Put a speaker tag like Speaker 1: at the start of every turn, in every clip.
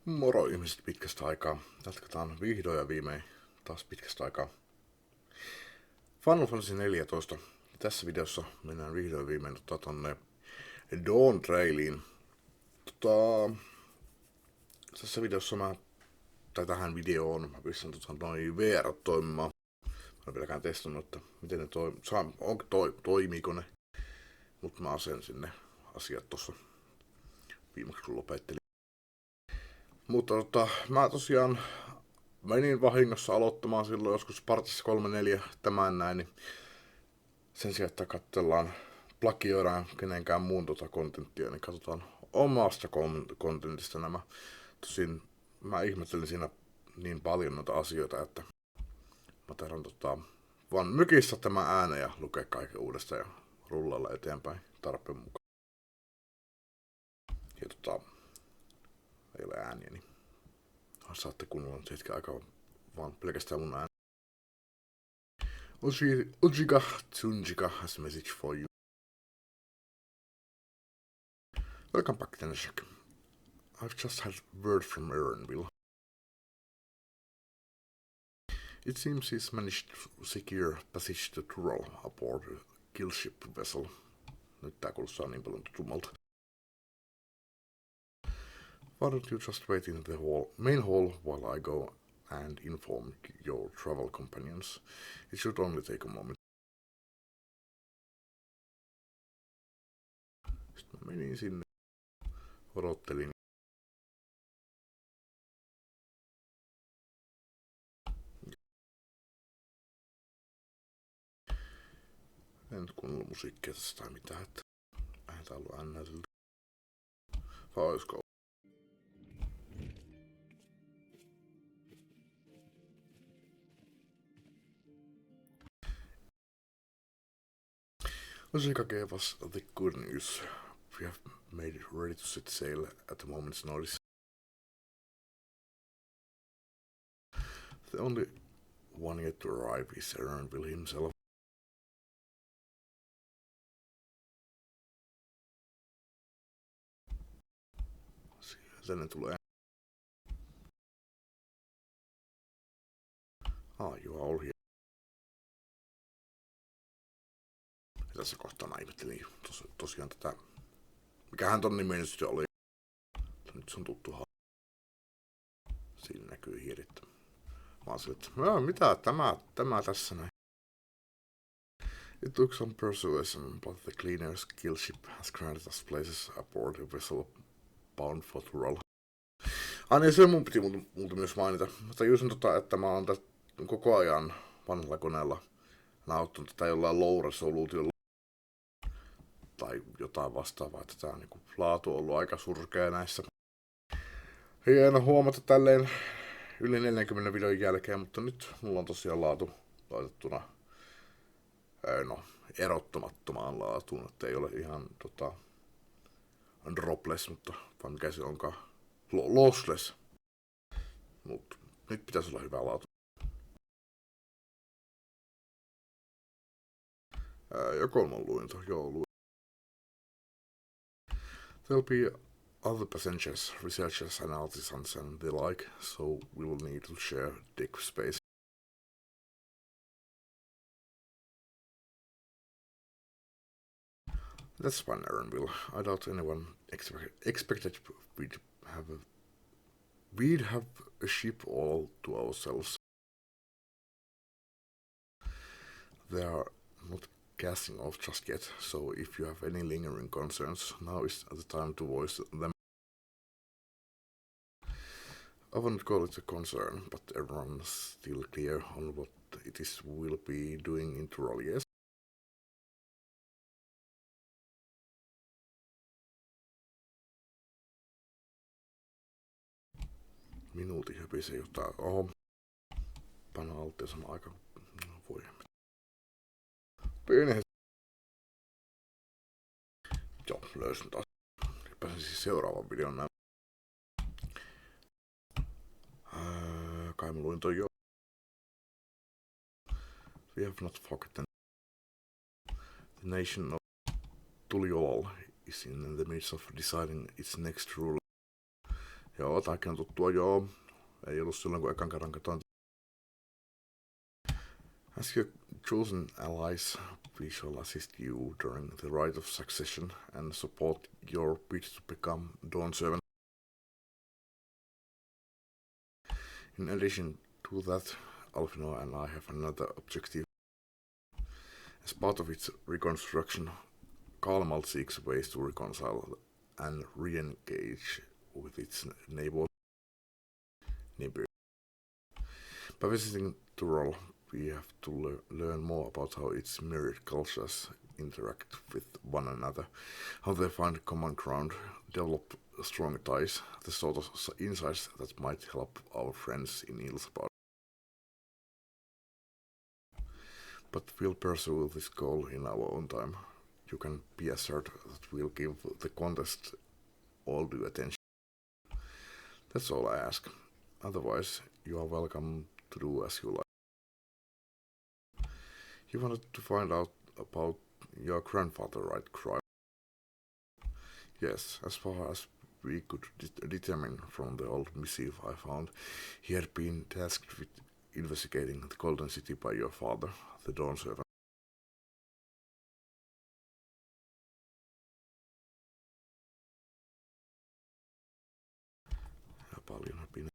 Speaker 1: Moro ihmiset pitkästä aikaa. Jatketaan vihdoin ja viimein taas pitkästä aikaa. Final Fantasy 14. Tässä videossa mennään vihdoin ja viimein tonne dawntrailiin. Tässä videossa tähän videoon mä pistän noin VR toimimaan. Mä en vieläkään testannut, että miten ne toimiiko ne. Mutta mä asen sinne asiat tossa viimeksi kun lopettelin. Mutta mä tosiaan menin vahingossa aloittamaan silloin joskus partissa 3-4 tämän näin, niin sen sijaan, että katsellaan, plagioidaan kenenkään muun kontenttia, niin katsotaan omasta kontentista nämä. Tosin mä ihmettelin siinä niin paljon noita asioita, että mä tahdon vaan mykissä tämä ääne ja lukea kaiken uudestaan ja rullailla eteenpäin tarpeen mukaan. Ja ei ole ääniä, niin saatte kunnolla hetken aikaa vaan pelkästään mun ääni. Ojika Tsunjika has a message for you. Welcome back, Teneshek. I've just had word from Erinville. It seems he's managed to secure passage to Tural aboard a killship vessel. Nyt tää kuulostaa niin paljon tutumalta. Why don't you just wait in the main hall while I go and inform your travel companions? It should only take a moment. Sitten mä menin sinne, odottelin. En nyt kuunnella musiikkia tästä tai mitään, että eihän tää ollut äänäytelty. Vai oisko? Osika gave us the good news. We have made it ready to set sail at a moment's notice. The only one yet to arrive is Erinville himself. Tänne tulee. You are all here. Ja tässä kohtaa mä ihmettelin tosiaan tätä. Mikähän ton nimi nyt sitten oli. Nyt se on tuttu hahmo. Siinä näkyy hiirit. Mä oon sille, että mitä tämä tässä näin. It took some persuasion, but the cleaner's kill ship has granted us places aboard a vessel bound for Tural. Niin se mun piti multa myös mainita. Mä tajusin että mä oon koko ajan vanhalla koneella nauttunut tätä jollain low resoluutiolla tai jotain vastaavaa, että tää niinku laatu on ollut aika surkea näissä. Hieno huomata tälleen yli 40 videon jälkeen, mutta nyt mulla on tosiaan laatu laitettuna erottamattomaan laatuun, että ei ole ihan dropless, mutta vai mikä se onkaan, lossless. Mut nyt pitäisi olla hyvä laatu. Joko mä luin joo luin. There'll be other passengers, researchers and artisans and the like, so we will need to share deck space. That's fine, Erinville. I doubt anyone expected we'd have a ship all to ourselves. They are not casting off just yet, so if you have any lingering concerns, now is the time to voice them. I wouldn't call it a concern, but everyone's still clear on what it is we'll be doing in Tural, yes? Minuutin höpisee jotain. Oho. Paina altia sama aika. No, voi. Pieni. Joo, löysin taas. Pääsen siis seuraavan videon näin. Kai mä luin toi jo. We have not forgotten. The nation of Tuliol is in the midst of deciding its next ruler. Joo, tääkin on tuttua, joo. Ei ollut silloin, kun ekan kerran katoin. As your chosen allies, we shall assist you during the rite of succession and support your bid to become Dawn Servant. In addition to that, Alfino and I have another objective. As part of its reconstruction, Kalmal seeks ways to reconcile and re-engage with its neighbor. By visiting Tyrol, we have to learn more about how its myriad cultures interact with one another, how they find common ground, develop strong ties, the sort of insights that might help our friends in Ilsbad. But we'll pursue this goal in our own time. You can be assured that we'll give the contest all due attention. That's all I ask. Otherwise, you are welcome to do as you like. You wanted to find out about your grandfather, right, Cry? Yes, as far as we could determine from the old missive I found, he had been tasked with investigating the Golden City by your father, the Dawn Servant. Ja paljon häpinä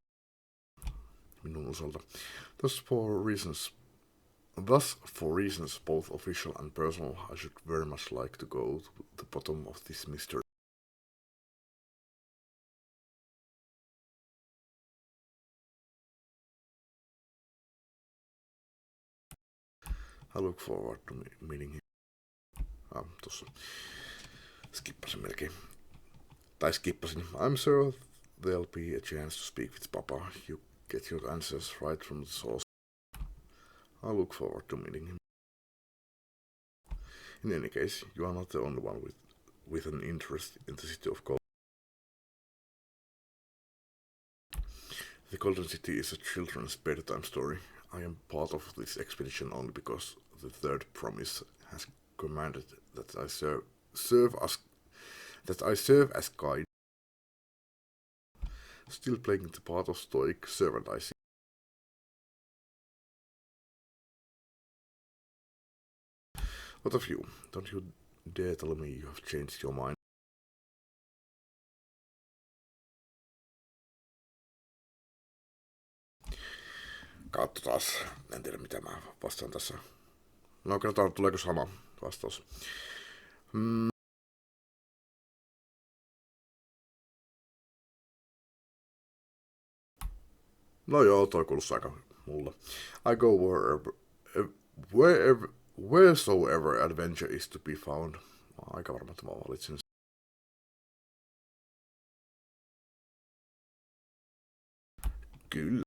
Speaker 1: minun osalta. Thus, for reasons both official and personal, I should very much like to go to the bottom of this mystery. I look forward to meeting him. Tossa skippasin melkein. Tai skippasin. I'm sure there'll be a chance to speak with Papa. You get your answers right from the source. I look forward to meeting him. In any case, you are not the only one with an interest in the city of Gold. The Golden City is a children's bedtime story. I am part of this expedition only because the Third Promise has commanded that I serve as guide. Still playing the part of stoic servant, I see. What of you? Don't you dare tell me you have changed your mind. Katsotaan. En tiedä mitä mä vastaan tässä. No katsotaan, tuleeko sama vastaus. No joo, toi kuulostaa aika mulle. I go wheresoever adventure is to be found. Aika varma, että mä valitsin. Kyllä.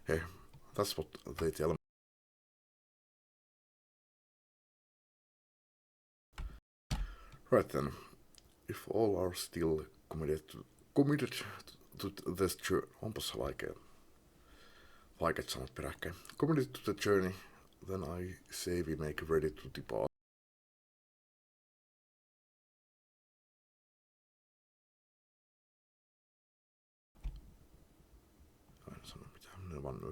Speaker 1: Hey, that's what they tell me. Right then, if all are still committed to this journey, onpas vaikeat sanat peräkkäin. Committed to the journey, then I say we make ready to depart. En sano mitään, ne vaan nyt.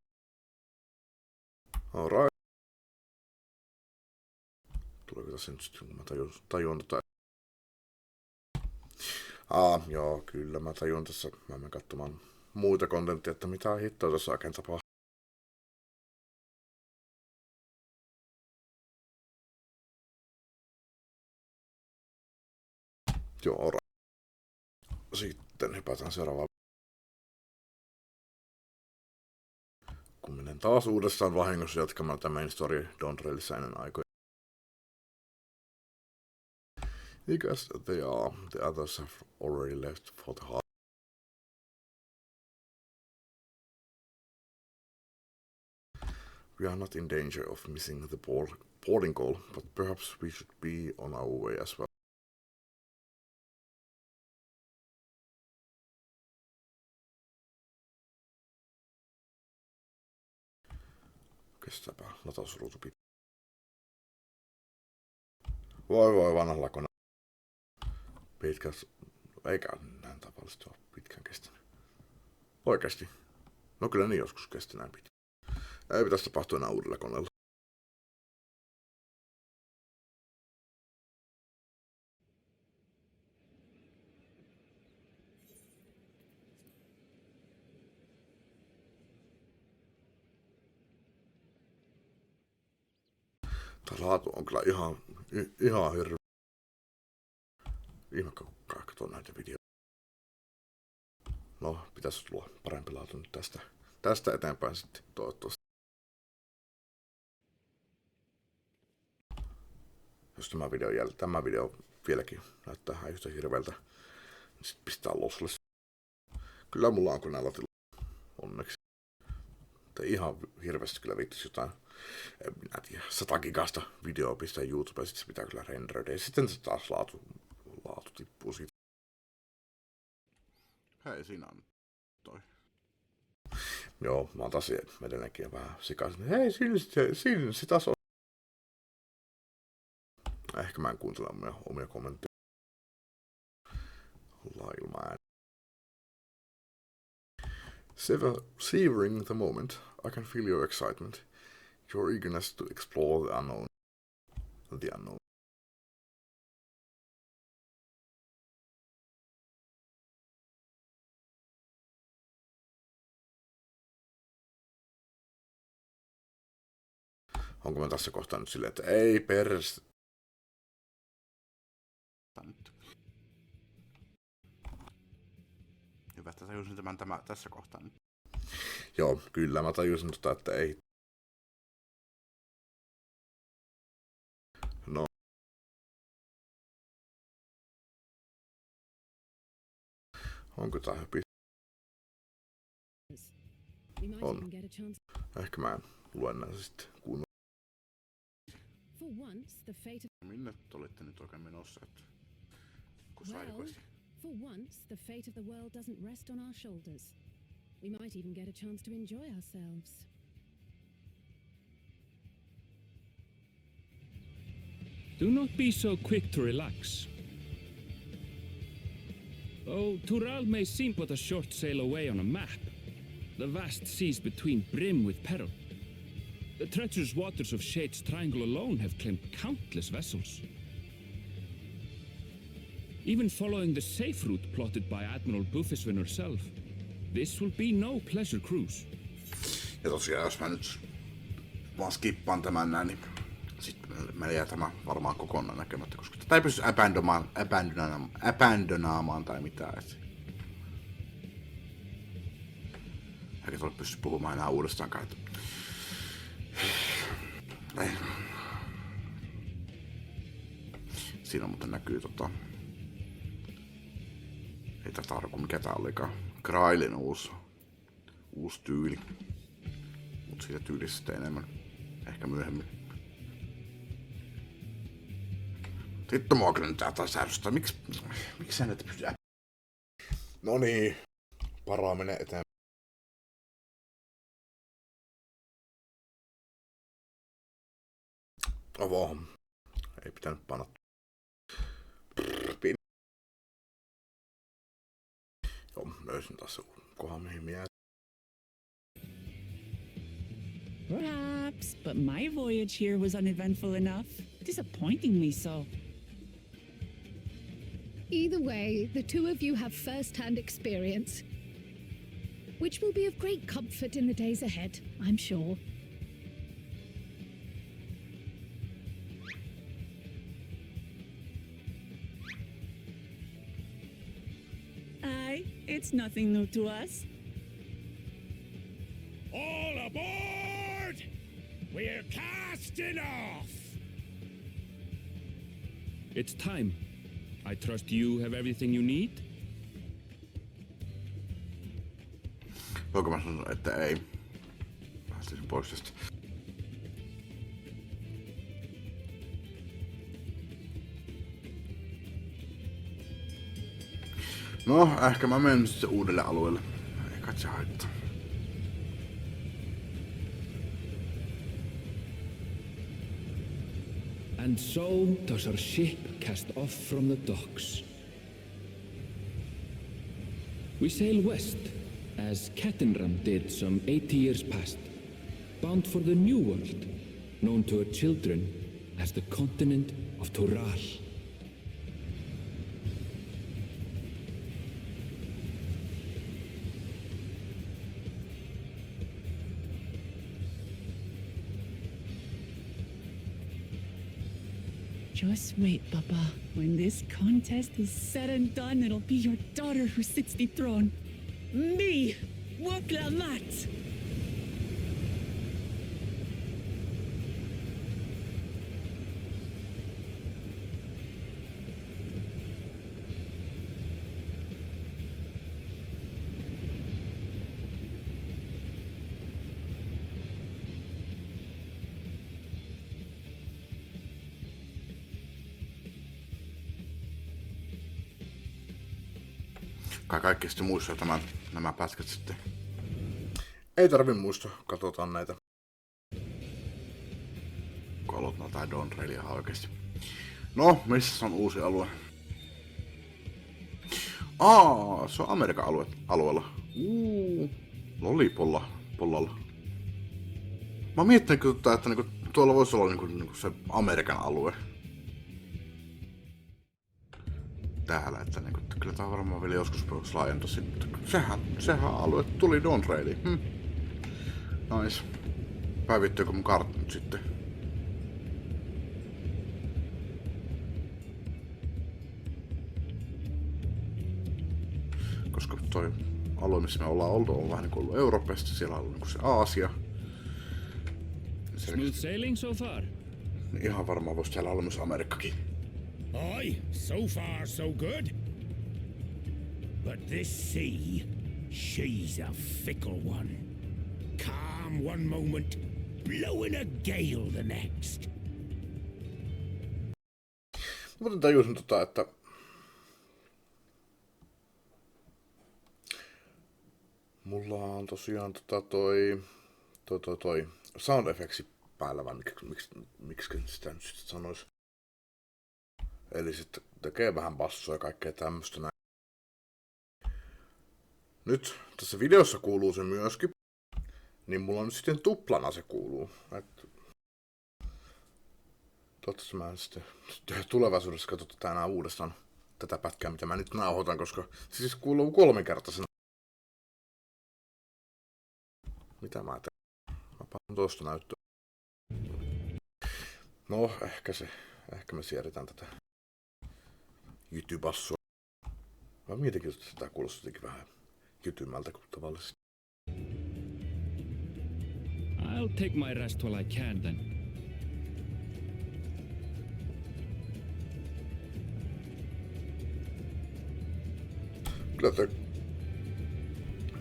Speaker 1: Alright. Tuleeko tässä nyt sitten, kun mä tajun tota. Joo, kyllä mä tajun tässä. Mä menen katsomaan muita kontenttia, että mitä hittoa tässä oikein tapahtuu. Joo, sitten hypätään seuraavaan. Kun menen taas uudestaan vahingossa jatkamaan tätä main story dawntrailissa ennen aikoja. Because they are, the others have already left for the heart. We are not in danger of missing the boarding goal, but perhaps we should be on our way as well. Kestäpä latausruutu pitää. Voi vanhalla koneella. Eikä näin tavallisesti ole pitkään kestänyt. Oikeesti. No kyllä niin joskus kesti näin pitkään. Ei pitäisi tapahtua enää uudella koneella. Tää laatu on kyllä ihan hirveä. Ihme katsoo näitä videoita. No, pitäisi tulla parempi laatu nyt tästä eteenpäin sitten toivottavasti. Jos tämä video vieläkin näyttää ihan yhtä hirveältä, niin sit pistää lossille. Kyllä mulla on koneella tilaa. Onneksi. Mutta ihan hirveästi kyllä viittis jotain, en minä tiedä, 100 gigasta videoa pistää YouTubeen, sit se pitää kyllä renderöidä. Ja sitten se taas laatu tippuu siitä. Hei, siinä on toi. Joo, mä oon taas edelleenkin vähän sikaisin. Hei, siinä se taas on. Ehkä mä en kuuntele omia kommentteja. Ollaan ilman ääni. Savoring the moment, I can feel your excitement, your eagerness to explore the unknown. Onko mä tässä kohtaa nyt silleen, että ei perse. Hyvä, että tajusin tämän tässä kohtaa nyt. Joo, kyllä mä tajusin että ei. No. Onko tää hypi? On. Ehkä mä en lue näitä sitten kunnolla. Minne te olitte nyt oikein menossa, että kun saikoisi?
Speaker 2: For once, the fate of the world doesn't rest on our shoulders. We might even get a chance to enjoy ourselves.
Speaker 3: Do not be so quick to relax. Oh, Tural may seem but a short sail away on a map. The vast seas between brim with peril. The treacherous waters of Shade's Triangle alone have claimed countless vessels. Even following the safe route plotted by Admiral Buffiswin herself, this will be no pleasure cruise.
Speaker 1: Ja tosiaan, jos mä nyt vaan skippaan tämän näin, niin sitten mä jää tämä varmaan kokonaan näkemättä, koska tätä ei pysty abandonaamaan tai mitään. Eikä tuolla pysty puhumaan enää uudestaankaan. Ei. Siinä muuten näkyy ei tätä arvo, mikä tää olikaan. Krailin uusi tyyli. Mut siitä tyylistä sitten enemmän. Ehkä myöhemmin. Sitten mua kyllä nyt tää taas ärsyttää. Miksi sä näitä pystyy? Noniin. Paraa menee eteenpäin. Ovo. Ei pitänyt panna. Joo, löysin taas se kohan mihin mä jää.
Speaker 4: Perhaps, but my voyage here was uneventful enough. Disappointingly so.
Speaker 2: Either way, the two of you have first-hand experience, which will be of great comfort in the days ahead, I'm sure.
Speaker 4: Aye, it's nothing new to us.
Speaker 3: All aboard! We're casting off! It's time. I trust you have everything you need?
Speaker 1: Voinko mä sanoa, että ei? Päästäisin pois tästä. No, ehkä mä menen sitten uudelle alueelle. Ei kai se haittaa.
Speaker 3: And so does our ship cast off from the docks. We sail west, as Cattenram did some 80 years past, bound for the New World, known to her children as the continent of Tural.
Speaker 4: Just wait, Papa. When this contest is said and done, it'll be your daughter who sits the throne. Me, Woklamat.
Speaker 1: Kai kaikki sitten muistaa nämä pätkät sitten. Ei tarvi muistaa, katsotaan näitä. Kun aloitetaan tää dawntrailia ihan oikeesti. No, missä on uusi alue? Se on Amerikan alueella. Lollipollalla. Mä mietin kyllä, että niinku, tuolla voisi olla niinku se Amerikan alue. Täällä, että niinku, kyllä tää varmaan vielä joskus voisi laajentua sinne, mutta sehän alue tuli dawntrailiin. Nice. Päivittyykö mun kartta nyt sitten? Koska toi alue, missä me ollaan oltu, on vähän niinku ollut Euroopasta, siellä on ollut niinku se Aasia.
Speaker 3: Smooth sailing so far.
Speaker 1: Ihan varmaan voisi siellä olla myös Amerikkakin.
Speaker 5: Aye, so far so good. But this sea, she's a fickle one. Calm one moment, blowing a gale the next.
Speaker 1: Mutta tajusin että mulla on tosiaan toi sound effectsi päällä, vai miksi sitä nyt sitten sanois. Eli sitten tekee vähän bassoa ja kaikkea tämmöstä näin. Nyt tässä videossa kuuluu se myöskin. Niin mulla nyt sitten tuplana se kuuluu. Toivottavasti mä sitten tulevaisuudessa katsotaan enää uudestaan tätä pätkää, mitä mä nyt nauhoitan, koska se siis kuuluu kolminkertaisena. Mitä mä teen? Mä panen tosta näyttöä. No, ehkä me siirretään tätä jytybassua. Mä mietinkin, että tää kuulostaa jotenkin vähän jytymältä kuin tavallisesti.
Speaker 3: I'll take my rest while I can then.
Speaker 1: Kyllä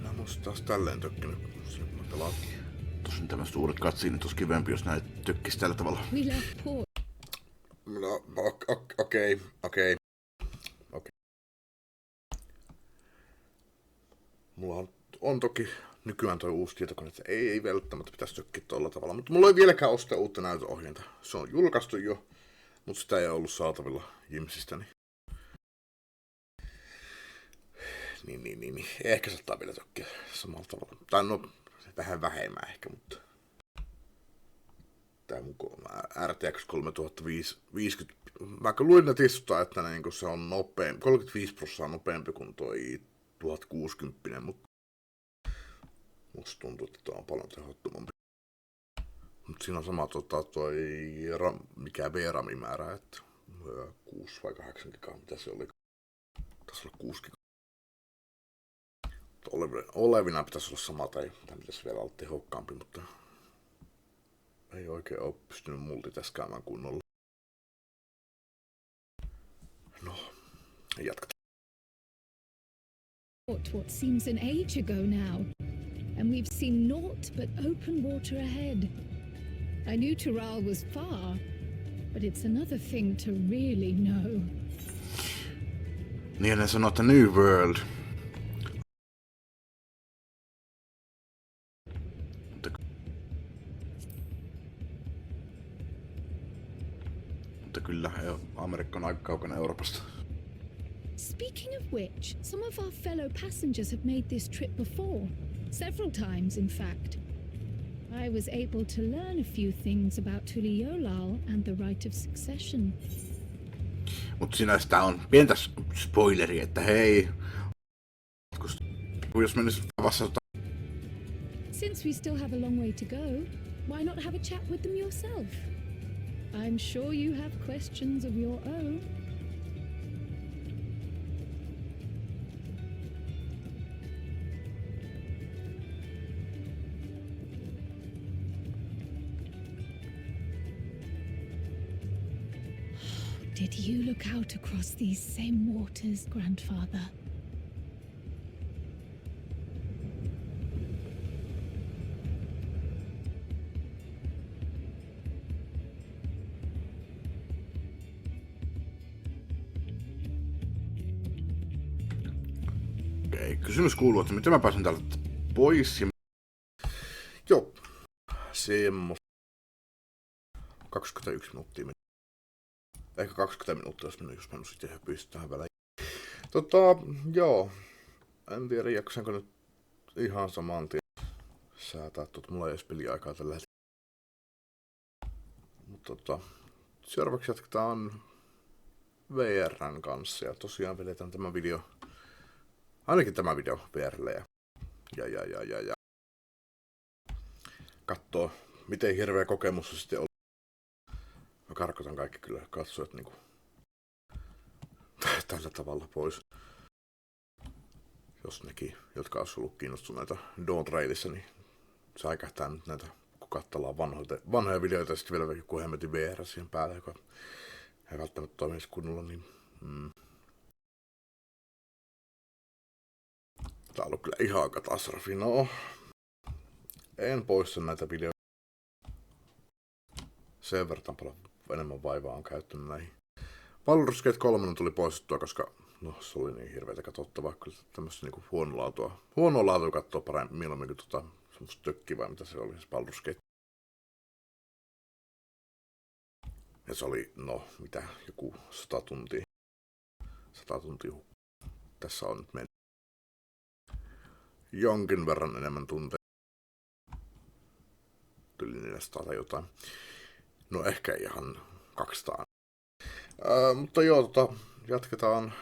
Speaker 1: mä musta taas tälleen tökkinyt, kun mä pelaan. Tosin tämmöset uudet katsiinit olisi kivempi, jos näitä tökkis tällä tavalla. No, okei. Mulla on toki nykyään toi uusi tietokone, että ei välttämättä pitäisi tökkiä tolla tavalla, mutta mulla ei vieläkään ostaa uutta näytöohjeinta. Se on julkaistu jo, mutta sitä ei ollut saatavilla Jimsistä. Niin. Ehkä saattaa vielä tökkiä samalla tavalla. Tai no, vähän vähemmän ehkä, mutta tää mun RTX 3050, vaikka luin netistä, että niinku se on nopeampi, 35% nopeampi kuin toi 1060, mutta musta tuntuu, että tuo on paljon tehottomampi. Mutta siinä on sama toi mikä VRAMin määrä, että 6 vai 8 gigaa, mitä se oli. Taisi olla 6 gigaa. Olevina pitäisi olla sama tai pitäisi vielä olla tehokkaampi, mutta ei oikein ole pystynyt multitaskaamaan kunnolla. No, jatketaan.
Speaker 2: What seems an age ago now, and we've seen naught but open water ahead. I knew Tural was far, but it's another thing to really know.
Speaker 1: Niin ne sanoo, että New World. mutta kyllä Amerikka on aika kaukana Euroopasta.
Speaker 2: Speaking of which, some of our fellow passengers have made this trip before. Several times, in fact. I was able to learn a few things about Tuliolal and the right of succession.
Speaker 1: Mut sinästä on pientä spoileri, että hei, jos menis vastata.
Speaker 2: Since we still have a long way to go, why not have a chat with them yourself? I'm sure you have questions of your own. Did you look out across these same waters, grandfather?
Speaker 1: Okei, kysymys kuuluu, että miten mä pääsen täältä pois ja... Joo, semmoista. 21 minuuttia meni. Ehkä 20 minuuttia olisi mennyt, jos mä en olisi itse höpyistä tähän väliin. Joo. En tiedä, jaksanko nyt ihan saman tien säätää mulla ei edes peliaikaa tällä hetkellä. Mutta seuraavaksi jatketaan VR:n kanssa ja tosiaan vedetään tämä video, ainakin tämä video VR:lle ja kattoo miten hirveä kokemus se sitten oli. Mä karkotan kaikki kyllä katsojat niinku tällä tavalla pois. Jos nekin, jotka olisi ollut kiinnostuneita dawntrailissa, niin säikähtää nyt näitä, kun katsellaan vanhoja videoita ja sitten vielä joku hemmetin VR siihen päälle, joka ei välttämättä toimisi kunnolla, niin tää on ollut kyllä ihan katastrofi. No, en poista näitä videoita. Sen verran paljon enemmän vaivaa on käyttänyt näihin. Baldur's Gate 3 tuli poistettua, koska no, se oli niin hirveätä katsottavaa. Kyllä tämmöistä niinku huonoa laatua katsoo paremmin mieluummin kuin semmoista tökkivää, mitä se oli se Baldur's Gate. Ja se oli, no mitä, joku 100 tuntia. 100 tuntia. Tässä on nyt mennyt jonkin verran enemmän tunteja. Yli 400 tai jotain. No ehkä ihan 200. Mutta joo, jatketaan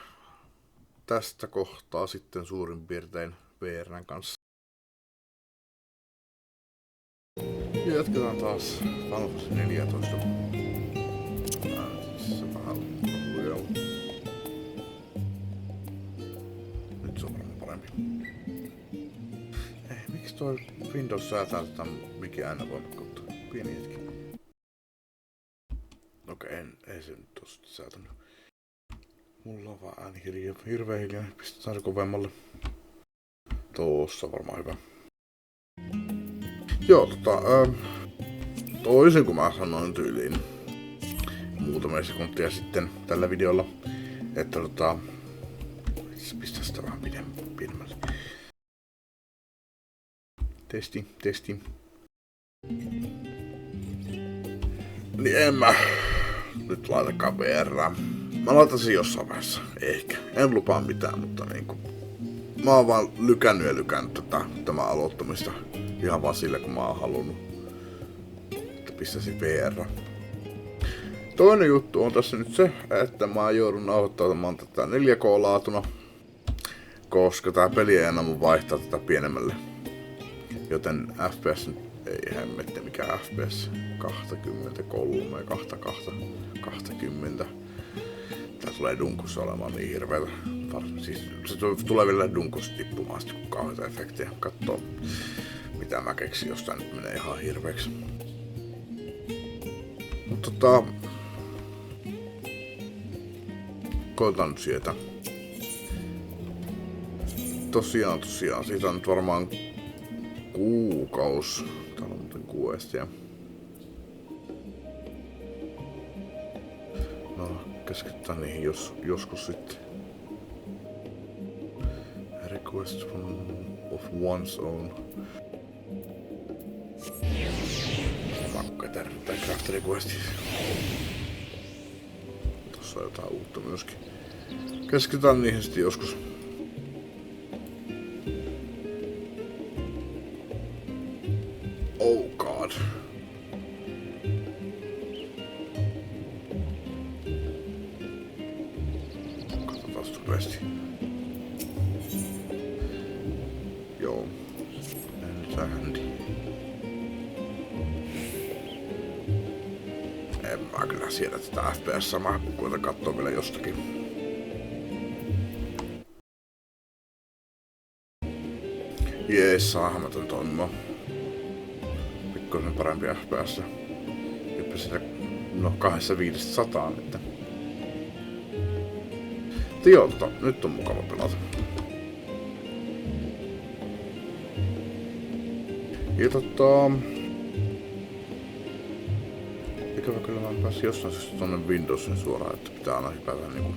Speaker 1: tästä kohtaa sitten suurin piirtein VR:n kanssa. Ja jatketaan taas Final Fantasy 14. Se vähän lujalla. Nyt se on varmaan parempi. Miksi toi Windows säätää tätä mikä voimakkautta? Pieni hetki. Okei, ei se nyt oo sitten säätänyt. Mulla on vaan ääni hirveä hiljainen. Pistetään se kovemmalle. Tuossa varmaan hyvä. Joo, toisin kuin mä sanoin tyyliin muutamia sekuntia sitten tällä videolla, että pistää sitä vähän pidemmälle. Testi. Niin en mä nyt laitakaan VR:ää. Mä laitan sen jossain vaiheessa, ehkä. En lupaa mitään, mutta niinku... Mä oon vaan lykännyt tämä aloittamista ihan vaan sillä, kun mä oon halunnut, että pistäisin VR. Toinen juttu on tässä nyt se, että mä joudun nauhoittamaan tätä 4K-laatuna, koska tää peli ei enää mun vaihtaa tätä pienemmälle. Joten FPS ei hemmetti mikä FPS 23, 20. Tää tulee dunkussa olemaan niin hirveetä. Siis se tulee vielä dunkussa tippumaan sit kun kauheita efektiä. Kattoo mitä mä keksin, jos tää nyt menee ihan hirveeksi. Mut koitan nyt sieltä. Tosiaan, siitä on nyt varmaan kuukaus. Täällä on muuten kuestia. No, keskitytään niihin joskus sitten. Request of one's own. Pakko tervetä craft requestis. tuossa jotain uutta myöskin. Keskitytään niihin sitten joskus. Oh god. Katsotaan nopeasti. Joo. And en mä kyllä siedä tätä FPS, mä koitan kattoo vielä jostakin. Jees, saahan mä tän toimimaan. Pikkuisen parempi FPS. Jopa sitä 2-500, että... Joo, nyt on mukava pelata. Ja ikävä kyllä mä pääsin jostain syystä tonne Windowsin suoraan, että pitää aina hypätä niinku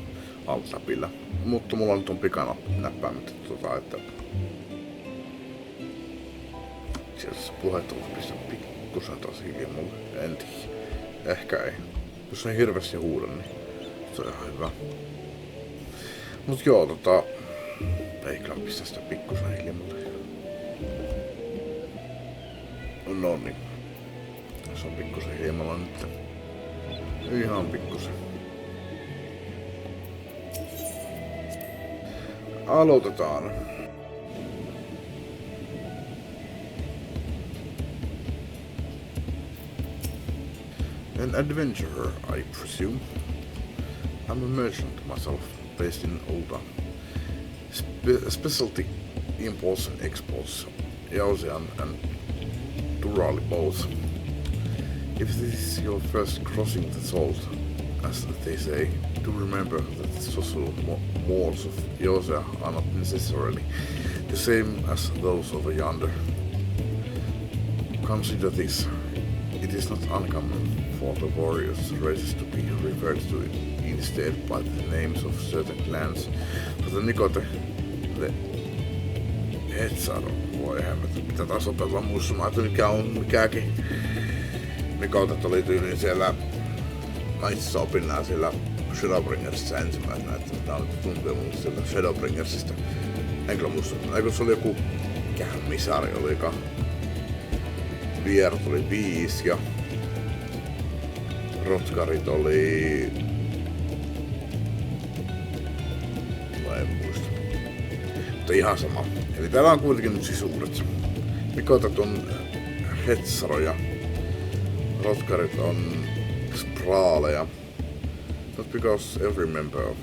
Speaker 1: alt-tabilla. Mutta mulla nyt on pikanäppäimet, että... Sieltä puhetta voisi pistää pikkusen taas hiljemmalle. En tiedä. Ehkä ei. Jos ei hirveästi huuda, niin se on ihan hyvä. Mut joo, ei kyllä pistää sitä pikkusen hiljemmalle. No niin. Se on pikkusen hiljemmalla nyt. Ihan pikkusen. Aloitetaan. An adventurer, I presume. I'm a merchant myself, based in Oda. Specialty imports and exports, Eosean and Durali both. If this is your first crossing the salt, as they say, do remember that the social mores of Eosea are not necessarily the same as those over yonder. Consider this. It is not uncommon for the warriors' races to be referred to instead by the names of certain clans, but the Nikote, the XIV, voi hämmätä, pitää taas opetella muistamaan, että mikä on mikäkin. Nikotet oli tyyliin siellä, mä itse opin nää siellä Shadowbringersissa ensimmäisenä, että tää on tuntuu mulle sieltä Shadowbringersista. En kyllä muista, eikö se oli joku, mikähän misari olikaan. Vierot oli 5 ja Rotkarit oli... en muista. Mutta ihan sama. Eli täällä on kuitenkin nyt sisuudet. Nikotat on Hetsaro ja Rotkarit on Spraaleja. Not because every member of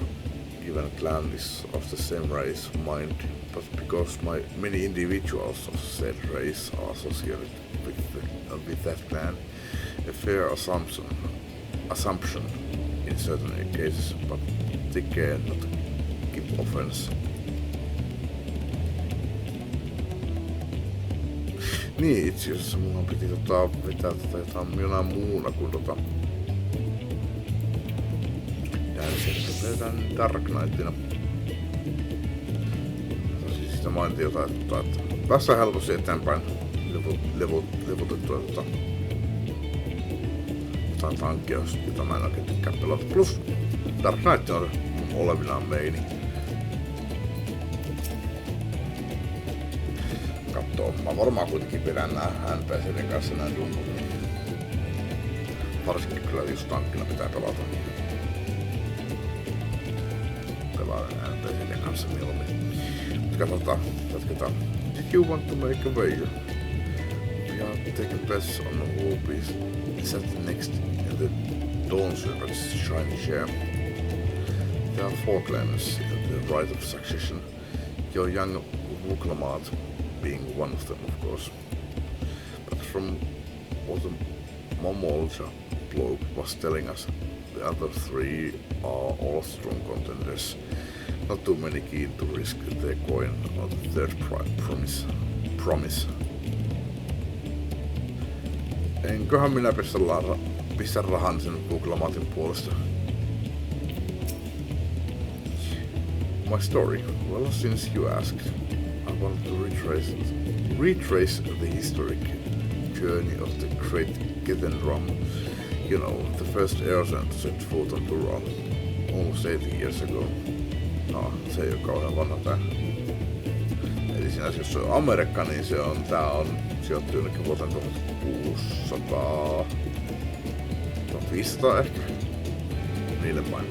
Speaker 1: given clan is of the same race of mind, but because many individuals of said race are associated with that clan. A fair assumption in certain cases, but they care not to give offense. Niin, itse asiassa mun piti vetää jotain jonain muuna kuin Vedetään Dark Knightina. Siis sitä mainittiin jotain, että päästään helposti eteenpäin levotettua jotain tankkia, jota mä en oikein tykkää pelata. Plus Dark Knight on olevinaan meini. Kattoo, mä varmaan kuitenkin pidän nää NPC:den kanssa nää dunnut. Varsinkin kyllä just tankkina pitää pelata. NPC:den kanssa mieluummin. Mutta jatketaan. Did you want to make a wager? We are taking bets on who will be set next in the Dawn Servant's shiny share. There are 4 claimants in the right of succession, your young Vuklamat being one of them, of course. But from what the Momolja bloke was telling us, the other 3 are all strong contenders. Not too many keen to risk their coin on the third promise. Enköhän minä pistä rahan sen Vuklamatin puolesta. My story. Well, since you asked, I want to retrace the historic journey of the great Getendrum. You know, the first Eosen to set foot on Dural. almost 80 years ago. No, se ei ole kauhean vanha tää. Eli sinänsä jos se on Amerikka, niin tää on sijoittu jonnekin vuoteen 1600, 1500 ehkä. Niille päin.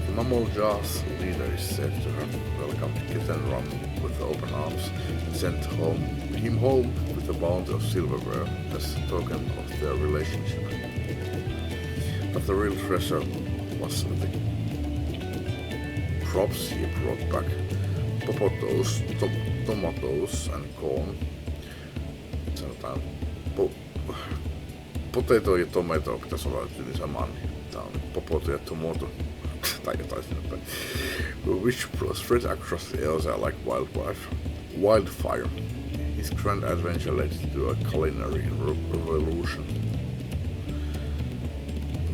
Speaker 1: The Mammal Jaw's leader is said to have welcomed Kitten Rum with open arms and sent him home with a bounty of silverware as a token of their relationship. But the real treasure was the crops he brought back: potatoes, tomatoes and corn. Sanotaan potato ja tomato pitäisi olla yli samaan. Tää on potato ja tomato. Tai jotain sinne päin. Which spread across the Elsa like wildfire. His grand adventure led to a culinary revolution.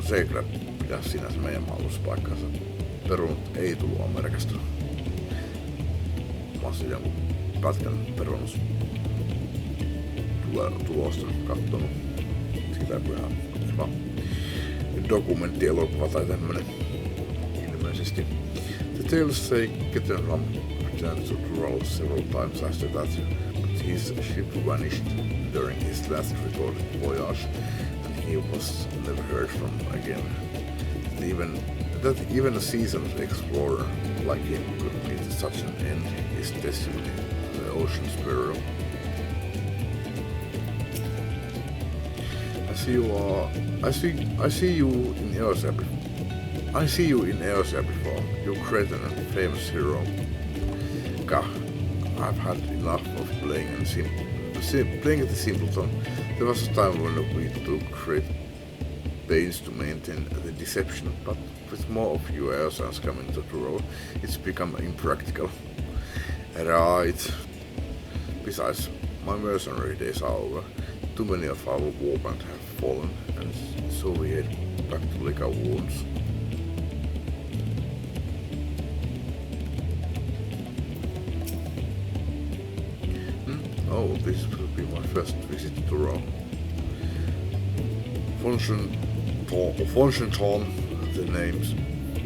Speaker 1: Se ei kyllä pidä sinänsä meidän maailmaspaikkaansa. Perunat ei tullut Amerikasta. Mä oon jonkun pätkän perunus tulosta kattonut. Siitä ei ihan hyvä dokumenttielokuva tai tämmönen. The tales say Kitten Rum returned to Dural several times after that, but his ship vanished during his last recorded voyage, and he was never heard from again. Even a seasoned explorer like him could meet such an end his destiny to the ocean's peril. I see you in Eosa before. You created a famous hero. Gah, I've had enough of playing the simpleton. There was a time when we took great pains to maintain the deception, but with more of you Eosans coming to the role, it's become impractical. Right. Besides, my mercenary days are over. Too many of our warband have fallen, and so we head back to lick our wounds. Oh, this will be my first visit to Rome.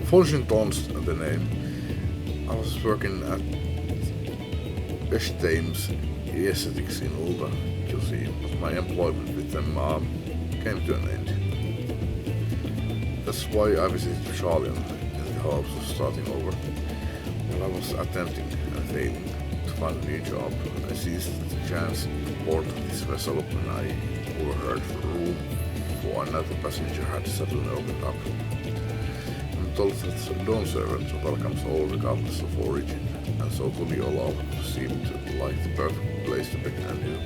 Speaker 1: Fongenton's the name. I was working at Esteim's aesthetics in Ulda, you see, but my employment with them came to an end. That's why I visited Charlie in the hopes of starting over. While I was attempting and failing to find a new job, I seized the chance to board this vessel when I overheard the room for another passenger had suddenly opened up. I'm told that the dawn servant welcomes all regardless of origin, and so fully allowed seemed like the perfect place to begin anew.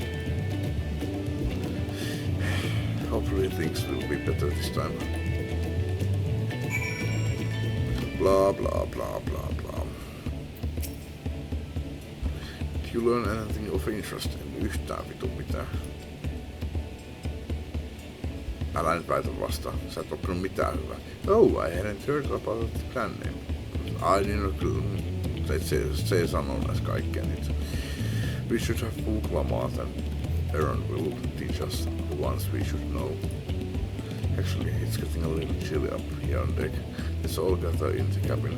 Speaker 1: Hopefully things will be better this time. Blah blah blah blah blah. Did you learn anything of interest? En yhtään vitu mitään. Älä nyt väitä vastaan. Sä et oppinut mitään hyvää. Oh, I hadn't heard about the clan name. Ai niin, no kyllä. Se ei sano näis kaikkea niitä. We should have Puklamaat and Aaron will teach us the ones we should know. Actually, it's getting a little chilly up here on deck. Let's all gather in the cabin.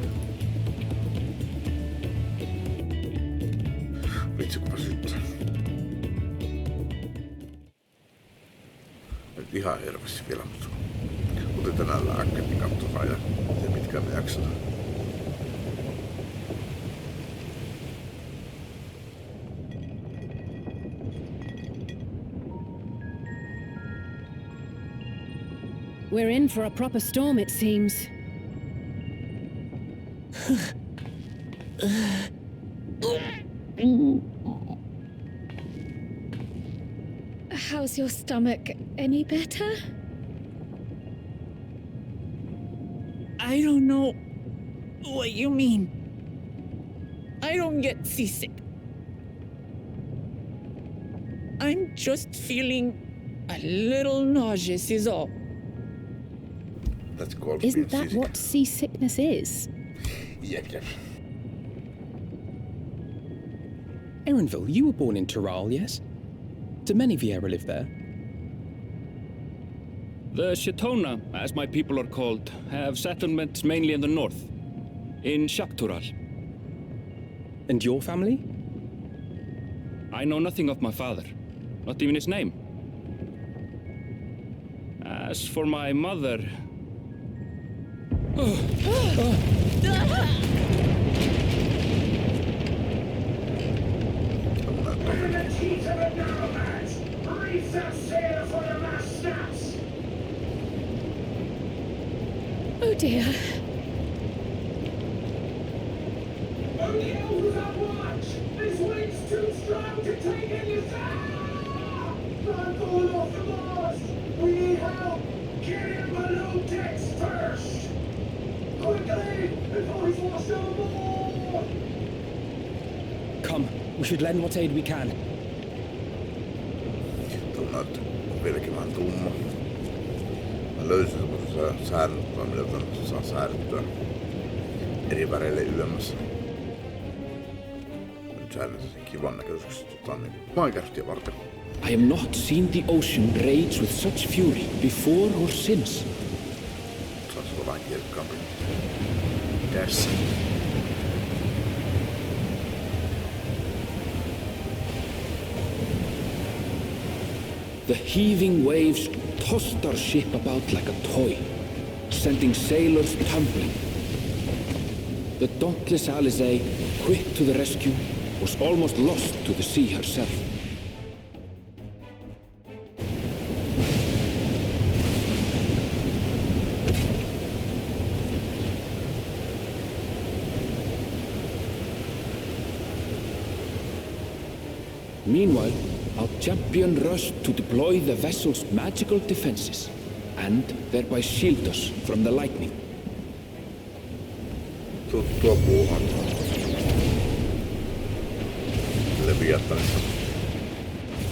Speaker 1: Vitsikupä sitten. Nyt ihan hirveästi vielä, mutta otin tänään lääkkeet, niin katsotaan ja mitkä me jaksetaan.
Speaker 6: We're in for a proper storm, it seems.
Speaker 2: How's your stomach? Any better?
Speaker 4: I don't know what you mean. I don't get seasick. I'm just feeling a little nauseous is all.
Speaker 1: That's called
Speaker 6: Isn't
Speaker 1: being
Speaker 6: that
Speaker 1: seasick.
Speaker 6: what seasickness is?
Speaker 1: Yep.
Speaker 7: Erinville, you were born in Tyrol, yes? Do many Vieira live there?
Speaker 3: The Shetona, as my people are called, have settlements mainly in the north, in Shaktural.
Speaker 7: And your family?
Speaker 3: I know nothing of my father, not even his name. As for my mother...
Speaker 2: Oh dear.
Speaker 8: Only elders have watch! This wind's too strong to take any I'm falling off the mast! We need help! Get him below decks first! Quickly! Before he's washed overboard!
Speaker 7: Come, we should lend what aid we can.
Speaker 1: Tuntuu, että vieläkin vähän tumma. Mä löysin semmoisen säädöntää, millä saa säädettyä eri väreille ylemmässä. Nyt säädetään sen kivan näköiseksi niin Minecraftia varten.
Speaker 3: I have not seen the ocean rage with such fury before or since.
Speaker 1: Saisi olla vähän kirkkaampi. Tässä.
Speaker 3: The heaving waves tossed our ship about like a toy, sending sailors tumbling. The dauntless Alizé, quick to the rescue, was almost lost to the sea herself. Meanwhile, our champion rushed to deploy the vessel's magical defenses, and thereby shield us from the lightning.
Speaker 1: Tuttua puuhaa. Leviathanissa.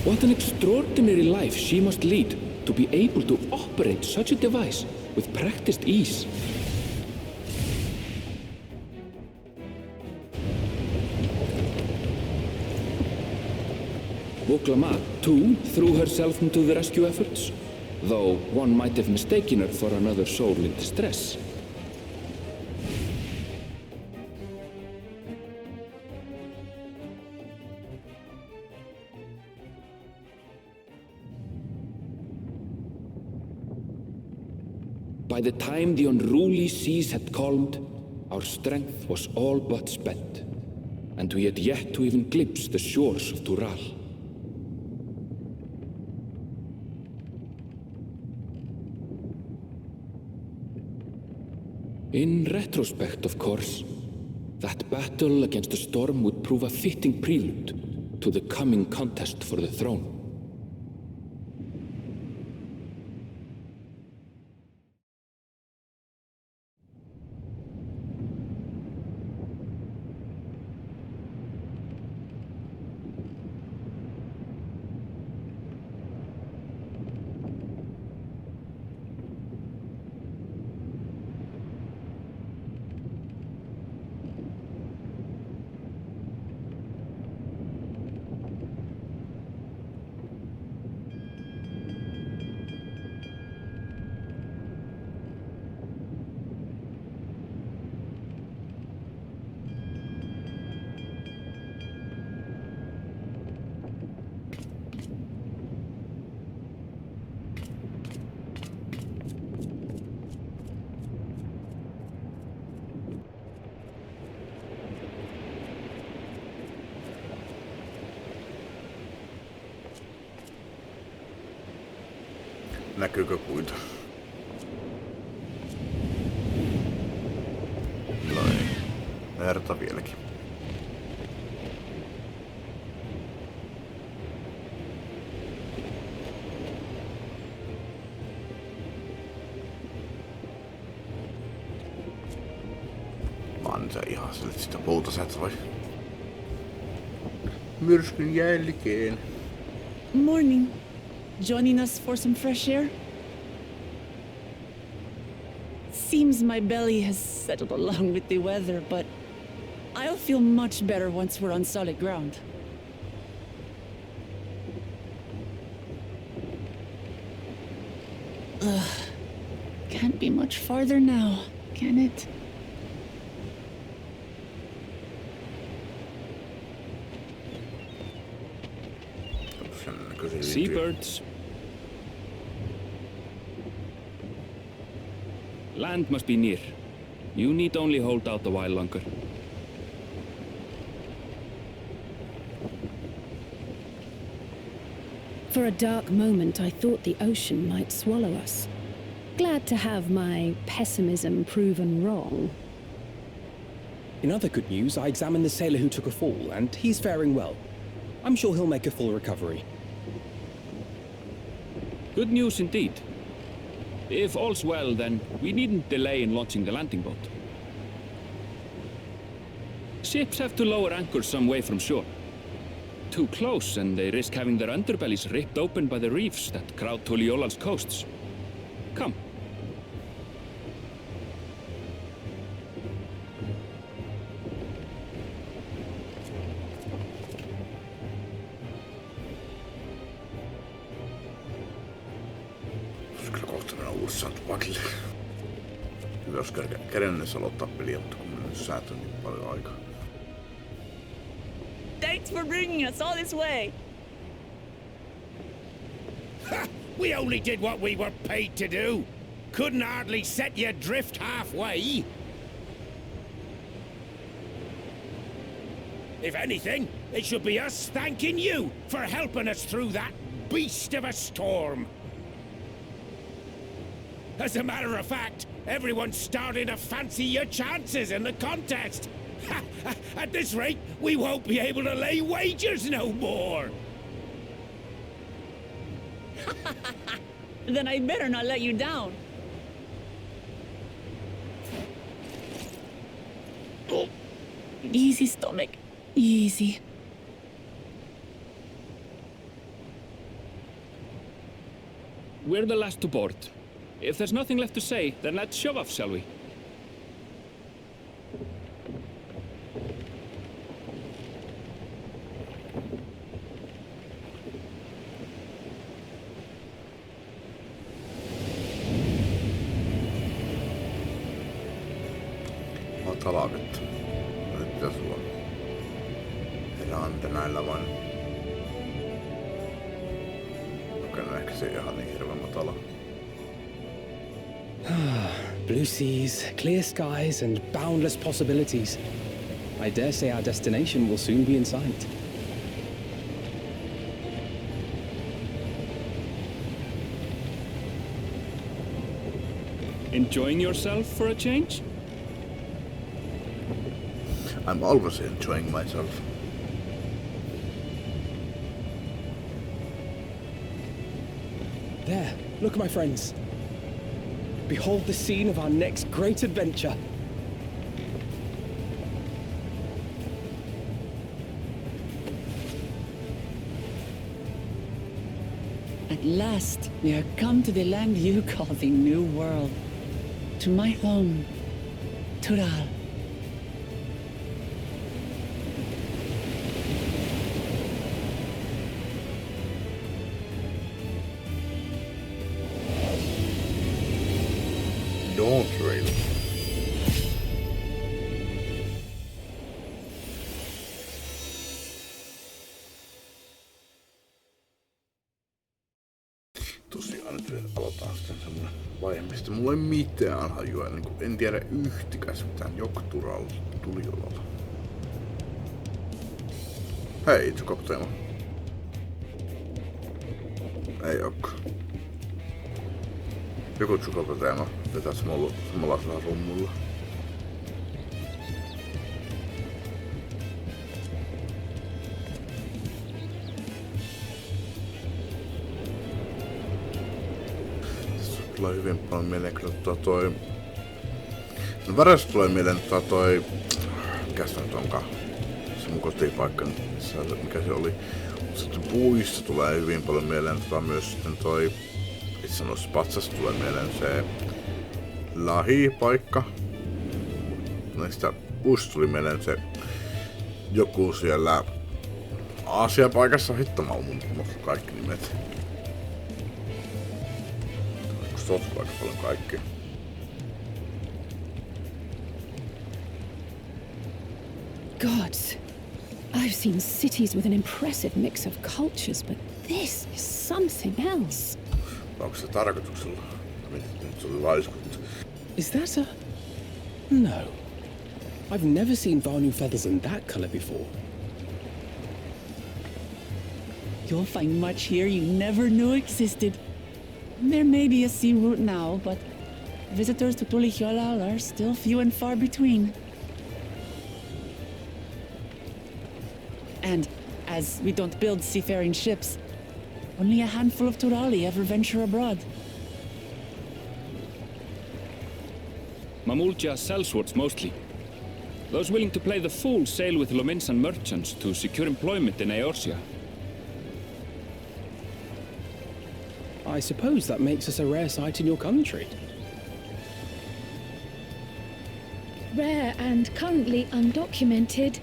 Speaker 3: What an extraordinary life she must lead to be able to operate such a device with practiced ease. Woklama, too, threw herself into the rescue efforts, though one might have mistaken her for another soul in distress. By the time the unruly seas had calmed, our strength was all but spent, and we had yet to even glimpse the shores of Tural. In retrospect, of course, that battle against the storm would prove a fitting prelude to the coming contest for the throne.
Speaker 1: Näkyykö puita? No ei. Merta vieläkin. Vaan se ihan sille sitä puuta sä et voi. Myrskyn jälkeen.
Speaker 4: Morning. Joining us for some fresh air? Seems my belly has settled along with the weather, but I'll feel much better once we're on solid ground. Ugh. Can't be much farther now, can it?
Speaker 3: Seabirds. Land must be near. You need only hold out a while longer.
Speaker 6: For a dark moment, I thought the ocean might swallow us. Glad to have my pessimism proven wrong.
Speaker 7: In other good news, I examined the sailor who took a fall, and he's faring well. I'm sure he'll make a full recovery.
Speaker 3: Good news indeed. If all's well, then we needn't delay in launching the landing boat. Ships have to lower anchors some way from shore. Too close, and they risk having their underbellies ripped open by the reefs that crowd Tuliola's coasts. Come.
Speaker 1: Kyllä kohta mennä uudessaan tupakille. Hyvä, jos kädennessä aloittaa peliä, mutta kun mennä säätön niin paljon aikaa.
Speaker 4: Thanks for bringing us all this way.
Speaker 5: Ha! We only did what we were paid to do. Couldn't hardly set you adrift halfway. If anything, it should be us thanking you for helping us through that beast of a storm. As a matter of fact, everyone's starting to fancy your chances in the contest. At this rate, we won't be able to lay wagers no more.
Speaker 4: Then I better not let you down. Oh. Easy, stomach. Easy.
Speaker 3: We're the last to board. If there's nothing left to say, then let's shove off, shall we?
Speaker 1: Matalavetta. Nyt pitäis olla ranta näillä vain. Okei, no ehkä se ei ihan niin hirveän matala.
Speaker 7: Blue seas, clear skies, and boundless possibilities. I dare say our destination will soon be in sight.
Speaker 3: Enjoying yourself for a change?
Speaker 1: I'm always enjoying myself.
Speaker 7: There, look, my friends. Behold the scene of our next great adventure.
Speaker 4: At last, we are come to the land you call the New World. To my home, Tural.
Speaker 1: Dawntrail. Tosiaan nyt aloitetaan sitten semmonen vaihe, mistä mulla ei mitään hajua, niin kuin en tiedä yhtikäs mitään Turalla Tuliolalla. Hei, Tsukop-teema. Ei ookaan. Joku Tsukop-teema vetää samanlaisella rummulla. Tulee hyvin paljon mieleen kyllä toi... No värästä tulee mieleen toi... Mikä se nyt onkaan? Se mun kotipaikka, mikä se oli. Sitten puista tulee hyvin paljon mieleen myös sitten toi... Itse sanoisi patsasta tulee mieleen se... Lahipaikka. Näistä puista tuli mieleen se... Joku siellä... Aasia-paikassa. Hitto mä oon mun kaikki nimet. Sotku aika paljon kaikki.
Speaker 6: Gods. I've seen cities with an impressive mix of cultures, but this is something else.
Speaker 1: Onko se tarkoituksella? Nyt se oli laiskut.
Speaker 7: Is that a... No. I've never seen Vanu feathers in that color before.
Speaker 4: You'll find much here you never knew existed. There may be a sea route now, but visitors to Tulihyolal are still few and far between. And as we don't build seafaring ships, only a handful of Turali ever venture abroad.
Speaker 3: Mamulja sellswords mostly. Those willing to play the fool sail with Lominsan merchants to secure employment in Eorzea.
Speaker 7: I suppose that makes us a rare sight in your country.
Speaker 2: Rare and currently undocumented.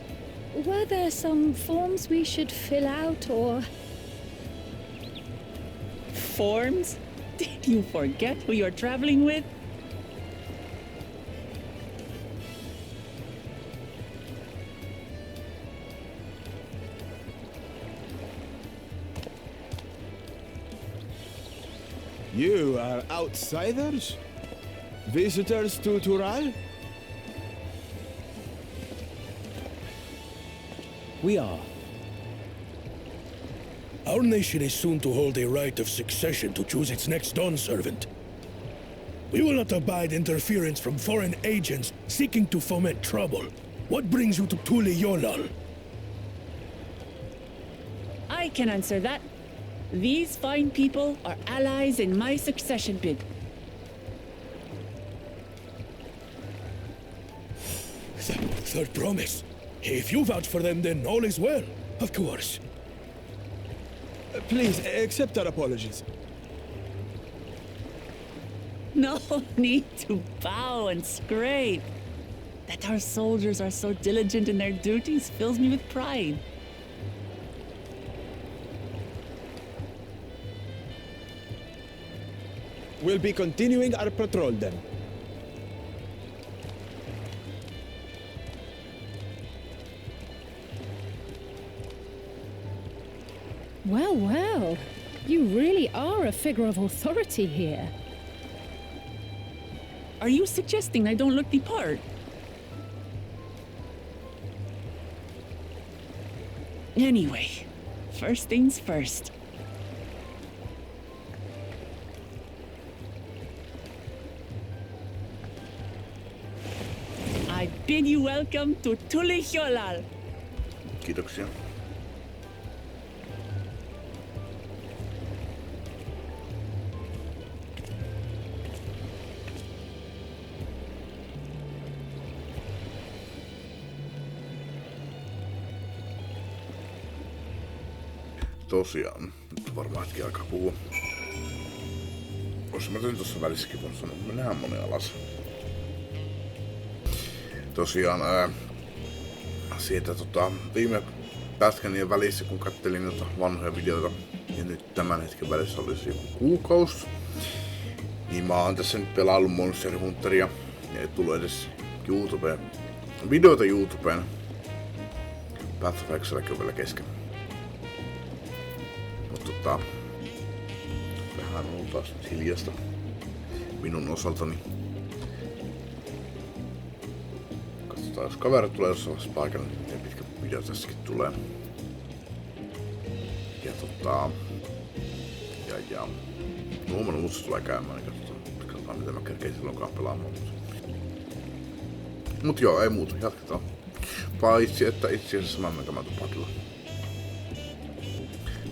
Speaker 2: Were there some forms we should fill out or...
Speaker 4: Forms? Did you forget who you're traveling with?
Speaker 9: You are outsiders? Visitors to Tural?
Speaker 7: We are.
Speaker 5: Our nation is soon to hold a right of succession to choose its next dawn servant. We will not abide interference from foreign agents seeking to foment trouble. What brings you to Tulihyolal?
Speaker 4: I can answer that. These fine people are allies in my succession bid.
Speaker 5: Third promise. If you vouch for them, then all is well. Of course.
Speaker 9: Please, accept our apologies.
Speaker 4: No need to bow and scrape. That our soldiers are so diligent in their duties fills me with pride.
Speaker 9: We'll be continuing our patrol then.
Speaker 6: Well, well. You really are a figure of authority here.
Speaker 4: Are you suggesting I don't look the part? Anyway, first things first. I bid you welcome to Tulihyolal.
Speaker 1: Kiitoksia. Tosiaan, nyt varmaan hetki alkaa puhua. Jos mä nyt tuossa välissäkin voin sanoa, mennään monen alas. Tosiaan, siitä viime pätkänien välissä, kun kattelin noita vanhoja videoita, ja nyt tämän hetken välissä olisi joku kuukausi, niin mä oon tässä nyt pelaillut Monster Hunteria, ja ei tullut edes videoita YouTubeen. Path of Exilekin on vielä kesken. Mutta vähän on taas nyt hiljasta minun osaltani. Katsotaan, jos kaverit tulee jossain vaiheessa paikalle, niin miten pitkä video tässäkin tulee. Ja huomenna Utsa tulee käymään, niin katsotaan miten mä kerkein silloinkaan pelaamaan. Mut joo, ei muuta, jatketaan. Paitsi että itse asiassa mä menen käymään tupakilla.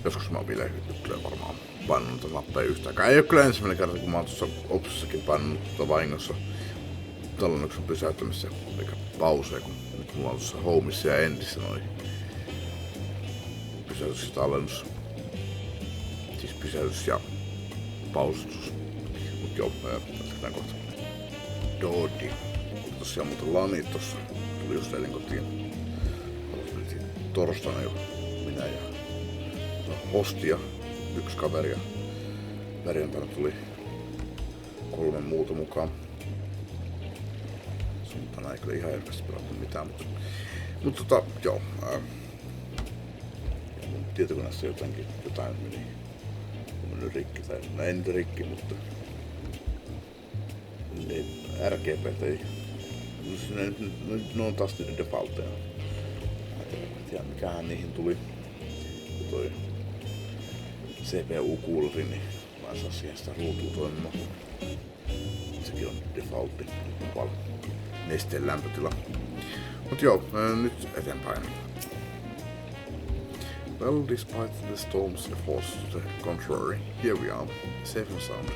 Speaker 1: Joskus mä oon vielä juttuja varmaan painanut noita nappeja yhtäänkään. Ei oo kyllä ensimmäinen kerta, kun mä oon tuossa Opsissakin painanut vahingossa tallennuksen pysäyttämisessä eikä pauseja, kun nyt mulla on tuossa Homeissa ja Endissä noin pysäytys ja tallennus. Siis pysäytys ja paustus. Mut joo, jatketaan kohta. Dodi. Tosiaan muuten Lani tossa tuli just eilen kotiin. Torstaina jo minä ja Hostia, yksi kaveri ja perjantaina tuli 3 muuta mukaan. Tänään ei kyllä ihan hirveästi pelattu mitään, mutta joo. Mun tietokoneessa jotain meni rikki, tai no ei nyt rikki, mutta RGB ei. Ne on taas niiden defaultteja. En tiedä mikähän niihin tuli. Toi CPU-kuulri, niin mä en saa siihen sitä ruutua toimimaan. Sekin on defaultti. Nesteen lämpötila. Mut joo, nyt eteenpäin. Well, despite the storm's efforts to the contrary, here we are, safe and sound.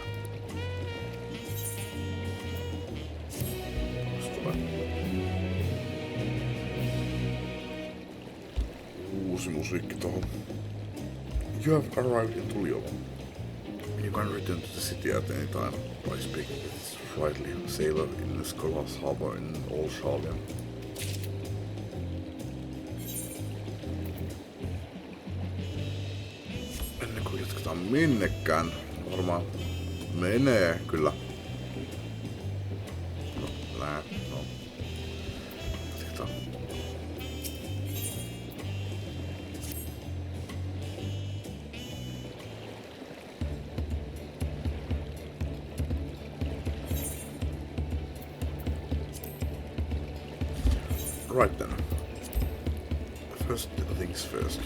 Speaker 1: Uusi musiikki tohon. You have arrived in Tuliovo. You can return to the city at any time by speaking with its friendly sailor in the Scholar's Harbor in Old Charlia. Ennen kuin jatketaan minnekään, varmaan menee kyllä. No, jatketaan. Right then. First things first.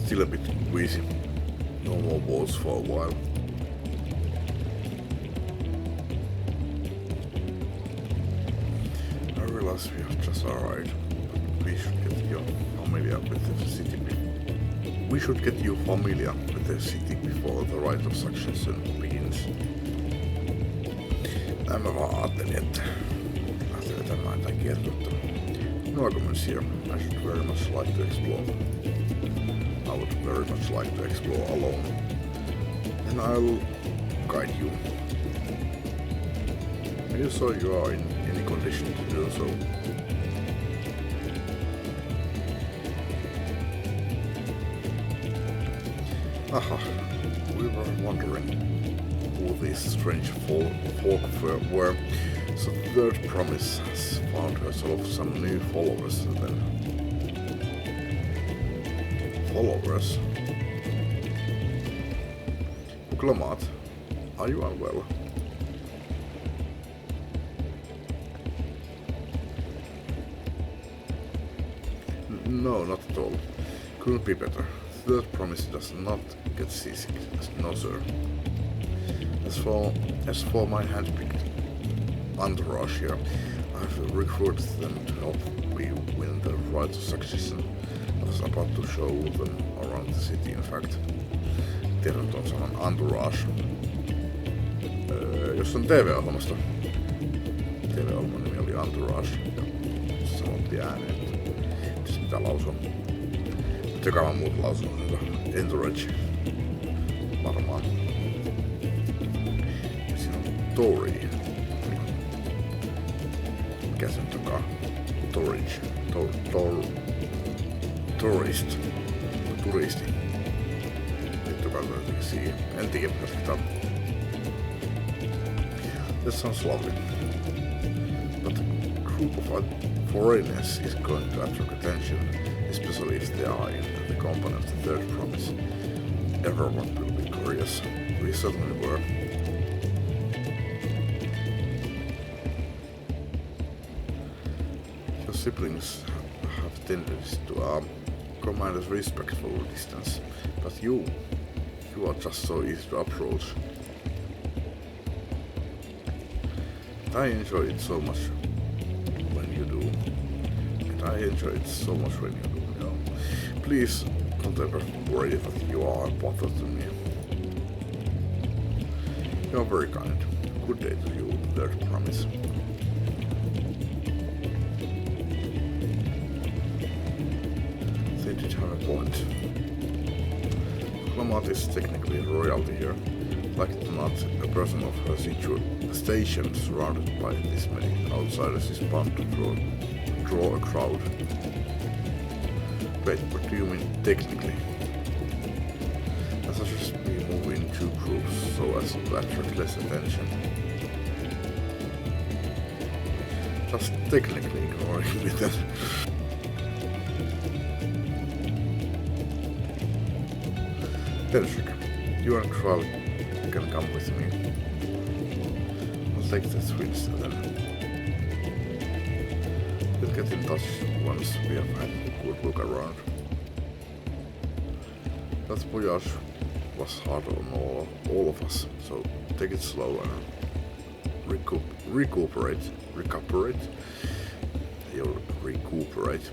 Speaker 1: Still a bit wheezy. No more balls for a while. I realize we have just arrived, but we should get you familiar with the city. We should get you familiar with the city before the rite of succession begins. Mä vaan ajattelin, että lähtee vetämään tai kiertoittamaan. No arguments here. I should very much like to explore. I would very much like to explore alone. And I'll guide you. Are you sure you are in any condition to do so? Aha, we were wondering who these strange folk were, so the third promise has found herself some new followers then. Followers? Uklamat, are you unwell? No, not at all. Couldn't be better. Third promise does not get seasick. No, sir. As for my handpicked entourage here, I've recruited them to help me win the right of succession. I was about to show them around the city, in fact. Tiedän tuon sanan entourage. Jos on TV-ohjelmasta. TV-ohjelman nimi oli Entourage. Ja se sanottiin ääneen. Siis mitä lausua. Joka on muuta lausua. Entourage. Varmaan. Ja siinä on Tory. Mikä se on takaa? Torage. Tourist. Turisti. Nyt joka on siihen. En tiedä, mitä that sounds lovely. But a group of foreigners is going to attract attention, especially if they are in the company of the third promise. Everyone will be curious. We certainly were. Your siblings have tendencies to command a respectful distance, but you are just so easy to approach. I enjoy it so much when you do, and I enjoy it so much when you do, you know. Please don't ever worry that you are a bother to me. You are very kind. Good day to you, third promise. They did have a point. Lamont is technically royalty here. Like it or not, a person of her station surrounded by this many outsiders is bound to draw a crowd. Wait, what do you mean technically? I suggest we move in two groups. words to attract less attention. Just technically ignoring me then. Tenshik, you and Kral can come with me. I'll take the switch then. We'll get in touch once we have had a good look around. That voyage was hard on all of us, so take it slow and recuperate. You'll recuperate.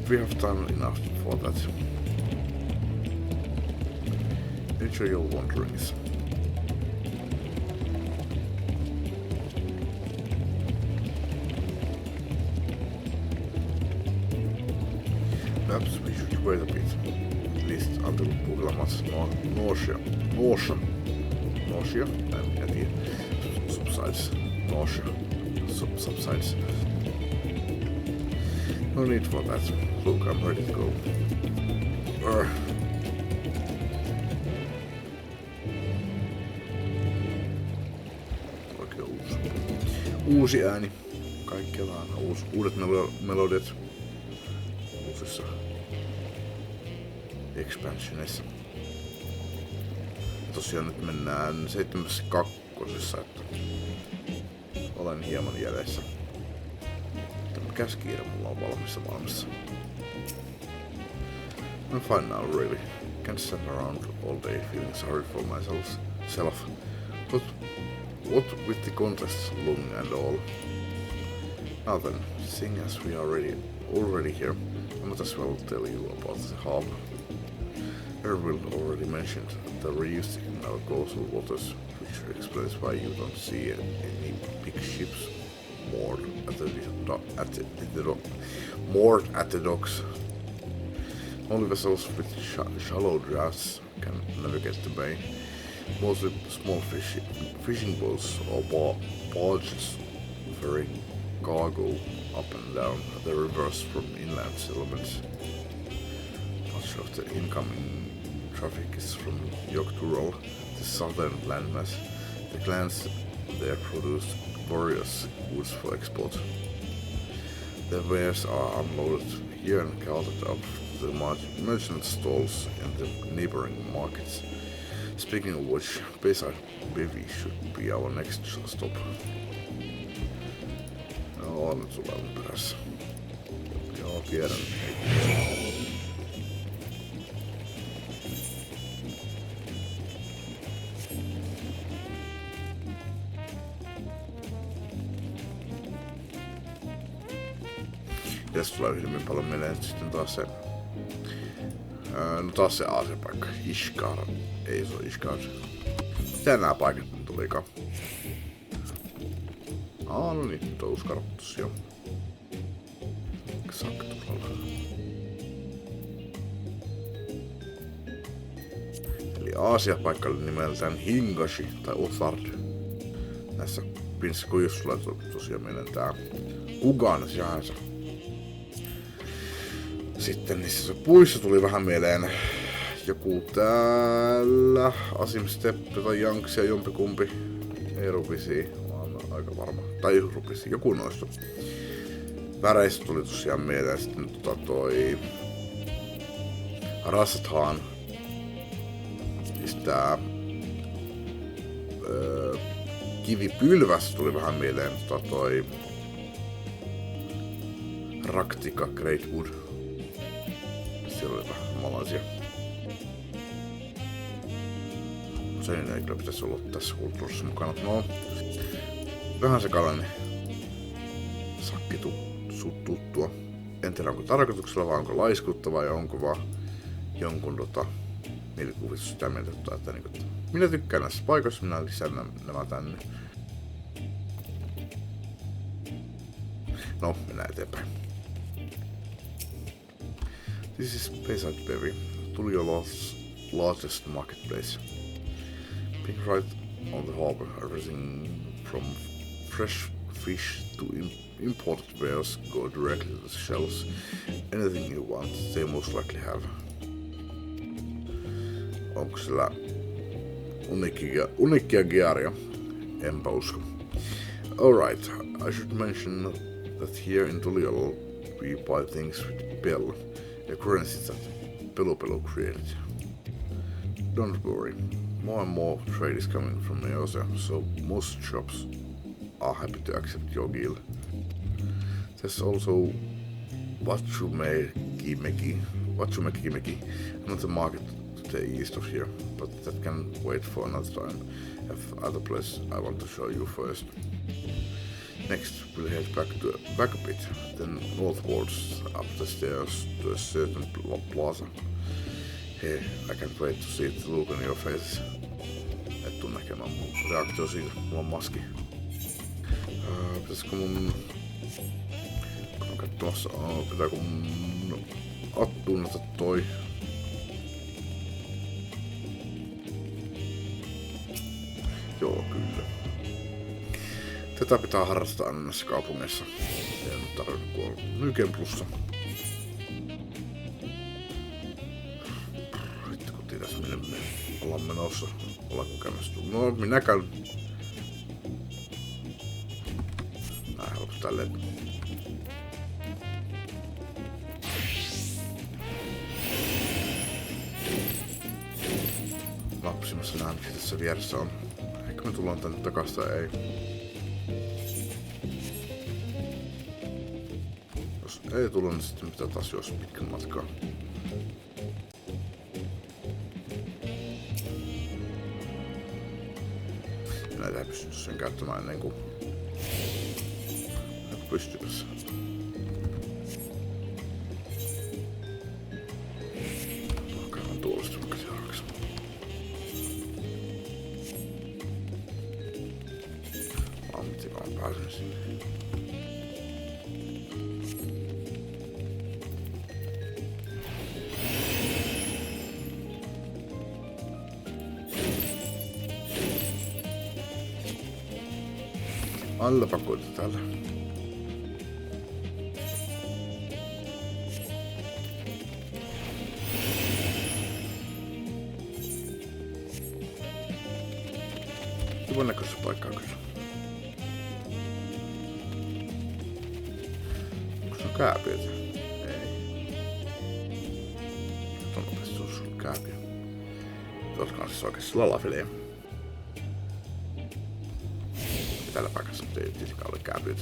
Speaker 1: We have time enough for that. Enjoy your wanderings. Perhaps we should wait a bit, at least until Puglamat's nausea subsides. No need for that. Look, I'm ready to go. Oikein uusi ääni. Kaikkialla on uudet melodiat uusissa expansioneissa. Tosiaan nyt mennään 72, että olen hieman jäljessä. Mikäs kiire mulla on valmissa? I'm fine now, really. Can't stand around all day feeling sorry for myself. But what with the contest looming and all. Now then, seeing as we are already here, I might as well tell you about the harbor. Erwin already mentioned the reuse in our coastal waters, which explains why you don't see any big ships moored at the docks. Only vessels with shallow drafts can navigate the bay. Mostly small fishing boats or barges ferrying cargo up and down the rivers from inland settlements. Much of the incoming traffic is from Yogg-Turol, the southern landmass. The clans there produce various goods for export. The wares are unloaded here and carted up to the merchant stalls in the neighboring markets. Speaking of which, Bayside Bivy should be our next stop. No, nyt sulla on perässä. Joo, tiedän. Tässä tulee hyvin paljon mieleen sitten taas se... No taas se Aasia-paikka. Ishkar. Ei se ole Ishkar. Mitä nää paikat nyt tulikaan? No niin, nyt on uskarrut tosiaan. Sakturalla. Eli Aasia-paikka oli nimeltään Hingashi tai Othard. Näissä pienissä kujussa tulee tosiaan mieleen tää Kugan sijainsa. Sitten niissä puissa tuli vähän mieleen joku täällä, Asim Steppe tai Janksi ja jompikumpi. Ei Rupisi, vaan aika varma. Tai Rupisi, joku noista. Väreistä tuli tosiaan mieleen sitten toi Rasathan. Siis tää kivipylväs tuli vähän mieleen toi Raktika Greatwood. Siellä oli vähän malaisia. Sen ei kyllä pitäisi olla tässä kulttuurissa mukana. No, vähän sekalainen sakki tuttua. En tiedä onko tarkoituksella vai onko laiskutta vai onko vaan jonkun mielikuvitus sitä mieltä, että minä tykkään näissä paikoissa, minä lisään nämä tänne. No, mennään eteenpäin. This is Bayside Berry, Tuliola's largest marketplace. Being right on the harbor, everything from fresh fish to imported wares go directly to the shelves. Anything you want, they most likely have. Onko Uniikkia gearia. Enpä usko. Alright, I should mention that here in Tuliolo we buy things with Bell, a currency that Pelu created. Don't worry, more and more trade is coming from Eosa, so most shops are happy to accept your deal. There's also Wachumeki, another market to the east of here, but that can wait for another time. I have other place I want to show you first. Next, we'll head back a bit, then northwards up the stairs to a certain plaza. Hey, I can't wait to see the look on your faces. Et tuu näkemään mun reaktio siitä, mulla on maski. Pitäisikö mun... Kun on katsomassa, pitääkö mun attuunata toi? Joo, kyllä. Tätä pitää harrastaa aina näissä kaupungeissa. Ei nyt tarvitse kuolla Nyken plussa. Vittu kun tiedäis minne me ollaan menossa. Ollaanko käymässä? No minä käyn. Näin helppo tälleen. Napsimassa näen mitä tässä vieressä on. Ehkä me tullaan tänne takas tai ei. Jos ei tulla, niin sitten pitää taas juosta pitkän matkaa. Näitä ei pysty sen käyttämään ennen kuin pystymässä. Käydään tuolista vaikka seuraavaksi. Miten mä pääsen sinne. Alla pakoita täällä. Kivan näköistä paikkaa kyllä. Onko se on kääpiötä? Ei. Tuon nopeasti se on kääpiö. Tuotkaan siis oikeesti lalafilejä. Tällä paikassa, mutta ei tietenkään ole kääpiötä.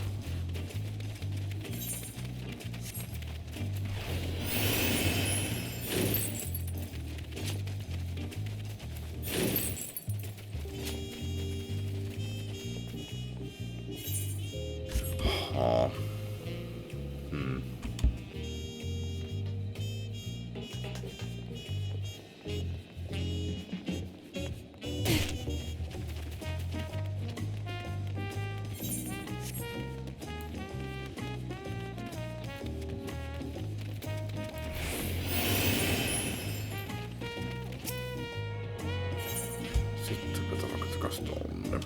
Speaker 1: Sitten katsotaan takas tonne.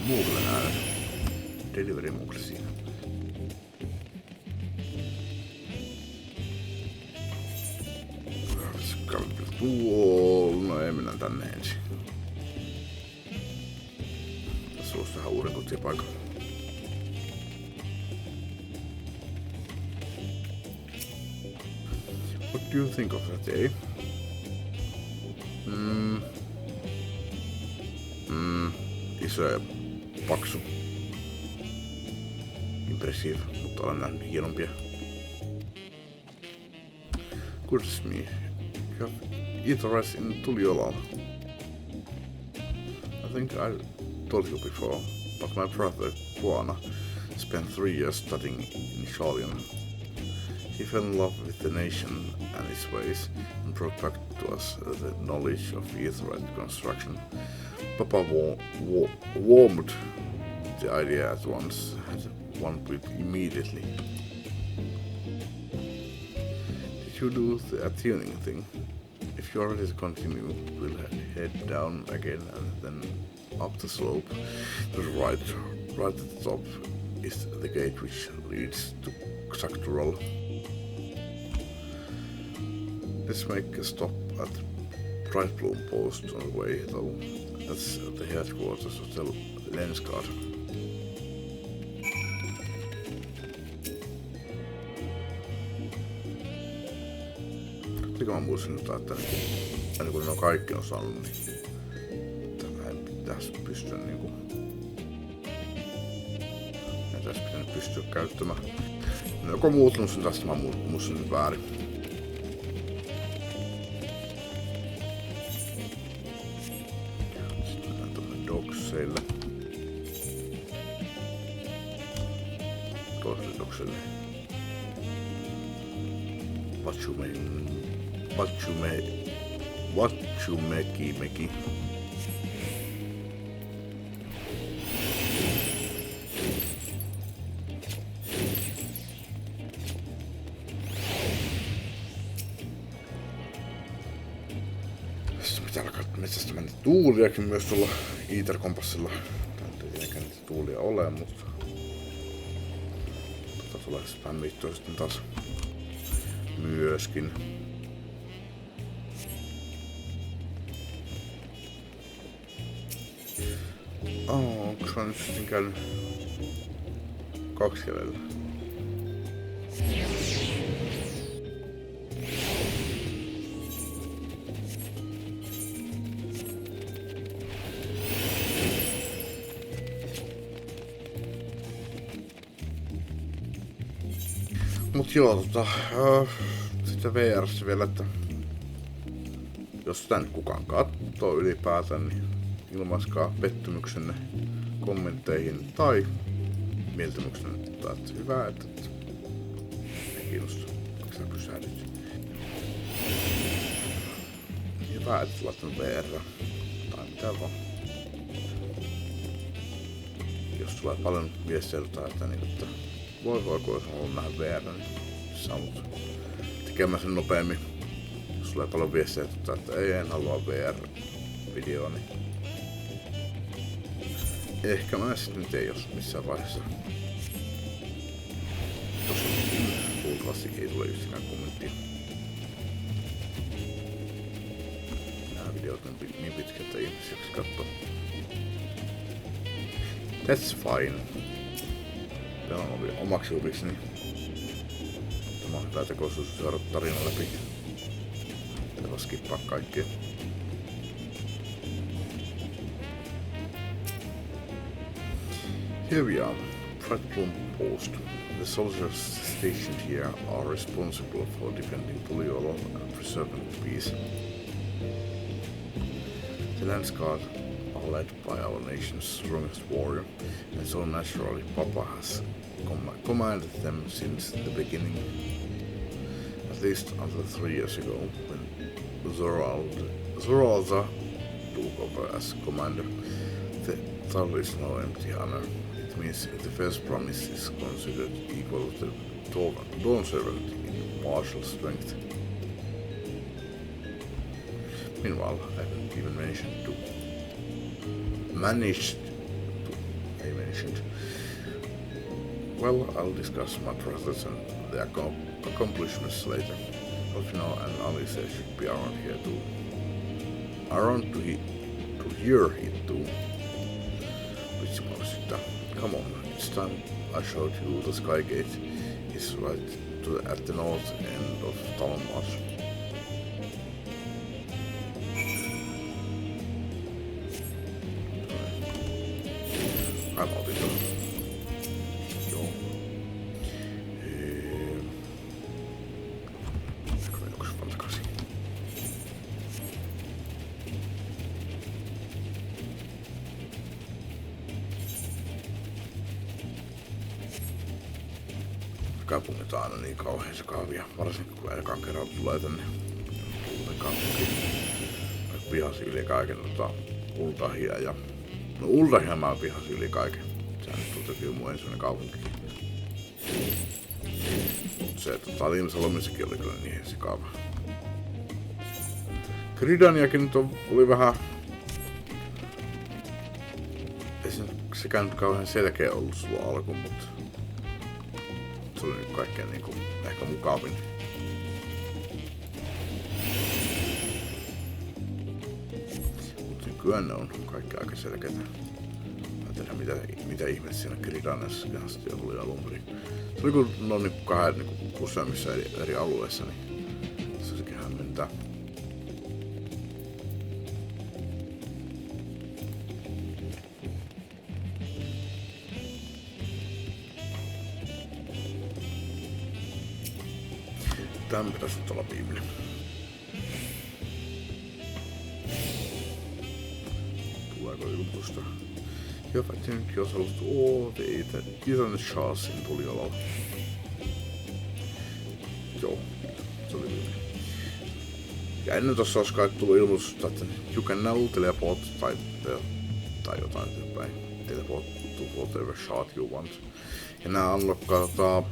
Speaker 1: Muugle näin. Delivery muugle siinä. No ei, mennään tänne ensin. Tässä olisi vähän uuden kotipaikan. What do you think of that, eh? Iso ja paksu. Impressive, mutta olen nähnyt hienompia. Goodness me. You have eateries in Tuliolo. I think I told you before, but my brother Kuana spent 3 years studying in Shalian. He fell in love with the nation and its ways and brought back to us the knowledge of eaterite construction. Papa warmed the idea at once, had one built immediately. Did you do the tuning thing? If you're ready to continue, we'll head down again and then up the slope to the right. Right at the top is the gate which leads to XIV. Let's make a stop at Bright Bloom Post on the way, though. That's the headquarters of the Lens Guard. Mä muistin, että ennen kuin ne on kaikki osannut, niin tämä ei pitäisi pystyä niinku... Ei tässä pitänyt pystyä käyttämään. No joko muuttunut sen tästä, mä muistin nyt väärin. Sitten mennään tuonne Dockseille. Toiselle Dockseille. Meki. Sitten pitää alkaa metsästämään tuuliakin myös tuolla ITER-kompassilla. Tää ei niitä tuulia ole, mutta tulee spämmittyä sitten taas myöskin. Onks mä nyt sitten käynyt 2 kävellä? Mut joo, sitten VR:ssä vielä, että jos sitä nyt kukaan kattoo ylipäätään, niin ilmaiskaa pettymyksenne kommentteihin tai mieltymyksenne, että hyvä, että ei kiinnosta, miksi sä pysähdyt. Hyvä, että laittanut VR tai mitä vaan. Jos tulee paljon viestejä että voiko jos haluan nähdä VR, niin saa mut tekemään sen nopeammin. Jos tulee paljon viestejä, että en halua VR-videoa, niin ehkä mä sitten teen jos missään vaiheessa. Tossa luultavasti ei tule yksikään kommenttia. Nää videot on niin pitkä, että ihmisiä kattoo. That's fine. Tämä on omaksi huviksi, niin tämä on hyvä tekoisuus seurata tarinan läpi. Pitää vaan skippaa kaikkea. Here we are, Bright Bloom Post. The soldiers stationed here are responsible for defending Puliolo and preserving peace. The Lens Guard are led by our nation's strongest warrior, and so naturally Papa has commanded them since the beginning. At least until 3 years ago, when Zoralda took over as commander. The title is no empty honor. It means the first promise is considered equal to the Dawn servant in martial strength. Meanwhile, I haven't even Well, I'll discuss my process and the accomplishments later. But now and Alice should be around here too. Around to hear it too. Which was it? Come on, it's time I showed you the Sky Gate is right at the north end of Talonmarsh. I'm out it. Joo. Onks vaan takaisin? Kaupungit on aina niin kauhean sekaavia, varsinkin kun ekan kerran tulee tänne uuden kaupunkiin. Pihasin yli kaiken Uldahia ja... No Uldahia mä pihasin yli kaiken. Sehän nyt toki on mun ensimmäinen kaupunki. Mut se, Limsalomissakin oli kyllä niin sekaava. Gridaniakin nyt oli vähän... Ei se sekään nyt kauhean selkeä ollut sulla alkuun, mutta... Se oli nyt kaikkein niinku ehkä mukavin. Mut nykyään ne on kaikki aika selkeitä. Mä en tiedä mitä ihmeessä siinä Gridaniassa asti oli alun perin. Se oli kun ne on niinku kahden niinku useammissa eri alueissa, niin se olisikin hämmentää. Tämän pitäisi nyt olla viimeinen. Tuleeko ilmoitusta? Jag har faktiskt inte gjort alls det isänne Charlesin tuli olalla. Joo, se oli viimeinen. Ja ennen tossa olisi kai tullut ilmoitusta, että you can now teleport tai jotain tyyppäin. Teleport to whatever shot you want. Ja nää unlockkaa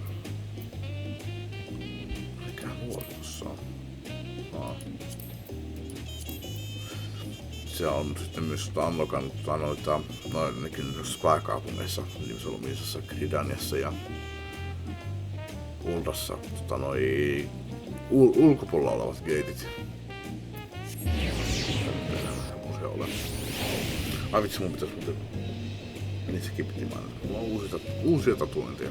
Speaker 1: se on sitten myös unlockannut noita nekin pääkaupungeissa, Limsolumisessa, Gridaniassa ja Uldassa ulkopuolella olevat geitit. Ai vitsi, mun pitäis muuten niissäkin piti mainita. Mulla on uusia tatuointeja.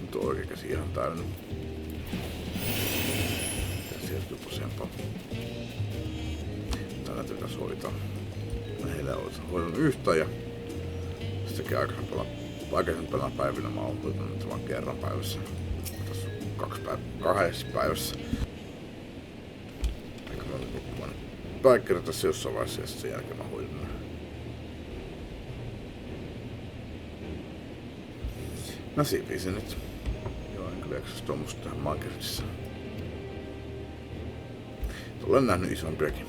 Speaker 1: Nyt on oikea käsi ihan täynnä. Tää siirtyy useampaa. Näitä pitäisi hoitaa. Mä heillä olisin hoidon yhtä ja sitäkin aikaisempana päivinä mä oon hoitanut nyt vaan kerran päivässä. Tässä on kahdessa päivässä. Eikä mä olin loppumaan päikkärä tässä jossain vaiheessa ja sen jälkeen mä hoidin. No siinä se nyt. Joo, en kyllä jaksaisi tuommoista tähän Minecraftissa. Olen nähnyt isompiakin.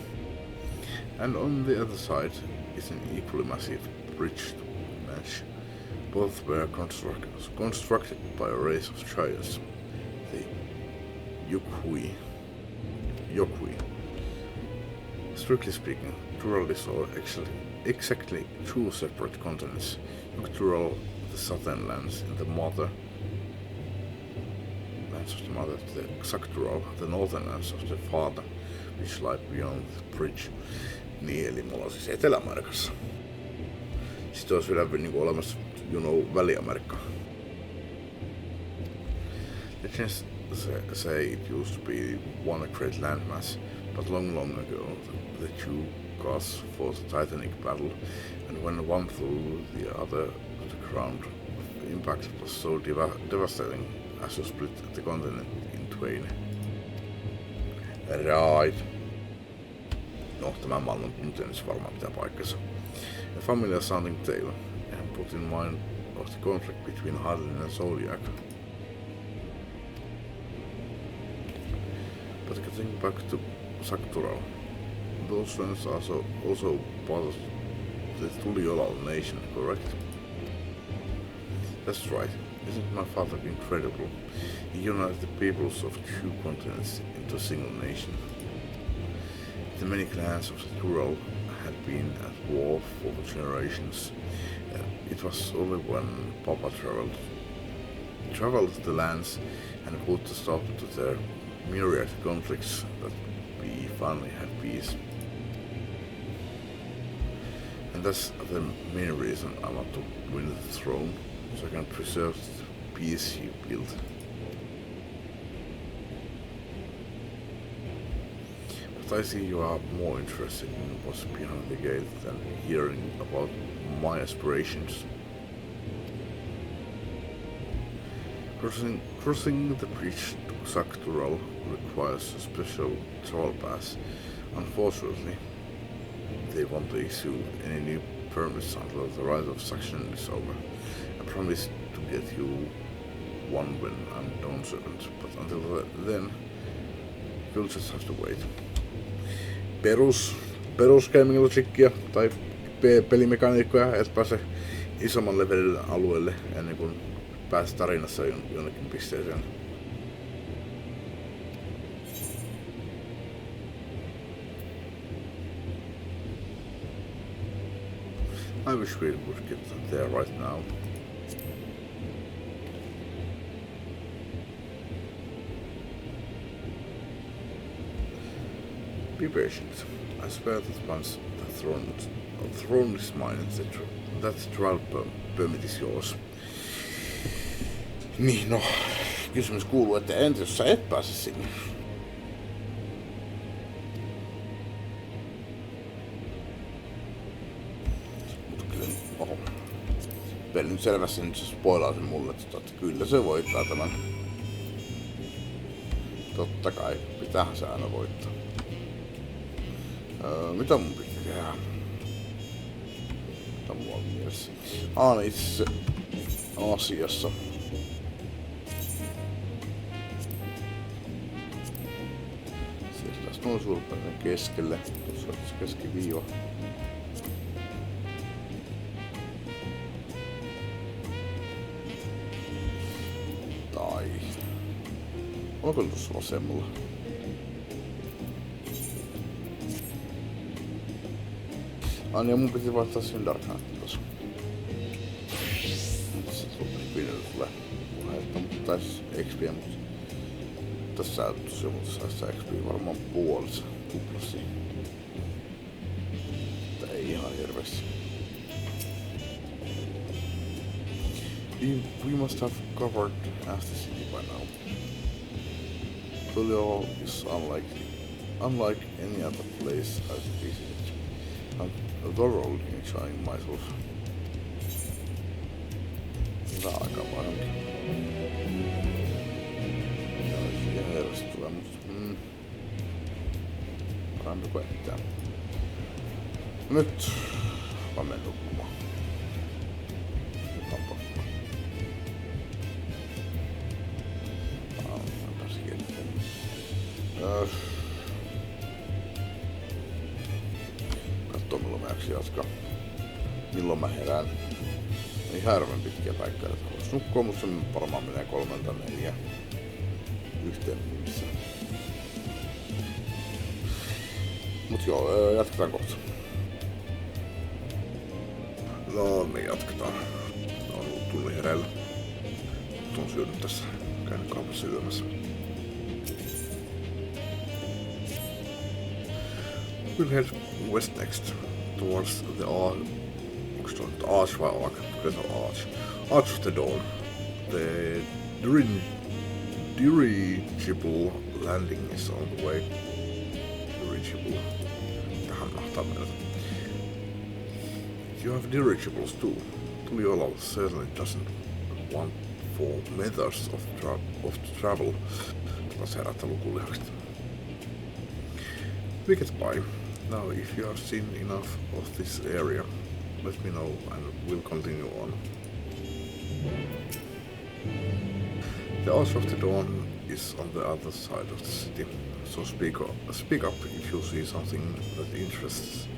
Speaker 1: And on the other side is an equally massive bridge to match. Both were constructed by a race of giants, the Yokui. Strictly speaking, Turals are exactly two separate continents. Tural, the southern lands in the mother, the Xaktural, the northern lands of the father, which lie beyond the bridge. Niin, eli mulla on siis Etelä-Amerikassa. Sitten olisi vielä niinku olemassa, Väli-Amerikka. Legends say it used to be one great landmass, but long ago the two gods fought a titanic battle, and when one threw the other to the ground, the impact was so devastating as to split the continent in twain. Right. No, tämä maailman tuntemus varmaan pitää paikkansa. A familiar sounding tale, and put in mind of the conflict between Harlin and Zodiac. But getting back to Xaktural, those lands are also part of the Tuliolal nation, correct? That's right. Isn't my father incredible? He united the peoples of two continents into a single nation. The many clans of the Tural had been at war for generations. It was only when Papa traveled the lands and put a stop to their myriad conflicts that we finally had peace. And that's the main reason I want to win the throne, so I can preserve the peace he built. But I see you are more interested in what's behind the gate than hearing about my aspirations. Crossing the bridge to Xaktural requires a special troll pass. Unfortunately, they won't issue any new permits until the rite of succession is over. I promise to get you one when I'm dawn servant, but until then, you'll just have to wait. Perus gaming logicia tai pelimekaniikkoja, et pääse isomman levelin alueelle ennen kuin pääset tarinassa jonnekin pisteeseen. I wish we would get there right now. Be patient. I swear that once the throne is mine, that trial permit is yours. Niin, no, kysymys kuuluu, että entä jos sä et pääse sinne? Mutta kyllä, peli nyt selvästi nyt se spoilaa sen mulle, että kyllä se voittaa tämän. Totta kai, pitäähän se aina voittaa. Mitä mun pitää tehdä? Mitä mulla on mielessä? Itse asiassa. Siirrytään noin suurpäinen keskelle. Tuossa on se keskiviiva. Tai... Onko tuossa vasemmalla? Ja mun piti vaihtaa sen Dark Knight tossa. Se tulee puhetta, mutta taisi XP, mutta tässä säätössä jo, mutta saisi XP varmaan puolissa tuplasi. Mutta ei ihan hirveästi. We must have covered half the city by now. Tulio is unlike any other place I've visited. I'm thoroughly enjoying myself. Hyvä aika varmasti. Ihan herrasti tulee musta. Parempi koettaa. Nyt mä menen nukkumaan. Nyt on pakko. Mä pääsin kielitteen. Kattoo milloin mä jaksin jatkaa. Milloin mä herään. Ei härven pitkiä päikkäitä, että haluais nukkua, mutta se varmaan menee 3-4 yhteen missä. Mut joo, jatketaan kohta. No niin, jatketaan. On ollut tunnin hereillä. Tuon syönyt tässä. Käynyt kaupassa syömässä. We'll head west next, towards the arch vai arch of the dawn. The dirigible landing is on the way. Dirigible. Tähän mahtaa mennä. You have dirigibles too. Tuliola certainly doesn't want for methods of travel. Taas herättää lukulihakset. We get by. Now, if you have seen enough of this area, let me know and we'll continue on. The Arch of the Dawn is on the other side of the city, so speak up if you see something that interests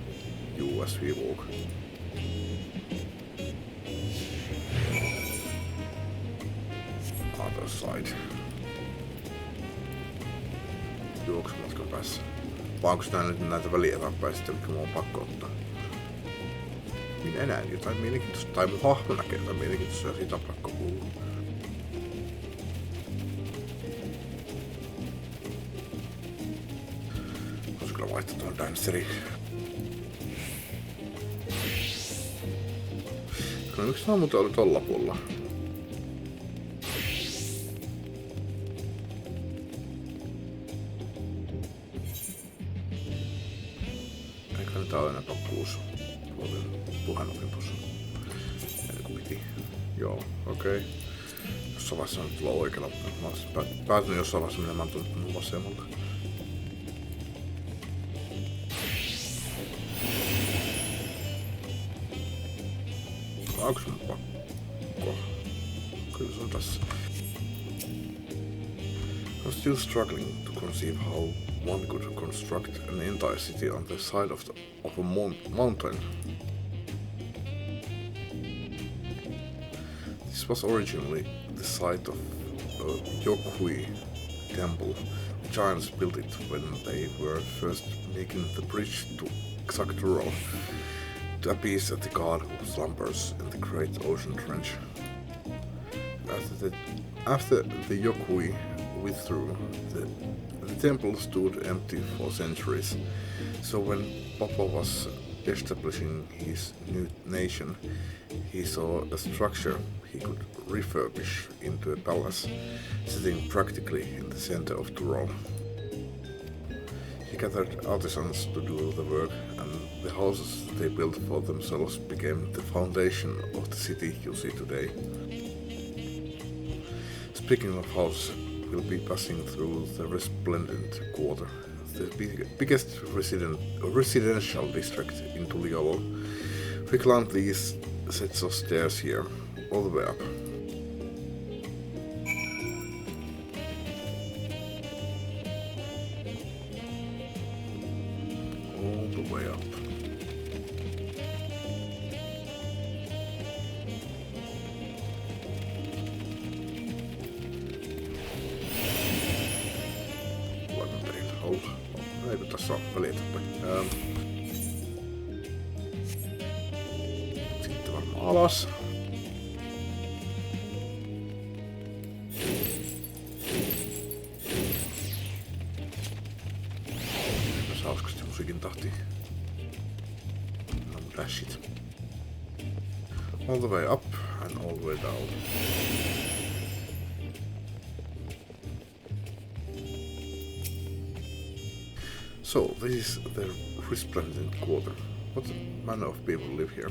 Speaker 1: you as we walk. Other side. Juoksumatkan päässä. Vai onko nää nyt näitä välieräpäistä, mitkä mun on pakko ottaa? Minä näen jotain mielenkiintoista, tai mun hahmo näkee jotain mielenkiintoista, ja siitä on pakko puhua. Voisi kyllä vaihtaa tuon danceriin. No miksi nää muuten oli tolla puolella? Tää on enää pakkuus. Puheenopimpus. Ennen kuin piti. Joo, okei. Jossain vaiheessa on tulla oikealla. Mä oon päätynyt jossain vaiheessa menemään tuon vasemmalta. Onks mun pakko? Kyllä se on tässä. I'm still struggling to conceive how one could construct an entire city on the side of a mountain. This was originally the site of a Yokui temple. The giants built it when they were first making the bridge to XIV. to appease the god who slumbers in the great ocean trench. After the Yokui withdrew, the temple stood empty for centuries. So when Papa was establishing his new nation, he saw a structure he could refurbish into a palace, sitting practically in the center of Tyrol. He gathered artisans to do the work, and the houses they built for themselves became the foundation of the city you see today. Speaking of houses, we'll be passing through the resplendent quarter, the biggest residential district in Tuliolo. We climbed these sets of stairs here, all the way up. All the way up. Eikö tässä ole välitettävä? Sitten varmaan alas. Myös hauskasti musiikin tahtiin. No dash it. All the way up and all the way down. So, this is the resplendent quarter. What manner of people live here?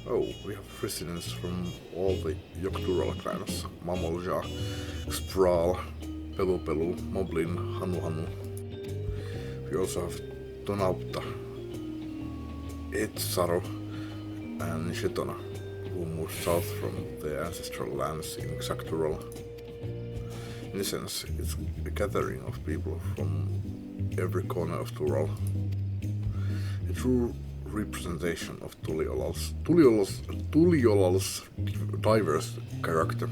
Speaker 1: Oh, we have residents from all the Yoktural clans. Mamolja, Sprawl, Pelu Pelu, Moblin, Hanu Hanu. We also have Tonauta, Etsaro, and Shetona, who moved south from their ancestral lands in Xactural. In a sense, it's a gathering of people from every corner of Tyrol. A true representation of Tuliola's diverse character.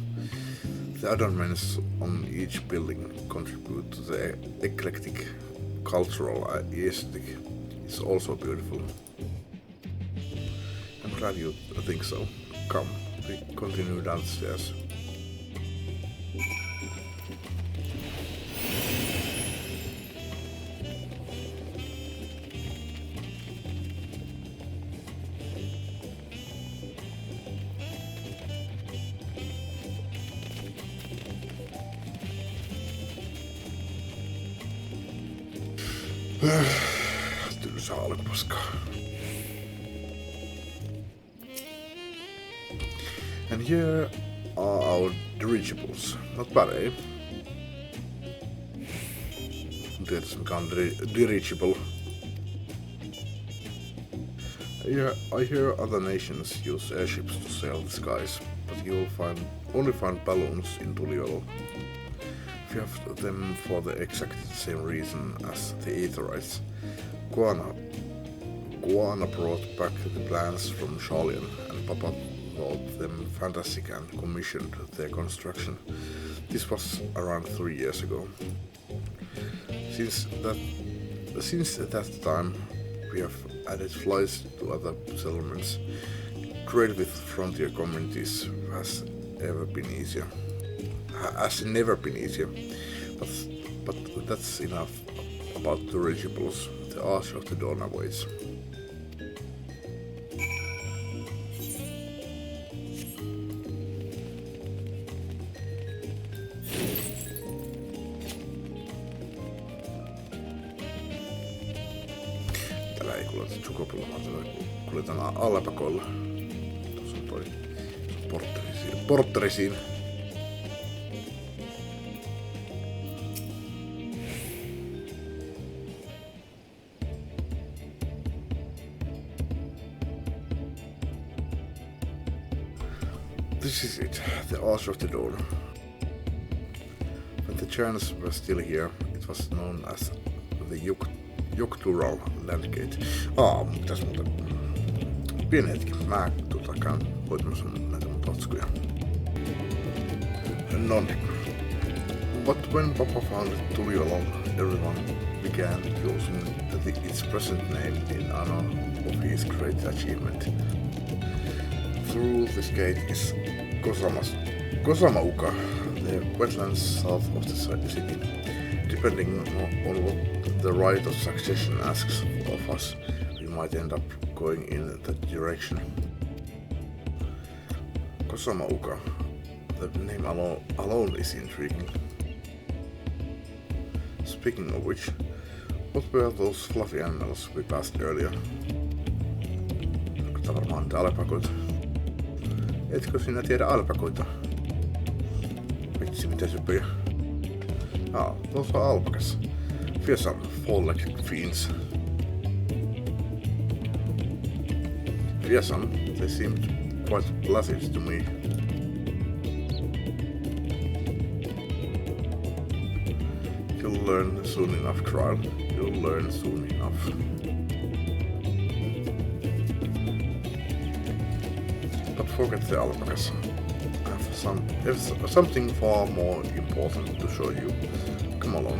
Speaker 1: The adornments on each building contribute to the eclectic cultural aesthetic. It's also beautiful. I'm glad you think so. Come, we continue downstairs. Tylsää alkupaskaa. And here are our dirigibles. Not bad, eh? Tietysti mikä on dirigible. I hear other nations use airships to sail the skies, but you'll only find balloons in Tuliolo. We have them for the exact same reason as the Aetherites. Guana brought back the plans from Shalien, and Papa thought them fantastic and commissioned their construction. This was around 3 years ago. Since that time, we have added flights to other settlements. Trade with frontier communities has never been easier. But that's enough about the dirigibles. The Arch of the Dawn awaits. Täällä ei kuljeta Chukopilla, vaan täällä kuljetaan alapakoilla. Tuossa on toi portteri siinä. This is it, the Arch of the Dawn. When the giants were still here, it was known as the Yoktural Landgate. Mitäs muuten? Pieni hetki, mä käyn hoitamassa näitä mun tatskuja. Nonni. But when Papa founded Tuliolo, everyone began using its present name in honor of his great achievement. Through this gate is Kosamauka, the wetlands south of the city. Depending on what the right of succession asks of us, we might end up going in that direction. Kosamauka, the name alone is intriguing. Speaking of which, what were those fluffy animals we passed earlier? Onko tää varmaan niitä alpakoita? Etkö sinä tiedä alpakoita? Vitsi, mitä sypyjä. Those are alpacas. Fear some fall-like fiends. Fear some, they seemed quite placid to me. You'll learn soon enough, trial. You'll learn soon enough. But forget the alpacas. I have something far more important to show you. Come along.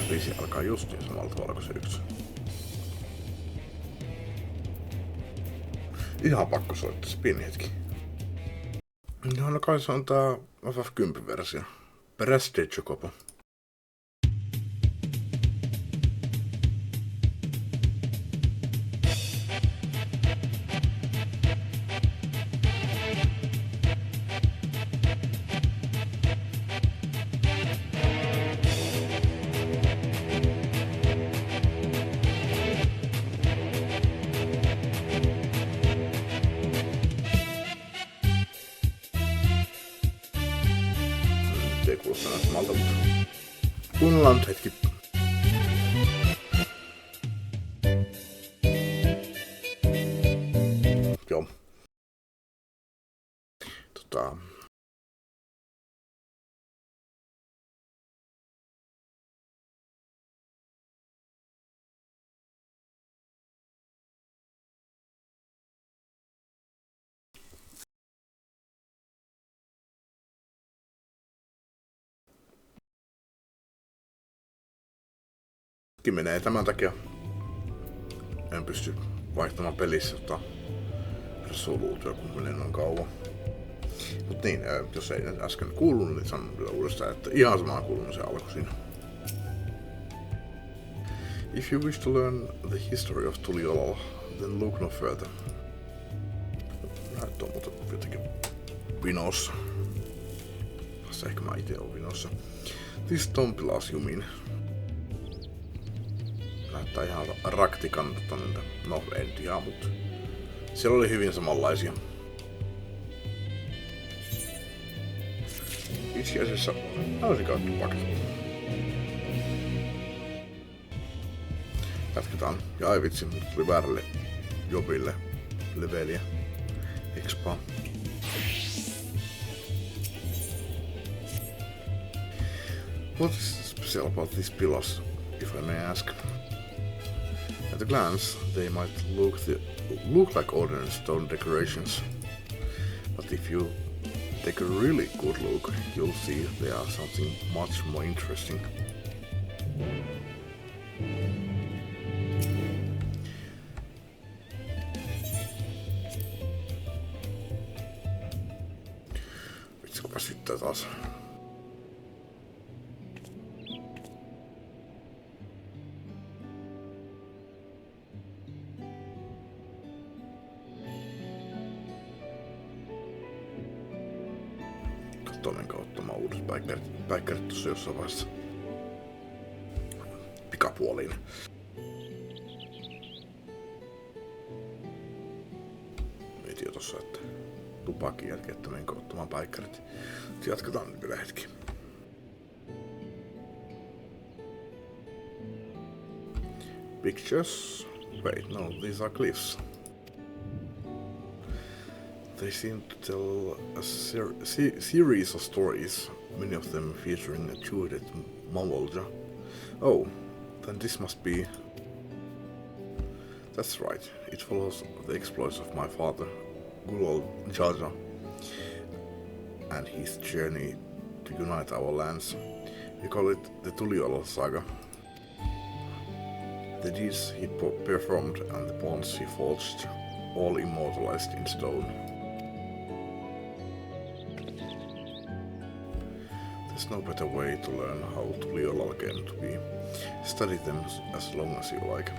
Speaker 1: Biisi alkaa justiin samalla tavalla kuin se yksi. Ihan pakko soittaa se pieni hetki. No kai se on tää FF10-versio. Perästi Chocobo. Ei kuulosta näin samalta, mutta kuunnellaan nyt hetki. Joo. Menee tämän takia. En pysty vaihtamaan pelissä resoluutio, kun menee noin kauan. Mut niin, jos ei nyt äsken kuulunut, niin sanon vielä uudestaan, että ihan samaan kuulunut se alku siinä. If you wish to learn the history of Tuliolalla, then look no further. Näyttää muuta jotenkin vinossa. Vasta ehkä mä ite oon vinossa. This don't belong you mean. Näyttää ihan raktikannuttamilta. No, ei nyt ihan, mutta siellä oli hyvin samanlaisia. Itse asiassa olisi kautta pakettu. Jatketaan. Ja ai vitsi, nyt tuli väärälle jobille leveliä. Expaa. What is special about these pillars, if I may ask? At a glance, they might look like ordinary stone decorations, but if you take a really good look, you'll see they are something much more interesting. Vitsi, kun väsyttää taas. Toinen kautta mä uudet päikkärit tuossa jossain vaiheessa pikapuoliin. Mietin jo tossa, että tupakin jälkeen, että menkö ottamaan päikkärit. Jatketaan nyt vielä hetki. Pictures? Wait, no, these are cliffs. They seem to tell a series of stories many of them featuring a two-headed mammalja. Oh, then this must be... That's right, it follows the exploits of my father, good old Jaja, and his journey to unite our lands. We call it the Tulijola saga. The deeds he performed and the bonds he forged, all immortalized in stone. There's no better way to learn how Tulijola came to be. Study them as long as you like.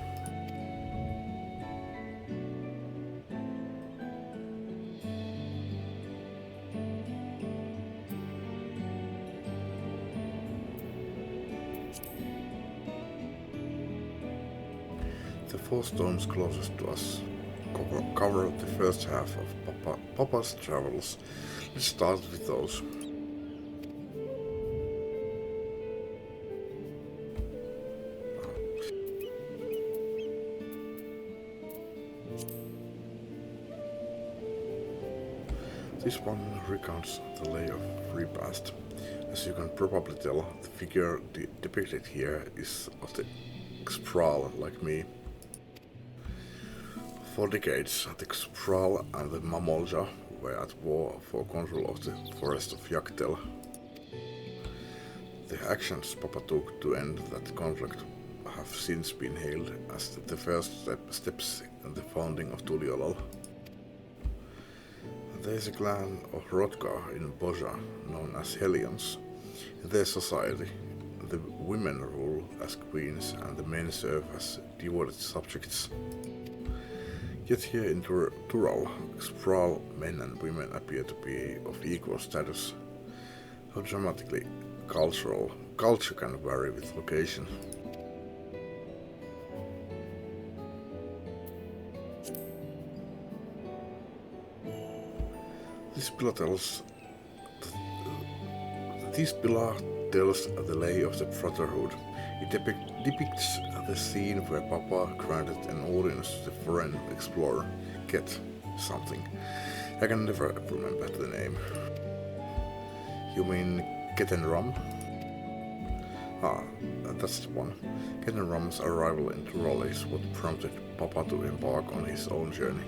Speaker 1: The 4 stones closest to us cover the first half of Papa's travels. Let's start with those. This one recounts the lay of repast. As you can probably tell, the figure depicted here is of the Xpraal like me. For decades, the Xpraal and the Mamolja were at war for control of the forest of Yaktel. The actions Papa took to end that conflict have since been hailed as the first steps in the founding of Tulijola. There is a clan of Rotka in Boja known as Hellions. In their society, the women rule as queens and the men serve as devoted subjects. Yet here in Tural, Xpraal men and women appear to be of equal status. How dramatically culture can vary with location. This pillar tells the lay of the Brotherhood. It depicts the scene where Papa granted an audience to the foreign explorer, Ket something. I can never remember the name. You mean Ketenram? Ah, that's the one. Ketenram's arrival in Tural is what prompted Papa to embark on his own journey.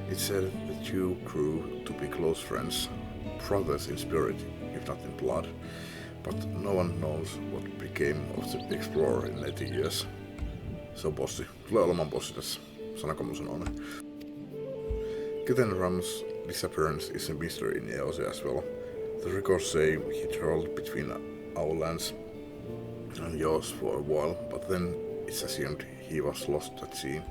Speaker 1: It said the two grew to be close friends, brothers in spirit, if not in blood, but no one knows what became of the explorer in later years. Se on bossi. Tulee olemaan bossi tässä. Sanako mun sanoo ne? Ketenram's disappearance is a mystery in EOS as well. The records say he traveled between our lands and yours for a while, but then it's assumed he was lost at sea.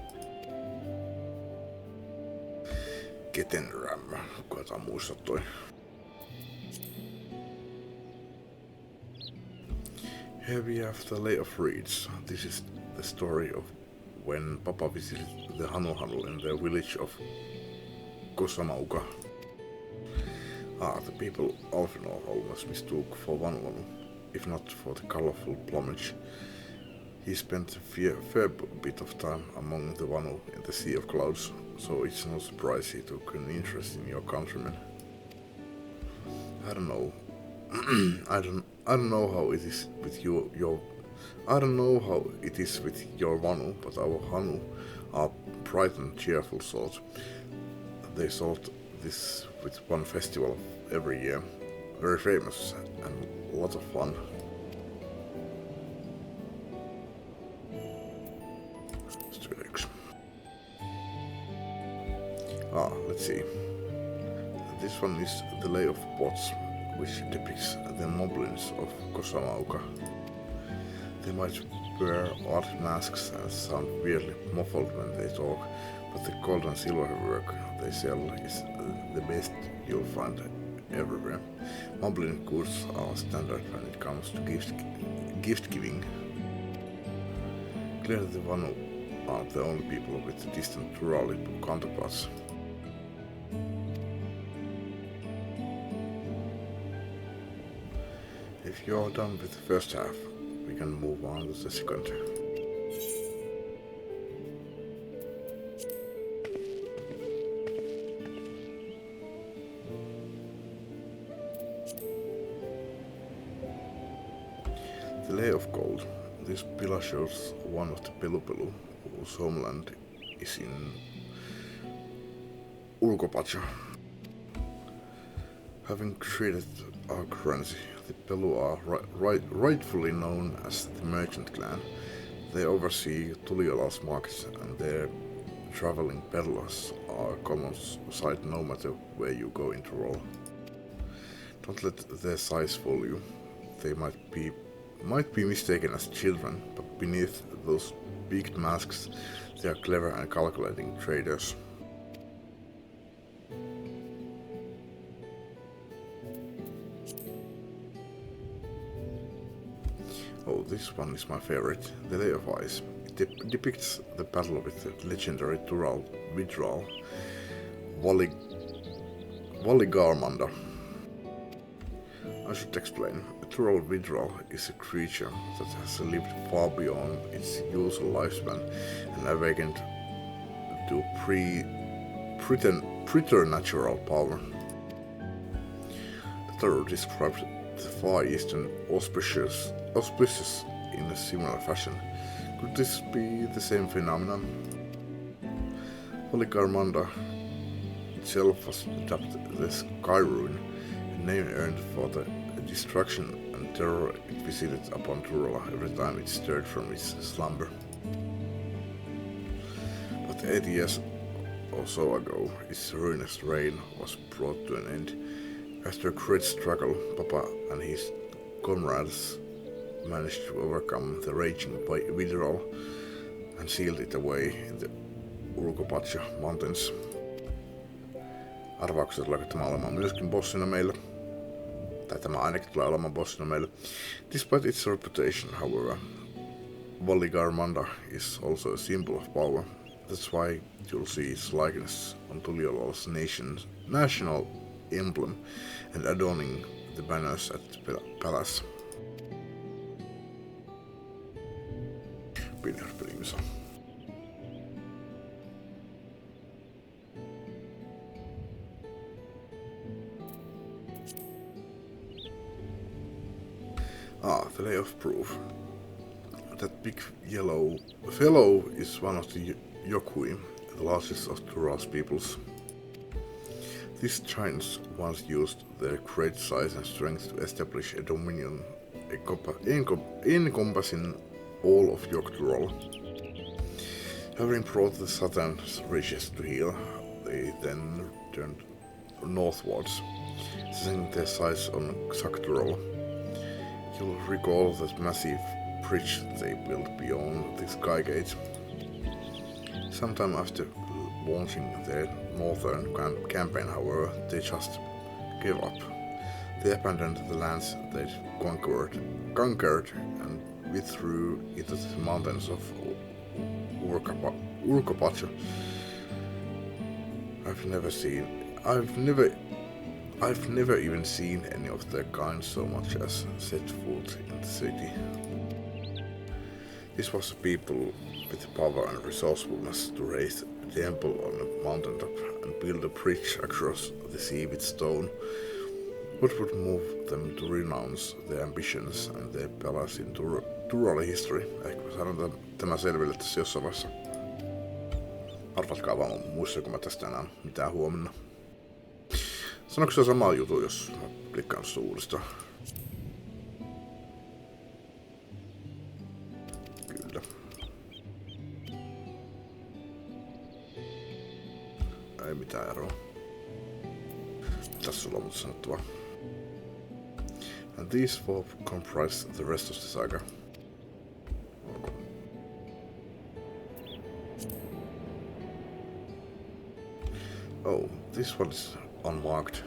Speaker 1: Ketenram, koetaan muistaa toi. Here we have the Lay of Reeds. This is the story of when Papa visited the Hanu in the village of Kosamauka. The people often almost mistook for Vanu, if not for the colorful plumage. He spent a fair bit of time among the Vanu in the Sea of Clouds, so it's no surprise he took an interest in your countrymen. I don't know. I don't know how it is with I don't know how it is with your Vanu, but our Hanu are bright and cheerful sort. They sort this with one festival every year. Very famous and a lot of fun. Let's see. This one is the Lay of Pots, which depicts the moblins of Kosamauka. They might wear odd masks and sound weirdly muffled when they talk, but the gold and silver work they sell is the best you'll find everywhere. Moblin goods are standard when it comes to gift giving. Clearly the Vanu aren't the only people with distant rural counterparts. If you're done with the first half, we can move on to the second. The Lay of Gold. This pillar shows one of the Pelu whose homeland is in Urkopacha. Having created our currency, the Pelu are rightfully known as the Merchant Clan. They oversee Tuliola's markets, and their traveling peddlers are a common sight no matter where you go in Tyrol. Don't let their size fool you. They might be mistaken as children, but beneath those beaked masks, they are clever and calculating traders. Oh, this one is my favorite, The Lay of Ice. It depicts the battle with the legendary Tyrol Vidral, Valigarmanda. I should explain. A Tyrol Vidral is a creature that has lived far beyond its usual lifespan and awakened to preternatural power. The Tarot described the Far Eastern auspicious in a similar fashion. Could this be the same phenomenon? Valigarmanda itself was dubbed the Sky Ruin, a name earned for the destruction and terror it visited upon Tyrol every time it stirred from its slumber. But 8 years or so ago, its ruinous reign was brought to an end. After a great struggle, Papa and his comrades managed to overcome the raging Vidral and sealed it away in the Urkopacha Mountains. Arvaukset tuleeko tämä olemaan myöskin bossina meillä? Tai tämä ainakin tulee olemaan bossina meillä. Despite its reputation, however, Valigarmanda is also a symbol of power. That's why you'll see its likeness on Tuliola's national emblem and adorning the banners at the palace. Pinnerprimsa. The Lay of Proof. That big yellow fellow is one of the Yokui, the largest of Tyrol's peoples. These giants once used their great size and strength to establish a dominion encompassing all of York Tyrol. Having brought the southern reaches to heel, they then turned northwards, setting their sights on Tyrol. You'll recall that massive bridge they built beyond the Sky Gate. Sometime after launching their northern campaign, however, they just gave up. They abandoned the lands they'd conquered and withdrew into the mountains of Urkopacha. I've never even seen any of their kind so much as set foot in the city. This was a people with the power and resourcefulness to raise a temple on a mountaintop and build a bridge across the sea with stone. What would move them to renounce their ambitions and their palace in Tyrol history? Ehkä saadaan tämä selville tässä jossain vaiheessa. Arvatkaa vaan, muistaako mä tästä enää mitään huomenna. Sanoiko se sama juttu, jos mä klikkaan sitä uudestaan? Kyllä. Ei mitään eroa. Mitäs sulla on muuta sanottavaa? And these four comprise the rest of the saga. Okay. Oh, this one is unmarked.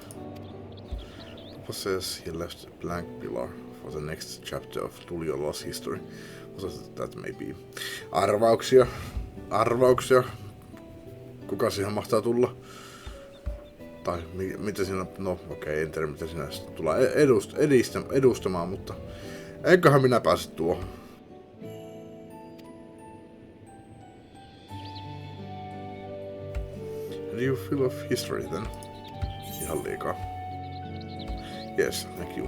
Speaker 1: Papa says he left a blank pillar for the next chapter of Tuliola's history. What that may be? Arvauksia. Kuka siihen mahtaa tulla? Tai mitä siinä... No okei, en tiedä mitä siinä tulee edustamaan, mutta... Eiköhän minä pääse tuohon. Do you feel of history then? Ihan liikaa. Yes, thank you.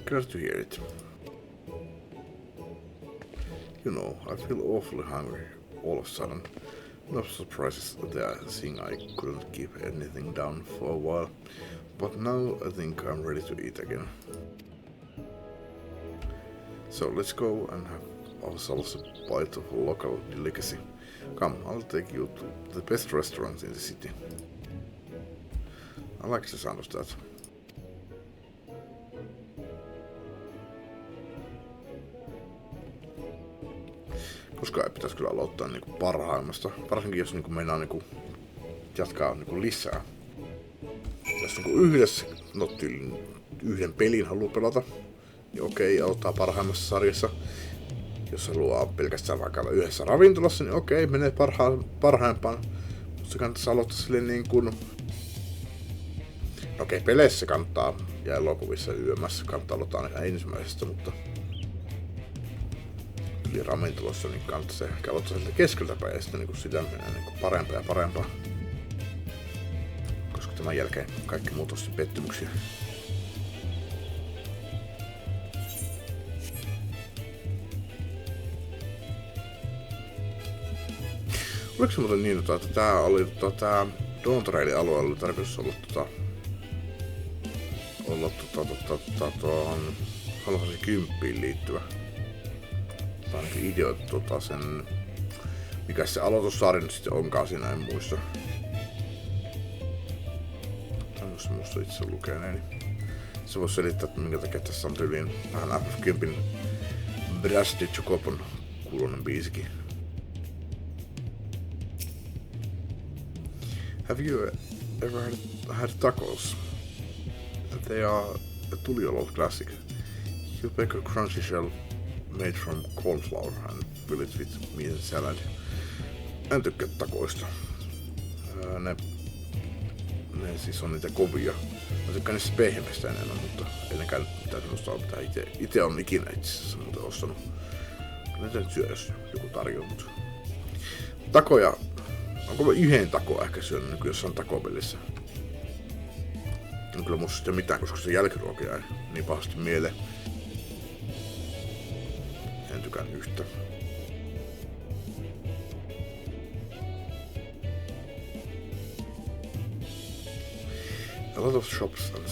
Speaker 1: Glad to hear it. You know, I feel awfully hungry all of a sudden. No surprises there, seeing I couldn't keep anything down for a while. But now I think I'm ready to eat again. So let's go and have ourselves a bite of a local delicacy. Come, I'll take you to the best restaurant in the city. I like the sound of that. Koska ei pitäisi kyllä aloittaa niinku parhaimmasta, varsinkin jos niinku meinaa niinku jatkaa niinku lisää. Jos niinku yhdessä, yhden pelin haluaa pelata, niin okei, aloittaa parhaimmassa sarjassa. Jos haluaa pelkästään vaikka yhdessä ravintolassa, niin okei, menee parhaimpaan. Mutta se kannattaa aloittaa silleen niin kuin... Okei, peleissä kannattaa ja elokuvissa yömässä kannattaa aloittaa aina ensimmäisestä, mutta... Eli ravintolassa niin kannattaisi ehkä aloittaa sieltä keskeltä päin ja sitten niin sitä menee niin parempaa ja parempaa. Koska tämän jälkeen kaikki muut on pettymyksiä. Oliko se muuten niin, että tää oli tää dawntrailin alueella oli tarkoitus olla tuohon Halhasen 10 liittyvä. Tai ainakin ideoitu sen, mikä se aloitussarja nyt sitten onkaan siinä, en muista. Tämmössä musta itse lukeneeni. Se voisi selittää, että minkä takia tässä on tyyliin vähän FF10 Brasty Chocopon kuulunen biisikin. Have you ever had tacos? They are a tuliolo classic. You bake a crunchy shell made from cornflour and fill it with meat and salad. En tykkää takoista. Ne siis on niitä kovia. Mä tykkään niistä pehmeistä enemmän, mutta ennenkään mitään semmoista on, mitä ite on ikinä itse asiassa muuten ostanut. Näitä nyt syö, jos joku tarjoaa, mutta... Takoja... Onko yhden takoa ehkä syönyt nyky jossain takopelissä? En kyllä musta sitten mitään, koska se jälkiruoka jäi niin pahasti mieleen. En tykään yhtä. A lot of shops and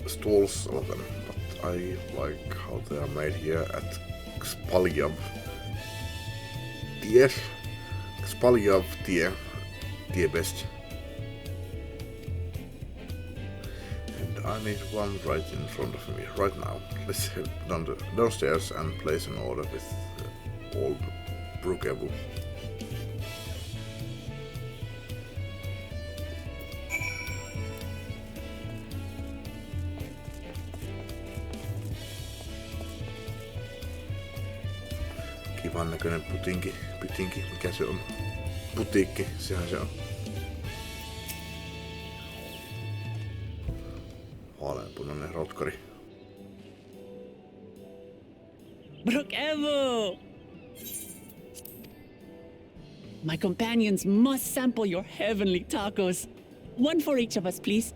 Speaker 1: stalls sell them, but I like how they are made here at Xpaljav tie best. And I need one right in front of me right now. Let's head downstairs and place an order with old Brookevu. Kivan näköinen putinki, mikä se on? Putiikki, sehän se on. Vaaleanpunainen rotkari.
Speaker 4: Brookevu! My companions must sample your heavenly tacos. One for each of us, please.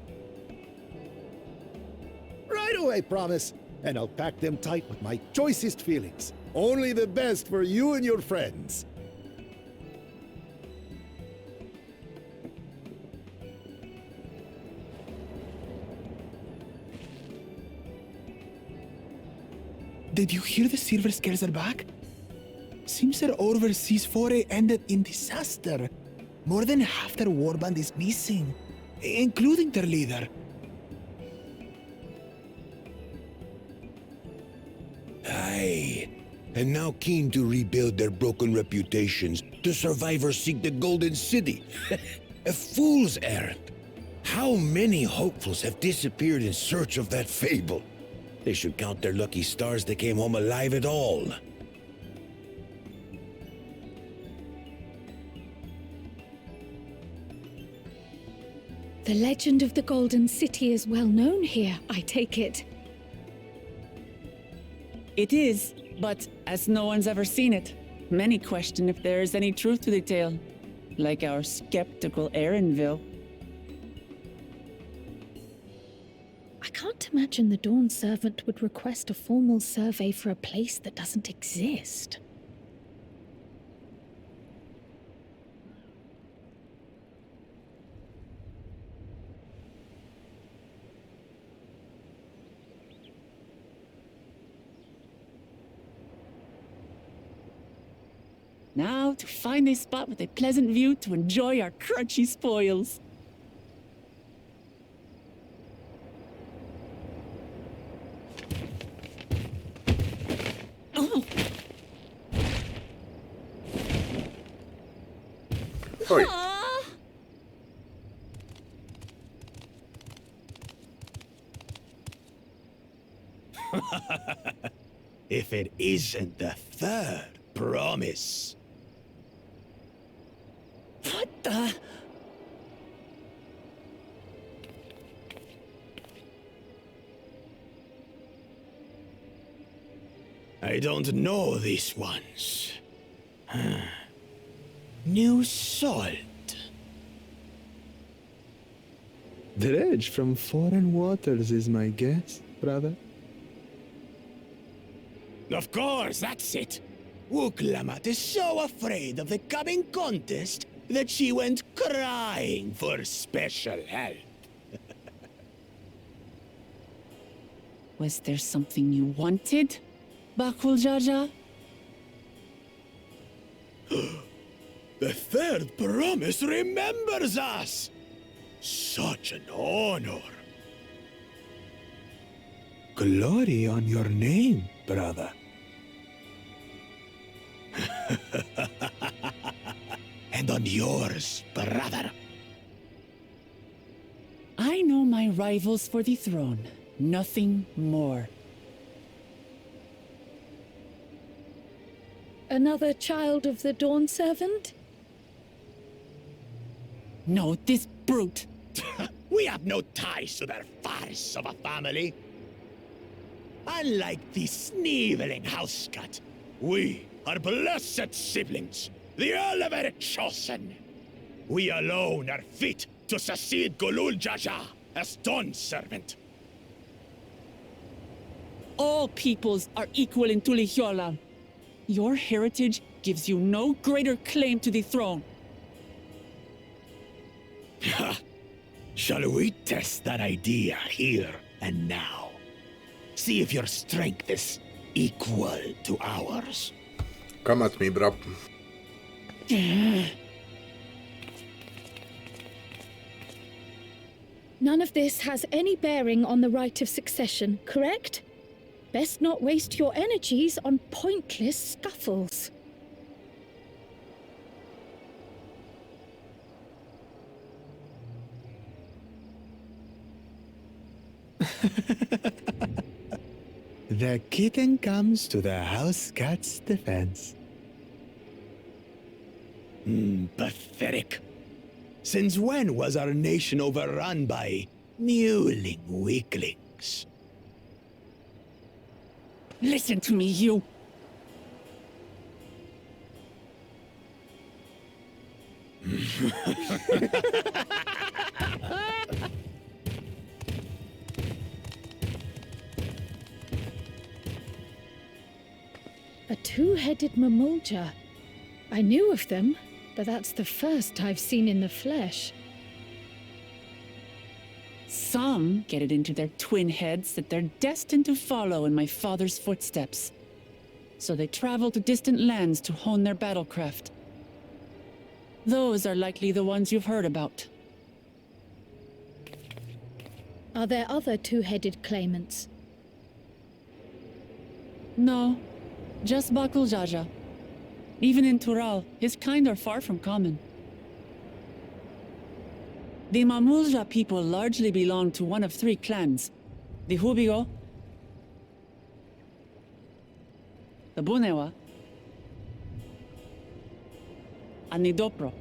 Speaker 10: Right away, promise. And I'll pack them tight with my choicest feelings. Only the best for you and your friends.
Speaker 9: Did you hear the silver scales are back? Seems their overseas foray ended in disaster. More than half their warband is missing, including their leader.
Speaker 5: Aye. And now keen to rebuild their broken reputations, the survivors seek the Golden City. A fool's errand. How many hopefuls have disappeared in search of that fable? They should count their lucky stars they came home alive at all.
Speaker 2: The legend of the Golden City is well known here, I take it.
Speaker 4: It is, but as no one's ever seen it, many question if there is any truth to the tale. Like our skeptical Erinville.
Speaker 2: I can't imagine the Dawn Servant would request a formal survey for a place that doesn't exist.
Speaker 4: Now to find a spot with a pleasant view to enjoy our crunchy spoils. Oh,
Speaker 1: Oi.
Speaker 4: ah.
Speaker 5: If it isn't the third promise.
Speaker 4: What the?
Speaker 5: I don't know these ones. New salt.
Speaker 9: Dredge from foreign waters is my guess, brother.
Speaker 5: Of course, that's it. Wuklamat is so afraid of the coming contest that she went crying for special help.
Speaker 4: Was there something you wanted, Bakul Jaja?
Speaker 5: The third promise remembers us! Such an honor.
Speaker 9: Glory on your name, brother.
Speaker 5: And on yours, brother.
Speaker 4: I know my rivals for the throne, nothing more.
Speaker 2: Another child of the Dawn Servant?
Speaker 4: No, this brute.
Speaker 5: We have no ties to their farce of a family. Unlike the sneeveling housecut, we are blessed siblings, the elevated chosen. We alone are fit to succeed Golul Jaja as Dawn Servant.
Speaker 4: All peoples are equal in Tulihiola. Your heritage gives you no greater claim to the throne.
Speaker 5: Shall we test that idea here and now? See if your strength is equal to ours.
Speaker 1: Come at me, bro.
Speaker 2: None of this has any bearing on the right of succession, correct? Best not waste your energies on pointless scuffles.
Speaker 9: The kitten comes to the house cat's defense.
Speaker 5: Pathetic. Since when was our nation overrun by mewling weaklings?
Speaker 4: Listen to me, you.
Speaker 2: A two-headed mamulja. I knew of them, but that's the first I've seen in the flesh.
Speaker 4: Some get it into their twin heads that they're destined to follow in my father's footsteps. So they travel to distant lands to hone their battlecraft. Those are likely the ones you've heard about.
Speaker 2: Are there other two-headed claimants?
Speaker 4: No, just Bakul Jaja. Even in Tural, his kind are far from common. The Mamulja people largely belong to one of three clans. The Hubigo, the Bunewa, and the Dopro.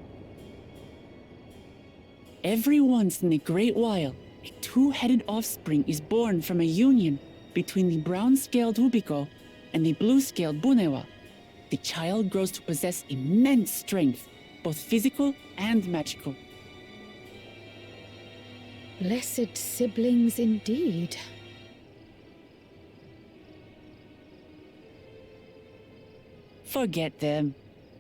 Speaker 4: Every once in a great while, a two-headed offspring is born from a union between the brown-scaled Hubigo and the blue-scaled Bunewa. The child grows to possess immense strength, both physical and magical.
Speaker 2: Blessed siblings indeed.
Speaker 4: Forget them.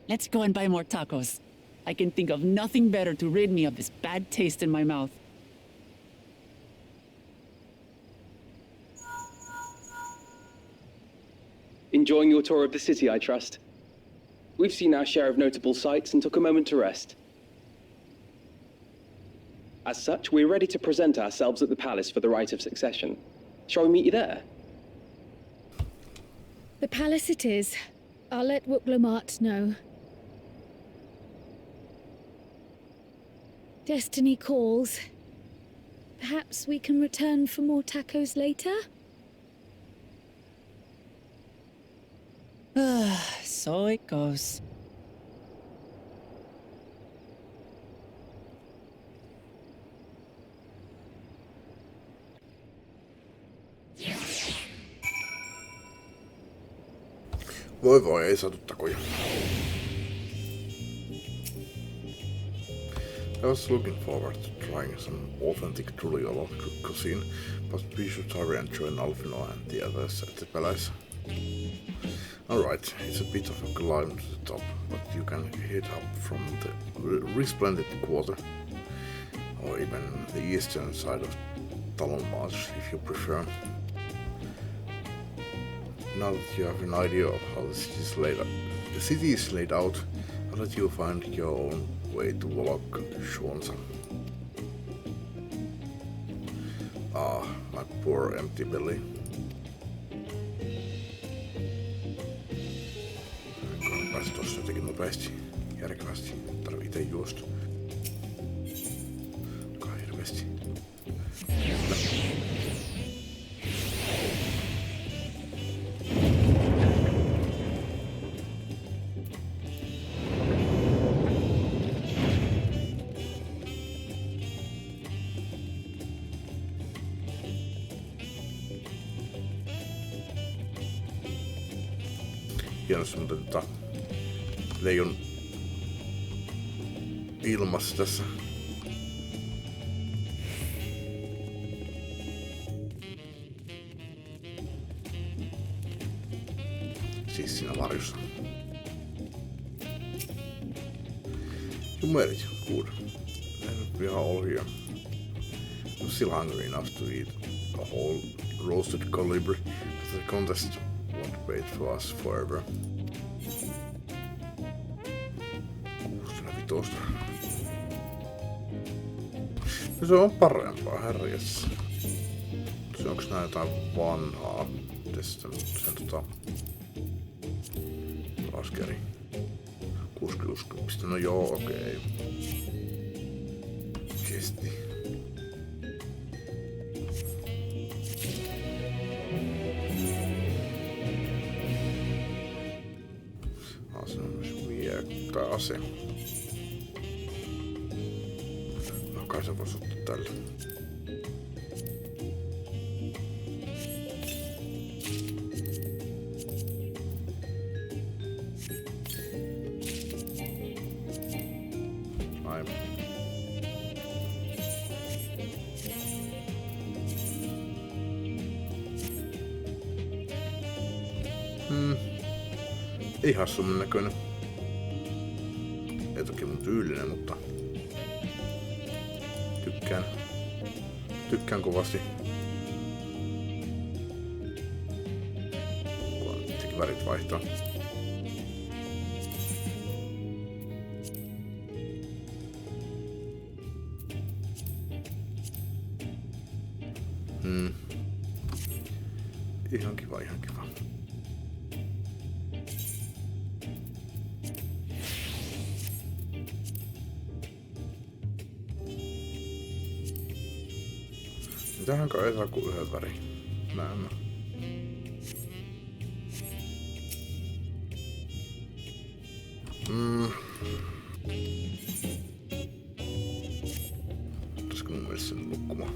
Speaker 4: Let's go and buy more tacos. I can think of nothing better to rid me of this bad taste in my mouth.
Speaker 7: Enjoying your tour of the city, I trust. We've seen our share of notable sights and took a moment to rest. As such, we're ready to present ourselves at the palace for the rite of succession. Shall we meet you there?
Speaker 2: The palace it is. I'll let Wuklamart know. Destiny calls. Perhaps we can return for more tacos later?
Speaker 4: So it goes.
Speaker 1: Voi, ei saatu takoja. I was looking forward to trying some authentic Truliolo cuisine, but we should hurry and join Alfino and the others at the palace. Alright, it's a bit of a climb to the top, but you can head up from the resplendent quarter, or even the eastern side of Talonmarsh if you prefer. Now that you have an idea of how the city is laid out, I'll let you find your own way to Volok Shonsa. Ah, my poor empty belly. Enköhän päästä tossa jotenkin nopeasti, järkevästi, tarvii ite juosta. Onkaan hirveesti. Hienosti muuten leijon ilmassa tässä. Siis siinä varjossa. You made it, good. And we are all here. I'm still hungry enough to eat a whole roasted colibri, but the contest won't wait for us forever. 16. No se on parempaa, herjes. Se onks nää jotain vanhaa sen laskeri. 60. No joo, okei. Kesti. Se on myös tää ase. No kai se vois ottaa tällä. Aivan. Ei hassun näköinen. Ei toki mun tyylinen, mutta tykkään kovasti. Kun teki värit vaihtaa. Ihan kiva, ihan kiva. Mitähän kai saa kuin yhden värin. Näemme. Olisiko mun mielestä sen nukkumaan?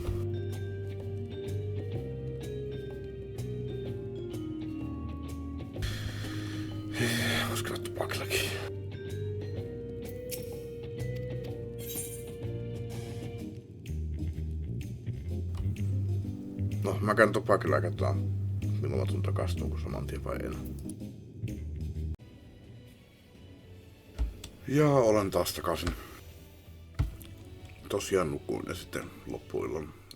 Speaker 1: Olisiko laittu pakillakin? No, mä käyn tupakilla ja katsotaan, milloin mä tuun takaisin, onko saman tien vai en. Ja olen taas takaisin. Tosiaan nukuin ja sitten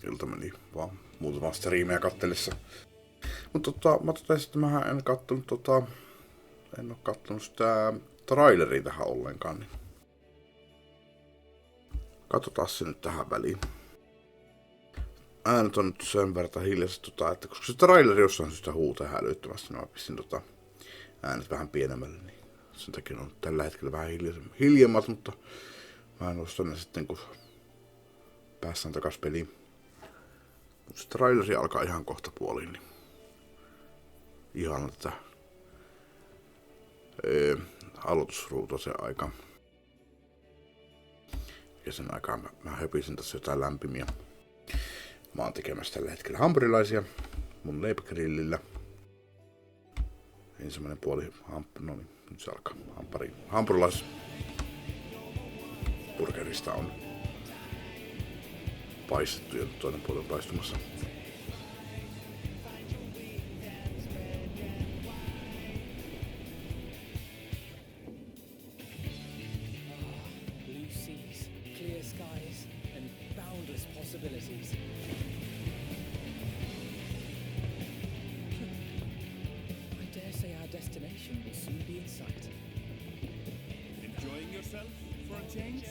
Speaker 1: ilta meni vaan muutama striimejä kattelissa. Mutta mä totesin, että mä en oo kattonut sitä traileria tähän ollenkaan. Niin katsotaan se nyt tähän väliin. Äänet on nyt sen verran hiljaiset, että koska se traileri jossain syystä huutaa hälyttömästi, niin mä pistin äänet vähän pienemmälle. Niin sen takia on tällä hetkellä vähän hiljemmat, mutta mä nostan ne sitten kun päästään takas peliin. Mutta se traileri alkaa ihan kohta puoliin, niin ihana tätä aloitusruutua sen aikaan. Ja sen aikaan mä höpisin tässä jotain lämpimiä. Mä oon tekemässä tällä hetkellä hampurilaisia mun leipägrillillä. Ensimmäinen puoli no niin, nyt se alkaa. Hampurilaisburgerista on paistettu ja toinen puoli on paistumassa.
Speaker 7: Blue seas, clear skies, and boundless possibilities. I dare say our destination will soon be in sight.
Speaker 3: Enjoying yourself for a change?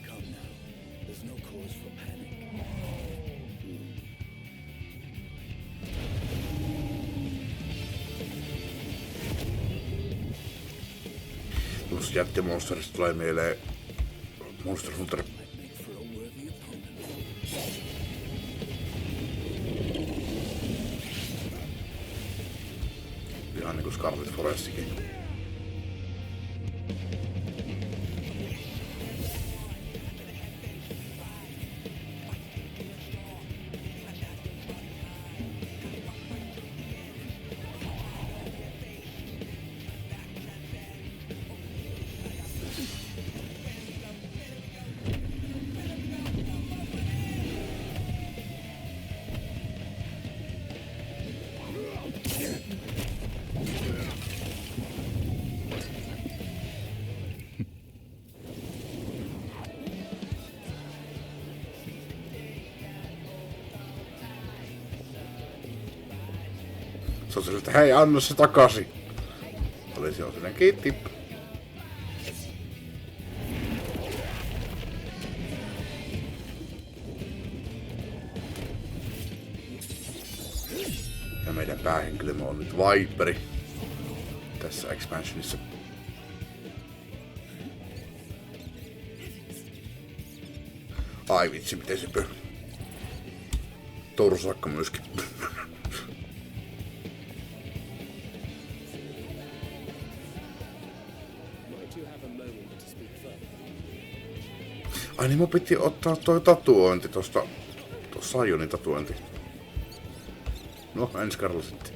Speaker 5: Come now. There's no cause for panic.
Speaker 1: Tuossa jättimonsterista tulee mieleen Monster Hunter.
Speaker 5: Make for a worthy opponent.
Speaker 1: Ihan niinku Scarlet Forestikin. Se on sillä, että hei, anna se takaisin. Olisi on sellainen kiitti. Ja meidän päähenkilömme on nyt Viperi tässä expansionissa. Ai vitsi, miten se pöh. Torsakka myöskin.
Speaker 7: Might you have a moment to speak further?
Speaker 1: Ai niin mun piti ottaa toi tatuointi tosta Sajonin tatuointi. No, ensi kerralla sitten.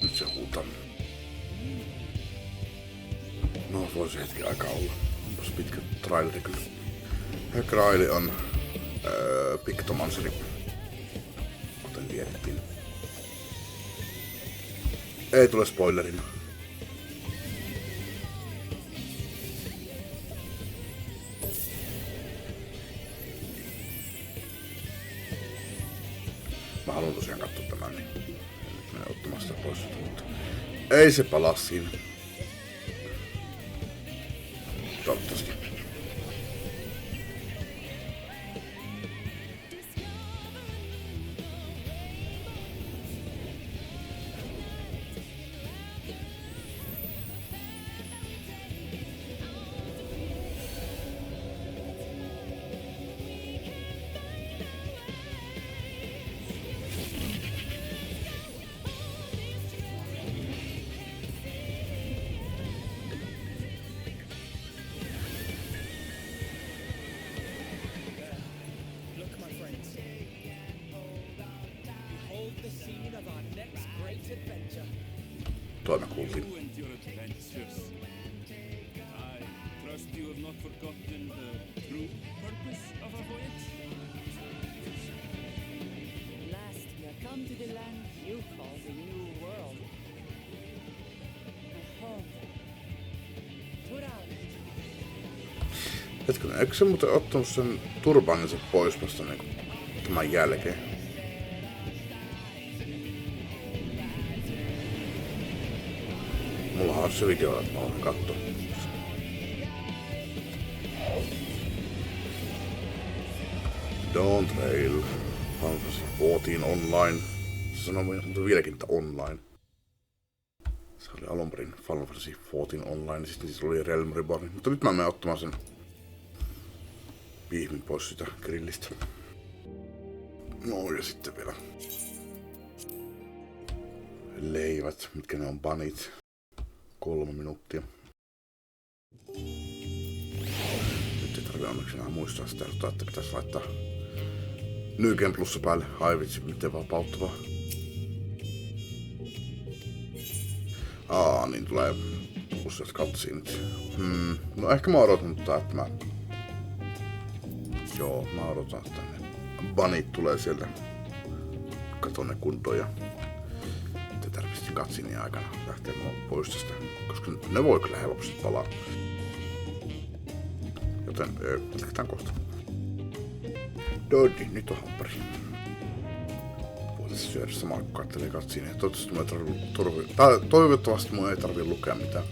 Speaker 1: Nyt se huutaa. No, voisi hetki aikaa olla. Onpas pitkä traileri kyllä. Traili on Pictomanseri, kuten tiedettiin. Ei tule spoilerina. Mä haluan tosiaan katsoa tämän, niin en nyt mene ottamaan sitä pois. Mutta Ei se palaa siinä. Toivottavasti.
Speaker 7: Look, my friends. Behold the scene of our next great adventure.
Speaker 1: Toi me kuultiin.
Speaker 3: You and your adventures. I trust you have not forgotten the true purpose of our voyage.
Speaker 4: At last we have come to the land you call the New World. My home. Tural.
Speaker 1: Hetkinen, eikö se muuten ottanut sen turbaaninsa pois vasta niinku tämän jälkeen? Mullahan on se video, että mä voin katsoa. Dawntrail, Final Fantasy 14 online. Se sanoo mutta vieläkin, että online. Se oli alun perin Final Fantasy 14 online, siis oli Realm Reborn. Mutta nyt mä menen ottamaan sen pihmin pois sitä grillistä. No ja sitten vielä leivät, mitkä ne on banit. 3 minuuttia. Nyt ei tarvitse onneksi enää muistaa sitä, että pitäisi laittaa Nyken plussa päälle. Ai vitsi, miten vapauttavaa. Niin tulee useat cutscenet. No ehkä mä odotan, mutta että mä... Joo, mä odotan, että ne banit tulee sieltä. Katon ne kuntoon ja... Te tarvitsisi cutsceneen aikana lähteä pois tästä, koska ne voi kyllä helposti palaa. Joten jatketaan kohta. Doddi, nyt on hampari. Voitaisiin syödä samaa kun kattelee cutsceneen. Toivottavasti mun ei tarvitse lukea mitään.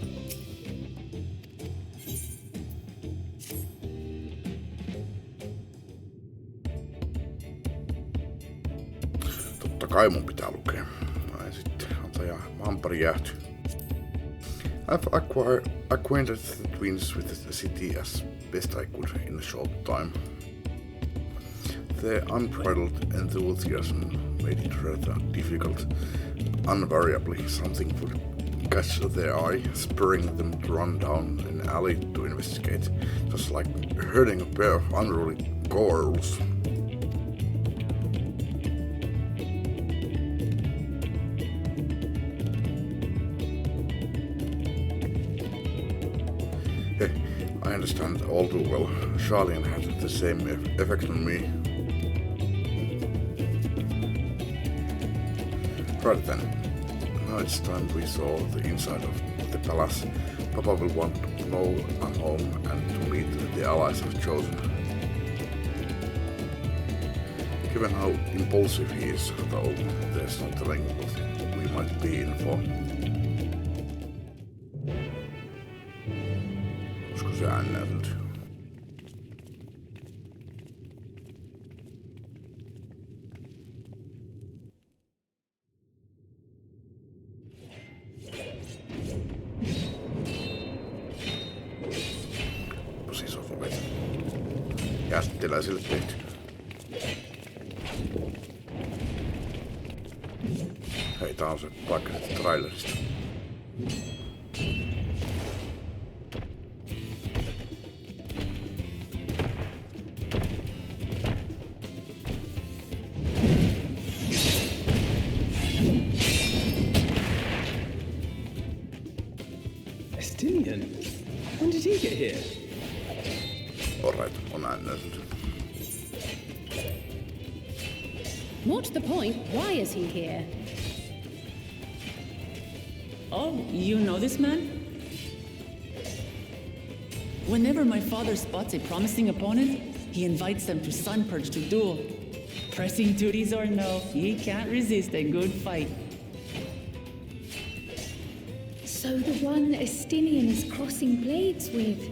Speaker 1: Totta kai mun pitää lukea. Hampari jäähty. I've acquainted the twins with the city as best I could in a short time. Their unbridled enthusiasm made it rather difficult. Invariably, something would catch their eye, spurring them to run down an alley to investigate, just like herding a pair of unruly girls. I understand all too well. Charlene had the same effect on me. Right then, now it's time we saw the inside of the palace. Papa will want to know I'm home and to meet the allies I've chosen. Given how impulsive he is, though, there's no telling what we might be in for. Olisiko se äänelty? Siis on oveta. Jättiläisille tehty. Hei, tää on se paikka trailerista.
Speaker 7: Estinian? When did he get here?
Speaker 1: Alright, on äänelty.
Speaker 6: What's the point? Why is he here?
Speaker 4: Oh, you know this man? Whenever my father spots a promising opponent, he invites them to Sunpurge to duel. Pressing duties or no, he can't resist a good fight.
Speaker 2: So the one Estinian is crossing blades with.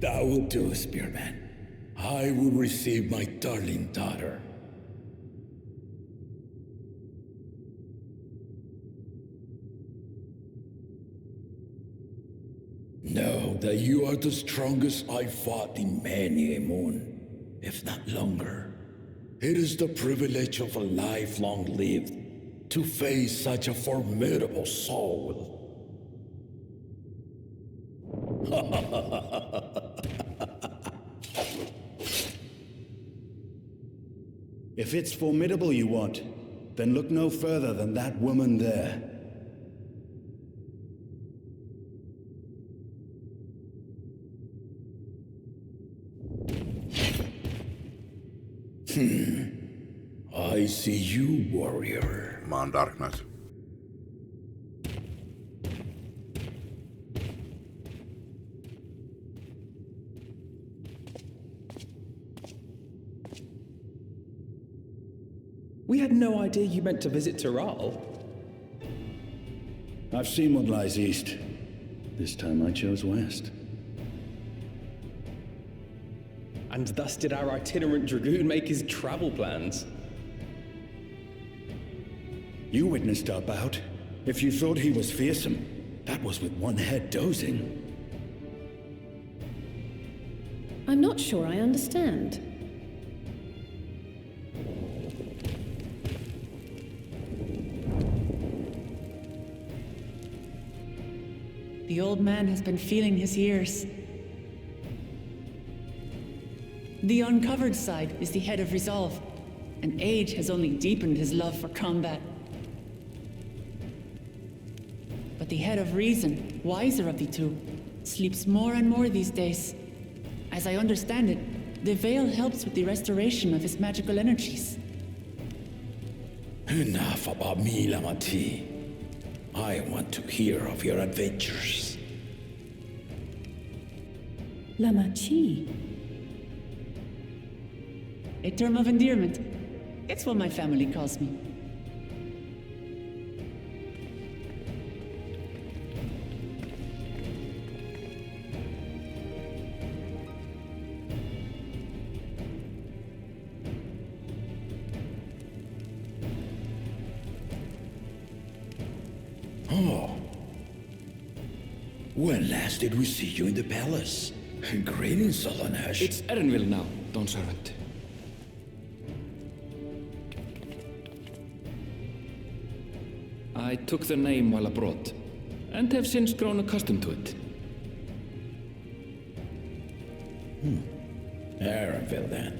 Speaker 5: That will do, Spearman. I will receive my darling daughter. Know that you are the strongest I fought in many a moon, if not longer. It is the privilege of a life long lived to face such a formidable soul.
Speaker 11: If it's formidable you want, then look no further than that woman there.
Speaker 5: I see you, warrior.
Speaker 1: Mä oon Dark Knight.
Speaker 7: We had no idea you meant to visit Tyrrell.
Speaker 11: I've seen what lies east. This time I chose west.
Speaker 7: And thus did our itinerant dragoon make his travel plans.
Speaker 11: You witnessed our bout. If you thought he was fearsome, that was with one head dozing.
Speaker 6: I'm not sure I understand.
Speaker 4: The old man has been feeling his years. The uncovered side is the head of resolve, and age has only deepened his love for combat. But the head of reason, wiser of the two, sleeps more and more these days. As I understand it, the veil helps with the restoration of his magical energies.
Speaker 5: Enough about me, Lamati. I want to hear of your adventures.
Speaker 6: Lamachi.
Speaker 4: A term of endearment. It's what my family calls me.
Speaker 5: Oh. When last did we see you in the palace? Greetings, Solonesh.
Speaker 3: It's Erenville now, Dawn Servant. I took the name while abroad, and have since grown accustomed to it.
Speaker 5: Erenville, then.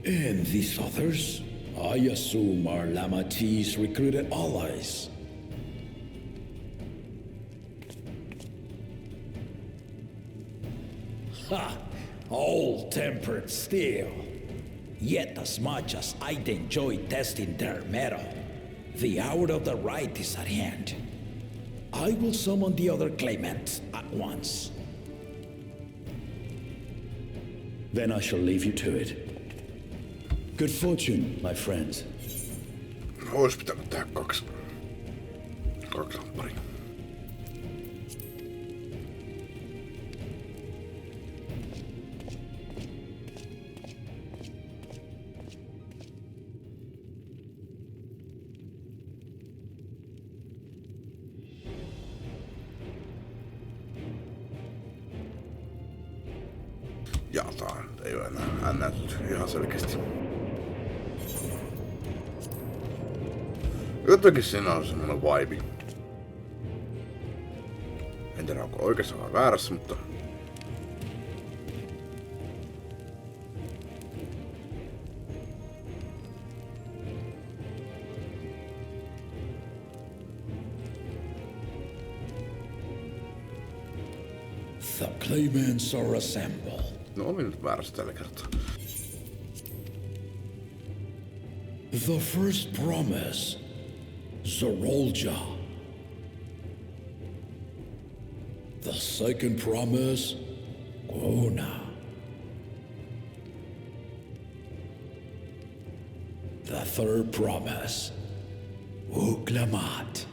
Speaker 5: And these others? I assume are Lamati's recruited allies. Ha! Old-tempered still. Yet as much as I'd enjoy testing their mettle, the hour of the right is at hand. I will summon the other claimants at once.
Speaker 11: Then I shall leave you to it. Good fortune, my friends.
Speaker 1: Ois pitänyt tehdä kaksi lampparia. Ja tää ei ole enää näytetty ihan selkeästi. Jotenkin siinä on semmonen vibe. En tiedä onko oikeassa vai väärässä, mutta...
Speaker 11: The claimants are assembled.
Speaker 1: No olin nyt väärässä tällä kertaa.
Speaker 11: The first promise, Zorolja. The second promise, Gona. The third promise, Uklamat.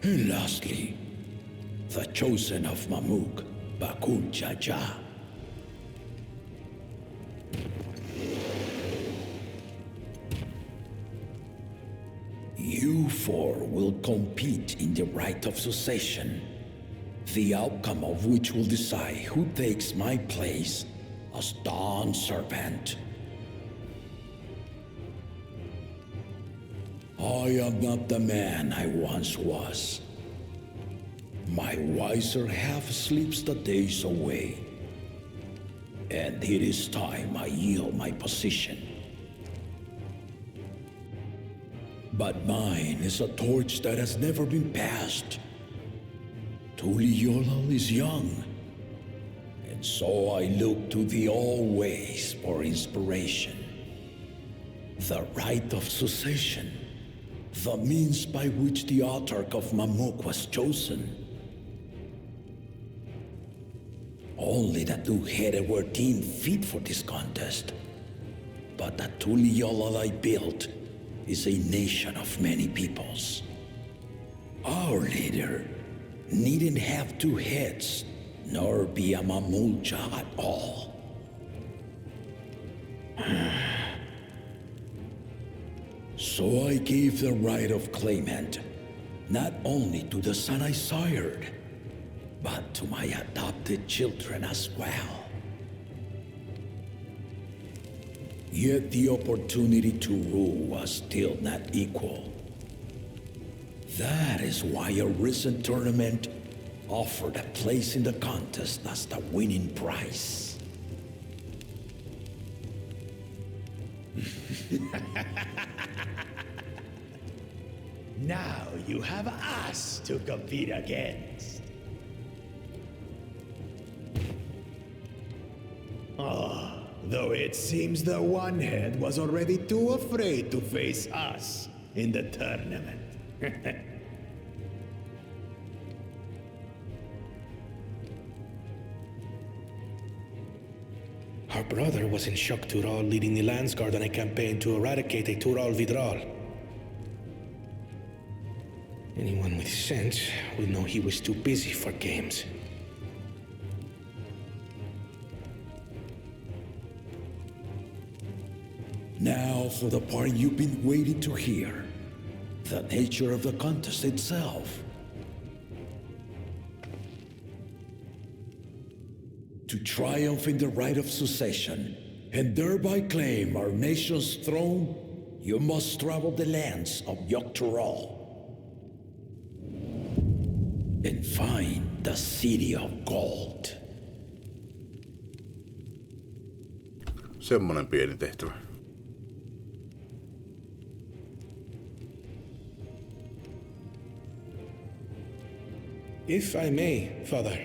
Speaker 11: And lastly, the chosen of Mamuk, Bakun Jaja. You four will compete in the right of succession, the outcome of which will decide who takes my place as Dawn Servant. I am not the man I once was. My wiser half sleeps the days away, and it is time I yield my position. But mine is a torch that has never been passed. Tuliyola is young, and so I look to the always for inspiration. The right of succession, the means by which the autarch of Mamuk was chosen. Only the two-headed were deemed fit for this contest. But the Tuliyola I built is a nation of many peoples. Our leader needn't have two heads, nor be a Mamulcha at all. So I gave the right of claimant, not only to the son I sired, but to my adopted children as well. Yet the opportunity to rule was still not equal. That is why a recent tournament offered a place in the contest as the winning prize.
Speaker 5: Now you have us to compete against. Though it seems the one-head was already too afraid to face us in the tournament.
Speaker 12: Our brother was in Shock Tural leading the Landsguard on a campaign to eradicate a Tural Vidral. Anyone with sense would know he was too busy for games.
Speaker 11: Now for the part you've been waiting to hear. The nature of the contest itself. To triumph in the right of succession, and thereby claim our nation's throne, you must travel the lands of Yogg-Tural and find the City of Gold.
Speaker 1: Semmonen pieni tehtävä.
Speaker 12: If I may, Father.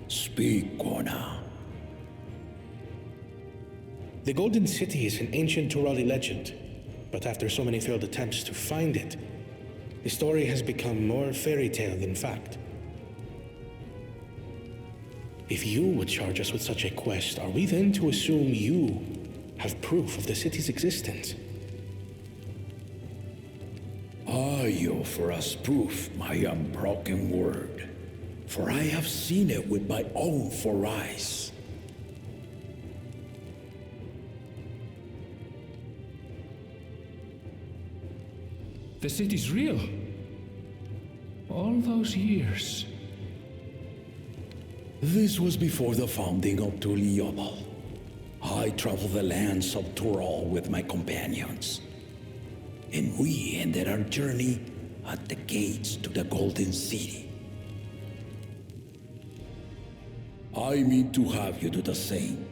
Speaker 11: Speak, Gona.
Speaker 12: The Golden City is an ancient Turali legend, but after so many failed attempts to find it, the story has become more fairy tale than fact. If you would charge us with such a quest, are we then to assume you have proof of the city's existence?
Speaker 11: I offer as proof my unbroken word, for I have seen it with my own four eyes.
Speaker 3: The city's real. All those years.
Speaker 11: This was before the founding of Tuliyola. I traveled the lands of Tural with my companions, and we ended our journey at the gates to the Golden City. I mean to have you do the same.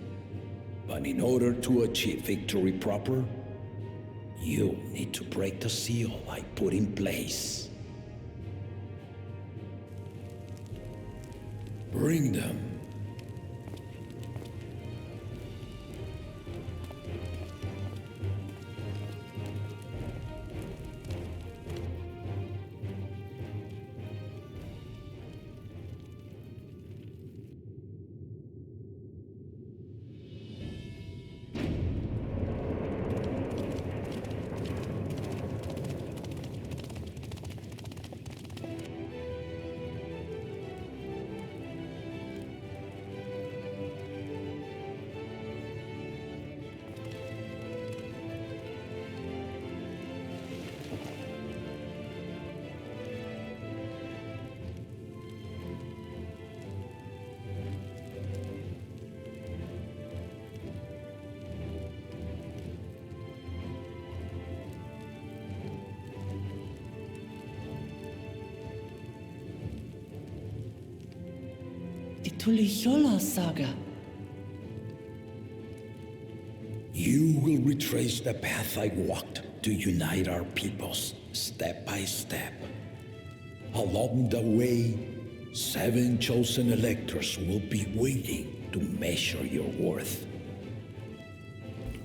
Speaker 11: But in order to achieve victory proper, you need to break the seal I put in place. Bring them.
Speaker 4: The Tuliyola saga.
Speaker 11: You will retrace the path I walked to unite our peoples step by step. Along the way, 7 chosen electors will be waiting to measure your worth.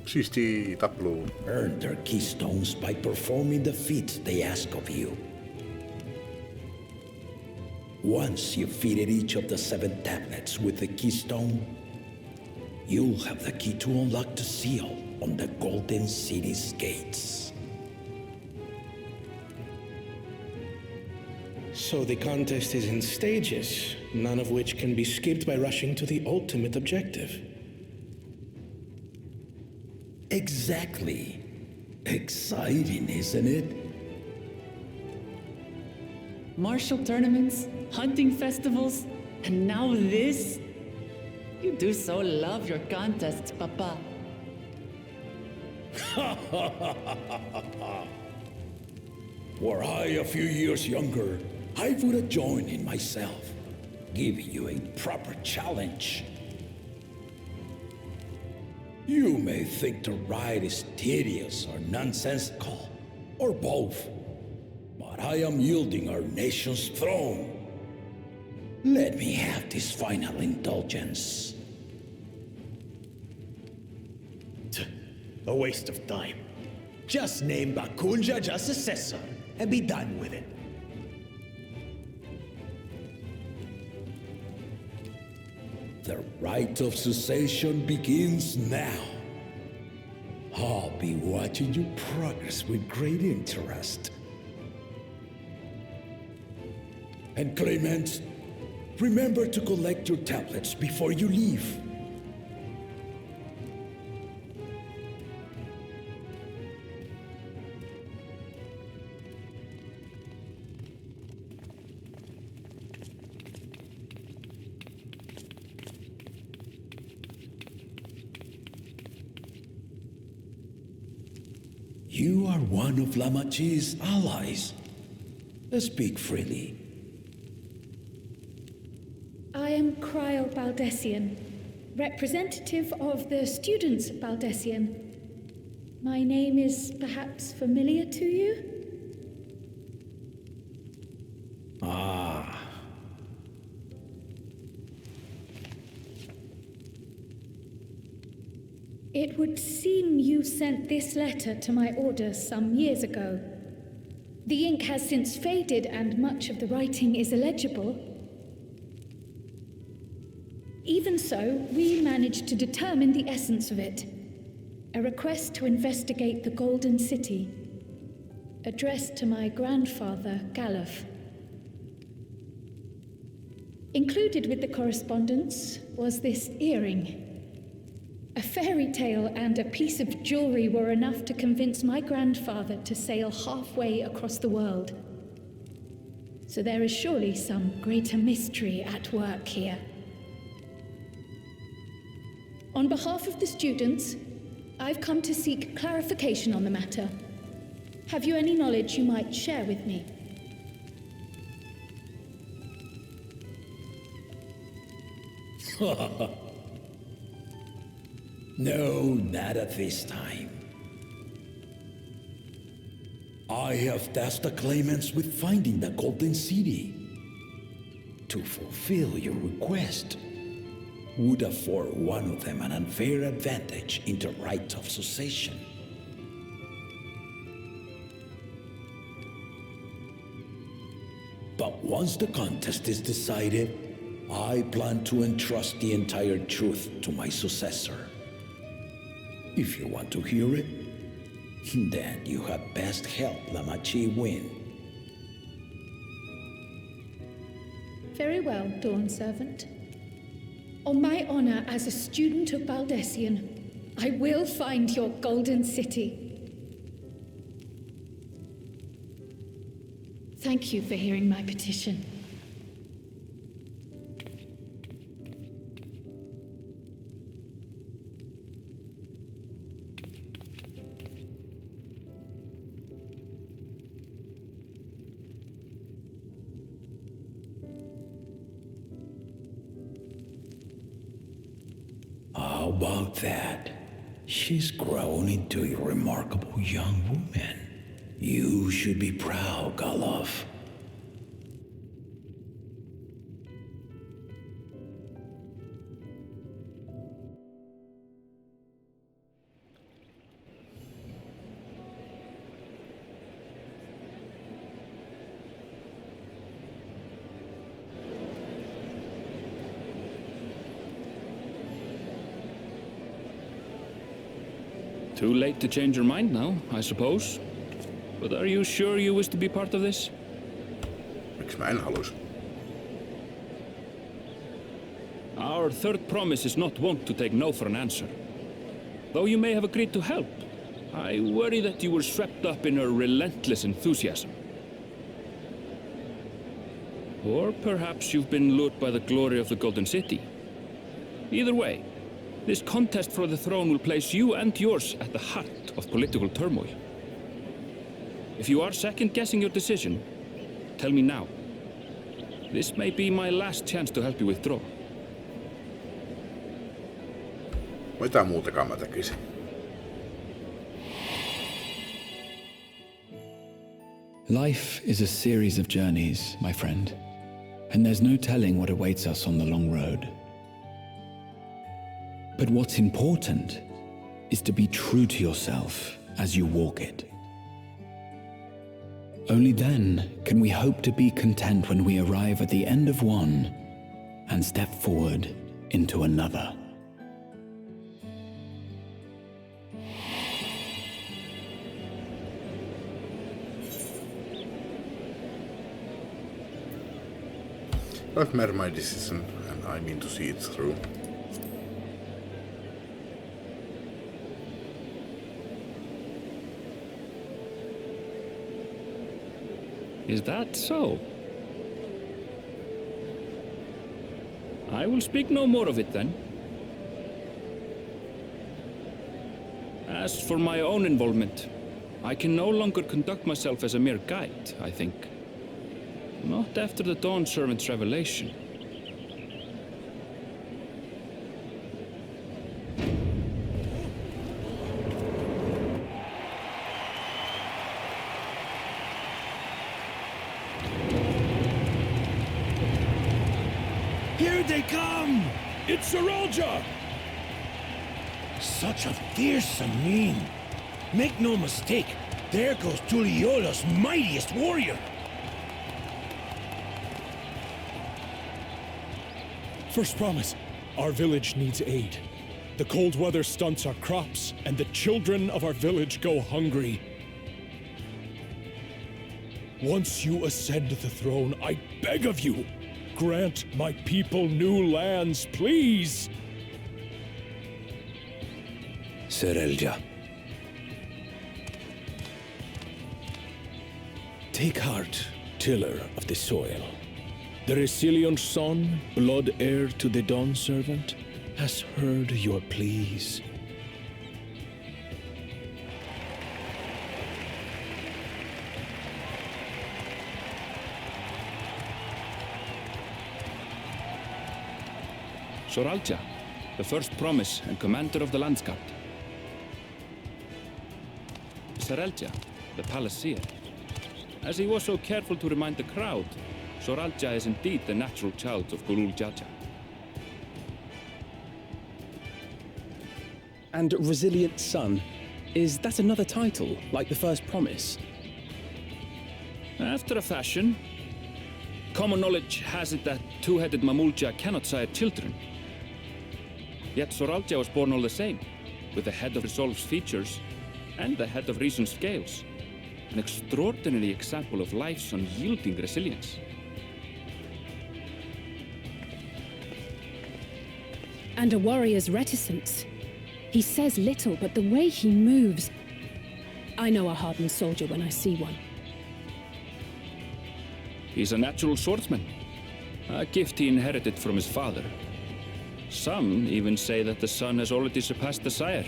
Speaker 1: Siisti tappelu.
Speaker 11: Earn their keystones by performing the feats they ask of you. Once you've fitted each of the 7 tablets with the keystone, you'll have the key to unlock the seal on the Golden City's gates.
Speaker 12: So the contest is in stages, none of which can be skipped by rushing to the ultimate objective.
Speaker 11: Exactly. Exciting, isn't it?
Speaker 4: Martial tournaments, hunting festivals, and now this? You do so love your contests, Papa.
Speaker 11: Were I a few years younger, I would have joined in myself, giving you a proper challenge. You may think the ride is tedious or nonsensical, or both, but I am yielding our nation's throne. Let me have this final indulgence.
Speaker 10: A waste of time. Just name Bakunja as successor and be done with it.
Speaker 11: The rite of cessation begins now. I'll be watching you progress with great interest. And Clement, remember to collect your tablets before you leave. You are one of Lamachi's allies. Speak freely.
Speaker 2: I am Cryle Baldessian, representative of the students of Baldessian. My name is perhaps familiar to you?
Speaker 11: Ah.
Speaker 2: It would seem you sent this letter to my orders some years ago. The ink has since faded and much of the writing is illegible. Even so, we managed to determine the essence of it. A request to investigate the Golden City, addressed to my grandfather, Galuf. Included with the correspondence was this earring. A fairy tale and a piece of jewelry were enough to convince my grandfather to sail halfway across the world. So there is surely some greater mystery at work here. On behalf of the students, I've come to seek clarification on the matter. Have you any knowledge you might share with me?
Speaker 11: No, not at this time. I have tasked the claimants with finding the Golden City. To fulfill your request would afford one of them an unfair advantage in the right of succession. But once the contest is decided, I plan to entrust the entire truth to my successor. If you want to hear it, then you had best help Lamachi win.
Speaker 2: Very well, Dawn Servant. On my honor as a student of Baldessian, I will find your Golden City. Thank you for hearing my petition.
Speaker 11: How about that? She's grown into a remarkable young woman. You should be proud, Galov.
Speaker 3: Too late to change your mind now, I suppose. But are you sure you wish to be part of this?
Speaker 1: Miksi mä en halus?
Speaker 3: Our third promise is not wont to take no for an answer. Though you may have agreed to help, I worry that you were swept up in her relentless enthusiasm. Or perhaps you've been lured by the glory of the Golden City. Either way, this contest for the throne will place you and yours at the heart of political turmoil. If you are second-guessing your decision, tell me now. This may be my last chance to help you withdraw.
Speaker 1: Mitä muutakaan mä tekisin?
Speaker 13: Life is a series of journeys, my friend, and there's no telling what awaits us on the long road. But what's important is to be true to yourself as you walk it. Only then can we hope to be content when we arrive at the end of one and step forward into another.
Speaker 1: I've made my decision and I mean to see it through.
Speaker 3: Is that so? I will speak no more of it then. As for my own involvement, I can no longer conduct myself as a mere guide, I think. Not after the Dawn Servant's revelation.
Speaker 5: Here they come! It's Saralja! Such a fearsome mien. Make no mistake, there goes Tuliola's mightiest warrior.
Speaker 14: First promise, our village needs aid. The cold weather stunts our crops, and the children of our village go hungry. Once you ascend the throne, I beg of you, grant my people new lands, please!
Speaker 7: Serelja. Take heart, tiller of the soil.
Speaker 14: The resilient son, blood heir to the Dawn Servant, has heard your pleas.
Speaker 3: Soralja, the first promise and commander of the Landsguard. Sarelja, the palace seer. As he was so careful to remind the crowd, Soralja is indeed the natural child of Gulul Jaja.
Speaker 7: And Resilient Son, is that another title, like the first promise?
Speaker 3: After a fashion, common knowledge has it that two-headed Mamulja cannot sire children. Yet Soralja was born all the same, with the head of Resolve's features and the head of Reason's scales. An extraordinary example of life's unyielding resilience.
Speaker 6: And a warrior's reticence. He says little, but the way he moves... I know a hardened soldier when I see one.
Speaker 3: He's a natural swordsman, a gift he inherited from his father. Some even say that the son has already surpassed the sire.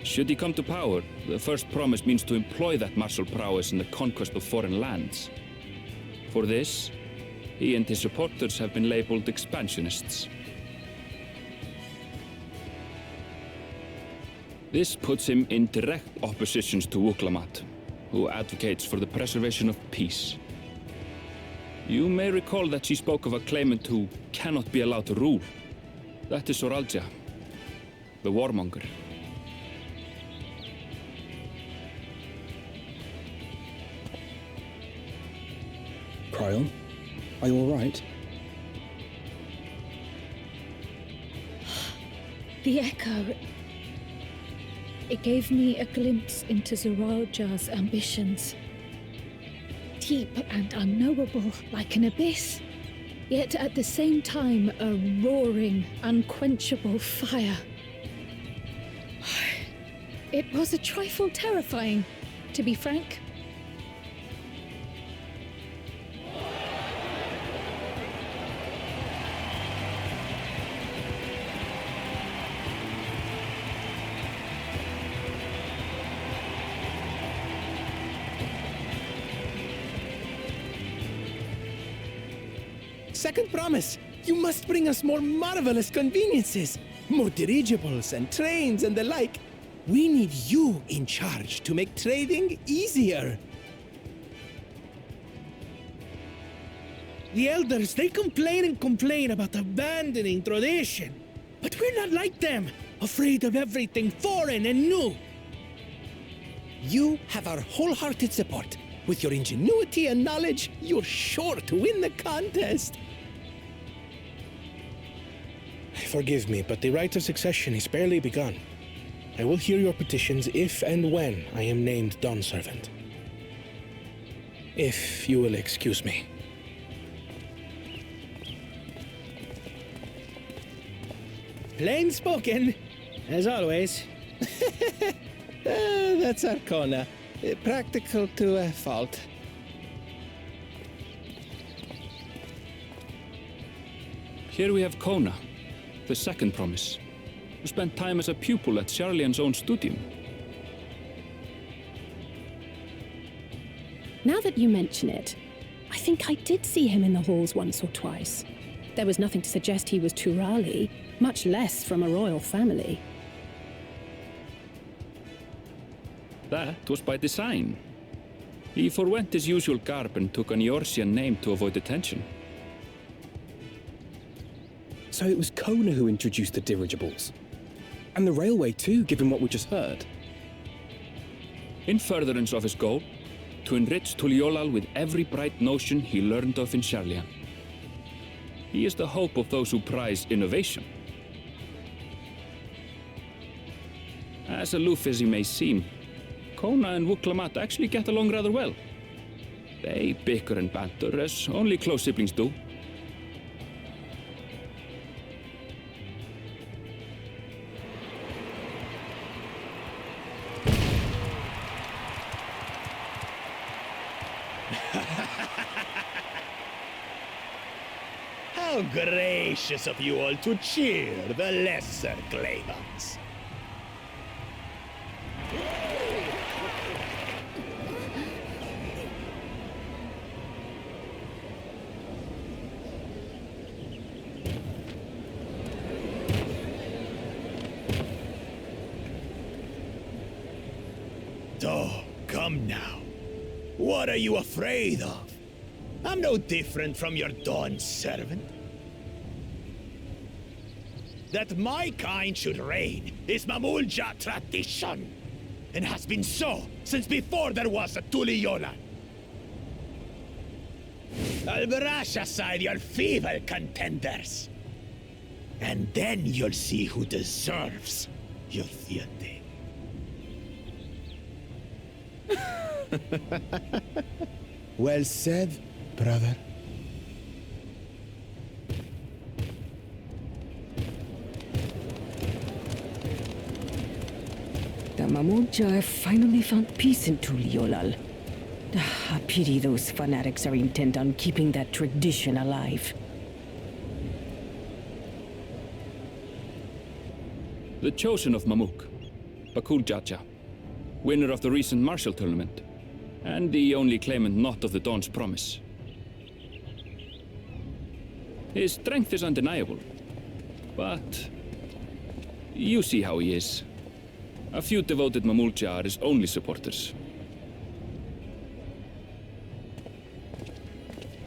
Speaker 3: Should he come to power, the first promise means to employ that martial prowess in the conquest of foreign lands. For this, he and his supporters have been labeled expansionists. This puts him in direct opposition to Wuklamat, who advocates for the preservation of peace. You may recall that she spoke of a claimant who cannot be allowed to rule. That is Soralja, the warmonger.
Speaker 7: Cryon, are you all right?
Speaker 2: The echo. It gave me a glimpse into Zoralja's ambitions. Deep and unknowable, like an abyss. Yet at the same time, a roaring, unquenchable fire. It was a trifle terrifying, to be frank.
Speaker 9: Second promise, you must bring us more marvelous conveniences. More dirigibles and trains and the like. We need you in charge to make trading easier.
Speaker 5: The elders, they complain about abandoning tradition. But we're not like them, afraid of everything foreign and new.
Speaker 9: You have our wholehearted support. With your ingenuity and knowledge, you're sure to win the contest.
Speaker 12: Forgive me, but the rite of succession is barely begun. I will hear your petitions if and when I am named Dawn Servant. If you will excuse me.
Speaker 9: Plain spoken, as always. That's Arcona. Practical to a fault.
Speaker 3: Here we have Kona, the second promise, who spent time as a pupil at Charlian's own studium.
Speaker 6: Now that you mention it, I think I did see him in the halls once or twice. There was nothing to suggest he was Turali, much less from a royal family.
Speaker 3: That was by design. He forwent his usual garb and took an Eorzean name to avoid attention.
Speaker 7: So it was Kona who introduced the dirigibles. And the railway too, given what we just heard.
Speaker 3: In furtherance of his goal, to enrich Tuliolal with every bright notion he learned of in Charlian. He is the hope of those who prize innovation. As aloof as he may seem, Kona and Wuklamat actually get along rather well. They bicker and banter as only close siblings do.
Speaker 5: How gracious of you all to cheer the lesser claimants. So, come now. What are you afraid of? I'm no different from your Dawn servant. That my kind should reign is Mamulja tradition, and has been so since before there was a Tuliyolan. I'll brush aside your feeble contenders, and then you'll see who deserves your fealty.
Speaker 9: Well said, brother.
Speaker 15: The Mamulja finally found peace in Tuliolal. I pity those fanatics are intent on keeping that tradition alive.
Speaker 3: The chosen of Mamuk, Bakul Jaja, winner of the recent martial tournament, and the only claimant not of the Dawn's promise. His strength is undeniable, but you see how he is. A few devoted Mamulja are his only supporters.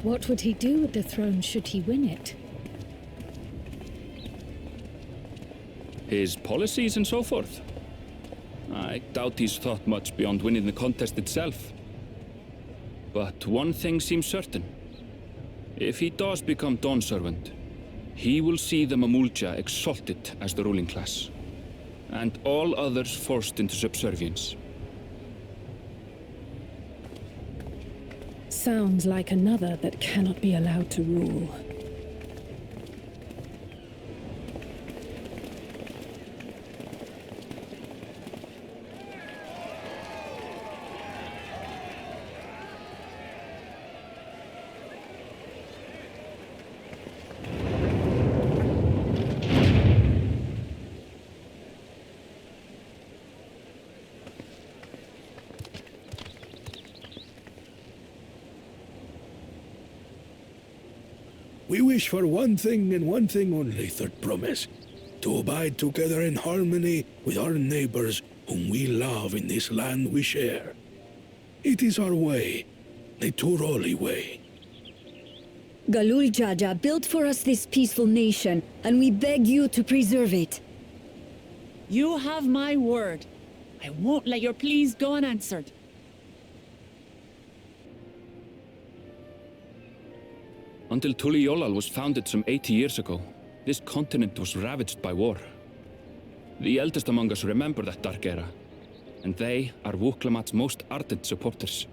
Speaker 2: What would he do with the throne should he win it?
Speaker 3: His policies and so forth. I doubt he's thought much beyond winning the contest itself. But one thing seems certain. If he does become Dawn servant, he will see the Mamulja exalted as the ruling class, and all others forced into subservience.
Speaker 6: Sounds like another that cannot be allowed to rule.
Speaker 5: We wish for one thing and one thing only, Third Promise. To abide together in harmony with our neighbors whom we love in this land we share. It is our way, the Turoli way.
Speaker 15: Galul Jaja built for us this peaceful nation, and we beg you to preserve it.
Speaker 4: You have my word. I won't let your pleas go unanswered.
Speaker 3: Until Tuliyollal was founded some 80 years ago, this continent was ravaged by war. The eldest among us remember that dark era, and they are Wuklamat's most ardent supporters.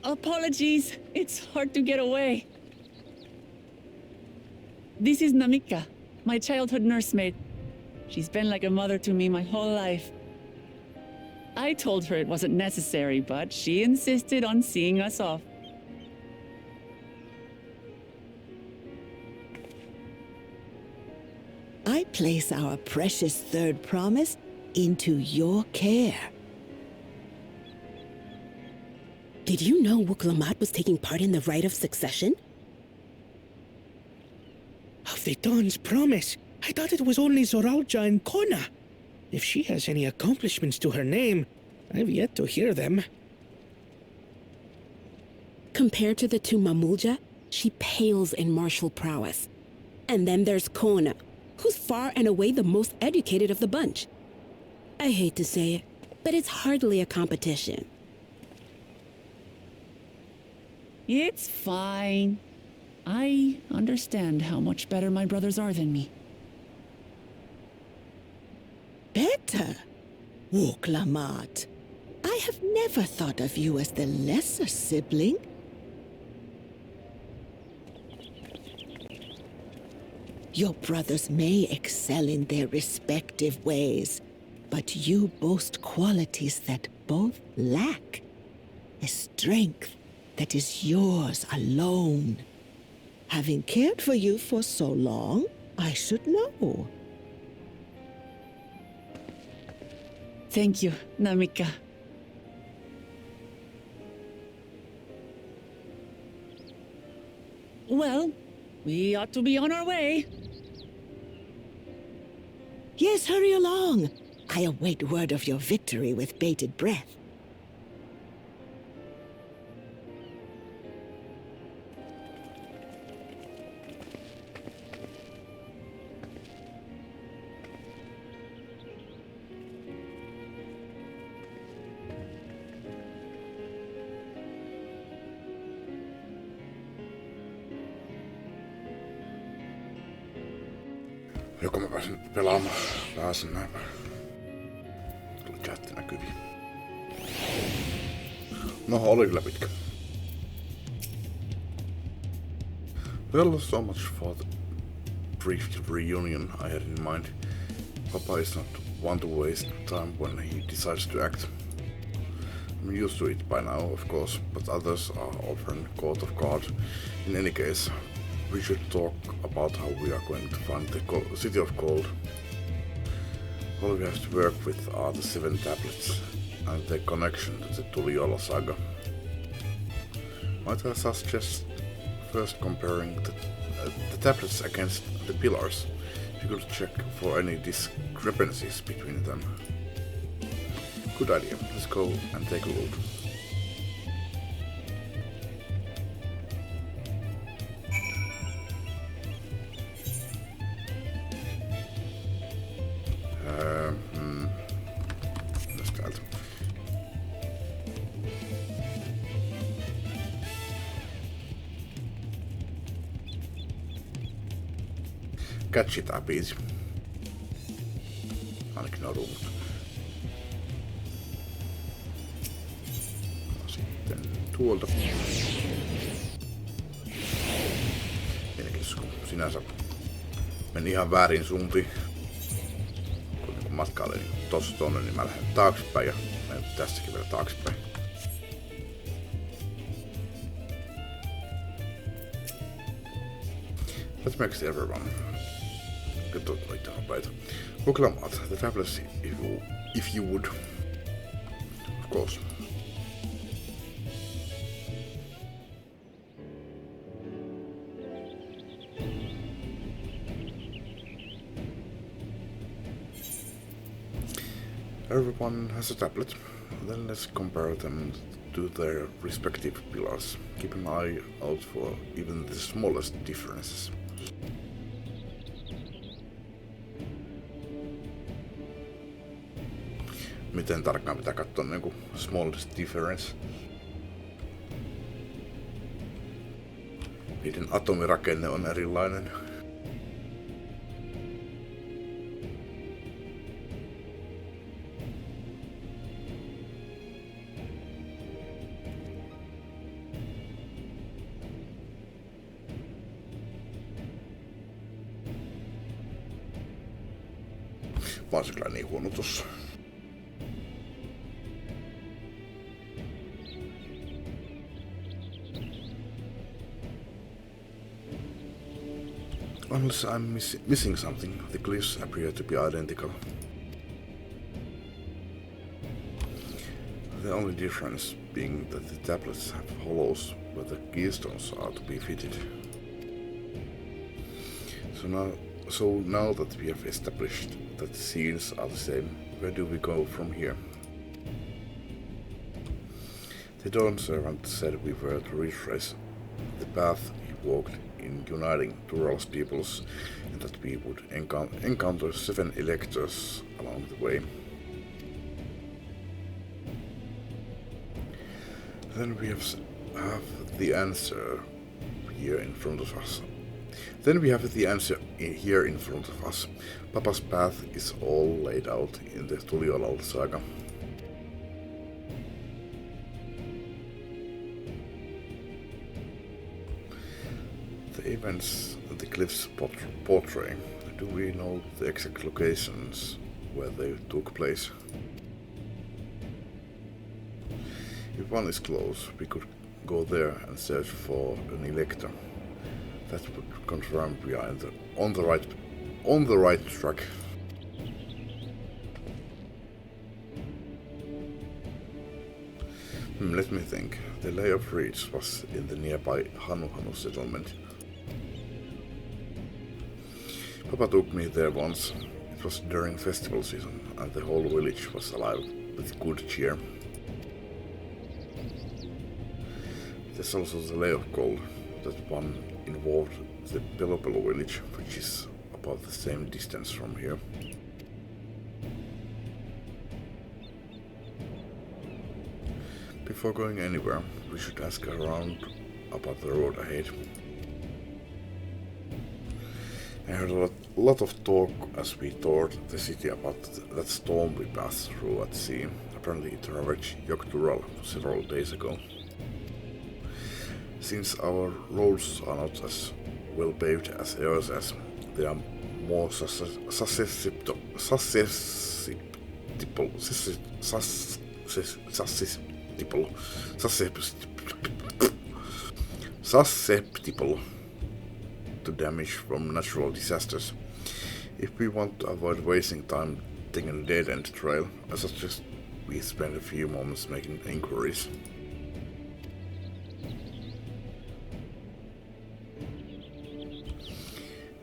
Speaker 4: Apologies, it's hard to get away. This is Namika, my childhood nursemaid. She's been like a mother to me my whole life. I told her it wasn't necessary, but she insisted on seeing us off.
Speaker 16: I place our precious Third Promise into your care. Did you know Wuklamat was taking part in the rite of succession?
Speaker 12: Of the Dawn's Promise? I thought it was only Zoralja and Kona. If she has any accomplishments to her name, I've yet to hear them.
Speaker 16: Compared to the two Mamulja, she pales in martial prowess. And then there's Kona, who's far and away the most educated of the bunch. I hate to say it, but it's hardly a competition.
Speaker 4: It's fine. I understand how much better my brothers are than me.
Speaker 16: Better? Wuklamat, I have never thought of you as the lesser sibling. Your brothers may excel in their respective ways, but you boast qualities that both lack. A strength that is yours alone. Having cared for you for so long, I should know.
Speaker 4: Thank you, Namika. Well, we ought to be on our way.
Speaker 16: Yes, hurry along. I await word of your victory with bated breath.
Speaker 1: Joko mä pääsen näin. Tuli chatti näkyviin. No, oli kyllä pitkä. Well, so much for the brief reunion I had in mind. Papa is not one to waste time when he decides to act. I'm used to it by now, of course, but others are often caught off guard. In any case, we should talk about how we are going to find the City of Gold. All we have to work with are the 7 tablets and their connection to the Tuliyola saga. Might I suggest first comparing the tablets against the pillars? You could check for any discrepancies between them. Good idea. Let's go and take a look. Catchy tää biisi. Ainakin on ruumut. Sitten tuolta. Mielenkiintoista, kun sinänsä meni ihan väärin suuntiin. Kun matkailen tossa tonne, niin mä lähden taaksepäin ja menen tässäkin vielä taaksepäin. That makes everyone. Good to noita nopeita. Lukemat the tablets if you would. Of course. Everyone has a tablet. Then let's compare them to their respective pillars. Keep an eye out for even the smallest differences. Miten tarkkaan pitää katsoa niinku smallest difference? Niiden atomirakenne on erilainen. Mä oon se kyllä niin huono tossa. Unless I'm missing something, the glyphs appear to be identical. The only difference being that the tablets have hollows where the keystones are to be fitted. So now that we have established that the scenes are the same, where do we go from here? The Dawn Servant said we were to retrace the path he walked in uniting Tural's peoples, and that we would encounter 7 electors along the way. Then we have the answer here in front of us. Papa's path is all laid out in the Tuliyola saga. The events the cliffs portray, do we know the exact locations where they took place? If one is close, we could go there and search for an elector. That would confirm we are on the right track. Let me think. The Lay of Reeds was in the nearby Hanu settlement. Papa took me there once. It was during festival season, and the whole village was alive with good cheer. There's also the Lay of Gold, that one involved the Pelopelo village, which is about the same distance from here. Before going anywhere, we should ask around about the road ahead. I heard a lot of talk as we toured the city about that storm we passed through at sea. Apparently it ravaged Yogg-Tural several days ago. Since our roads are not as well paved as yours, they are more susceptible to damage from natural disasters. If we want to avoid wasting time taking a dead-end trail, I suggest we spend a few moments making inquiries.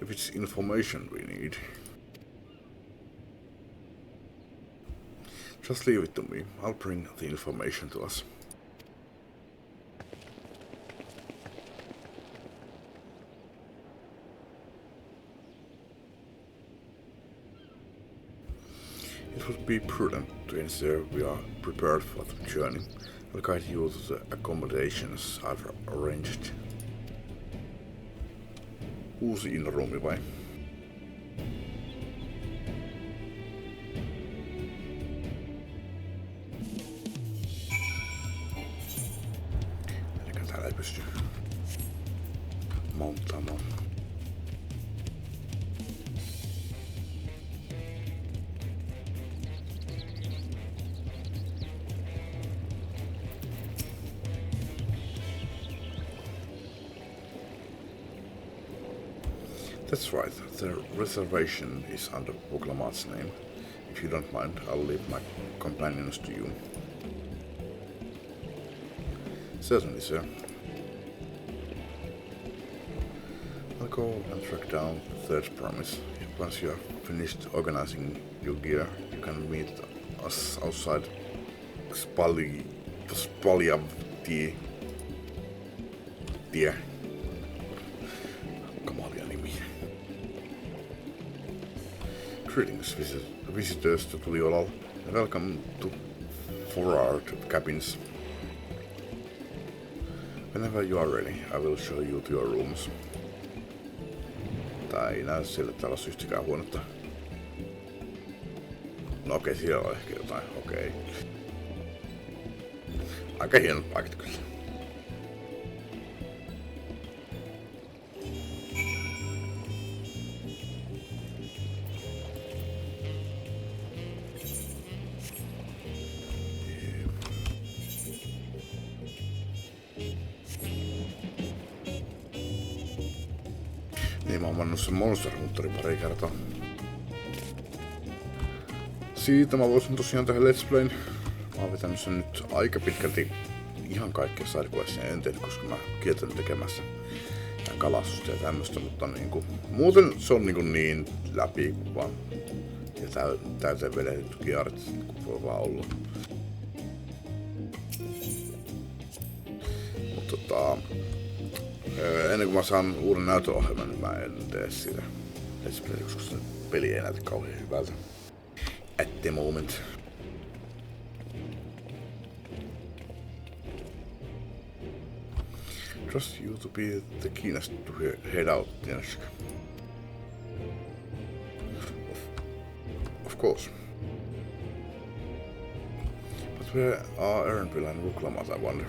Speaker 1: If it's information we need, just leave it to me. I'll bring the information to us. It would be prudent to ensure we are prepared for the journey. I'll guide you to the accommodations I've arranged. Uusi innoruumi vai? Elikkä täällä ei pysty mounttaamaan. That's right, the reservation is under Vuklamat's name. If you don't mind, I'll leave my companions to you. Certainly, sir. I'll go and track down the third promise. Once you have finished organizing your gear, you can meet us outside Spaljatie. Greetings, visitors to Tuliolal. Welcome to Forward Cabins. Whenever you are ready, I will show you to your rooms. Tää ei näy sille, että täällä olisi yhtäkään huonetta. No okei, siellä on ehkä jotain, okei. Aika hienot paikat kyllä. Niin mä oon mannut sen Monster Hunterin pari kertaa. Siitä mä voisin tosiaan tehdä Let's Playn. Mä oon vetänyt sen nyt aika pitkälti ihan kaikkea sidequestia en tehnyt, koska mä kieltänyt tekemässä kalastusta ja tämmöstä, mutta niinku, muuten se on niin läpi kuin vaan. Ja täyteen vedetty kierit, kun voi vaan olla. Mutta ennen kuin mä saan uuden näytöohjelman, niin mä en tee siitä Let's Play, koska se peli ei näytä kauhean hyvältä. At the moment. Trust you to be the keenest to head out, Jenska. Of course. But where are Ernville and Vuklamat, I wonder?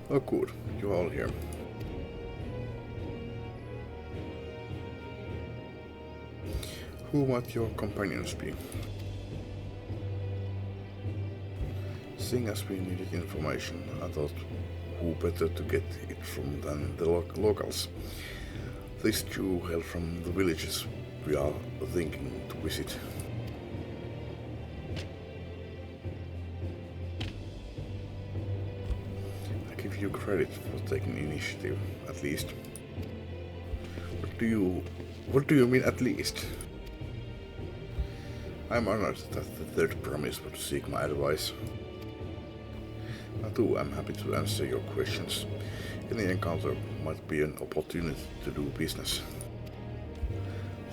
Speaker 1: Oh good, you're all here. Who might your companions be? Seeing as we needed information, I thought who better to get it from than the locals. These two hail from the villages we are thinking to visit. I give you credit for taking initiative, at least. What do you mean, at least? I'm honored that the third promise would seek my advice. I too am happy to answer your questions. Any encounter might be an opportunity to do business.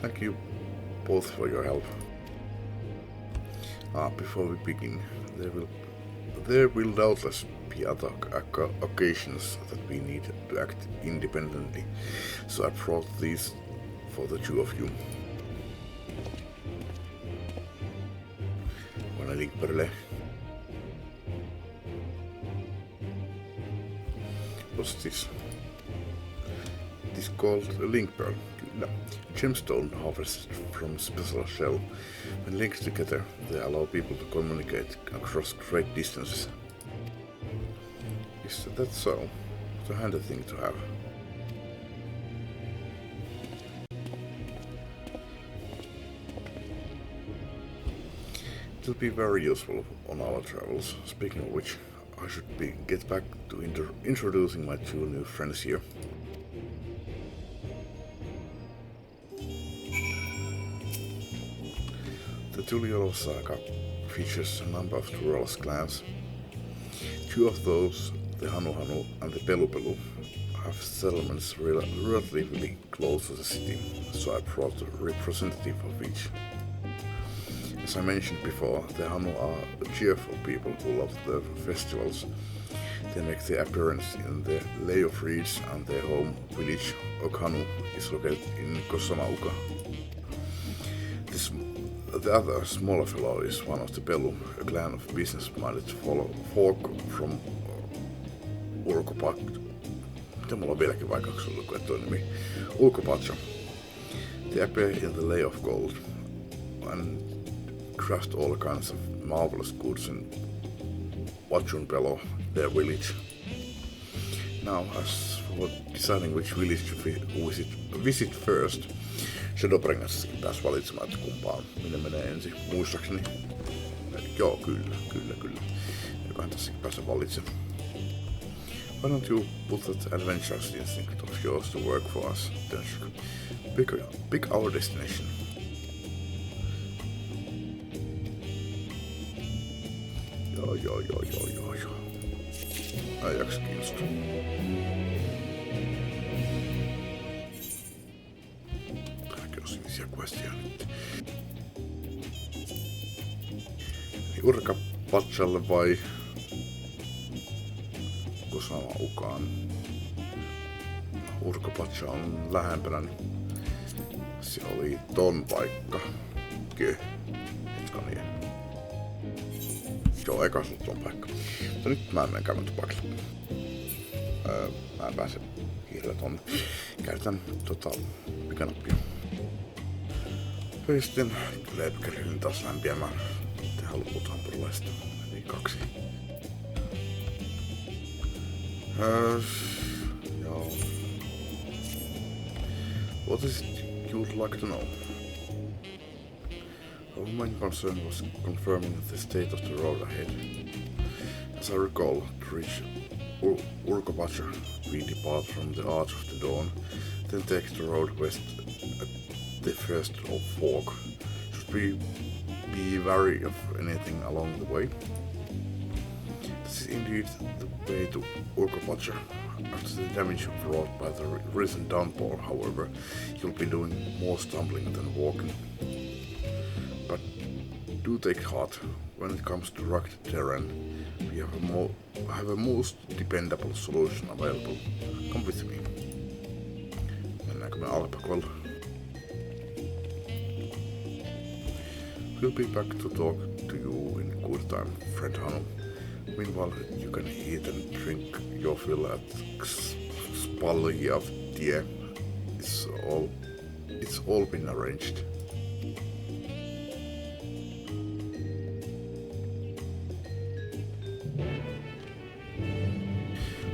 Speaker 1: Thank you both for your help. Before we begin, there will doubtless be other occasions that we need to act independently, so I brought these for the two of you. Wanna link perle? What's this? It is called a link pearl. Kyllä. Gemstone harvested from special shell. When linked together, they allow people to communicate across great distances. Is that so? It's a handy thing to have. It will be very useful on our travels. Speaking of which, I should get back to introducing my two new friends here. The Tuliolo saga features a number of Tural's clans. Two of those, the Hanuhanu and the Pelupelu, have settlements relatively close to the city, so I brought a representative of each. As I mentioned before, the Hanu are cheerful people who love the festivals. They make their appearance in the Lay of Reeds, and their home village, Okhanu, is located in Kosamauka. The other smaller fellow is one of the Pelu, a clan of business-minded folk from Urkopacha. Miten mulla on vieläkin vaikeuksia lukea tuo nimi? Urkopacha. They appear in the Lay of Gold and craft all kinds of marvelous goods in Wachunpelo, their village. Now, as for deciding which village to visit first, Shadowbringers pääs valitsemaan, että kumpaan minne menee ensin. Muistaakseni? Joo, kyllä. Jokohan tässäkin päästä valitsemaan. Why don't you put that adventurous instinct of yours to work for us? Then pick our destination. Joo. Ai jaksa kiinnostaa. Questia nyt. Urkopatsalle vai Kosamaukaan? Urkopatsa on lähempänä. Se oli ton paikka. Hetkinen. Joo, eka sun ton paikka. Mutta nyt mä menen käymään paikalle. Mä en pääse hiirellä tonne. Käytän pikanappia. Ja sitten leipkärin taas lämpiämään. Tehdään luvut hampurilaista. Eli 2. Joo. What is it you would like to know? Our main concern was confirming the state of the road ahead. As I recall, to reach Urkopacha, we depart from the Arch of the Dawn, then take the road west at the first fork. Should we be wary of anything along the way? This is indeed the way to Urkopacha. After the damage wrought by the recent downpour, however, you'll be doing more stumbling than walking. But do take heart. When it comes to rugged terrain, we have a most dependable solution available. Come with me. Mennäänkö me alpakolla? We'll be back to talk to you in good time, friend Hanu. Meanwhile, you can eat and drink your fill at XIV. It's all been arranged.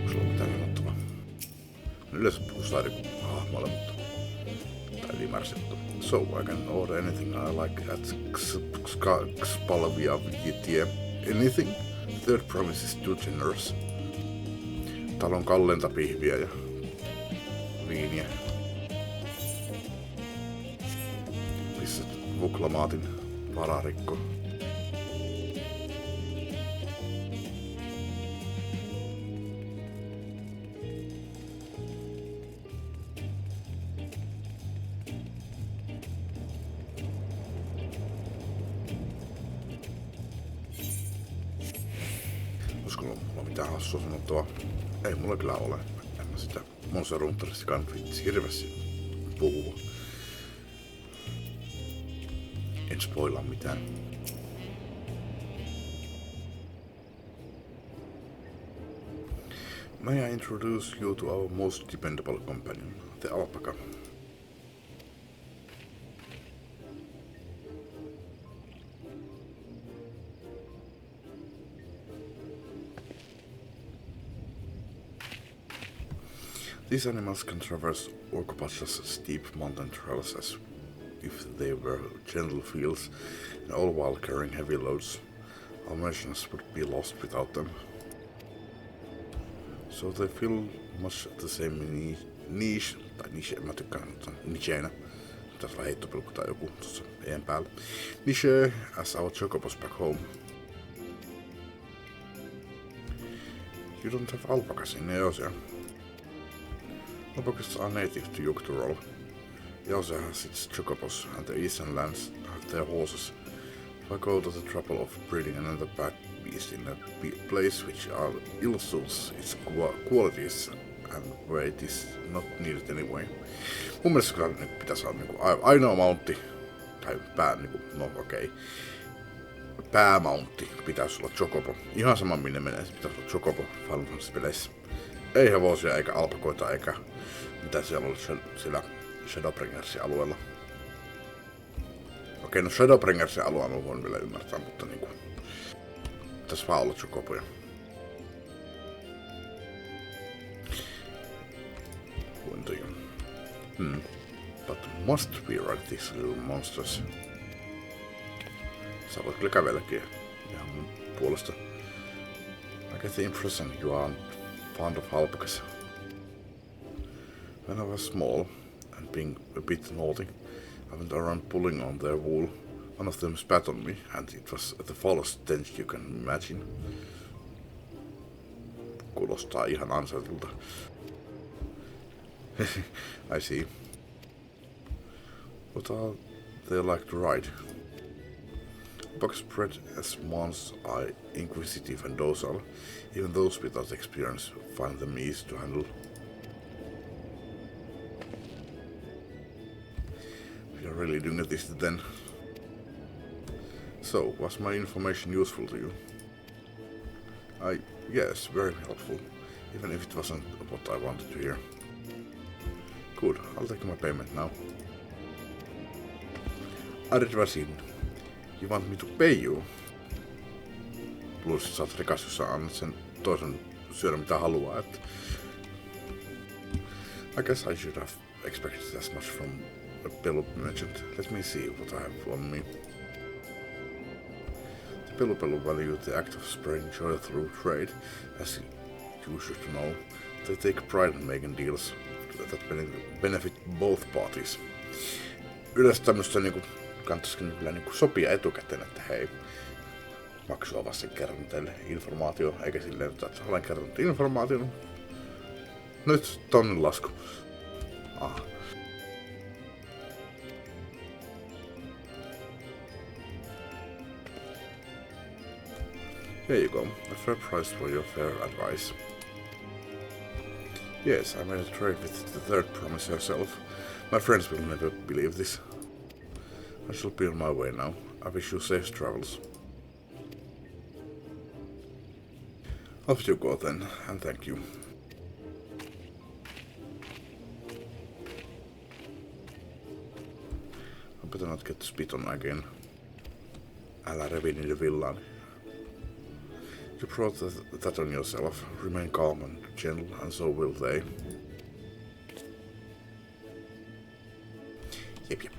Speaker 1: Sulla on mitään sanottavaa. Yleensä puhuu hahmolle, mutta tää ylimääräiset. So I can order anything I like at XIV. Anything? Third promise is too generous. talon kalleinta pihviä ja viiniä. Missä vuklamaatin vararikko. Olisiko mulla mitään hassua sanottavaa? Ei mulla kyllä ole. En mä sitä Monster Hunteristakaan vitsi hirveästi puhua. En spoilaa mitään. May I introduce you to our most dependable companion, the alpaca? These animals can traverse Orcopach's steep mountain trails as if they were gentle fields, and all while carrying heavy loads. Our missions would be lost without them. So they feel much the same niche, tai niche, en mä tykkään, mutta nicheinä. Tässä on heittopilkku tai joku tuossa EN päällä. Niche as our chocobos back home. You don't have alpacas in Eosia. Alpacas are native to Yggdrasil. Eosia has its chocobos, and the eastern lands have their horses. If I go to the trouble of breeding another bad beast in a place which ill-suits its qualities and where it is not needed anyway. Mun mielestä kyllä pitäisi olla niinku ainoa mountti, tai päämountti pitäisi olla chocobo. Ihan sama minne menee, se pitäisi olla chocobo Final Fantasy-peleissä. Ei hevosia eikä alpakoita eikä mitä siellä oli siellä Shadowbringersin alueella. Okei, no Shadowbringersin alueella mä voin vielä ymmärtää, mutta niinku pitäisi vaan olla chocoboja. But must we ride these little monsters? Sä voit kyllä kävelläkin ihan mun puolesta. I get the impression you aren't fond of alpacas. When I was small and being a bit naughty, I went around pulling on their wool. One of them spat on me, and it was the foulest stench you can imagine. Kuulostaa ihan ansaitulta. I see. What are they like to ride? Alpacas bred as ones are inquisitive and docile. Even those without experience find them easy to handle. We are really doing this then. So, was my information useful to you? Yes, very helpful. Even if it wasn't what I wanted to hear. Good, I'll take my payment now. Arvasin. You want me to pay you? Plus sä oot rikas, jos sä annat sen toisen syödä mitä haluaa, että... I guess I should have expected as much from a Pelu merchant. Let me see what I have on me. The Pelu value the act of spreading joy through trade, as you should know. They take pride in making deals that benefit both parties. Yleensä tämmöstä niinku kannattaisikin kyllä niinku sopia etukäteen, että hei, maksua vasta kerran teille informaatio, eikä silleen, että olen kertonut informaation. Nyt tonnin lasku. Ah. Here you go, a fair price for your fair advice. Yes, I made a trade with the third promise herself. My friends will never believe this. I shall be on my way now. I wish you safe travels. Off you go then, and thank you. I better not get spit on again. Älä revi niiden villaani. You brought that on yourself. Remain calm and gentle, and so will they. Yep.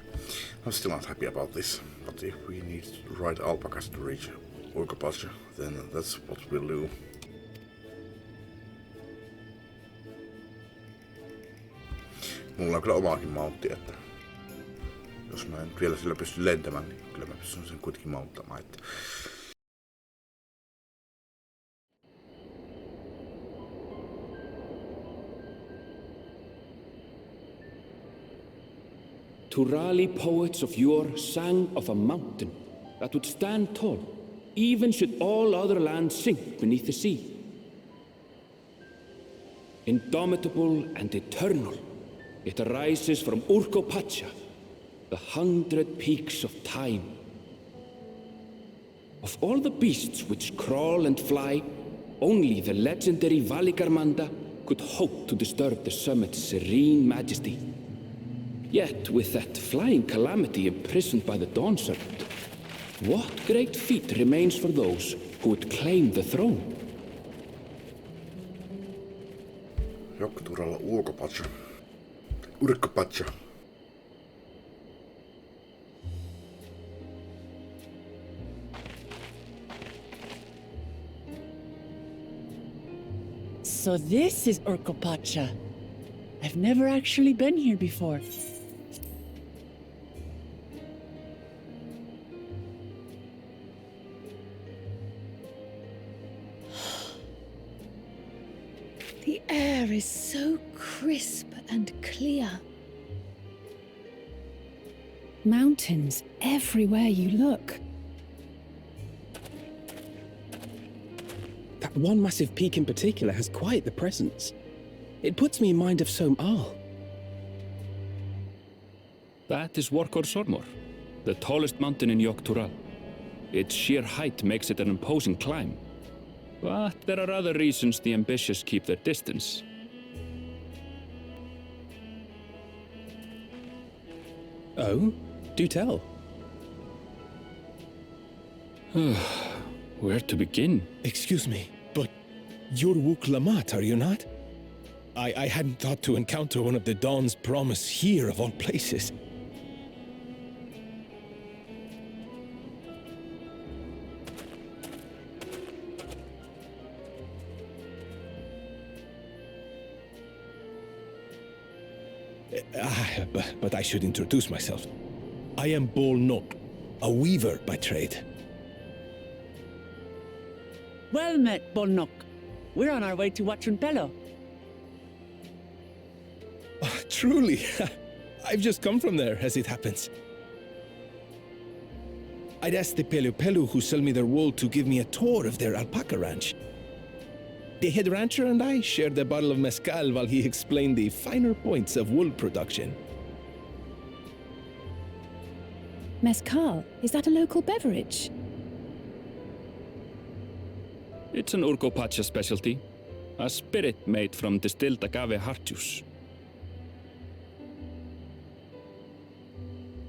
Speaker 1: I'm still not happy about this, but if we need to ride alpacas to reach Orcopach, then that's what we'll do. Mulla on kyllä omaakin mauntti, että jos mä en vielä sillä pysty lentämään, niin kyllä mä pystyn sen kuitenkin maunttamaan. Että
Speaker 3: Turali poets of yore sang of a mountain that would stand tall, even should all other lands sink beneath the sea. Indomitable and eternal, it arises from Urkopacha, the 100 peaks of time. Of all the beasts which crawl and fly, only the legendary Valigarmanda could hope to disturb the summit's serene majesty. Yet, with that flying calamity imprisoned by the Dawn Serpent, what great feat remains for those who would claim the throne?
Speaker 1: Jokturalla ulkopacha. Urkkopacha.
Speaker 4: So this is Urkopacha. I've never actually been here before.
Speaker 2: The air is so crisp and clear. Mountains everywhere you look.
Speaker 7: That one massive peak in particular has quite the presence. It puts me in mind of Som-Al.
Speaker 3: That is Workor Sormor, the tallest mountain in Yogg-Tural. Its sheer height makes it an imposing climb. But there are other reasons the ambitious keep their distance.
Speaker 7: Oh? Do tell.
Speaker 3: Where to begin?
Speaker 14: Excuse me, but you're Wook Lamat, are you not? I hadn't thought to encounter one of the Dawn's promise here of all places. But I should introduce myself. I am Bol Nok, a weaver by trade.
Speaker 4: Well met, Bolnok. We're on our way to Watranpelo.
Speaker 14: Truly, I've just come from there, as it happens. I'd asked the Pelu Pelu who sell me their wool to give me a tour of their alpaca ranch. The head rancher and I shared a bottle of mezcal while he explained the finer points of wool production.
Speaker 6: Mezcal? Is that a local beverage?
Speaker 3: It's an Urkopacha specialty, a spirit made from distilled agave heart juice.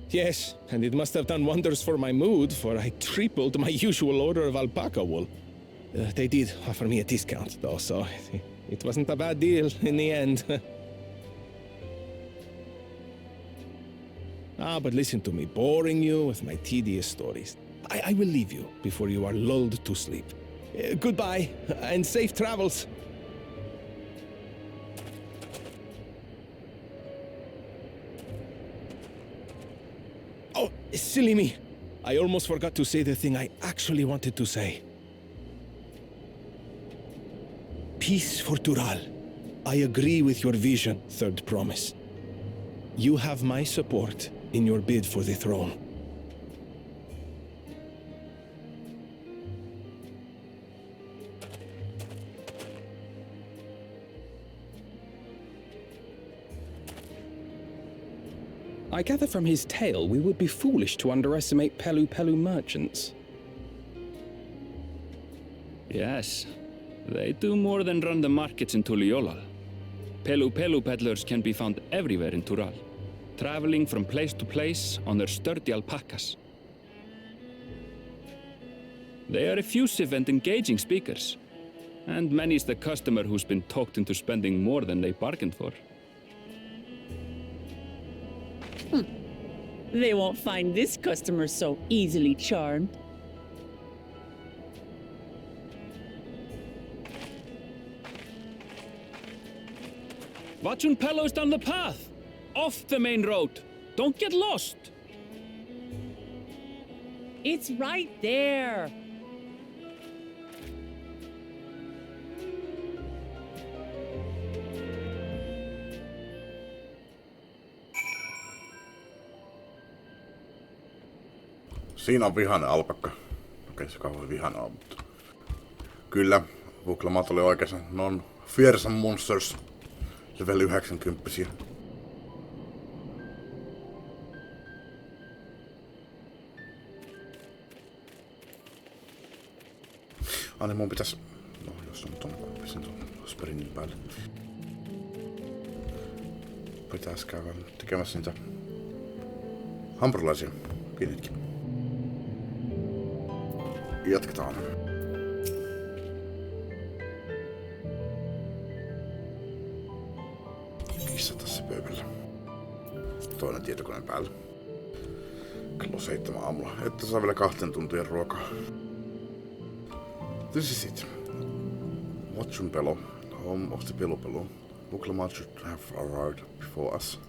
Speaker 14: Yes, and it must have done wonders for my mood, for I tripled my usual order of alpaca wool. They did offer me a discount, though, so it wasn't a bad deal in the end. But listen to me, boring you with my tedious stories. I will leave you before you are lulled to sleep. Goodbye, and safe travels. Oh, silly me. I almost forgot to say the thing I actually wanted to say. Peace for Tural. I agree with your vision, Third Promise. You have my support in your bid for the throne.
Speaker 7: I gather from his tale we would be foolish to underestimate Pelu Pelu merchants.
Speaker 3: Yes, they do more than run the markets in Tuliolal. Pelu Pelu peddlers can be found everywhere in Tural, traveling from place to place on their sturdy alpacas. They are effusive and engaging speakers, and many's the customer who's been talked into spending more than they bargained for.
Speaker 4: They won't find this customer so easily charmed.
Speaker 3: Watchun Pello's down the path! Off the main road! Don't get lost!
Speaker 4: It's right there.
Speaker 1: Siinä on vihainen alpakka. Okei, se kauhean vihana on, mutta... Kyllä, Vuklamat oli oikeassa. Ne on Fearsome Monsters. Level 90. Niin mun pitäis... No, jos on ton sprintin päälle. Pitäis käydä tekemässä niitä... hampurilaisia. Pienetkin. Jatketaan. Kissa tässä pöydällä. Toinen tietokoneen päällä. Kello 7 aamulla. Että saa vielä 2 tuntien ruokaa. This is it. Watchunpelo, home of the Pelopelo. Vuklamat should have arrived before us.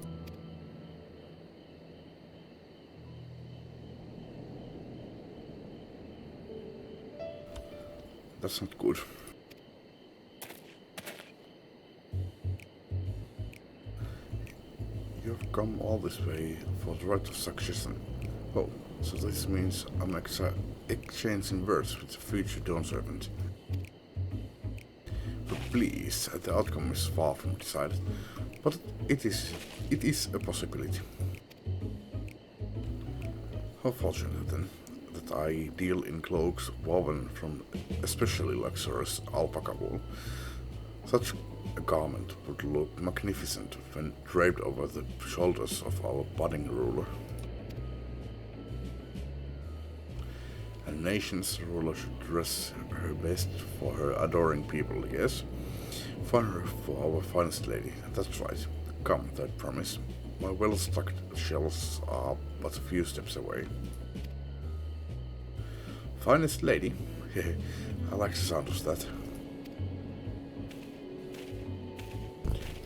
Speaker 1: That's not good. You've come all this way for the right of succession. Oh, so this means I'm exchanging words with the future Dawn servant. But please, the outcome is far from decided. But it is a possibility. How fortunate then that I deal in cloaks woven from especially luxurious alpaca wool. Such a garment would look magnificent when draped over the shoulders of our budding ruler. A nation's ruler should dress her best for her adoring people, yes? Finer for our finest lady, that's right. Come, that promise. My well-stocked shelves are but a few steps away. Finest lady? I like the sound of that.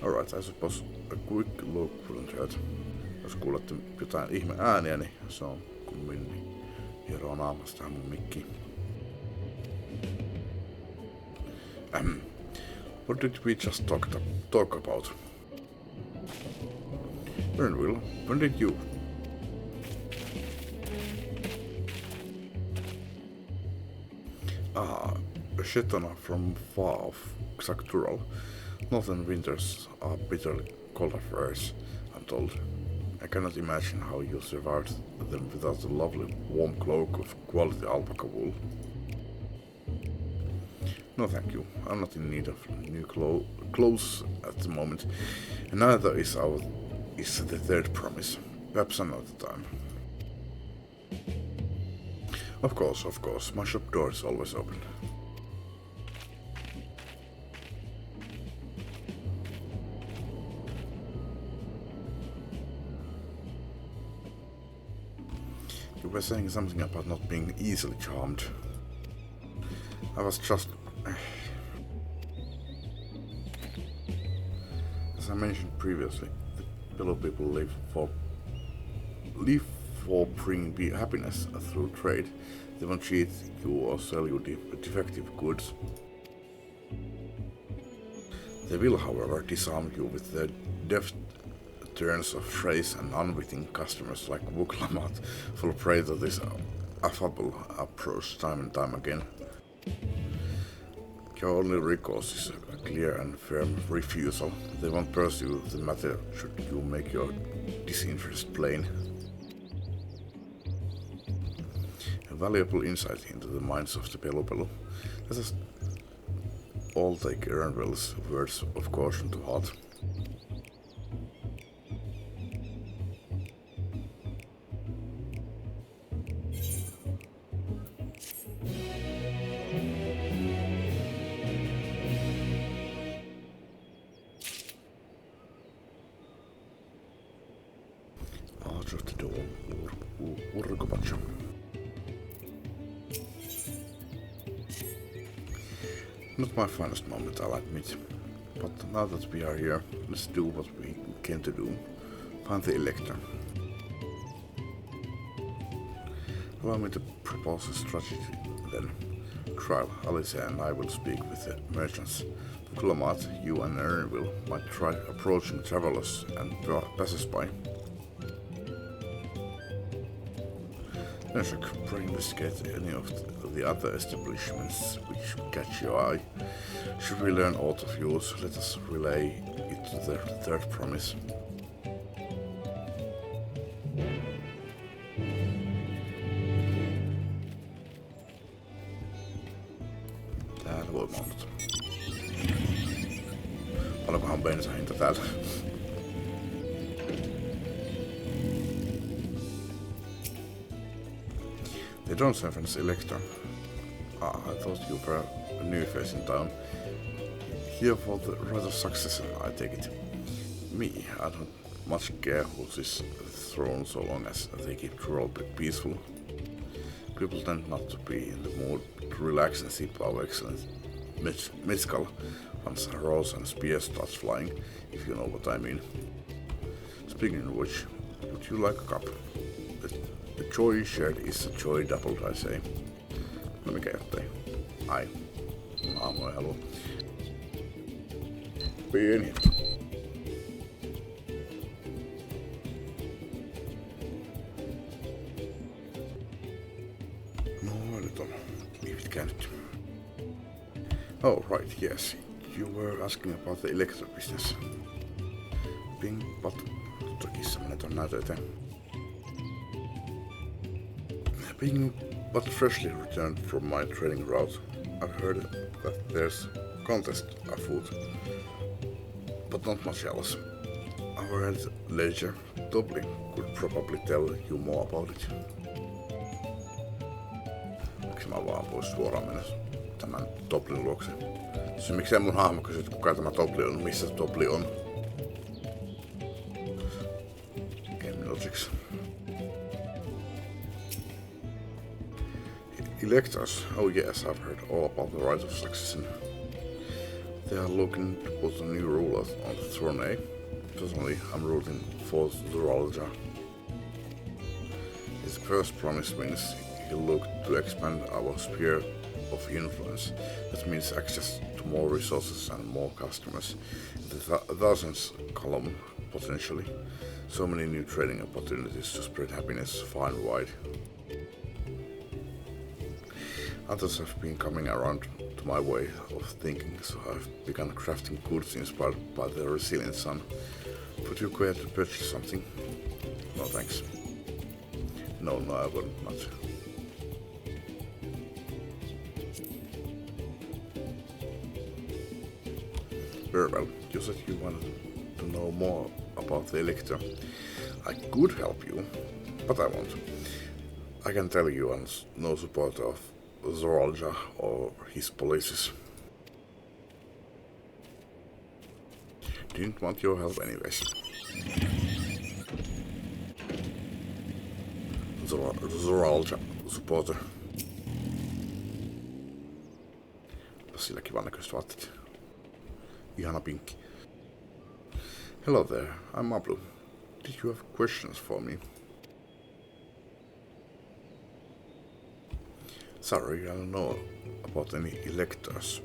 Speaker 1: Alright, I suppose a quick look wouldn't hurt. Jos kuulette jotain ihme ääniä, niin se on kun Minni hieroo naamasta tähän mun mikkiin. What did we just talk about? Bernwill, when did you... A Shetona from far off XIV. Northern winters are bitterly cold affairs, I'm told. I cannot imagine how you survived them without the lovely warm cloak of quality alpaca wool. No thank you, I'm not in need of new clothes at the moment, and neither is the third promise. Perhaps another time. Of course, my shop door is always open. You were saying something about not being easily charmed. I was just... As I mentioned previously, the fellow people live for bringing happiness through trade. They won't cheat you or sell you defective goods. They will, however, disarm you with their deft turns of phrase, and unwitting customers like Vuklamat fall prey to this affable approach time and time again. Your only recourse is a clear and firm refusal. They won't pursue the matter should you make your disinterest plain. A valuable insight into the minds of the Pelopelo. Let us all take Ernwell's words of caution to heart. Not my finest moment, I'll admit. But now that we are here, let's do what we came to do. Find the elector. Allow me to propose a strategy then. Trial, Alicia and I will speak with the merchants. Diplomat, you and Ernville might try approaching travelers and passers-by. Then investigate any of the other establishments which catch your eye. Should we learn aught of yours, let us relay it to the third promise. Täällä voi monta. Paljonkohan bensahinta täältä? They don't serve as elector. I thought you were a new face in town. Here for the right of succession, I take it. Me, I don't much care who sits on the throne so long as they keep the role peaceful. People tend not to be in the mood to relax and sip our excellent mezcal once arrows and spears starts flying, if you know what I mean. Speaking of which, would you like a cup? The joy shared is a joy doubled, I say. No mikä jottei. Ai. Aamu ei halua. Pieni. No, nyt on ihmiset käynyt. Oh, right, yes. You were asking about the electric business. Ping, but tokissa menet on näytä eteen. Being but freshly returned from my trading route, I've heard that there's a contest afoot, but not much else. Our head ledger, Dobby, could probably tell you more about it. Miksi mä vaan vois suoraan mennä tämän Doblin luokse? Se miksei mun hahmo kysy, että kuka tämä Dobli on, missä Dobli on. Game logics. Electors, oh yes, I've heard all about the right of succession. They are looking to put a new ruler on the throne, eh? Personally, I'm rooting for Zoralja. His first promise means he'll look to expand our sphere of influence. That means access to more resources and more customers. In the thousands column, potentially. So many new trading opportunities to spread happiness far and wide. Others have been coming around to my way of thinking, so I've begun crafting goods inspired by the resilient sun. Would you care to purchase something? No thanks. No, I wouldn't much. Very well, you said you wanted to know more about the elector. I could help you, but I won't. I can tell you I'm no supporter of Zoralja or his policies. Didn't want your help anyways. Zoralja supporter. Sillä kivan näköiset vaatteet. Ihana pinkki. Hello there, I'm Mablu. Did you have questions for me? Sorry, I don't know about any electors.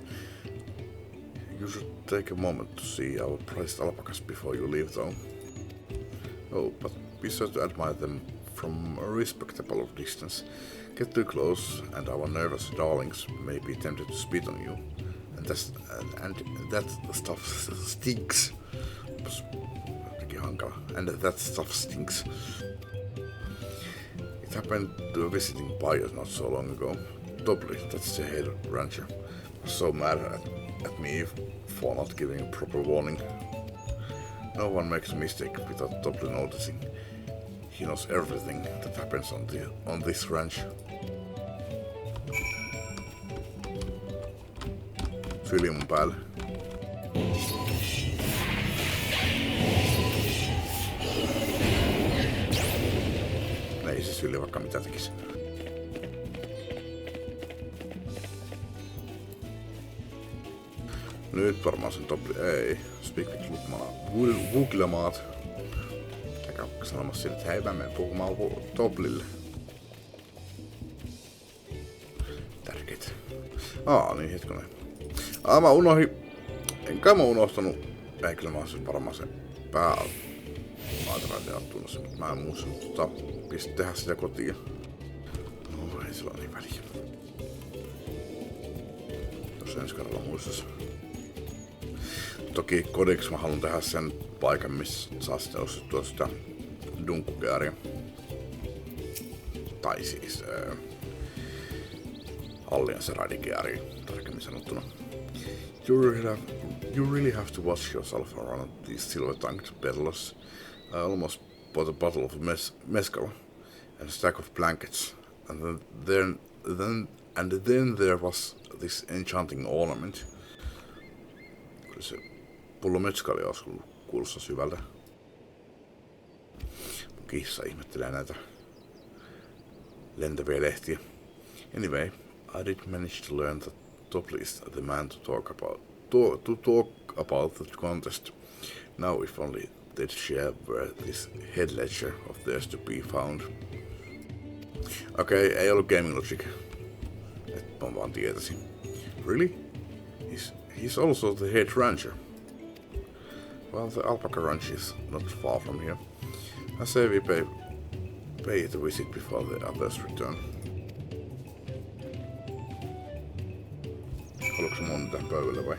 Speaker 1: You should take a moment to see our prized alpacas before you leave though. Oh, but be sure to admire them from a respectable distance. Get too close and our nervous darlings may be tempted to spit on you. And that stuff stinks. And that stuff stinks. It happened to a visiting buyer not so long ago. Dobby, that's the head rancher, was so mad at me for not giving a proper warning. No one makes a mistake without Dobby noticing. He knows everything that happens on this ranch. Syli mun päälle. Ei se syli vaikka mitä tekisi. Nyt varmaan sen Dobby ei. Speak with Lukmana. Googlemaat. Käy sanomassa sinne, että hei mä menen puhumaan Toplille. Tärkeet. Niin hetkonen. Mä unohdin. Enkä mä unohtanut. Ei kyllä mä oon siis varmaan sen pääaltrailin tunnossa, mutta mä en muistanut tehdä sitä kotiin. No ei sillä ole niin väliä. Tuossa ensi kerralla muistas. Toki kodiksi mä haluan tehdä sen paikan, missä saa sitten ostettua sitä dunkkukääriä. Tai siis Alliance radikääriä, tarkemmin sanottuna. You really have to watch yourself around these silver-tongued peddlers. I almost bought a bottle of mezcal and a stack of blankets, and then there was this enchanting ornament. Kyllä se pullo mezcalia olisi kuulostaa syvältä. Mun kissa ihmettelee näitä lentäviä lehtiä. Anyway, I did manage to learn that Topley is the man to talk about the contest. Now if only they'd share where this head ledger of theirs to be found. Okei, ei ollut Gaming Logic. Et mä vaan tietäisin. Really? He's also the head rancher. Well, the alpaca ranch is not far from here. I say we pay it a visit before the others return. Haluatko mun tän pöydälle vai?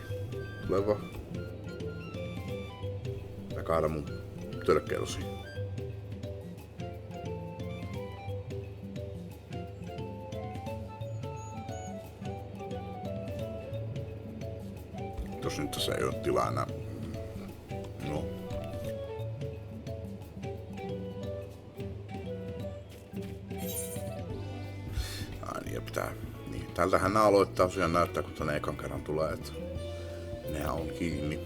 Speaker 1: Tule vaan. Mä kaadan mun tölkkeen osiin. Tosin tässä ei oo tilaa enää. No. Niin ja pitää. Niin, tältähän nää aloittaa tosiaan näyttää, kun tänne ekan kerran tulee, että nää on kiinni.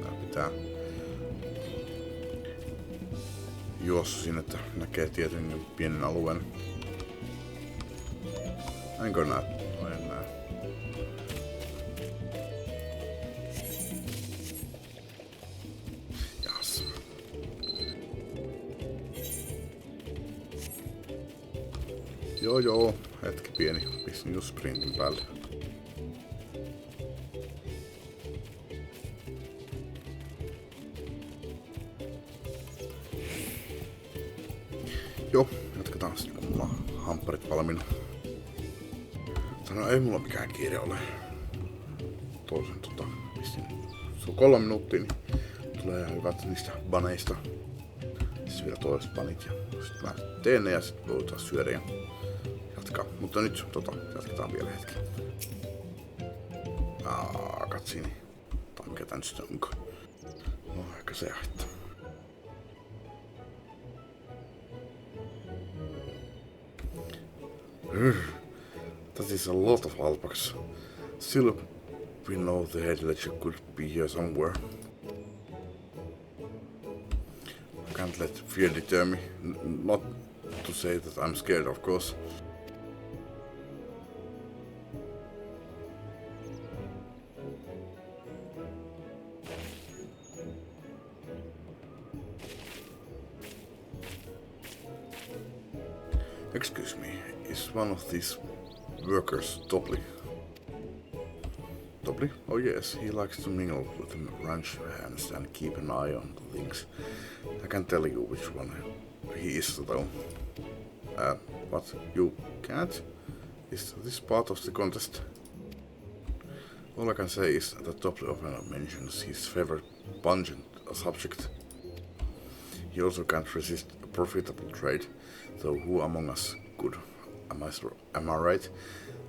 Speaker 1: Nää pitää juossa sinne, että näkee tietyn pienen alueen. Enkö näe? No en näe. Jas. Joo, hetki pieni. Pistin just sprintin päälle. Joo, jatketaan sitten, kun mulla on hampparit valmiina. No ei mulla mikään kiire ole. Toisen pistin. Se on 3 minuuttia, niin tulee ihan hyvät niistä baneista. Siis vielä toiset banit ja sit mä teen ne ja sit voi taas syödä ja jatkaa. Mutta nyt jatketaan vielä hetki. Katsiini. Mikä tän sitten onko? No ehkä se haittaa. That is a lot of alpacas. Still, we know the head ledger could be here somewhere. I can't let fear deter me. Not to say that I'm scared, of course. Excuse me, is one of these workers Topley? Topley? Oh yes, he likes to mingle with the ranch hands and keep an eye on things. I can't tell you which one he is though. But you can't? Is this part of the contest? All I can say is that Topley often mentions his favorite pungent subject. He also can't resist a profitable trade, though who among us could? Am I right?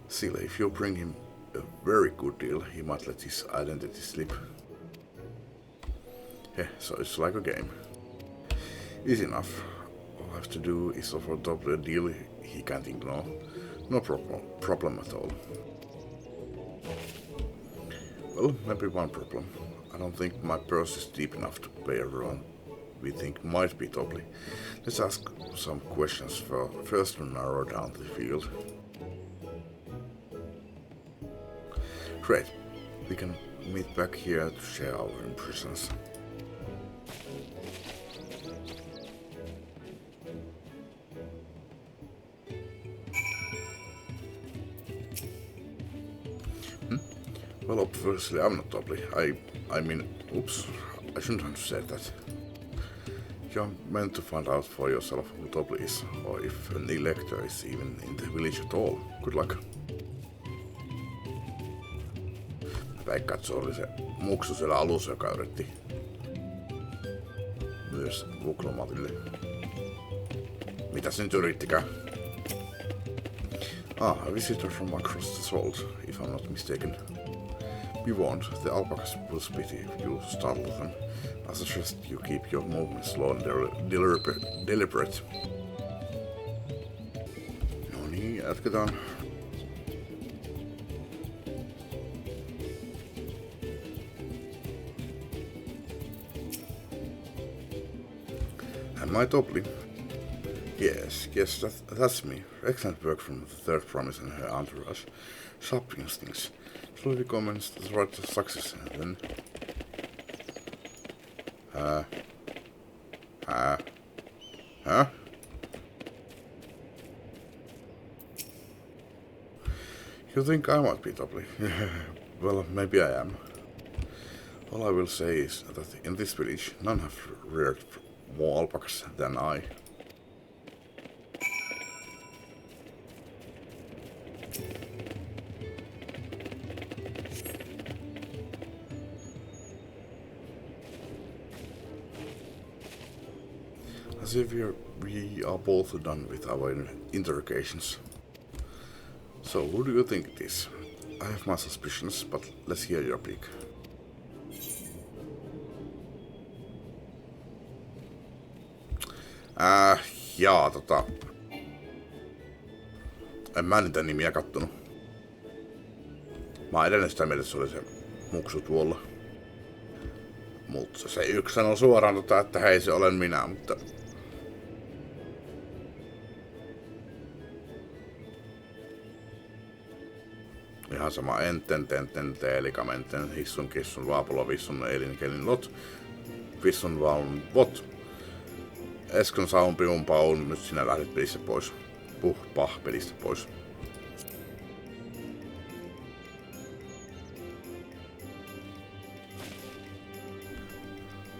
Speaker 1: Still, if you bring him a very good deal, he might let his identity slip. Yeah, so it's like a game. Easy enough. All I have to do is offer Topley a deal he can't ignore. No problem at all. Well, maybe one problem. I don't think my purse is deep enough to pay everyone we think might be Topley. Let's ask some questions first to narrow down the field. Great. We can meet back here to share our impressions. Well, obviously I'm not doubly. I mean, oops, I shouldn't have said that. You're meant to find out for yourself who Dobbly is, or if an elector is even in the village at all. Good luck. Veikkaan, että se oli se muksu siellä alussa, joka yritti myös Vuklomatille. Mitä se nyt yrittikään? A visitor from across the salt, if I'm not mistaken. Be warned, the alpacas will spit if you startle them. I suggest you keep your movements slow and deliberate. No niin, jatketaan. Am I Dobbly? Yes, that's me. Excellent work from the third promise and her entourage. Sharp instincts. Slowly comments the right to success and then... Huh? You think I might be Dobbly? Well, maybe I am. All I will say is that in this village, none have reared more alpacas than I. As if we are both done with our interrogations. So, who do you think it is? I have my suspicions, but let's hear your pick. En mä niitä nimiä kattonut. Mä oon edelleen sitä mieltä, että se oli se muksu tuolla. Mutta se yksi sanoi suoraan että hei, se olen minä, mutta... Ihan sama enten, elikamenten, hissun, kissun, vaapulo, vissun, elinkelin, lot, vissun, vaun, vot. Eskon saun, piun, paun, nyt sinä lähdit pelistä pois. Pelistä pois.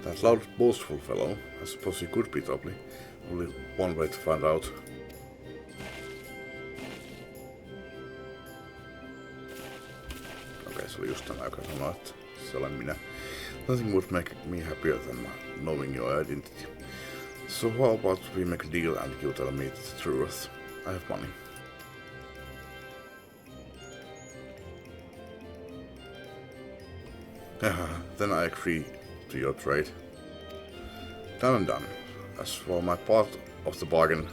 Speaker 1: That loud, boastful fellow, I suppose he could be Dobbly. Only one way to find out. Okei, se oli just tämä, joka sanoi, että se olen minä. Nothing would make me happier than knowing your identity. So how about we make a deal and you tell me the truth? I have money. Then I agree to your trade. Done and done. As for my part of the bargain,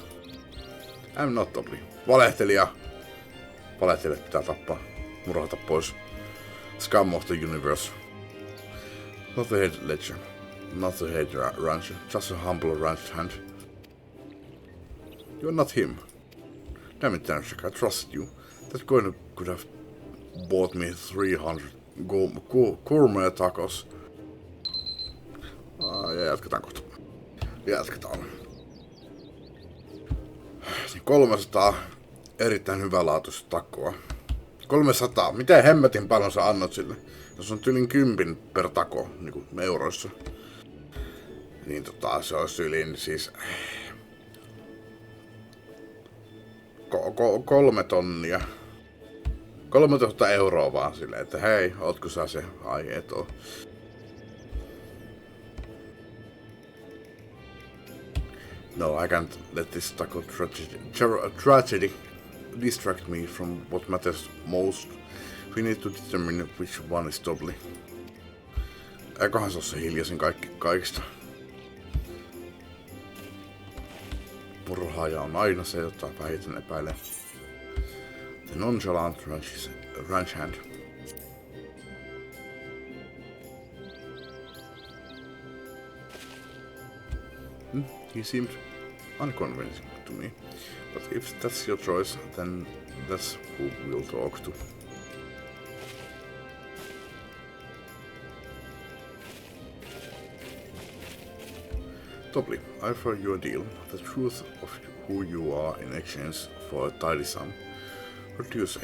Speaker 1: I'm not Dobbly. Valehtelija! Valehtelijat pitää tappaa. Murhata pois. Scum of the universe. Not the head ledger. Not the head rancher. Just a humble ranch hand. You're not him. Damn it, Tanshak, I trust you. That coin could have bought me 300 gourmet tacos. Ja jatketaan kohta. Jatketaan. 300 erittäin hyvälaatuista takoa. 300. Miten hemmetin paljon sä annot sille? Jos on tyylin 10 per tako, niinku euroissa. Niin se olisi yli siis... 3 tonnia. 3000 euroa vaan silleen, että hei, ootko sä se? Ai et oo. No, I can't let this taco tragedy distract me from what matters most. We need to determine which one is Dobbly. Eiköhän se oo se hiljaisin kaikista. Murhaaja on aina se, jota vähiten epäilee. The nonchalant ranch hand. He seemed unconvincing to me, but if that's your choice, then that's who we'll talk to. Dobbly, I offer you a deal, the truth of who you are in exchange for a tidy sum. What do you say?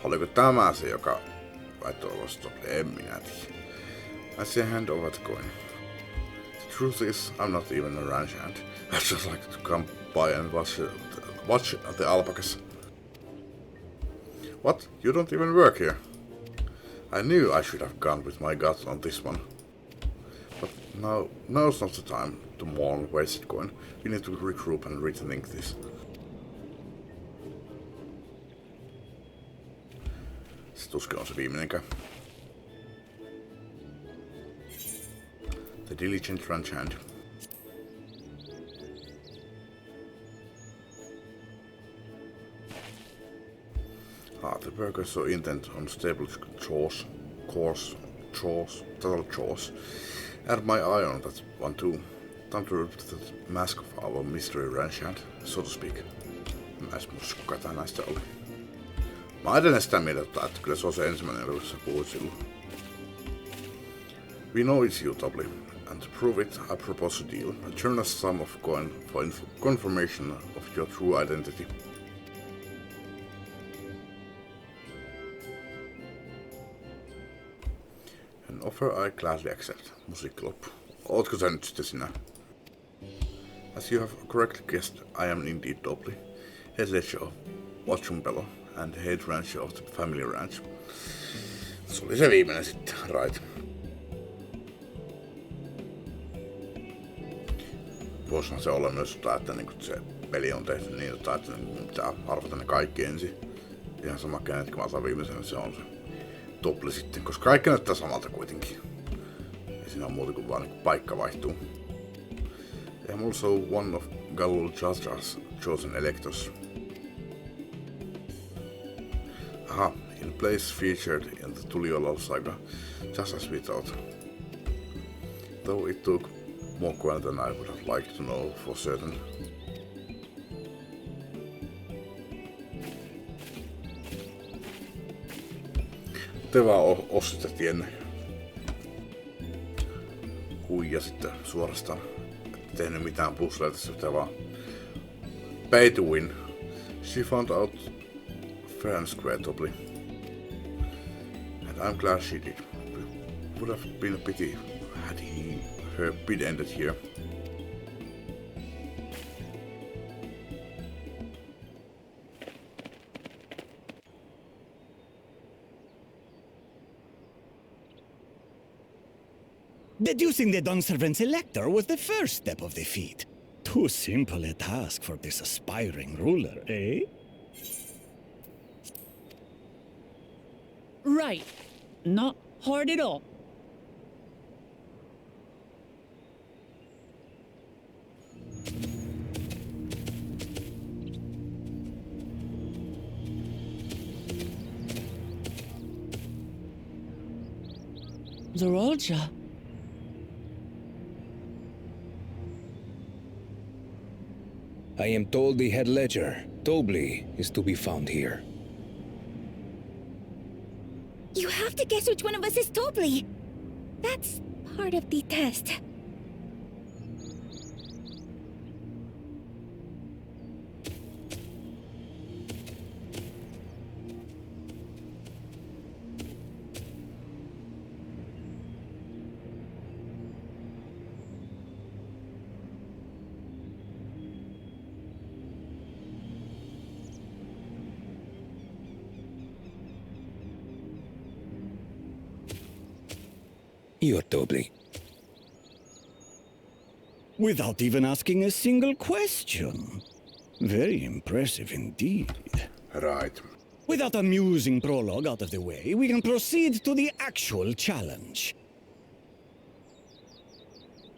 Speaker 1: Oliko tämä se, joka laittoi ulos? En minä tiedä. I see a hand over the coin. The truth is, I'm not even a ranch hand. I just like to come by and watch the alpacas. What? You don't even work here? I knew I should have gone with my gut on this one. But now's not the time to mourn wasted coin. We need to regroup and rethink this. Se tuskin on se viimeinenkään. The diligent ranch hand. The workers so intent on stable total chores. Had my eye on that one too. Time to rip the mask of our mystery ranch hand, so to speak. Mä en muista kuka tää näistä oli. Mä oon edelleen sitä mieltä, että kyllä se on se ensimmäinen, joka sä puhuit silloin. We know it's you, Tobly, and to prove it, I propose a deal. A generous sum of coin for confirmation of your true identity. An offer I gladly accept. Musiikki loppu. Ootko sä nyt sitten sinä? As you have correctly guessed, I am indeed Tobly, head ledger of Watchumpelo and head rancher of the family ranch. Se oli se viimeinen sitten, right. Voisihan se olla myös jotain, että niinku se peli on tehty niin, että pitää arvata ne kaikki ensin. Ihan sama kenet, kun mä otan viimeisen, se on se Tobly sitten, koska kaikki näyttää samalta kuitenkin. Ei siinä ole muuta kuin vaan niin paikka vaihtuu. I am also one of Galul Jastra's chosen electors. Aha, in place featured in the Tuliolal saga, just as we thought. Though it took more coin than I would have liked to know for certain. Te vaan ostitettiin ennen. Huija sitten suorastaan. Et tehnyt mitään puzzleja tässä, pitää vaan pay to win. She found out fair and square, Tobly. And I'm glad she did. It would have been a pity had her bid ended here.
Speaker 17: Deducing the Dunservant's elector was the first step of the feat. Too simple a task for this aspiring ruler, eh?
Speaker 4: Right. Not hard at all. Zorolja.
Speaker 14: I am told the head ledger, Tobly, is to be found here.
Speaker 18: You have to guess which one of us is Tobly. That's part of the test.
Speaker 14: You're Tobly.
Speaker 17: Without even asking a single question. Very impressive indeed.
Speaker 1: Right.
Speaker 17: With that amusing prologue out of the way, we can proceed to the actual challenge.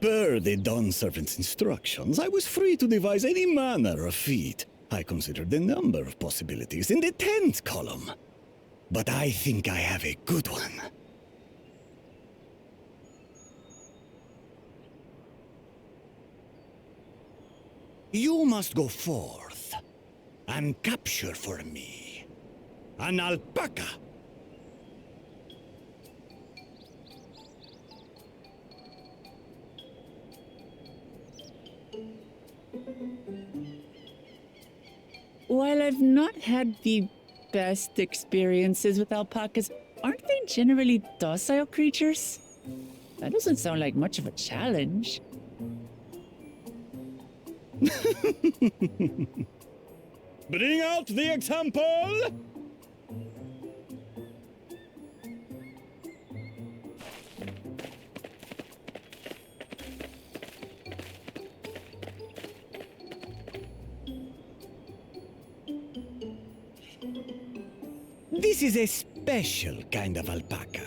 Speaker 17: Per the Dawn Servant's instructions, I was free to devise any manner of feat. I considered a number of possibilities in the 10th column. But I think I have a good one. You must go forth and capture for me an alpaca.
Speaker 4: While I've not had the best experiences with alpacas. Aren't they generally docile creatures? That doesn't sound like much of a challenge.
Speaker 17: Bring out the example! This is a special kind of alpaca.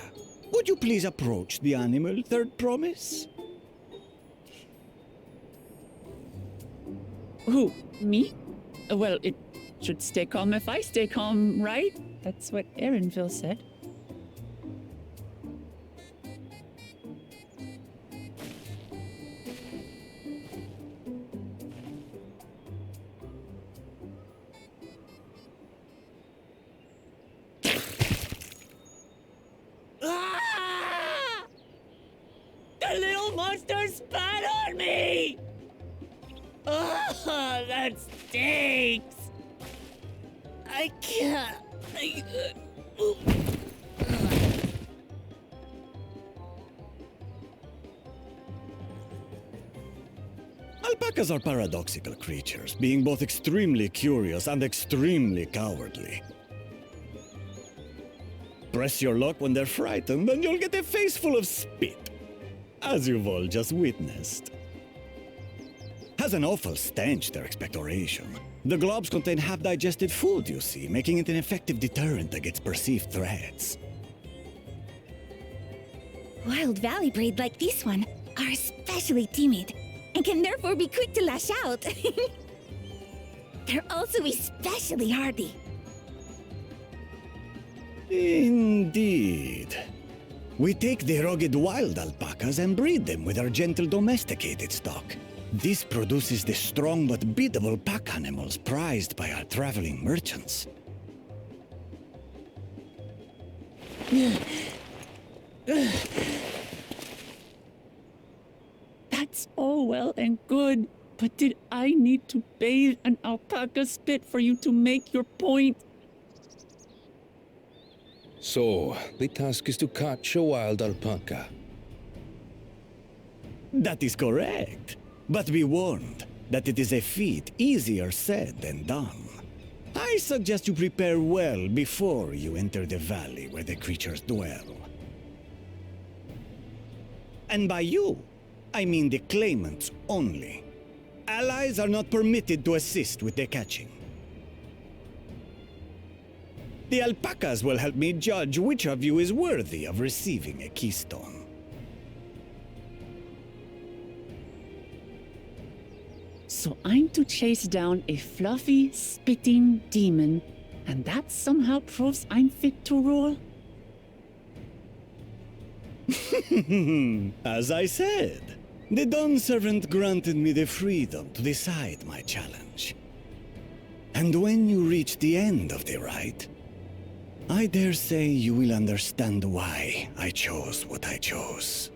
Speaker 17: Would you please approach the animal, Third Promise?
Speaker 4: Who? Me? Well, it should stay calm if I stay calm, right? That's what Erinville said.
Speaker 15: The little monster spat on me! Oh, that stinks! I can't.
Speaker 17: Alpacas are paradoxical creatures, being both extremely curious and extremely cowardly. Press your luck when they're frightened, and you'll get a face full of spit, as you've all just witnessed. Has an awful stench, their expectoration. The globs contain half-digested food, you see, making it an effective deterrent against perceived threats.
Speaker 18: Wild valley braid like this one are especially timid and can therefore be quick to lash out. They're also especially hardy.
Speaker 17: Indeed. We take the rugged wild alpacas and breed them with our gentle domesticated stock. This produces the strong but biddable pack animals prized by our traveling merchants.
Speaker 4: That's all well and good, but did I need to bathe an alpaca spit for you to make your point?
Speaker 14: So, the task is to catch a wild alpaca.
Speaker 17: That is correct. But be warned that it is a feat easier said than done. I suggest you prepare well before you enter the valley where the creatures dwell. And by you, I mean the claimants only. Allies are not permitted to assist with the catching. The alpacas will help me judge which of you is worthy of receiving a keystone.
Speaker 4: So I'm to chase down a fluffy, spitting demon, and that somehow proves I'm fit to rule?
Speaker 17: As I said, the Dawn Servant granted me the freedom to decide my challenge. And when you reach the end of the rite, I dare say you will understand why I chose what I chose.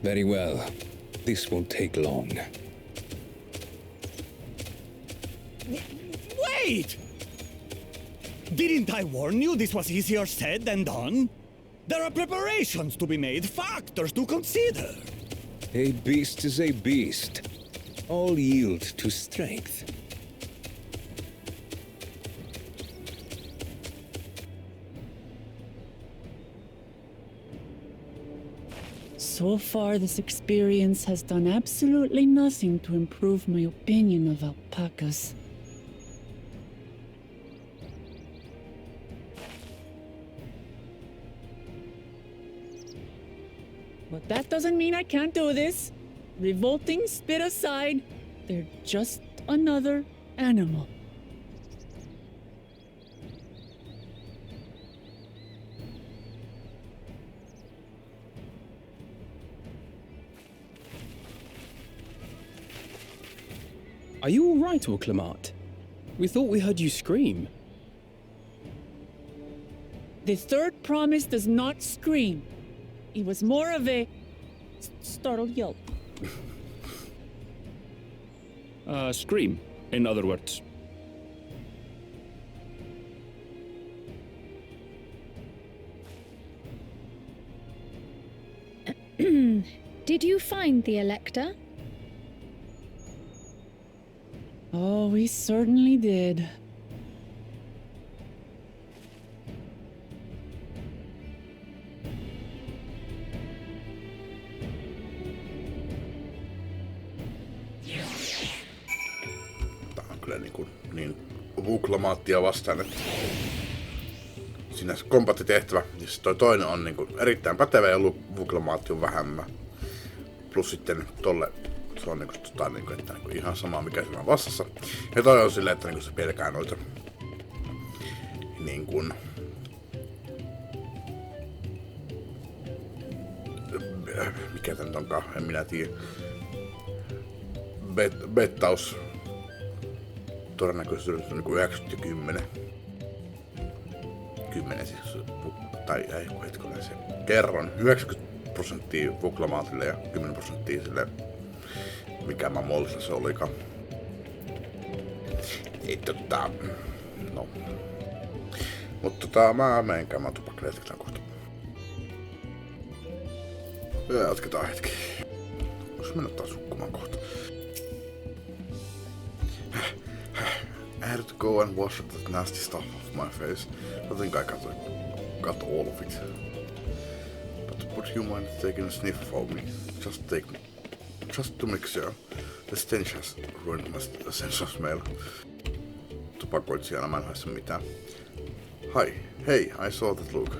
Speaker 14: Very well. This won't take long.
Speaker 17: Wait! Didn't I warn you this was easier said than done? There are preparations to be made, factors to consider.
Speaker 14: A beast is a beast. All yield to strength.
Speaker 4: So far, this experience has done absolutely nothing to improve my opinion of alpacas. But that doesn't mean I can't do this. Revolting spit aside, they're just another animal.
Speaker 7: Are you all right, Orclamat? We thought we heard you scream.
Speaker 4: The third promise does not scream. It was more of a startled yelp.
Speaker 3: Scream, in other words.
Speaker 2: Did you find the Elector?
Speaker 4: Oh, we certainly did.
Speaker 1: Tää on kyllä niin vuklamaattia vastaan, että siinä se kombattitehtävä, ja toi toinen on niinku erittäin pätevä ja vuklamaatti on vähemmän. Plus sitten tolle se on niinku, että niinku ihan sama mikä siinä on vastassa. Ja toi on silleen, että niinku se pelkää noita niin kuin mikä tän onkaan, en minä tiedä. Bettaus todennäköisesti on niinku 90 ja 10. 10 siis, tai ei kun hetkonen se kerron 90% vuklamaatille ja 10% sille mikä mammolissa se olikaan. Ei no. Mut mä menen käymään tupakleetikään kohta. Jatketaan hetki. Jos mennä taas hukkumaan kohta. I had to go and wash that nasty stuff off my face. I think I got all of it. But would you mind taking a sniff for me? Just to make sure. The stench has ruined my sense of smell. Tupakoitsijana mä en haista mitään. Hi, hey, I saw that look.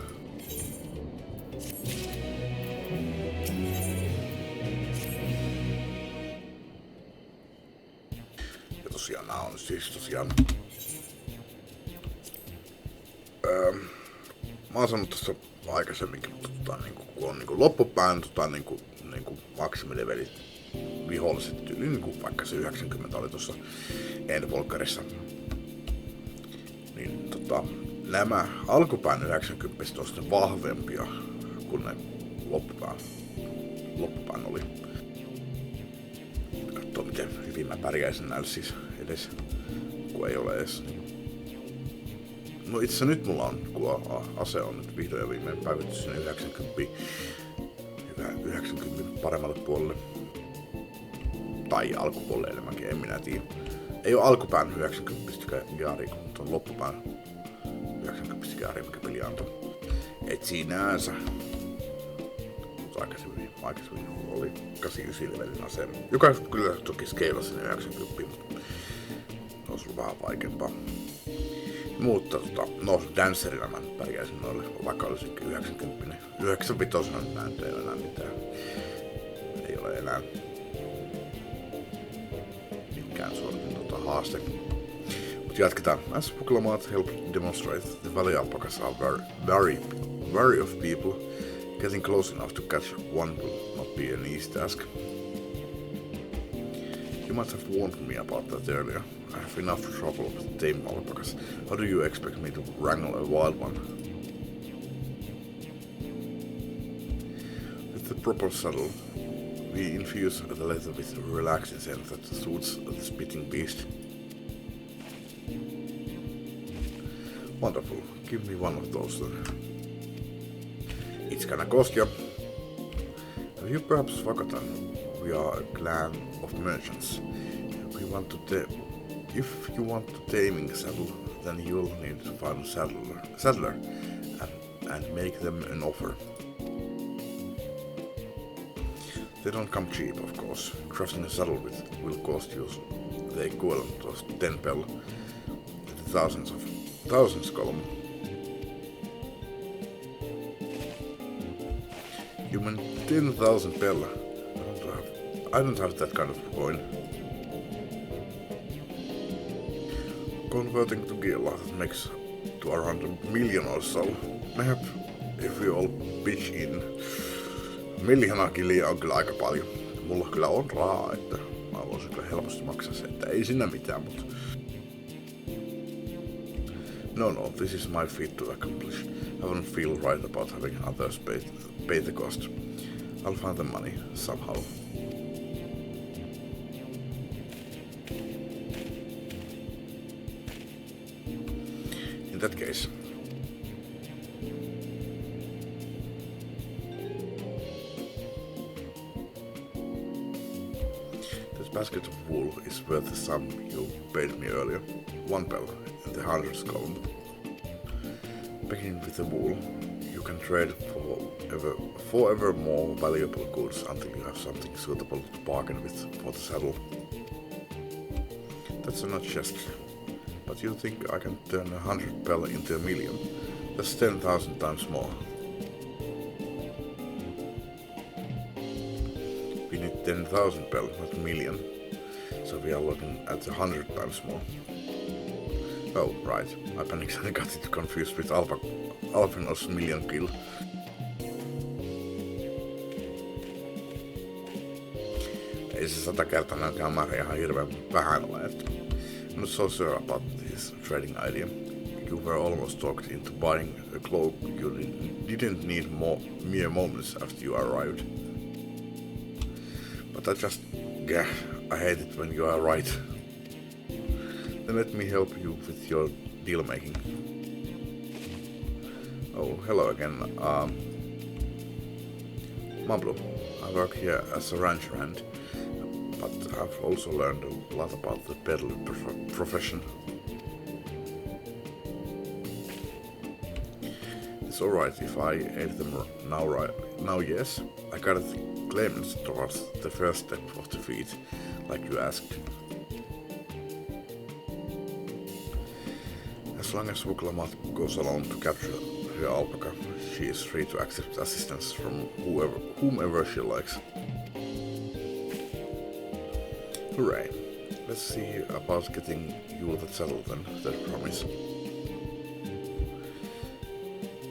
Speaker 1: Ja tosiaan nää on siis tosiaan... mä oon sanonut tässä aikaisemminkin, mutta kun on loppupään niinku maksimilevelit viholliset tyyli, niin kuin vaikka se 90 oli tuossa Endwalkerissa, niin nämä alkupään 90 on sitten vahvempia kuin ne loppupään oli. Katsoo miten hyvin mä pärjäisin näillä siis edes, kun ei ole edes. No itse asiassa nyt mulla on, kun ase on nyt vihdoin ja viimein päivitty sinne 90 paremmalle puolelle. Tai alkupuolelle enemmänkin, en minä tiedä. Ei oo alkupään 90 gaaria, mutta on loppupään 90 gaaria, mikä peli antoi. Et sinänsä. Mutta aikaisemmin oli 89 levelin asema. Joka kyllä toki skeilasi sinne 90, mutta olisi ollut vähän vaikeampaa. Mutta no dancerilla mä pärjäisin noille, vaikka olisi 90. 95 mä en tee enää mitään. Ei ole enää minkään sortin haaste. Mut jatketaan. As Pokémon help demonstrate, the valley alpacas are wary of people. Getting close enough to catch one will not be an easy task. You must have warned me about that earlier. I have enough trouble with tame alpacas. How do you expect me to wrangle a wild one? With the proper saddle, we infuse the leather with a relaxing scent that suits the spitting beast. Wonderful. Give me one of those then. It's gonna cost you. Have you perhaps forgotten we are a clan of merchants? If you want to taming saddle, then you'll need to find a saddler and make them an offer. They don't come cheap, of course. Crafting a saddle will cost you the equivalent of 10 pel, thousands column. You mean 10,000 pel? I don't have that kind of coin. Converting to Gila, that makes to around 1 million or so. Mayhap if we all pitch in. 1 miljoonaa kiliä on kyllä aika paljon. Mulla kyllä on rahaa, että mä voisin kyllä helposti maksaa se, että ei siinä mitään, mutta No, this is my feat to accomplish. I wouldn't feel right about having others pay the cost. I'll find the money, somehow. In that case. This basket of wool is worth the sum you paid me earlier. 1 bell in the hundreds column. Beginning with the wool, you can trade for ever more valuable goods until you have something suitable to bargain with for the saddle. That's not just. But you think I can turn 100 bell into 1,000,000? That's 10,000 times more. We need 10,000 bell, not 1,000,000. So we are looking at 100 times more. Oh, right. I panicked and got it confused with Alfinos million kill. Ei se 100-kertainenkaan määrä ihan hirveän vähän ole, että I'm not so sure about this trading idea. You were almost talked into buying a cloak you didn't need mere moments after you arrived. But I hate it when you are right. Then let me help you with your deal making. Oh, hello again. Mablu, I work here as a rancher hand, but I've also learned a lot about the peddler profession. It's alright if I aid them now, right? Now, yes, I got claimants towards the first step of the feat, like you asked. As long as Vuklamat goes alone to capture her alpaca, she is free to accept assistance from whomever she likes. Hooray! Let's see about getting you the saddle then, that promise.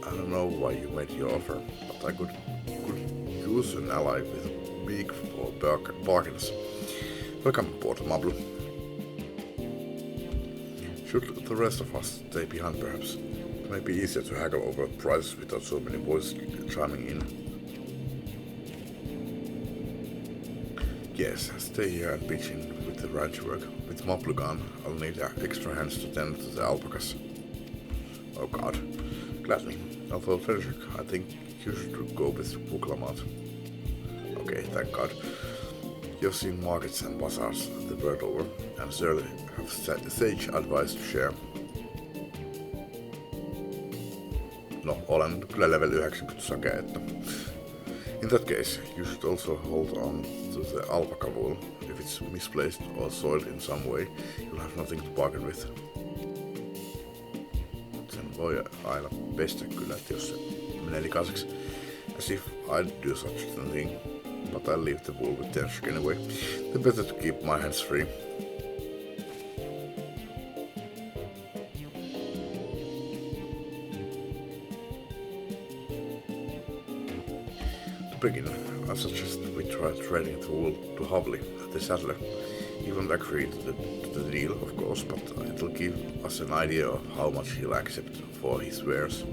Speaker 1: I don't know why you made your offer, but I could use an ally with a beak for bargains. Welcome aboard, Mablu. Should the rest of us stay behind perhaps? It may be easier to haggle over prices without so many voices chiming in. Yes, stay here and pitch in with the ranch work. With Mablu gone, I'll need extra hands to tend to the alpacas. Oh god. Gladly. Although Frederick, I think you should go with Vuklamat. Okay, thank god. You've seen markets and bazaars the world over, and surely have sage advice to share. No, olen kyllä level 90 sake, että. In that case, you should also hold on to the alpaca wool. If it's misplaced or soiled in some way, you'll have nothing to bargain with. Sen voi aina pestä kyllä, että jos se menee likaiseksi. As if I'd do such a thing. But I'll leave the wool with Tenshik anyway. Then better to keep my hands free. To begin, I suggest we try trading the wool to Havli, the saddler. He won't agree to the deal, of course, but it'll give us an idea of how much he'll accept for his wares.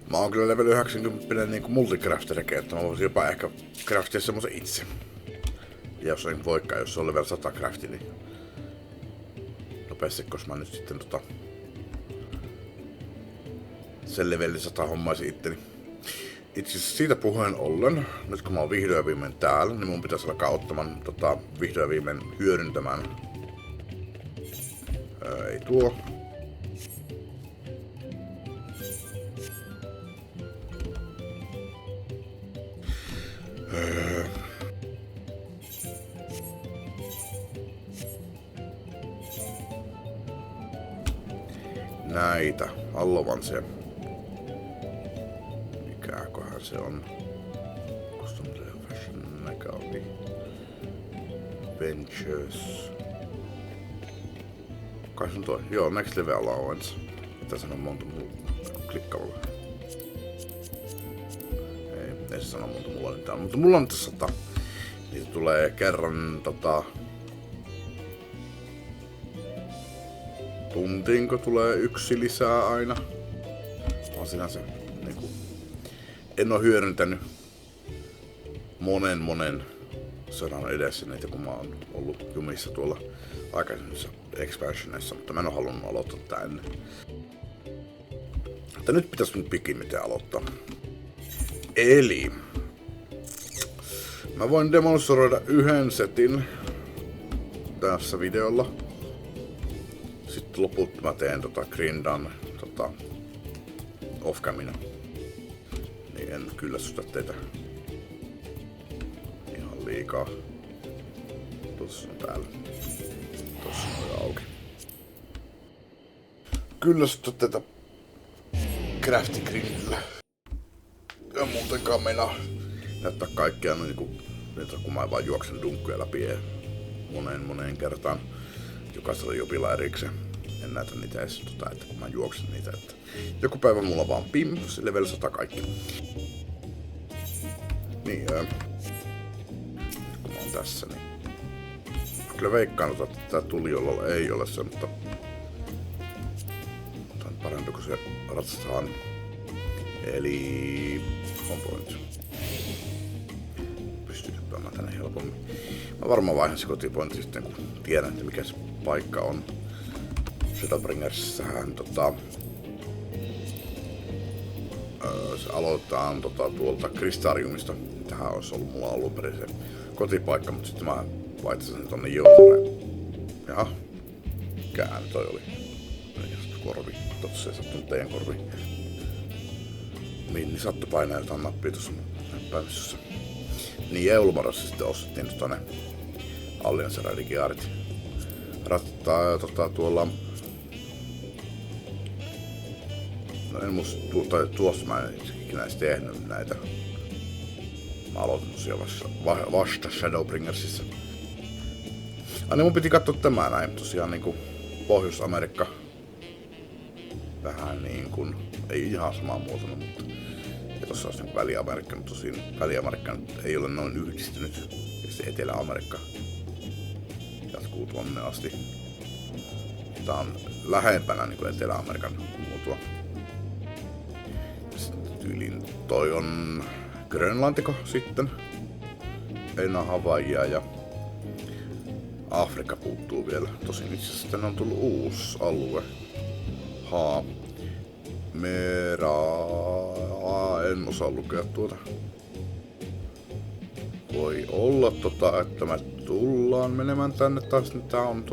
Speaker 1: Mä oon kyllä level 90 niinku multicrafterike, että mä voisin jopa ehkä craftia semmosen itse. Ja jos en voikaan, jos se on level 100 crafti, niin nopeasti, koska mä nyt sitten sen levelin 100 hommaisin itteni. Itse asiassa siitä puheen ollen, nyt kun mä oon vihdoin viimein täällä, niin mun pitäisi alkaa ottamaan vihdoin viimein hyödyntämään. Ei tuo. Näitä. Allovan se. Mikäköhän se on? Custom Fashion Näkäopi. Ventures. Kai se on toi. Joo, Next Level Allowance. Tässä on monta klikkaavalla. Ei se sano monta mulla on täällä. Mutta mulla on tässä Niitä tulee kerran tuntiinko tulee yksi lisää aina. On sinänsä niinku, en oo hyödyntänyt monen sodan edessä niitä, kun mä oon ollut jumissa tuolla aikaisemmissa expansioneissa, mutta mä en oo halunnut aloittaa tänne. Mutta nyt pitäis nyt pikimmiten aloittaa. Eli mä voin demonstroida yhden setin tässä videolla. Sitten loput mä teen grindan off-camina. Niin en kyllästytä teitä ihan liikaa. Tossa on täällä. Tossa on auki. Kyllästytä teitä crafting-grindillä. Ja muutenkaan meinaa näyttää kaikkea niinku, kun mä vaan juoksen dunkkuja läpi moneen kertaan. Jokaisella jopilla erikseen. En näytä niitä edes, että kun mä juoksen niitä. Että joku päivä mulla vaan pim, se level 100 kaikki. Niin, kun mä oon tässä, niin kyllä veikkaan, että tää tulijolla ei ole se, mutta on parempi kuin se ratsataan. Eli on point. Pystyy hyppäämään tänne helpommin. Mä varmaan vaihan se kotipointi sitten, kun tiedän, että mikä se paikka on. Shadowbringerssähän se aloitetaan tuolta Kristariumista. Tähän olisi ollut mulla alun perin se kotipaikka, mutta sitten mä vaihtasin sen tonne Joutaren. Jaha, mikähän toi oli? Korvi, tossa ei sattunut teidän korvi. Niin sattui painaa jotain nappia tuossa näppäimisessä. Niin Eulmarossa sitten ostettiin ne Alliance-radigiaarit. Rattaa tuolla... No en muista, tuossa mä en ikinä edes tehnyt näitä. Mä aloitin tosiaan vasta Shadowbringersissa. Aina mun piti katsoa tämä näin, tosiaan niinku Pohjois-Amerikka. Vähän niin kuin, ei ihan samaa muotona, mutta ja tossa olisi niinku Väli-Amerikka, mutta tosiaan Väli-Amerikka ei ole noin yhdistynyt. Ja se Etelä-Amerikka jatkuu tuonne asti. Tää on lähempänä niinku Etelä-Amerikan muotoa. Sitten tyyliin toi on Grönlantiko sitten. Enää Havaijia ja Afrikka puuttuu vielä. Tosin itse asiassa tänne on tullut uusi alue. En osaa lukea tuota. Voi olla että me tullaan menemään tänne taas. Tää on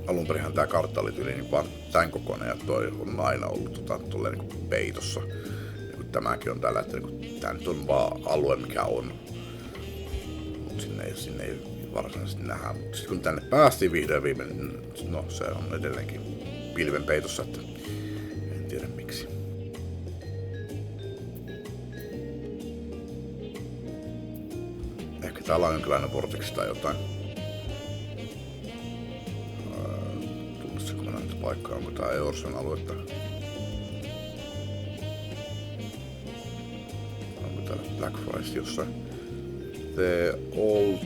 Speaker 1: alunperinhän tää kartta oli tyyliin vaan tän kokoinen ja toi on aina ollut tolleen niinku peitossa. Niin tämäkin on tällä, että niinku, tää nyt on vaan alue mikä on. Mut sinne ei varsinaisesti nähdä. Mut sit kun tänne päästiin vihdoin viimein, niin no se on edelleenkin pilven peitossa, että en tiedä miksi. Ehkä täällä on jonkinlainen vorteksi tai jotain. Tunnisitko mä näitä paikkaa? Onko tää Eorson aluetta? Onko täällä Black Forest jossain? The Old...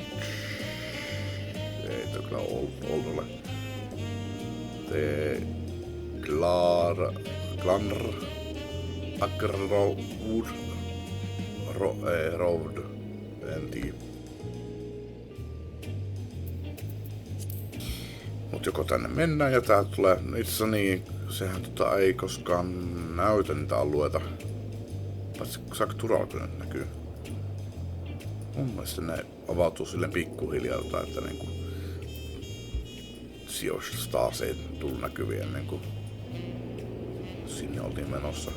Speaker 1: Ei toi kyllä Old ole. The Glanr Ackerwood Road. En tiedä. Mut joko tänne mennään ja tää tulee itse niin, sehän ei koskaan näytä niitä alueita. Paitsi Saktural kyllä näkyy. Mun mielestä ne avautuu silleen pikkuhiljaa, että niinku sijoista taas ei tullut näkyviä ennen kuin sinne oltiin menossa.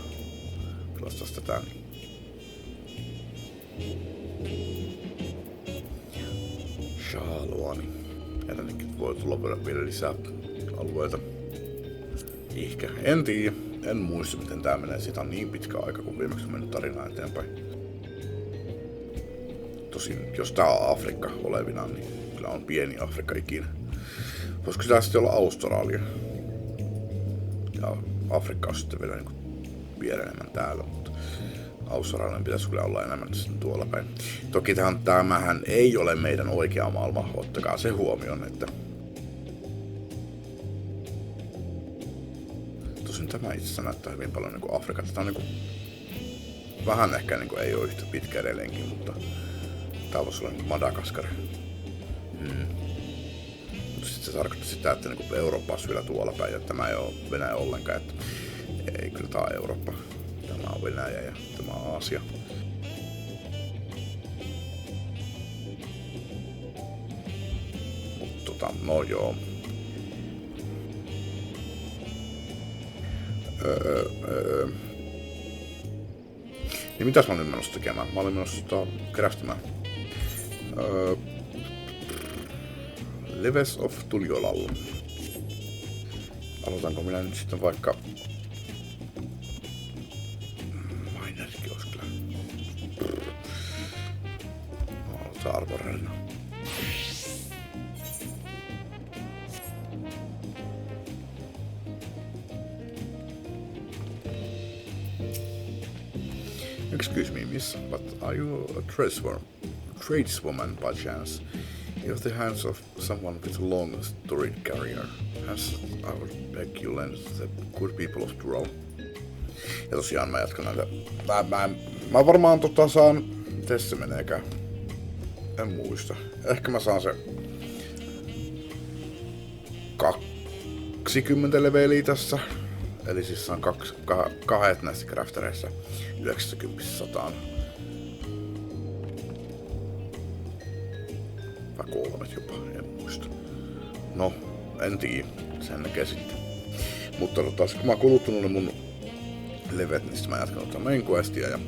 Speaker 1: Pelastais tätä. Shaaluani. Ja tännekin voi tulla vielä lisää alueita. Ehkä. En tiedä. En muista miten tää menee. Siitä on niin pitkä aika kun viimeksi on mennyt tarinaa eteenpäin. Tosin jos tää on Afrikka olevina, niin kyllä on pieni Afrikka ikinä. Voisiko sitä sitten olla Australia? Ja Afrikka on sitten vielä niinku vielä enemmän täällä, mutta Australian pitäisi kyllä olla enemmän tuolla päin. Toki tämähän ei ole meidän oikea maailma, ottakaa se huomioon, että tosin tämä itse asiassa näyttää hyvin paljon niin kuin Afrikasta. Tämä on niin kuin vähän ehkä niin kuin ei ole yhtä pitkä edelleenkin, mutta tää voisi olla niin kuin Madagaskar. Mutta sitten se tarkoittaa sitä, että niin kuin Eurooppa olisi vielä tuolla päin, ja tämä ei ole Venäjä ollenkaan, että ei, kyllä tää on Eurooppa. Tämä on Venäjä ja tämä on Aasia. Mutta no joo. Niin mitäs mä olin menossa tekemään? Mä olin menossa craftimaan. Leves of Tuliolal. Aloitanko minä nyt sitten vaikka Mainerkin olisi kyllä. Aloitetaan arborelina. Excuse me, miss, but are you a tradeswoman by chance? In the hands of someone with a long storied career, hence I would beg you lend the good people of Dural. Ja tosiaan mä jatkan näitä. Mä varmaan saan, miten se meneekään? En muista. Ehkä mä saan se 20 leveliä tässä. Eli siis saan kahdet näissä craftereissa 90-100. Vai 3 jopa, en muista. No, en tiedä. Sen näkee sitten. Mutta kun mä oon kuluttanut ne mun levet, niin sitten mä jatkan tätä main questia ja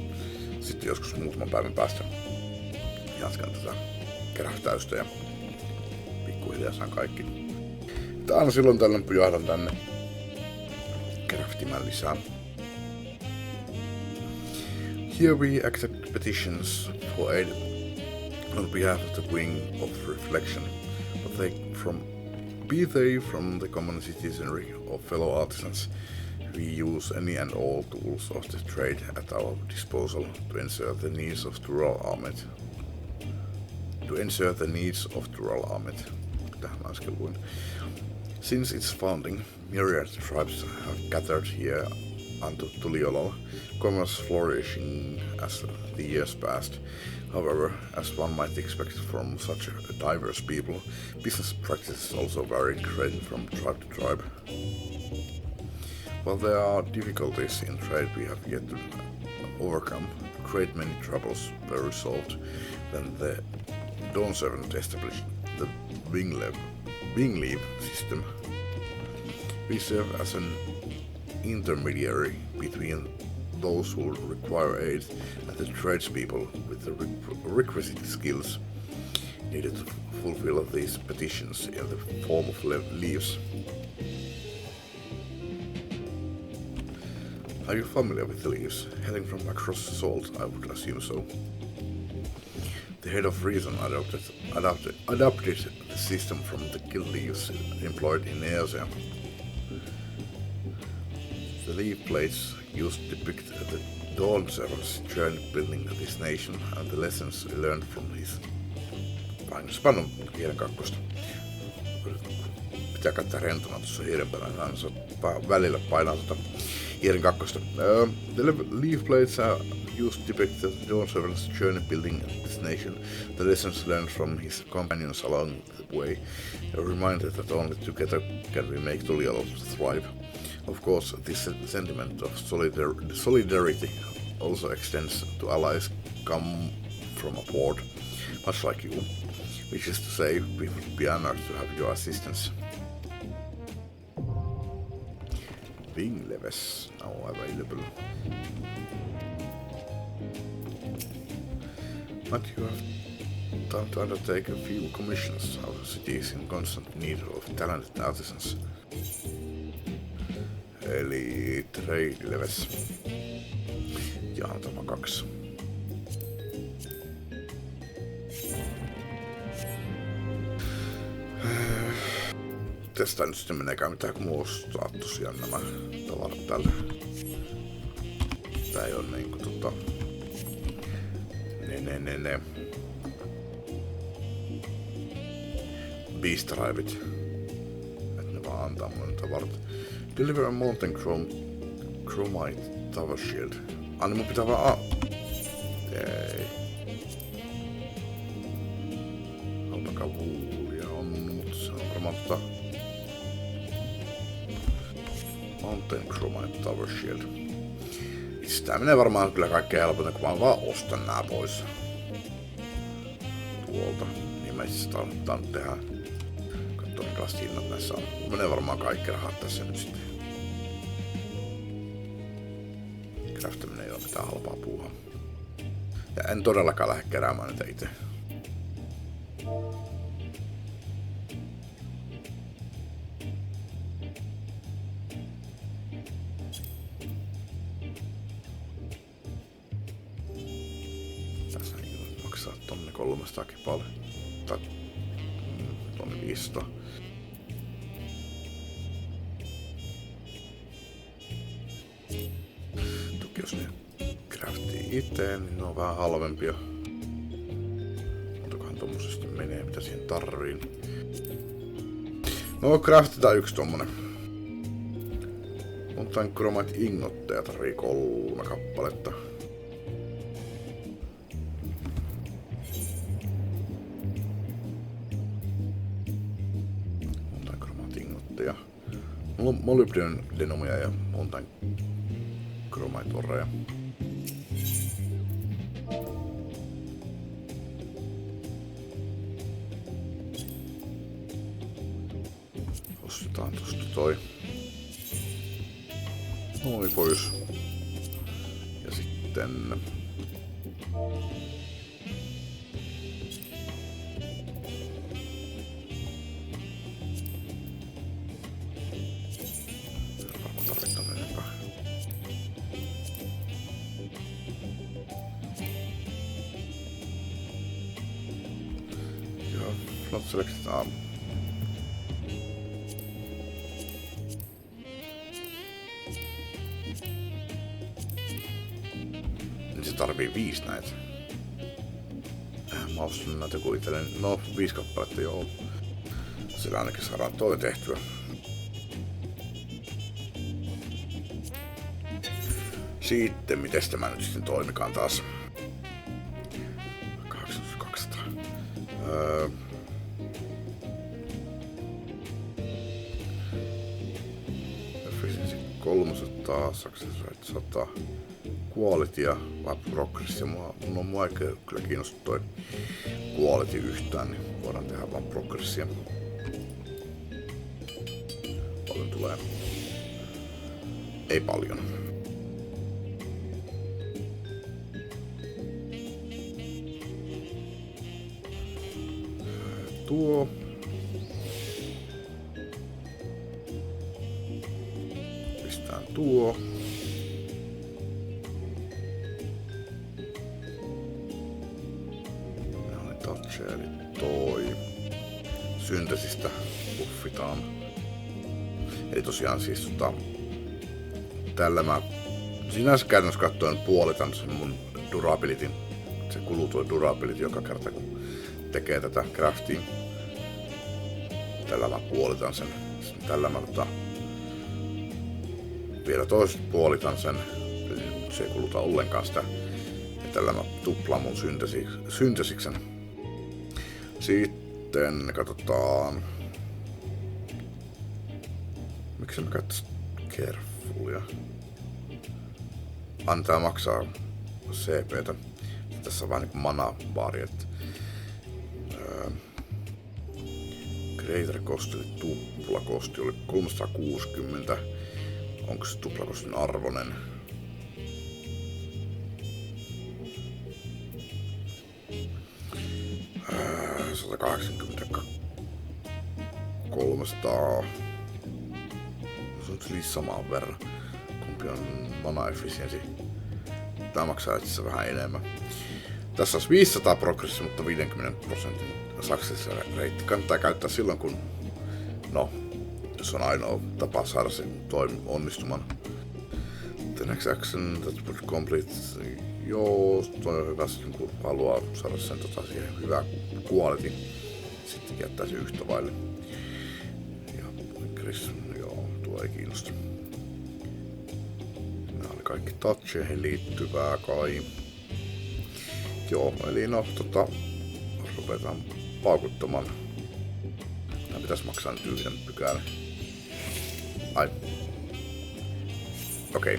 Speaker 1: sitten joskus muutaman päivän päästä jatkan tätä craftäystä ja pikkuhiljaa saan kaikki. Että aina silloin tällöin pujahdan tänne craftimaan lisää. Here we accept petitions for aid on behalf of the Wing of Reflection, but be they from the common citizenry or fellow artisans, we use any and all tools of the trade at our disposal to ensure the needs of the Royal Army. Tähän äsken luin. Since its founding, myriad tribes have gathered here unto Tuliolal, commerce flourishing as the years passed. However, as one might expect from such a diverse people, business practices also varied greatly from tribe to tribe. While there are difficulties in trade we have yet to overcome, great many troubles were resolved when the Dawn Servant established the wing leave system. We serve as an intermediary between those who require aid and the tradespeople with the requisite skills needed to fulfill these petitions in the form of leaves. Are you familiar with the leaves? Hailing from across the salt, I would assume so. The head of reason adopted the system from the gill leaves employed in Asia. The leaf plates used depict the Dawn Servant's journey building this nation and the lessons learned from his painospannon kielen kakkosta. Pitää katsoa rentona tuossa hiiren päällä, aina välillä painaa hiiren kakkosta. The leaf plates are used to depict the Dawn Servant's journey building this nation, the lessons learned from his companions along the way, a reminder that only together can we make Tuliolal thrive. Of course, this sentiment of solidarity also extends to allies come from abroad, much like you, which is to say, we would be honored to have your assistance. Wing leves now available. But you have time to undertake a few commissions. Our city is in constant need of talented artisans. Eli trade leves. Jaan tämä 2. Tästä nyt sitten meneekään mitään, kun mulla ostaa tosiaan nämä tavarat tällä. Tää ei oo niinku menee ne Beast Driveit. Että ne vaan antaa mulle niitä varten. Deliver a Mountain Chromite Tower Shield. Niin mun pitää vaan... Ei. Alpakavuulia on, mutta se on varmaan Mountain Chromite Tower Shield. Tää menee varmaan kyllä kaikkein helpoten, kun mä vaan ostan nää pois. Tuolta. Niin mä itse tainnut tehdä. Katso minkälaiset hinnat näissä on. Menee varmaan kaikki rahat tässä nyt sitten. Craftaminen ei oo mitään halpaa puuhaa. Ja en todellakaan lähde keräämään niitä itse. Tässä maksaa tonne 300 paljon. Tai tonne 500. Toki jos ne craftii itse, niin ne on vähän halvempia. Montakohan tommosesti menee, mitä siihen tarvii. No craftetaan yksi tommonen. Mountain Chromite ingotteja tarvii 3 kappaletta. Mountain Chromite ingotteja. Mulla on molybdenon denomia ja Mountain Chromite oreja. Ostetaan tosta toi. Noin pois. Ja sitten... varmaan tarvitaan enempää. Joo, not selected arm. Se tarvii 5 näitä. Mä ostin näitä kuin itselleni. No, 5 kappaletta joo. Sillä ainakin saadaan toi tehtyä. Sitten, miten tämä nyt sitten toimikaan taas? 8200. Efficiency 300, success rate 100. Quality ja progress. Mua ei kyllä kiinnosta toi quality yhtään, niin voidaan tehdä vaan progressia. Paljon tulee. Ei paljon. Tuo. Pistään tuo. Eli toi syntesistä buffitaan. Eli tosiaan siis tällä mä sinänsä käytännössä katsoen puolitan sen mun durabilityn. Se kuluu tuo durability joka kerta kun tekee tätä craftia. Tällä mä puolitan sen. Tällä mä vielä toiset puolitan sen. Eli se ei kuluta ollenkaan sitä. Ja tällä mä tuplaan mun syntesiksen. Sitten katsotaan. Miksi mä käyttäisin carefulia? Antaa maksaa CPtä. Tässä on vähän niinku mana-baari. Greater cost eli tuplakosti oli 360. Onko se tuplakostin arvoinen? Äh, 180. 300. Se on yli samaan verran. Kumpi on mana efficiency? Tää maksaa itse vähän enemmän. Tässä on 500 progressia, mutta 50% success rate. Kannattaa käyttää silloin, kun se on ainoa tapa saada sen onnistumaan. The next action that would complete Joo, toi on hyvä, kun haluaa saada sen siihen hyvää quality. Sitten jättäisi yhtä vaille. Ja Chris, joo, tuo ei kiinnosta. Nämä oli kaikki toucheihin liittyvää kai. Joo, eli no ruvetaan paukuttamaan. Tää pitäisi maksaa nyt 1 pykälän. Ai. Okei.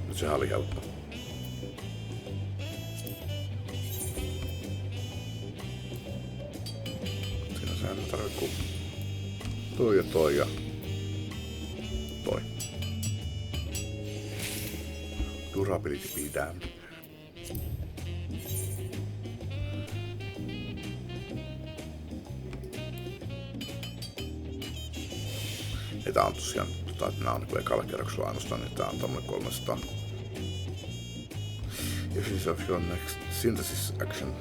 Speaker 1: Nyt sehän oli helppo. Siinä sehän tarvitsee kuin toi ja toi ja toi. Durability be damned. Ja tää on tosiaan, että nää on niinku ekalla kerroksella ainoastaan, niin tää on tommonen 300. If of your next synthesis action.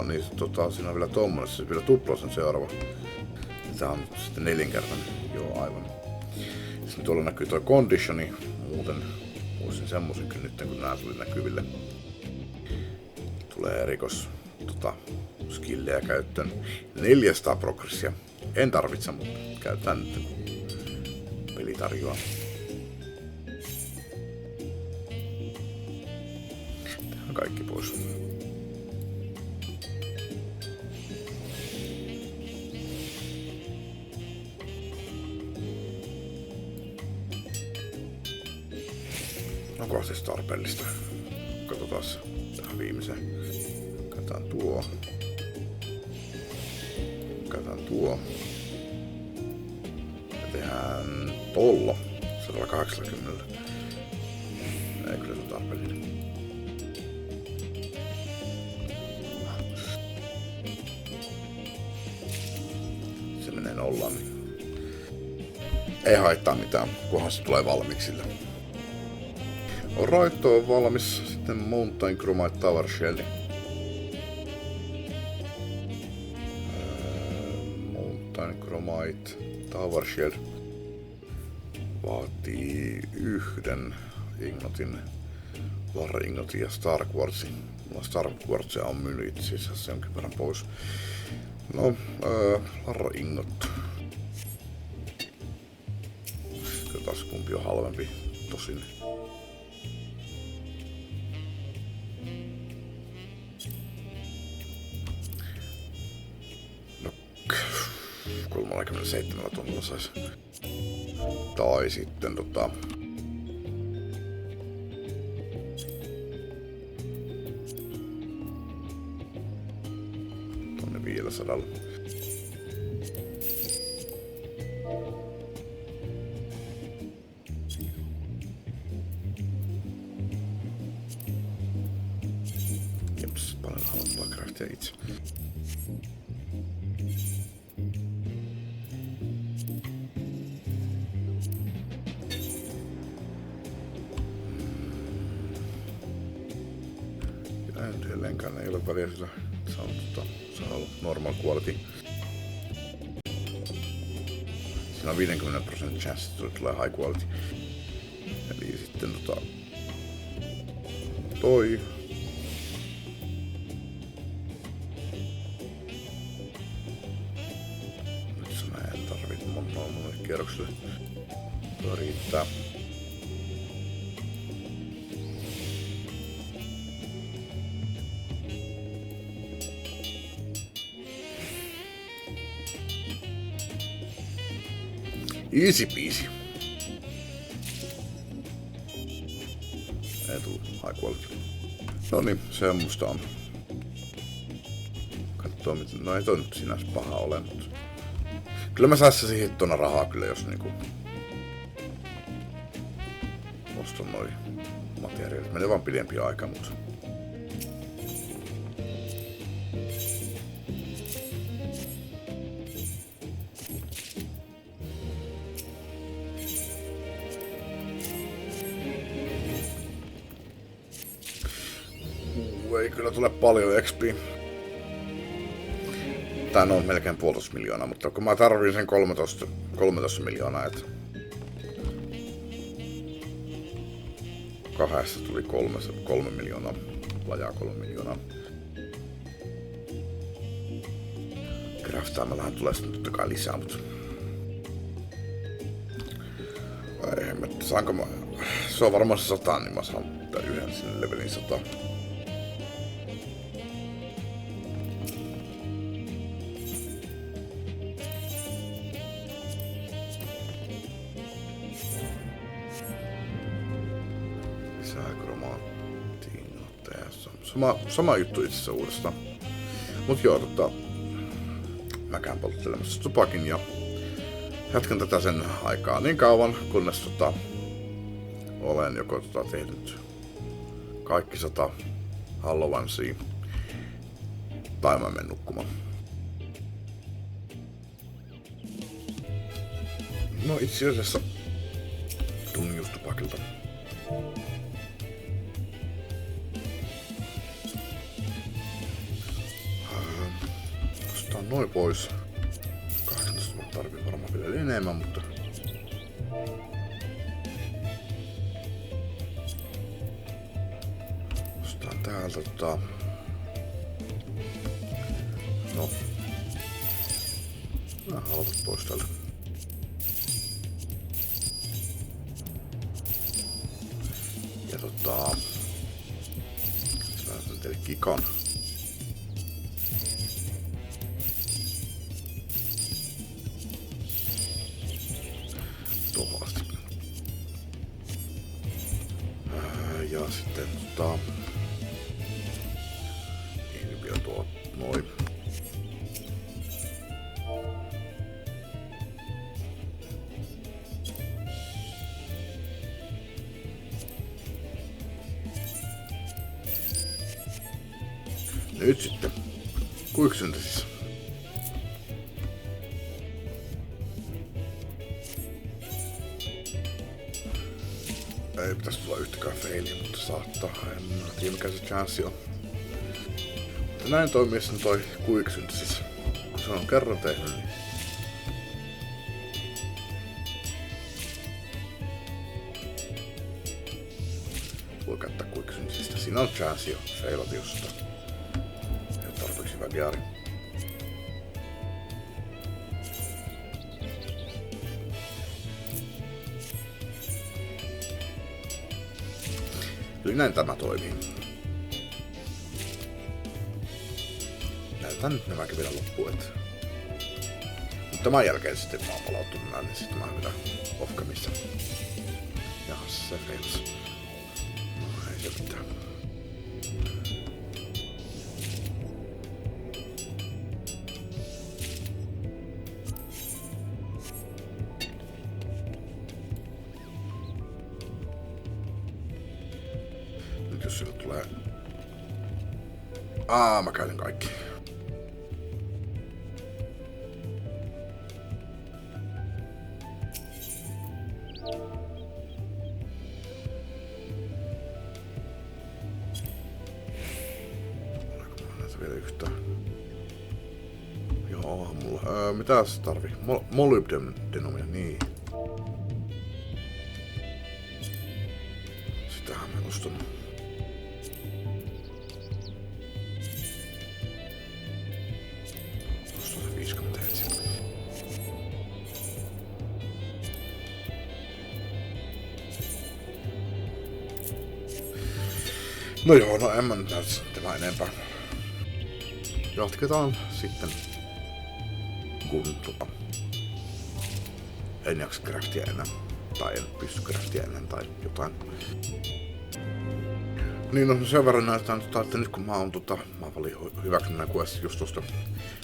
Speaker 1: Niin siinä on vielä tommonen, se vielä tuplaa sen seuraava. Tää on sitten 4-kertainen, joo aivan. Sitten tuolla näkyy toi conditioni, muuten voisin semmosenkin nyt kun nää tuli näkyville. Tulee erikos skillejä käyttöön. 400 progressia. En tarvitse, mutta käytän nyt. Peli tarjoaa. Tehdään kaikki pois. Onko siis tarpeellista? Katsotaan tähän viimeiseen. Katsotaan tuo. Katsotaan tuo. Ja tehdään tollo 180. Ei kyllä se tarpeellinen. Se menee nollaan, niin ei haittaa mitään, kunhan se tulee valmiiksi sillä. Alright, on valmis. Sitten Mountain Chromite Tower Shell. Mountain Chromite Tower Shell vaatii 1 Ignotin, Larra Ignotin ja Star Quartzin. Mulla Star Quartzia on myynyt itse asiassa se jonkin verran pois. No, Larra Ignot. Katsotaan kumpi on halvempi tosin. No, 37 tonnilla sais. Tai sitten tonne 500. Jeps, paljon halvempaa craftia itse. Edelleenkään ei ole väliä sillä. Se on ollut normal quality. Siinä on 50% chance, että tulee high quality. Eli sitten toi. Nyt mä en tarvitse monelle kierrokselle. Tuo riittää. Easy peasy. Ei tullut high quality. No niin, semmoista on. Katsoo miten. No ei toi nyt sinänsä paha ole, mutta kyllä mä saisin siihen hittona rahaa kyllä, jos niinku oston noi materiaalit. Menee vaan pidempi aika, mutta ei kyllä tule paljon XP. Tää on melkein 1,5 miljoonaa, mutta kun mä tarviin sen 13 miljoonaa, että 2 tuli 3 miljoonaa. Vajaa 3 miljoonaa. Craftaamallahan tulee sitten totta kai lisää, mutta... Ei hemmetti, saanko mä... Se on varmaan 100, niin mä saan yhden sinne levelin 100. Lisää kromaattiin otteessa. Sama juttu itse asiassa uudestaan. Mut joo, mä käyn polttelemassa tupakin ja jatkan tätä sen aikaa niin kauan, kunnes olen joko tehnyt kaikki 100 Halloweensia tai mä menen nukkumaan. No itse asiassa tulin just tupakilta. Ostaan noin pois. 18 mä tarvii varmaan vielä enemmän, mutta... Ostaan täältä No. Nää halvat pois täältä. Ja mä laitan teille kikan. Tuohon asti. Ja sitten niin vielä noin. Nyt sitten kuiksyntäisissä. Ei pitäisi tulla yhtäkään feiliä, mutta saattaa. En tiedä mikä se chanssi on. Mutta näin toimii sen toi kuiksyntäisissä. Kun se on kerran tehnyt, niin... Voi käyttää kuiksyntäisistä. Siinä on chanssi jo feilata jostain. Ei ole tarpeeksi hyvä diari. Eli näin tämä toimii. Näytän nyt nämäkin vielä loppuun. Mutta tämän jälkeen sitten mä oon palautunut näin, niin sitten mä oon vielä off-camissa. Jahas, se feilas. No ei se mitään. Nyt jos sille tulee... mä käytän kaikki. Vielä yhtään. Joo, mulla... mitäs tarvii? Molybdenomia, niin. Sitähän mä ostan. Ostan se 50 ensin. No joo, no en mä nyt näytä tämä enempää. Jatketaan sitten, kun en jaksa craftia enää, tai en pysty craftia enää, tai jotain. Niin no sen verran näytetään, että nyt kun mä oon mä olin hyväksynyt nämä questit just tosta.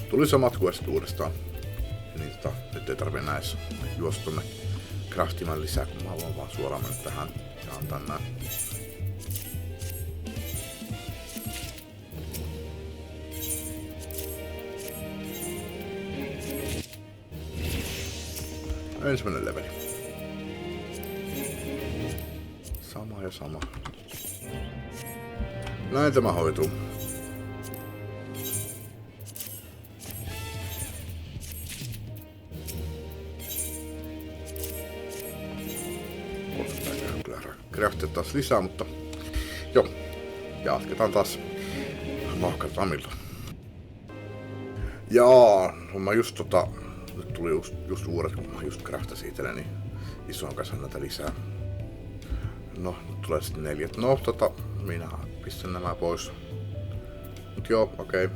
Speaker 1: Tuli samat questit uudestaan. Niin nyt ei tarvii näissä juosta tonne craftimaan lisää, kun mä haluan vaan suoraan mennä tähän ja antaa nää. Ensimmäinen leveli. Sama ja sama. Näin tämä hoituu. Crafted taas lisää, mutta joo, jatketaan taas Mahkartamilla. Jaa, mä just nyt tuli just uudet, kun mä just craftasin itselleni ison kasan näitä lisää. No, nyt tulee sitten 4. No, minä pistän nämä pois. Mut joo, okei.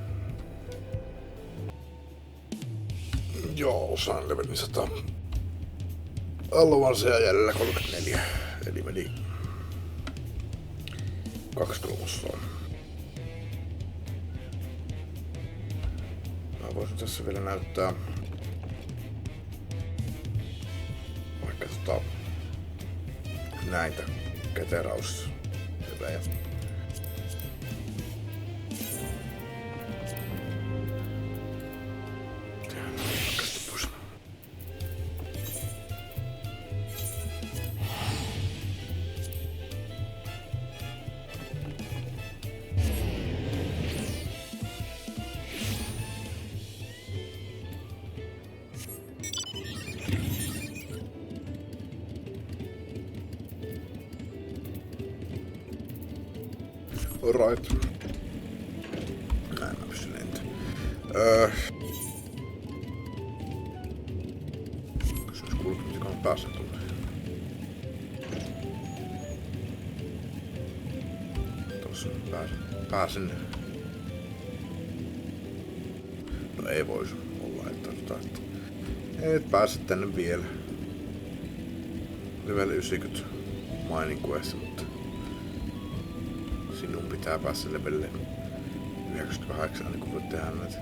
Speaker 1: Joo, saan levelin 100. Alluansia jäljellä 34. Eli meni 2/3. Mä voisin tässä vielä näyttää vaikka näitä keteraushyvejä. Right. Näin mä pystyn lentämään. Kysymys kuuluu, mitä on päässä tullut. Tossa pääsen. No ei vois olla, että et pääse tänne vielä. Level 90 mining quest, mutta sinun pitää päästä levelille 98, niin kun voit tehdä näitä.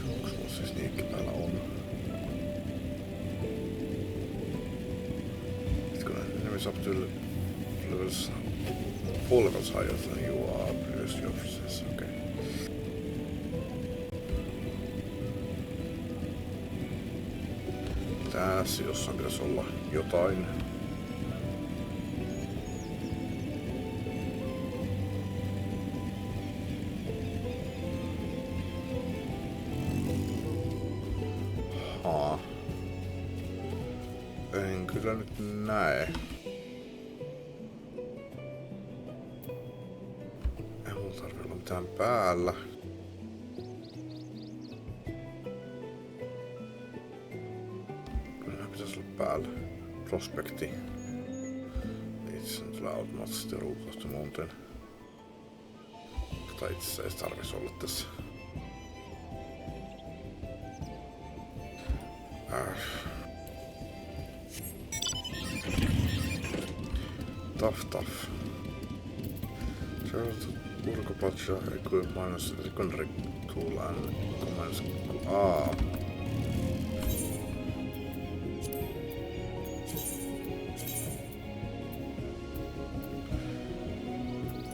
Speaker 1: Onks mulla siis niinkin päällä on? Sitten kun enemies up to levels full levels higher than you are previously officers, okei. Tässä jossain pitäisi olla jotain. En kyllä nyt näe. Ei mulla tarvitse olla mitään päällä. Päällä. Prospekti. Itse tulee automaattisesti ruutusta muuten. Tai itse asiassa ei tarvitsisi olla tässä. Tough. Urkopatcha equip minus secondary tool and commands.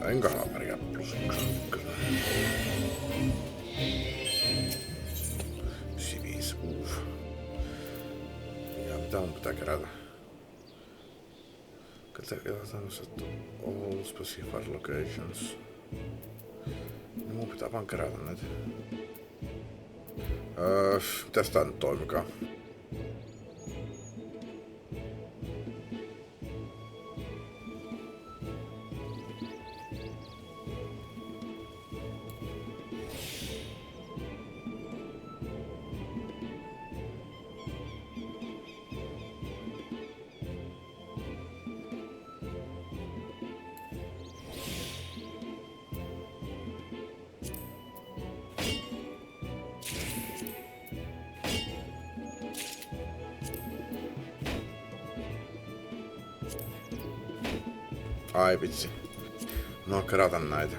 Speaker 1: Enköhän pärjää plus 1. 95, Ja mitä mun pitää kerätä? Kerätään all specified locations. No, mun pitää vaan kerätä näitä. Mitäs tää nyt toimikaan? Ai vitsi. No kerätä näitä.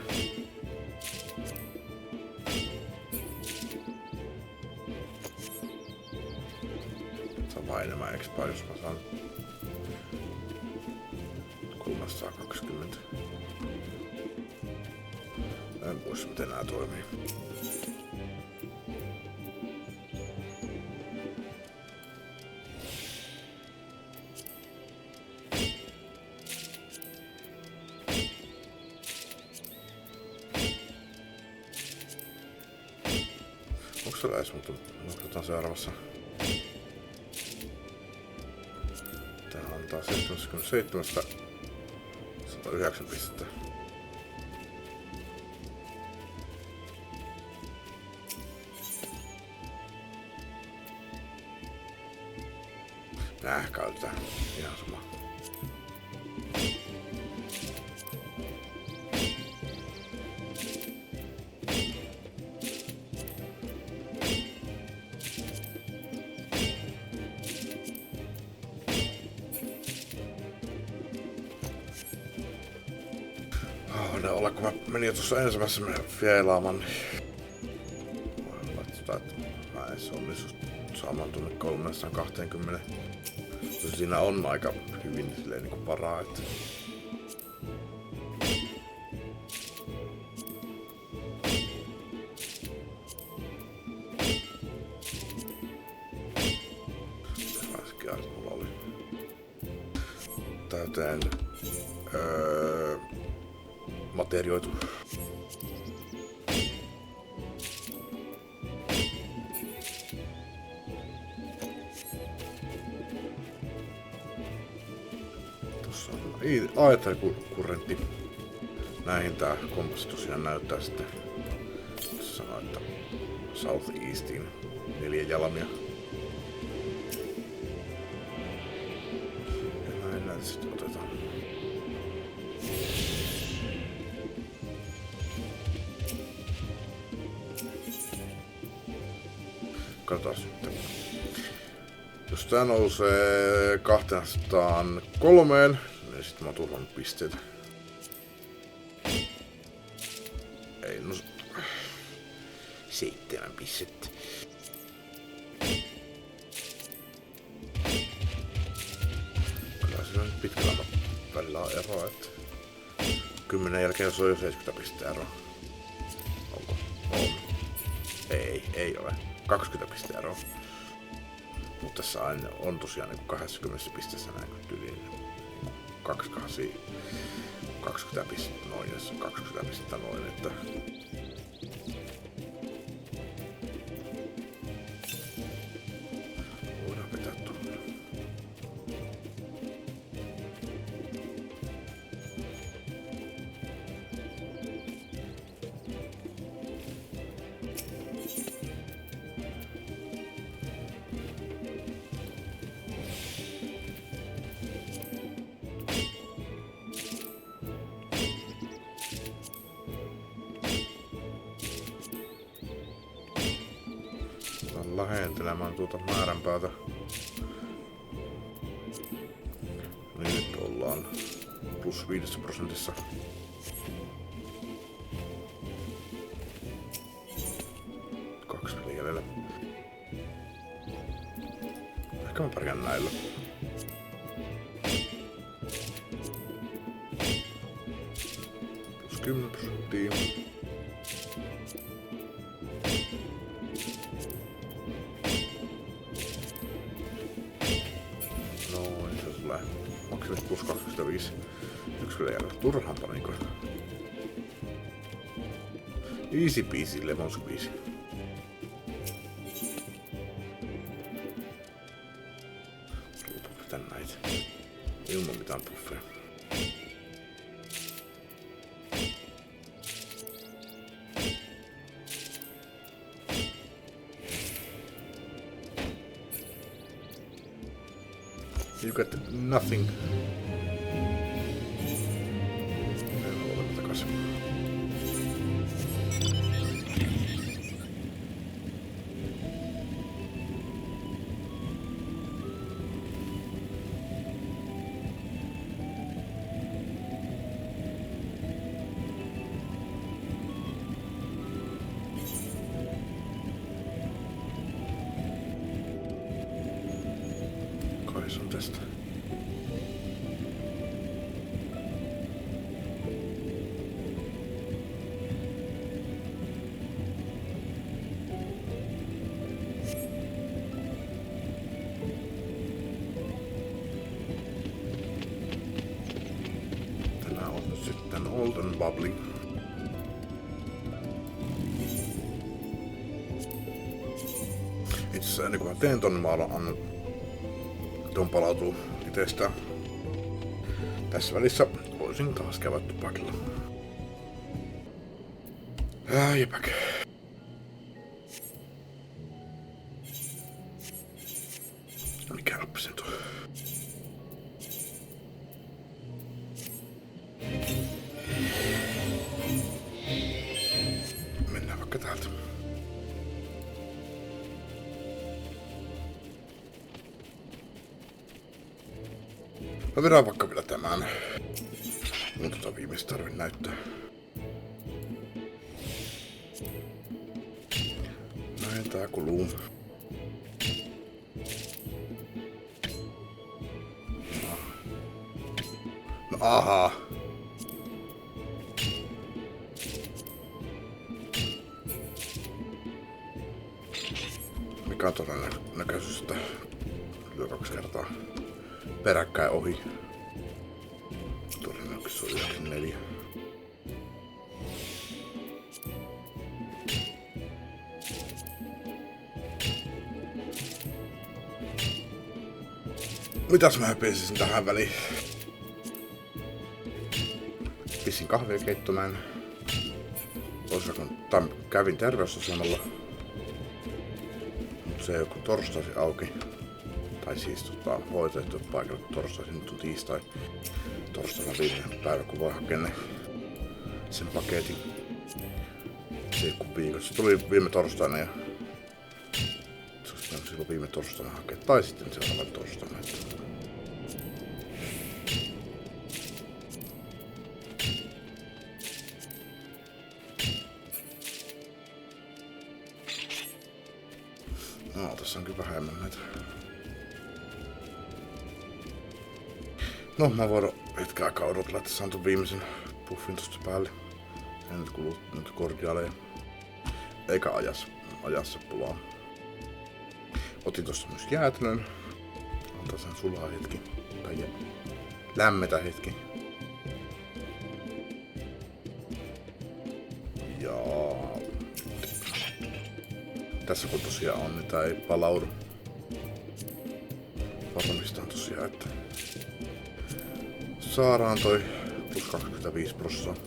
Speaker 1: Saa vaan enemmän expaa, jos mä saan 320. En muista miten nää toimii. Onko se edes, mutta katsotaan seuraavassa. Tää antaa 77 109 pistettä. Nää käytetään ihan sama. Ne olla, kun mä menin jo tuossa ensimmäisessä fielaamaan, niin laitetaan, että mä en onnistu saamaan tuonne 320. Siinä on aika hyvin silleen niinku varaa, että mulla oli täyteen materioitu. Tossa on aetherkurrentti. Näihin tää kompassi tosiaan näyttää sitten. Tässä sanoo, että South Eastiin 4 jalamia. Ja näin näitä sitten otetaan. Katsotaan sitten. Jos tää nousee 203, niin sit mä oon tuhannut pisteitä. Ei no... 7 pistettä. Kyllä siinä on pitkällä välillä on eroa, että 10 jälkeen se on jo 70 pistettä eroa. Onko? On. Ei ole. 20 pistettä eroa. Mutta tässä on tosiaan niin 20 pisteessä näin yli 20 pistettä noin ja 20 pistettä noin, että voidaan vetää tuonne. Lähentelemään tuota määränpäätä. Nyt ollaan plus 5%. Kaksi jäljellä. Ehkä mä pärjään näillä. Plus 10%. Plus 25. Yksi kyllä jäädä turhaanpa niinku. Easy peasy lemon squeezy. Vetän näitä. Ilman mitään buffeja. You got nothing. Kai se on tästä. Tänään on nyt sitten Old and Bubbly. itse ennen kuin mä teen ton, niin mä annan ton palautuu itestään. Tässä välissä voisin taas käydä tupakilla. Jepäk. Mikä nappasin tuo? Mennään vaikka täältä. Mä vedän vaikka vielä tämän. Mun viimeistä tarvii näyttää. Näin tää kuluu. No ahaa. Mikä on todennäköisyys, että lyö 2 kertaa peräkkäin ohi. Todennäköisesti se on 94. Mitäs mä pääsisin tähän väliin? Pissin kahvia keittomään. Kävin terveysasemalla. Se ei joku torstaisin auki. Tai siis hoitettu paikalle torstaisin, nyt on tiistai. Torstaina viimeinen päivä, kun voi hakea sen paketin. Se joku viikossa. Se tuli viime torstaina ja se olisi pitänyt silloin viime torstaina hakea. Tai sitten seuraavan torstaina. No, tässä on kyllä vähemmän näitä. No, mä voin hetken aikaa odotella, että saan ton viimeisen puffin tosta päälle. En nyt kuluu nyt kordiaaleja. Eikä ajassa pulaa. Otin tosta myös jäätelön. Antaa sen sulaa hetki. Tai lämmetä hetki. Ja tässä kun tosiaan on, niin tää ei palaudu. Varmistan tosiaan, että saadaan toi plus 25%.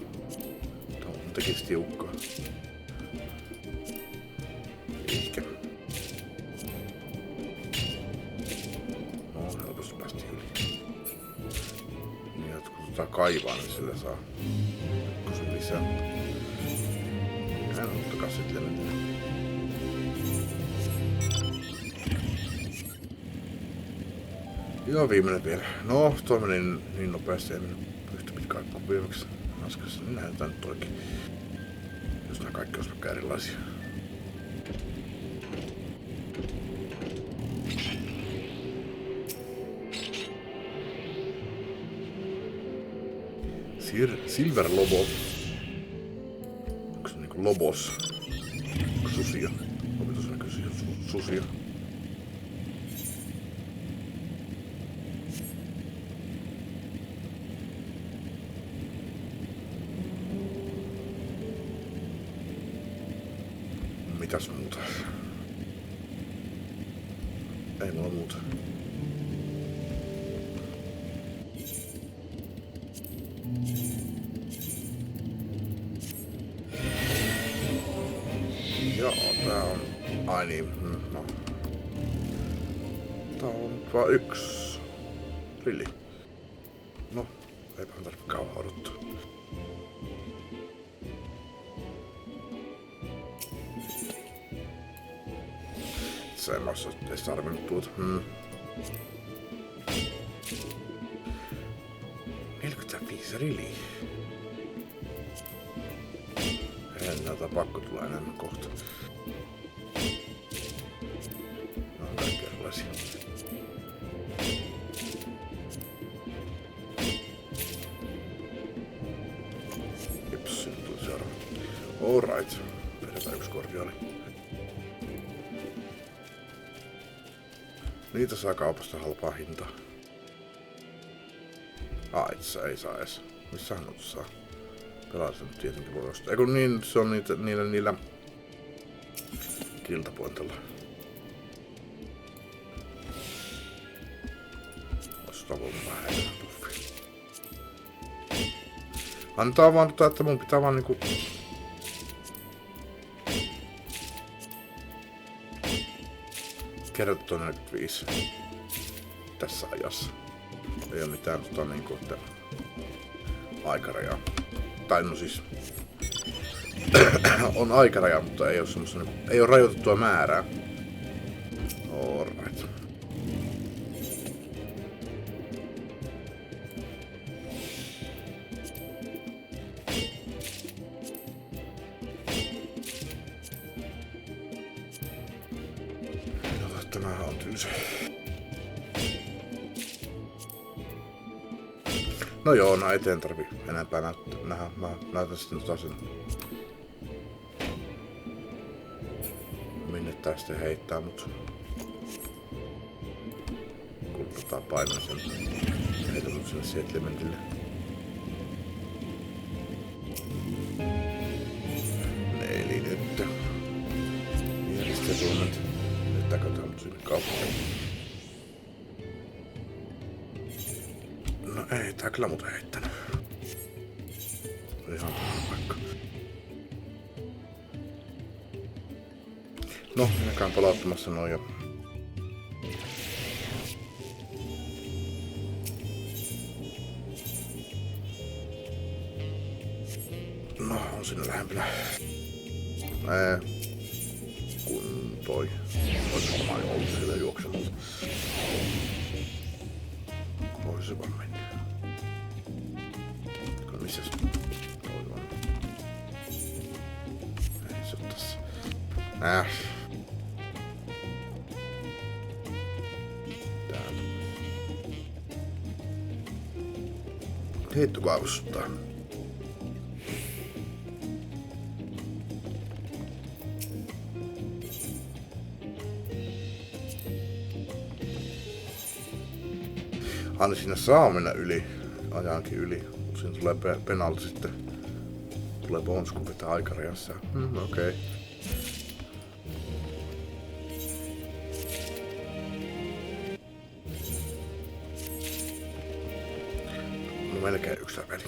Speaker 1: Tämä tekisi tiukkaa. Eikä. No, helposti päästi yli. Niin, että kun tota kaivaa, niin sillä saa pikkusen lisää. Hän on takas sitten mennä. Joo, viimeinen vielä. No, toi meni niin nopeasti, ei mennyt yhtä pitkään kuin viimeksi äskeisessä. Niin näytetään nyt toikin. Jos nää kaikki olisi vaikka erilaisia. Silver Lobo. Onko se niinku lobos? Onko susia? Opetus näkyy susia. Mitäs muuta? Ei mulla muuta. Joo, tää on... Ai niin, no. Tää on vaan 1 rilli. No, eipähän tarvitse kauan odottaa. En mä ois edes tarvinnut tuota. 45 riliä. En näitä pakko tulla enemmän kohta. No on kaikki erilaisia. Jeps, nyt tuli seuraava. Alright. Vedetään 1 kordiaali. Niitä saa kaupasta halpaa hintaa. Itse ei saa edes. Missähän noita saa? Pelaajista nyt tietenkin voi ostaa. Eiku niin, se on niillä kiltapointilla. Tota voi vähän enemmän buffia. Antaa vaan että mun pitää vaan niinku... kerätä tuon 45 tässä ajassa. Ei oo mitään niinku, että aikarajaa. Tai no siis... on aikaraja, mutta ei oo semmoista niinku... ei oo rajoitettua määrää. Alright. Tämähän on tylsä. No joo, no eteen tarvi enempää nähdä. Mä näytän sitten sen. Minne tästä heittää mut. Kun painan sen. Heitän mut sinne settlementille. Nelinettä. Järjestelmät. Takataan mut sinne kauppaan. No ei, tää kyllä mut heittänyt. Ihan turha paikka. No, minä käyn palauttamassa noin ja... No, on sinne lähempänä. Kun toi. Ois varmaan jo ollut siellä juoksemassa. Voi se vaan mennä. No missäs? Toi on. Ei se oo tässä. Täältä. Heittokaavustaa. Aina siinä saa mennä yli, ajankin yli, mutta siinä tulee penalti sitten. Tulee bonus, kun pitää aikarajassa. Okei. No melkein yksi peli.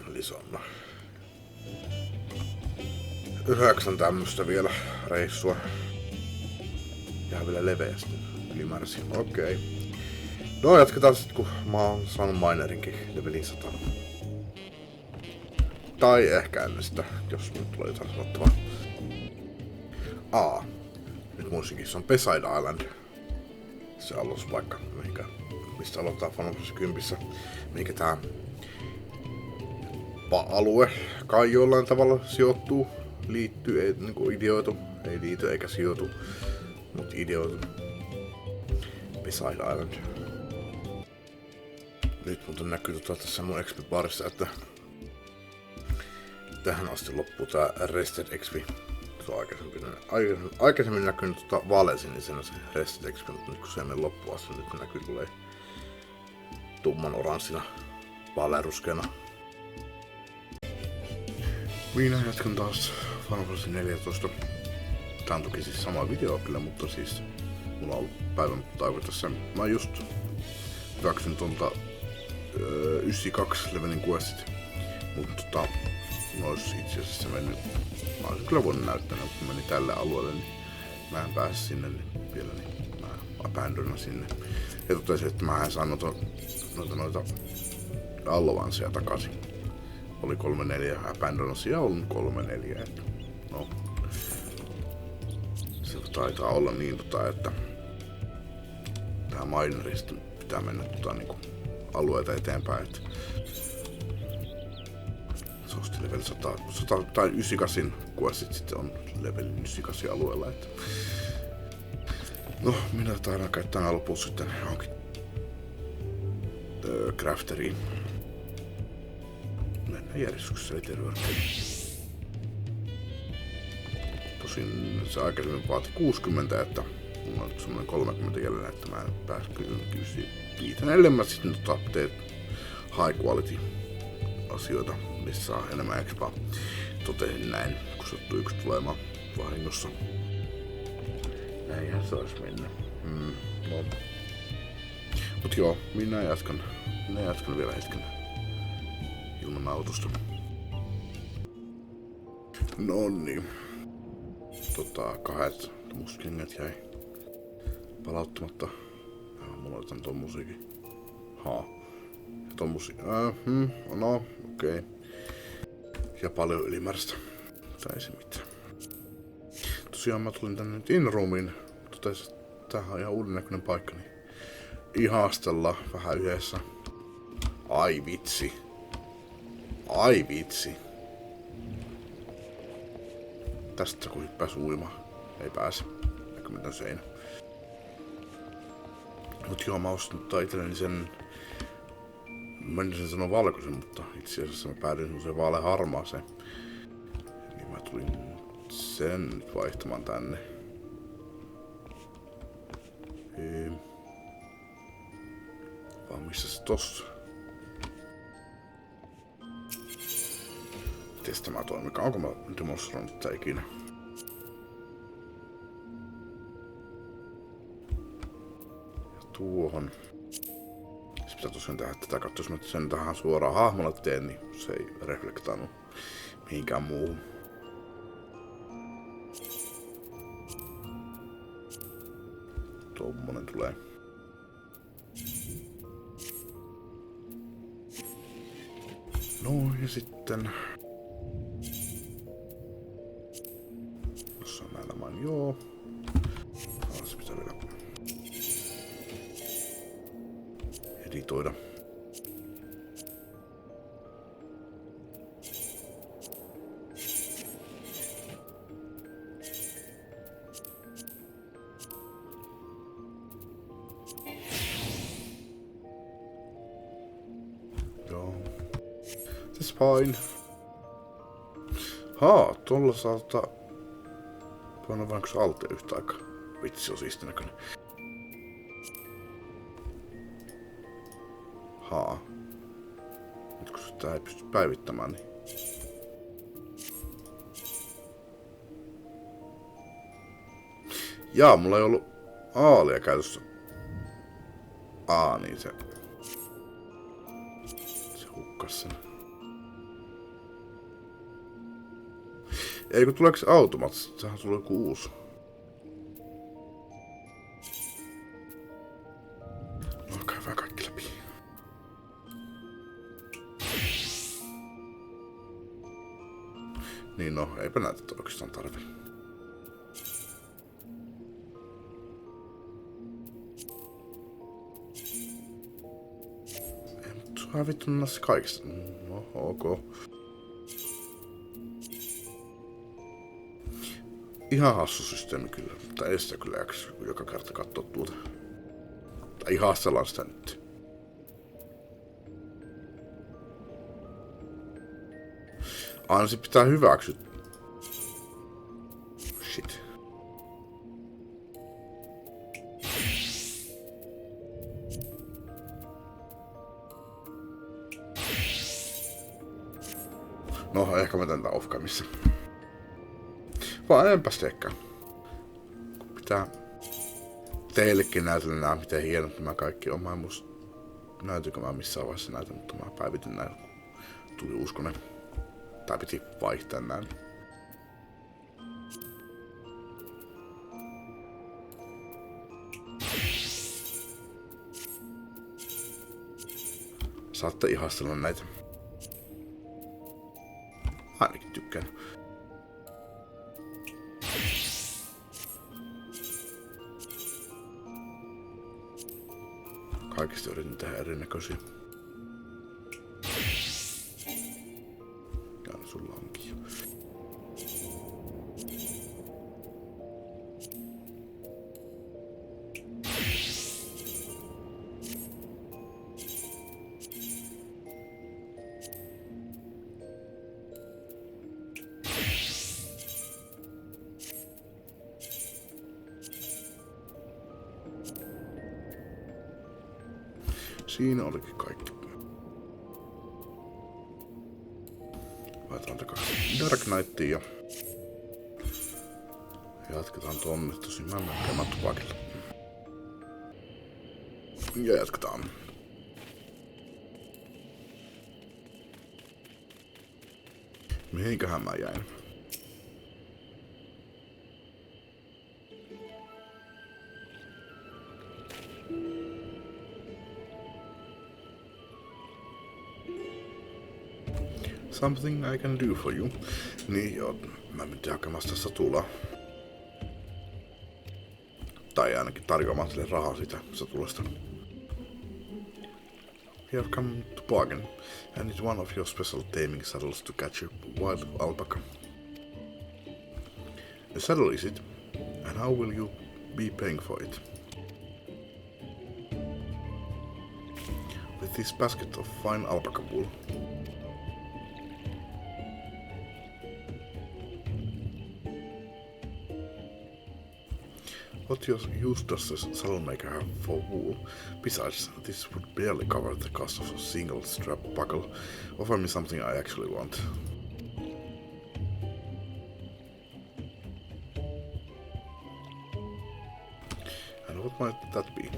Speaker 1: Lisonna. 9 tämmöstä vielä reissua. Ja vielä leveästi ylimääräisiä. Okei. No jatketaan sit kun mä oon saanut minerinkin levelin 100. Tai ehkä ennen sitä, jos nyt tulee jotain sanottavaa. Nyt muisinkin, se on Peside Island. Se aluspaikka, mistä aloittaa Final Fantasy 10. Mihinkä tää alue kai jollain tavalla sijoittuu. Liittyy, ei niinku ideoitu. Ei liity eikä sijoitu. Mut ideoitu. Peside Island. Nyt muuten näkyy tässä mun XP-barissa, että tähän asti loppuu tää Rested XP. Se on aikaisemmin näkynyt vaaleansinisena se Rested XP, mutta nyt kun se ei mene loppuun asti, nyt näkyy tulee tumman oranssina, vaaleanruskeana. Minä jatkan taas Final Fantasy 14. Tää on toki siis sama video kyllä, mutta siis mulla on ollut päivän tauko tässä. Mä just hyväksyn tuolta 92 levelin questit, mutta mä ois itse asiassa mennyt, mä olisin kyllä voinut näyttää, mutta kun meni tälle alueelle, niin mä en pääse sinne niin vielä, niin mä abandonnan sinne. Ja totesin, että mä en saa noita allovansia takaisin. Oli 3-4 abandonnasia, on 3-4, että no. Se taitaa olla niin, että tää minerista pitää mennä niinku alueita eteenpäin, että se on sitten level 100 tai 98 questit sitten on level 98 alueella, että no, minä taidan käyttää nää lopussa sitten johonkin crafteriin. Mennään järjestyksessä etelöön. Tosin se aikaisemmin vaati 60, että mulla on semmonen 30 jäljellä, että mä en pääs kyllä ellei mä sitten teet high quality asioita, missä saa enemmän expaa. Totesin näin, kun sattuu yksi tulemaan vahingossa. Eihän se ois mennyt. No. Mut joo, minä jatkan vielä hetken ilman autosta. No niin. 2 muskengät jäi palauttamatta. Mulla oli tän ton musiikin. Ja ton no, okei. Ja paljon ylimääräistä. Tai ei se mitään. Tosiaan mä tulin tänne nyt in-roomiin. Totesin, että tämähän on ihan uuden näköinen paikka, niin ihastella vähän yhdessä. Ai vitsi. Ai vitsi. Tästä kun hyppäis uimaan. Ei pääse. Näkymätön seinä. Mut joo, mä ostin itselleni sen... Mä en sen sano valkoisen, mutta itse asiassa mä päädyin semmoiseen vaaleanharmaaseen. Niin mä tulin sen nyt vaihtamaan tänne. Vaan missä se tossa? Mites tämä toimikaan? Onko mä demonstroinut tätä ikinä? Ja tuohon. Se pitää tosiaan tehdä tätä kautta, jos mä sen tähän suoraan hahmolle teen, niin se ei reflektaannu mihinkään muuhun. Tommonen tulee. No ja sitten... Tossa on näillä main, joo. Se pitää vielä editoida. Joo. That's fine. Tuolla saattaa panna vain alta yhtä aikaa. Vitsi, se on siisti näköinen. Nyt kun sitä ei pysty päivittämään, niin... Jaa, mulla ei ollut aalia käytössä. Niin se hukkas sen. Eikö tuleeko se automaattisesti? Sehän sulla on joku uusi. No käydään kaikki läpi. Niin no, eipä näytä oikeastaan tarve. Ei, mutta sulla vittu näissä kaikista. No, ok. Ihan hassu systeemi kyllä, mutta ei sitä kyllä jaksa joka kerta katsoa tuota. Tai ihastellaan sitä nyt. Aina se pitää hyväksyä. Shit. No, ehkä mä tän tän off-camissa. Vaan enpäs teekään. Kun pitää teillekin näytellä nää, miten hienot nämä kaikki on. Mä en muista näytyykö mä missään vaiheessa näitä, mutta mä päivitin näin, kun tuli uskone. Tai piti vaihtaa näin. Saatte ihastella näitä. Ainakin tykkään. Kaikista yritin tehdä erinäköisiä. Ja sulla onkin. Siinä olikin kaikki. Laitetaan takaisin Dark Knightiin ja Jatketaan tonne, tosi mä menen käymään tupakilla. Ja jatketaan. Mihinköhän mä jäin? Something I can do for you. Niin joo, mä menen hakemaan sitä satulaa. Tai ainakin tarjoamaan sille rahaa sitä satulasta. We have come to bargain. I need one of your special taming saddles to catch a wild alpaca. A saddle is it? And how will you be paying for it? With this basket of fine alpaca wool. What use does the saddle maker have for wool? Besides, this would barely cover the cost of a single strap buckle. Offer me something I actually want. And what might that be?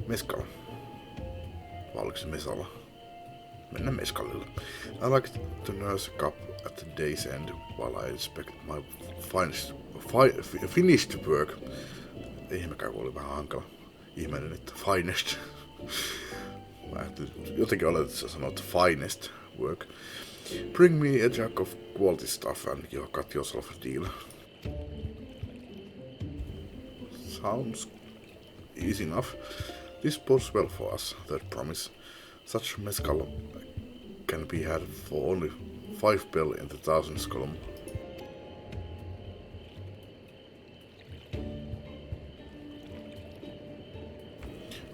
Speaker 1: Meskal. Vai oliko se mesala? Mennään meskalille. I like to nurse a cup at the day's end while I inspect my finished work. Ihmekään oli vähän hankala. Ihmeellinen, että finest. Mä jotenkin oletin, että sä sanot finest work. Bring me a jug of quality stuff and you cut yourself a deal. Sounds easy enough. This bodes well for us, that promise. Such mezcal can be had for only 5 bill in the thousands column.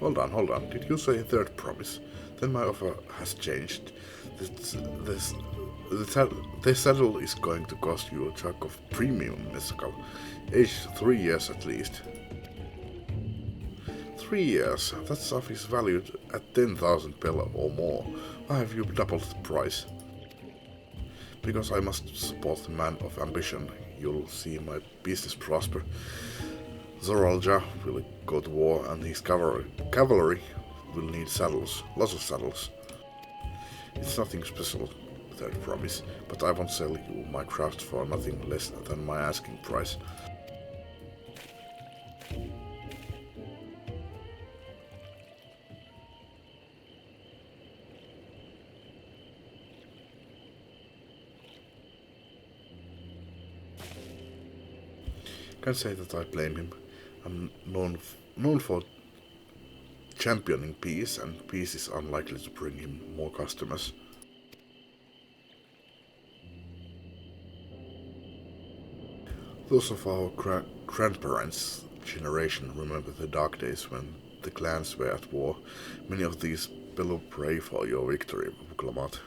Speaker 1: Hold on. Did you say third promise? Then my offer has changed. The saddle is going to cost you a jug of premium mezcal, aged 3 years at least. 3 years, that stuff is valued at 10,000 bill or more. Why have you doubled the price? Because I must support the man of ambition. You'll see my business prosper. Zoralja will go to war and his cavalry will need saddles, lots of saddles. It's nothing special, third promise, but I won't sell you my craft for nothing less than my asking price. Can't say that I blame him. I'm known for championing peace, and peace is unlikely to bring him more customers. Those of our grandparents' generation remember the dark days when the clans were at war. Many of these below pray for your victory, Vuklamat.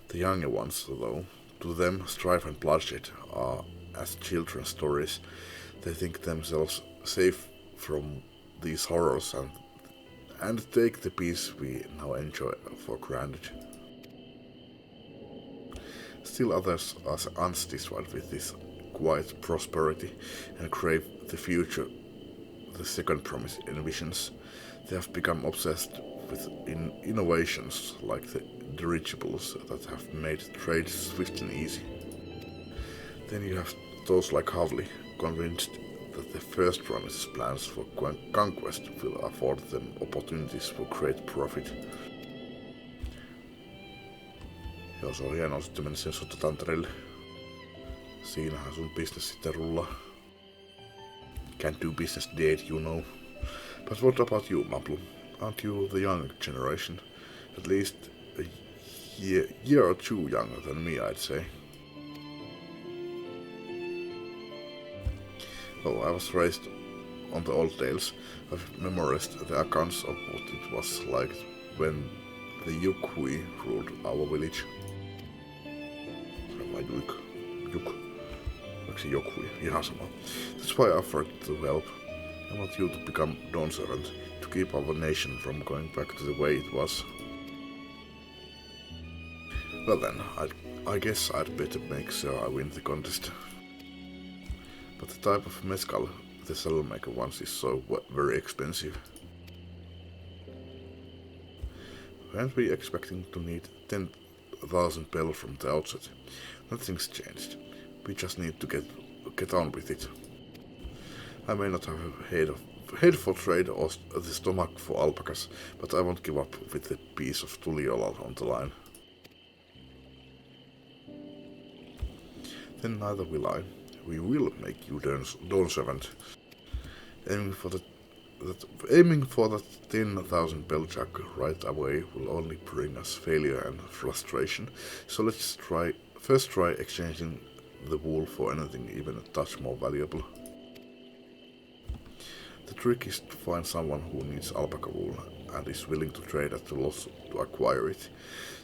Speaker 1: The younger ones, though, to them strife and bloodshed are as children's stories. They think themselves safe from these horrors and take the peace we now enjoy for granted. Still others are unsatisfied with this quiet prosperity and crave the future the second promise envisions. They have become obsessed with innovations like the dirigibles that have made trade swift and easy. Then you have those like Havli, convinced that the first promise's plans for conquest will afford them opportunities for great profit. Joo, se on hienoa sitten mennä sen sotatantereille. Siinähän sun business sitten rullaa. Can't do business dead, you know. But what about you, Maplu? Aren't you the young generation? At least a year or two younger than me, I'd say. Oh, I was raised on the old tales. I've memorized the accounts of what it was like when the Yukui ruled our village. Vai Juk. Onko se Yukui? Ihan sama. That's why I offered to help. I want you to become dawn servant, to keep our nation from going back to the way it was. Well then, I guess I'd better make sure I win the contest. But the type of mezcal the saddlemaker wants is so very expensive. Weren't we expecting to need 10,000 bells from the outset? Nothing's changed. We just need to get on with it. I may not have a head for trade or the stomach for alpacas, but I won't give up with a piece of Tuliolal on the line. Then neither will I. We will make you dawn servant. Aiming for that 10,000 bell jack right away will only bring us failure and frustration, so let's first try exchanging the wool for anything even a touch more valuable. The trick is to find someone who needs alpaca wool and is willing to trade at a loss to acquire it.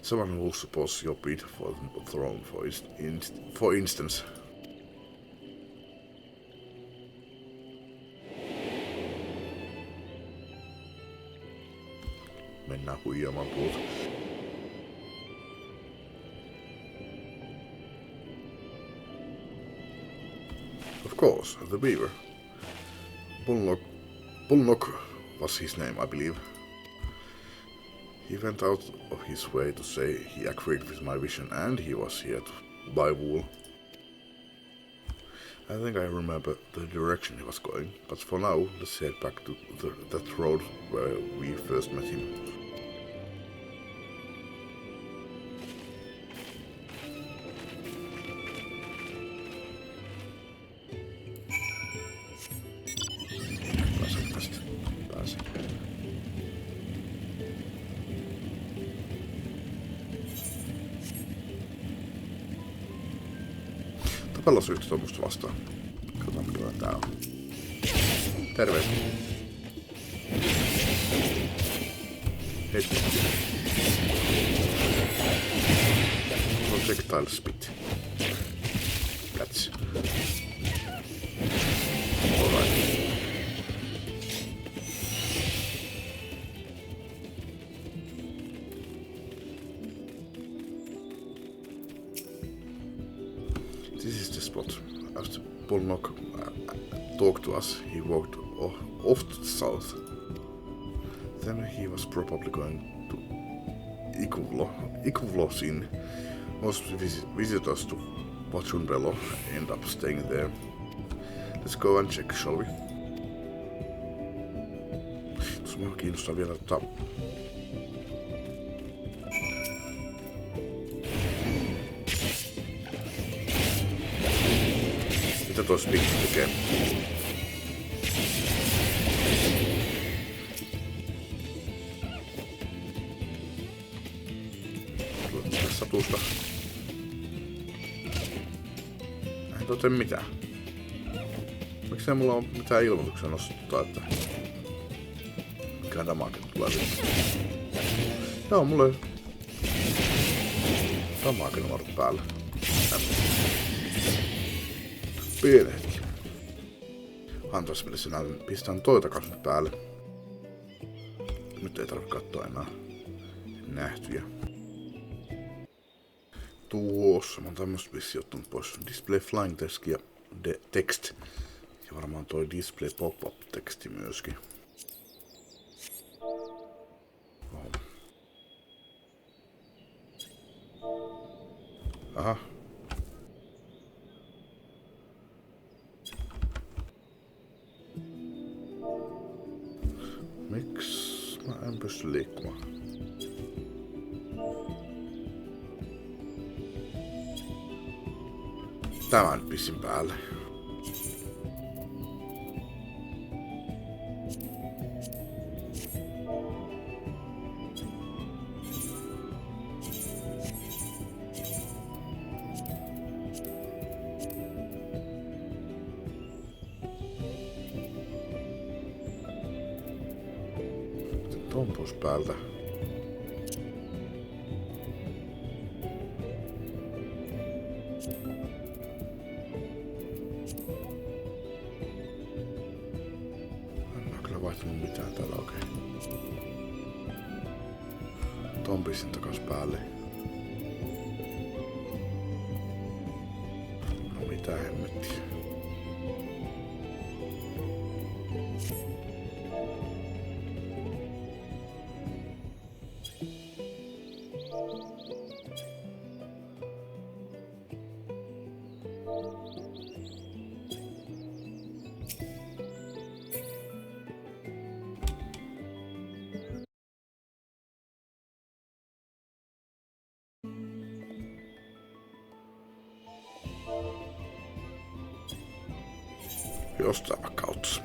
Speaker 1: Someone who supports your bid for the throne, for instance. Mennään huijaamaan tuolta. Of course, the beaver. Bullnock was his name, I believe. He went out of his way to say he agreed with my vision and he was here to buy wool. I think I remember the direction he was going, but for now, let's head back to that road where we first met him. Tapella syystä musta vastaan. Katsotaan mikä tää on. Terveys. Hetki. Projectile spit. Plats. Alright. This is the spot. After Bullnock talked to us, he walked off to the south. Then he was probably going to Ikuvlos Inn. Most visitors to Pachunbelo end up staying there. Let's go and check, shall we? Tuossa minua kiinnostaa vielä mitä toi spikki tekee? Satusta. Ei toi tee mitään. Miksei mulla on mitään ilmoituksia nostuttaa, että mikä damage tulee vielä. Joo, mulla on damage numerot päällä. Pieni hetki. Antais mielessä pistän toi takaisin päälle. Nyt ei tarvitse katsoa enää nähtyjä. Tuossa mä oon tämmöstä vissiin ottanut pois display flying text ja text. Ja varmaan toi display pop-up teksti myöskin. Aha. Miks mä en pysty liikkumaan? Tämän pissin päälle. Ton pois päältä. En mä kyllä vaihtanut mitään täällä oikein. Ton pistin takas päälle. Jostain vaikka autossa.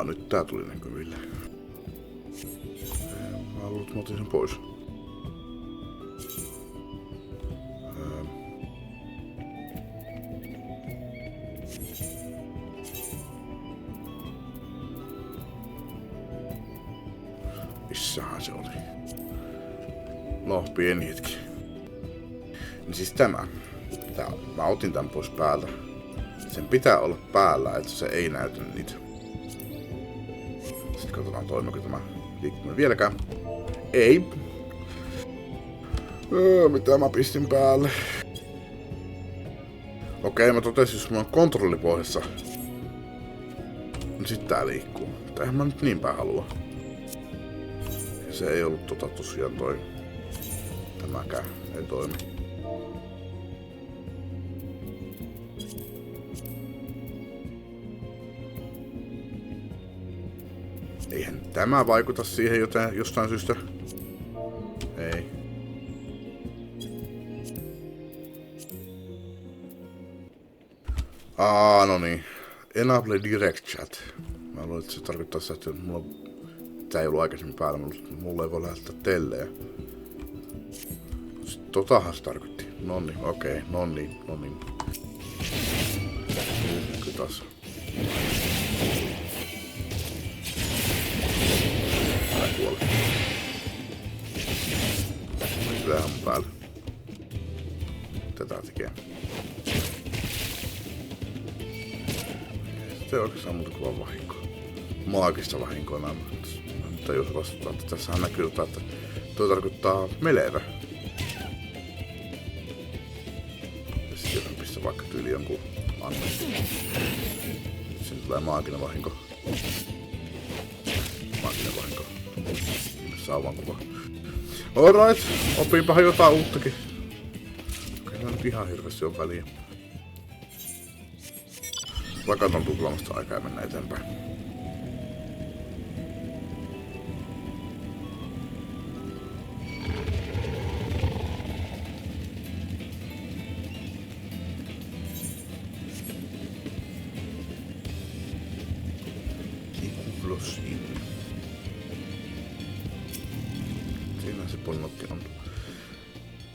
Speaker 1: Nyt tää tuli näkyville. Mä luulen, että mä otin sen pois. Missähän se oli? No, pieni hetki. Niin siis tämä. Mä otin tän pois päältä. Sen pitää olla päällä, että se ei näytä niitä. Sitten katsotaan, toimiko tämä liikkuminen vieläkään. Ei. Mitä mä pistin päälle? Okei, mä totesin, jos mulla on kontrolli pohjassa. Niin sit tää liikkuu. Mutta eihän mä nyt niin päin halua. Se ei ollut tosiaan toi. Tämäkään ei toimi. Eihän tämä vaikuta siihen jostain syystä. Ei. No niin. Enable direct chat. Mä luulen, että se tarkoittaa sitä, että mulla... Tää ei ollut aikaisemmin päällä, mulla ei voi lähettää tellejä. Totahan se tarkoitti. Nonni, okei, nonni. Kyllä taas. Älä kuole. Tää on päällä. Tätä tekee. Se ei oikeastaan muuta kuin vaan vahinkoa. Maagista vahinkoa nämä. Mutta jos vastataan, että tässähän näkyy jotain, että tuo tarkoittaa melevä. Ja sitten jos pistää vaikka tyyli jonkun annan. Siinä tulee maaginen vahinko. Maaginen vahinko. Sauvan kuva. Alright, opinpahan jotain uuttakin. Kyllä nyt ihan hirveästi on väliä. Vaikka on tuplaamasta aikaa ja mennä eteenpäin. Siinä se polnotti on.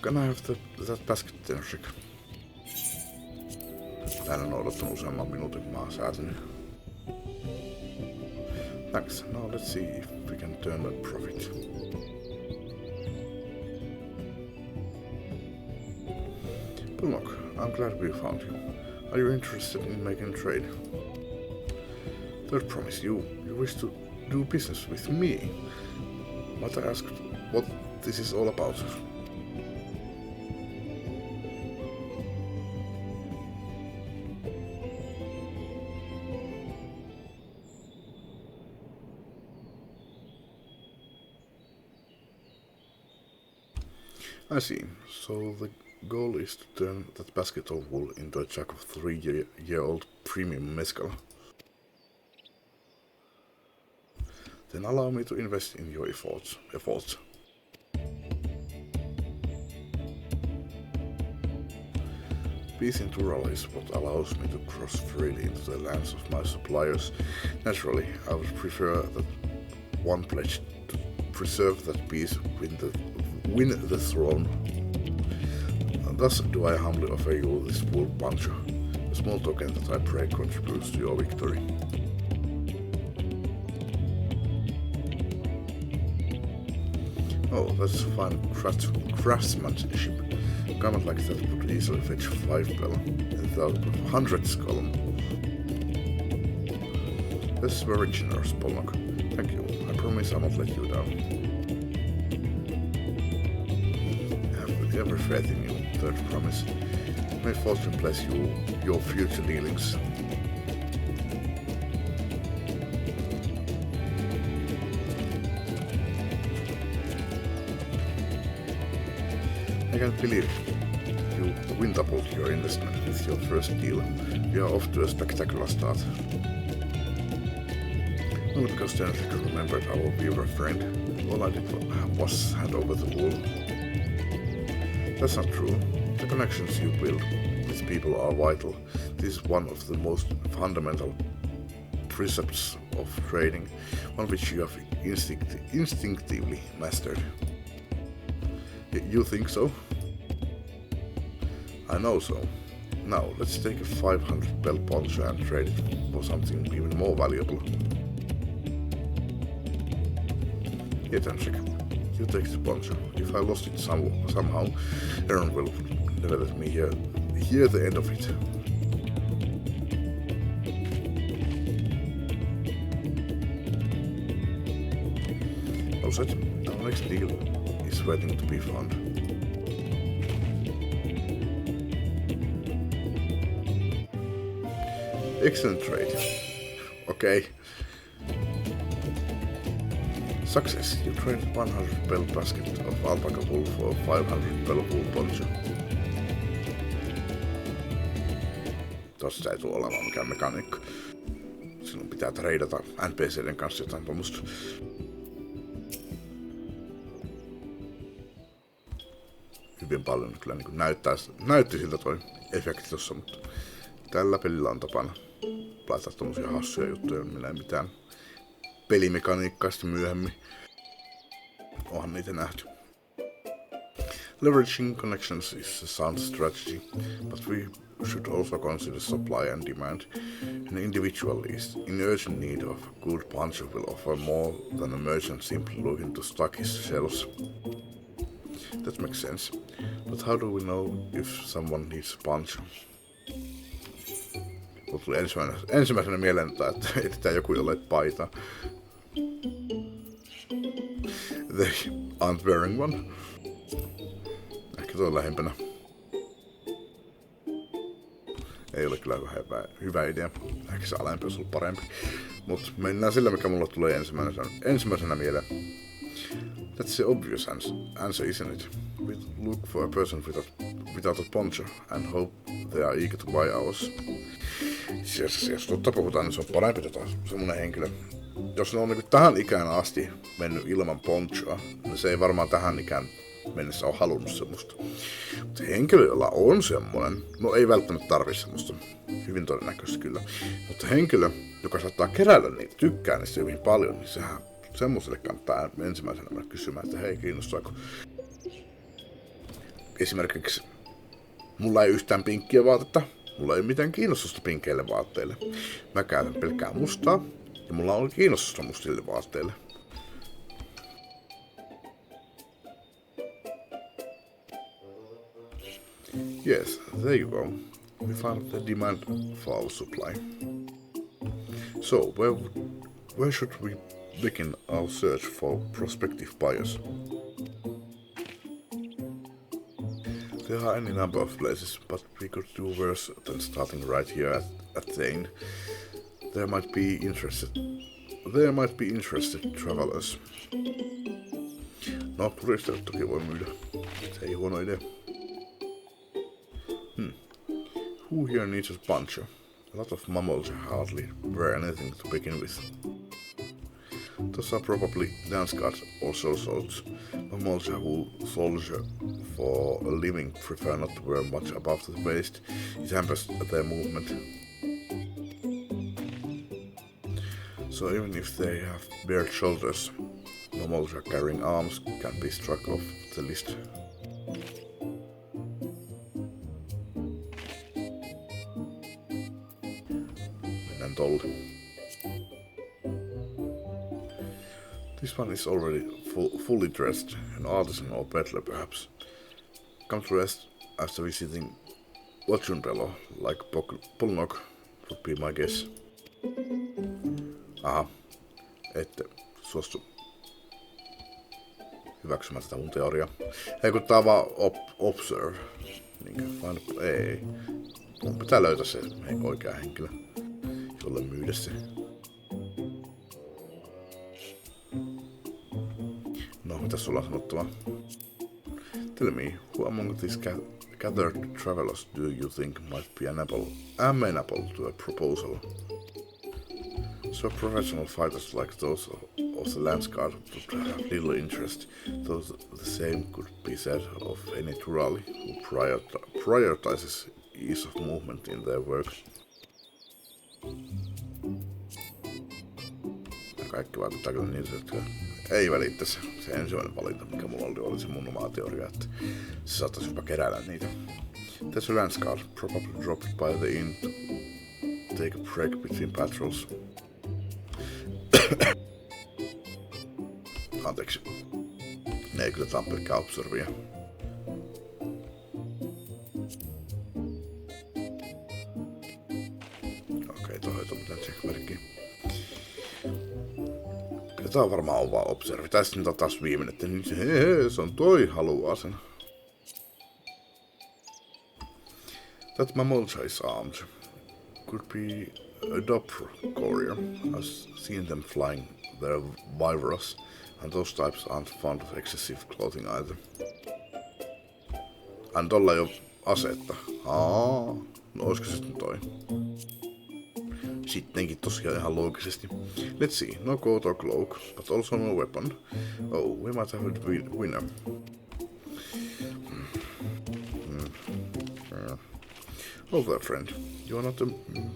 Speaker 1: Can I have that basket then, Rick? Täällä on odottanut useamman minuutin, kun mä oon säätänyt. Thanks. Now let's see if we can turn that profit. Bullock, I'm glad we found you. Are you interested in making a trade? Third promise, you wish to do business with me. But I asked what this is all about. I see. So the goal is to turn that basket of wool into a jug of 3-year-old premium mezcal. Then allow me to invest in your efforts. Peace in Tural is what allows me to cross freely into the lands of my suppliers. Naturally, I would prefer that one pledge to preserve that peace win the throne. Thus do I humbly offer you this wool poncho, a small token that I pray contributes to your victory. Oh, that's fine craftsmanship. A garment like that would easily fetch 5 bell without 100 column. That's very generous, Polnock. Thank you. I promise I won't let you down. I have every faith in you, third promise. May fortune bless you, your future dealings. I can't believe you quintupled your investment with your first deal. You are off to a spectacular start. Only because Dennis remembered our viewer friend. All I did was hand over the wool. That's not true. The connections you build with its people are vital. This is one of the most fundamental precepts of trading, one which you have instinctively mastered. You think so? I know so. Now, let's take a 500 bell poncho and trade it for something even more valuable. Here, Tanchik, you take the poncho. If I lost it somehow, Aaron will never let me hear the end of it. All set. Our next deal is waiting to be found. Excellent trade. Okay. Success. You traded 100 bell basket of alpaca wool for 500 bell wool poncho. Tossa ei tule olemaan mikään mekaniikka. Silloin pitää treidata NPC:den kanssa jotain pommusta. Hyvin paljon kyllä niin näytti siltä toi efekti tossa, mutta tällä pelillä on tapana laittaa tommosia hassuja juttuja, millä ei mitään pelimekaniikkaa sitten myöhemmin. Onhan niitä nähty. Leveraging connections is a sound strategy, but we should also consider supply and demand. An individual is in urgent need of a good poncho will offer more than a merchant simply looking to stock his shelves. That makes sense. But how do we know if someone needs a poncho? Mulla tuli ensimmäisenä mieleen, että etsitään joku, jolle ei paita. They aren't wearing one. Ehkä tuo on lähempänä. Ei ole kyllä hyvä idea. Ehkä se alempi olisi ollut parempi. Mut mennään sillä, mikä mulla tulee ensimmäisenä mieleen. That's the obvious answer, isn't it? We look for a person without a poncho and hope they are eager to buy ours. Jos totta puhutaan, niin se on parempi semmonen henkilö. Jos ne on niin tähän ikään asti mennyt ilman ponchoa, niin se ei varmaan tähän ikään mennessä ole halunnut semmoista. Mutta henkilö, jolla on semmonen, no ei välttämättä tarvitse semmoista, hyvin todennäköisesti kyllä. Mutta henkilö, joka saattaa keräillä niitä, tykkää niistä hyvin paljon, niin sehän semmoiselle kannattaa ensimmäisenä mennä kysymään, että hei, kiinnostaako. Esimerkiksi mulla ei yhtään pinkkiä vaatetta, mulla ei mitään kiinnostusta pinkeille vaatteille. Mä käytän pelkkää mustaa ja mulla on kiinnostusta mustille vaatteille. Yes, there you go. We found the demand for our supply. So, where should we begin our search for prospective buyers? There are any number of places, but we could do worse than starting right here at the inn. There might be interested travelers. No, turisteille toki voi myydä. Se ei huono idea. Who here needs a poncho? A lot of mammals hardly wear anything to begin with. Those are probably dance guards or sorts. Mammals who soldier for a living prefer not to wear much above the waist. It hampers their movement. So even if they have bare shoulders, mammals carrying arms can be struck off the list. Mennään tolle. This one is already fully dressed, an artisan or peddler perhaps. Come to rest after visiting Lodjunpelo, like Polnok would be my guess. Aha, ette suostu hyväksymään tätä mun teoriaa. Ei kun tää on vaan observe. Ei. Mun pitää löytää se oikea henkilö, jolle myydä se. No, mitä sulla on sanottavaa? Tell me, who among these gathered travelers do you think might be amenable to a proposal? So professional fighters like those of the Lance Guard would have little interest, though the same could be said of any Turali who prioritizes ease of movement in their work. Ja kaikki vaikuttaa kyllä niitä, jotka ei välittäisi. Se ensimmäinen valinta, mikä mulla oli se mun omaa teoria, että se saattaisi jopa keräillä niitä. There's a lance guard, probably dropped by the inn to take a break between patrols. Anteeksi. Ne ei kyllä taa pelkkää observia. Okei, toi on mitään checkmerkkiä. Kyllä tää on varmaan vaan observi. Tai sitten taas viimeinen, että nyt se on toi haluaa sen. That Mamulcha is armed. Could be a Doppler courier. I've seen them flying. They're vivorous, and those types aren't fond of excessive clothing either. And tolla ei oo asetta. No oisko se sitten toi? Sittenkin tosiaan ihan loogisesti. Let's see, no coat or cloak, but also no weapon. Oh, we might have a winner. Oh there, friend. You are not a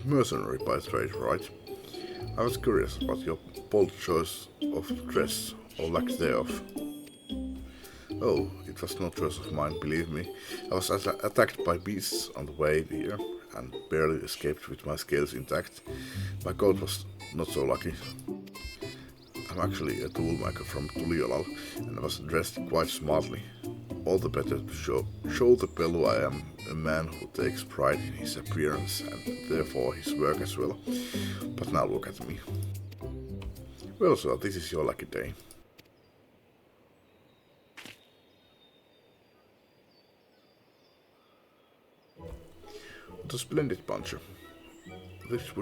Speaker 1: mercenary by trade, right? I was curious about your bold choice of dress, or lack thereof. Oh, it was no choice of mine, believe me. I was attacked by beasts on the way here, and barely escaped with my scales intact. My coat was not so lucky. I'm actually a toolmaker from Tuliolal, and I was dressed quite smartly. All the better to show the Pelu I am a man who takes pride in his appearance and therefore his work as well. But now look at me. Well, so this is your lucky day. What a splendid puncher. This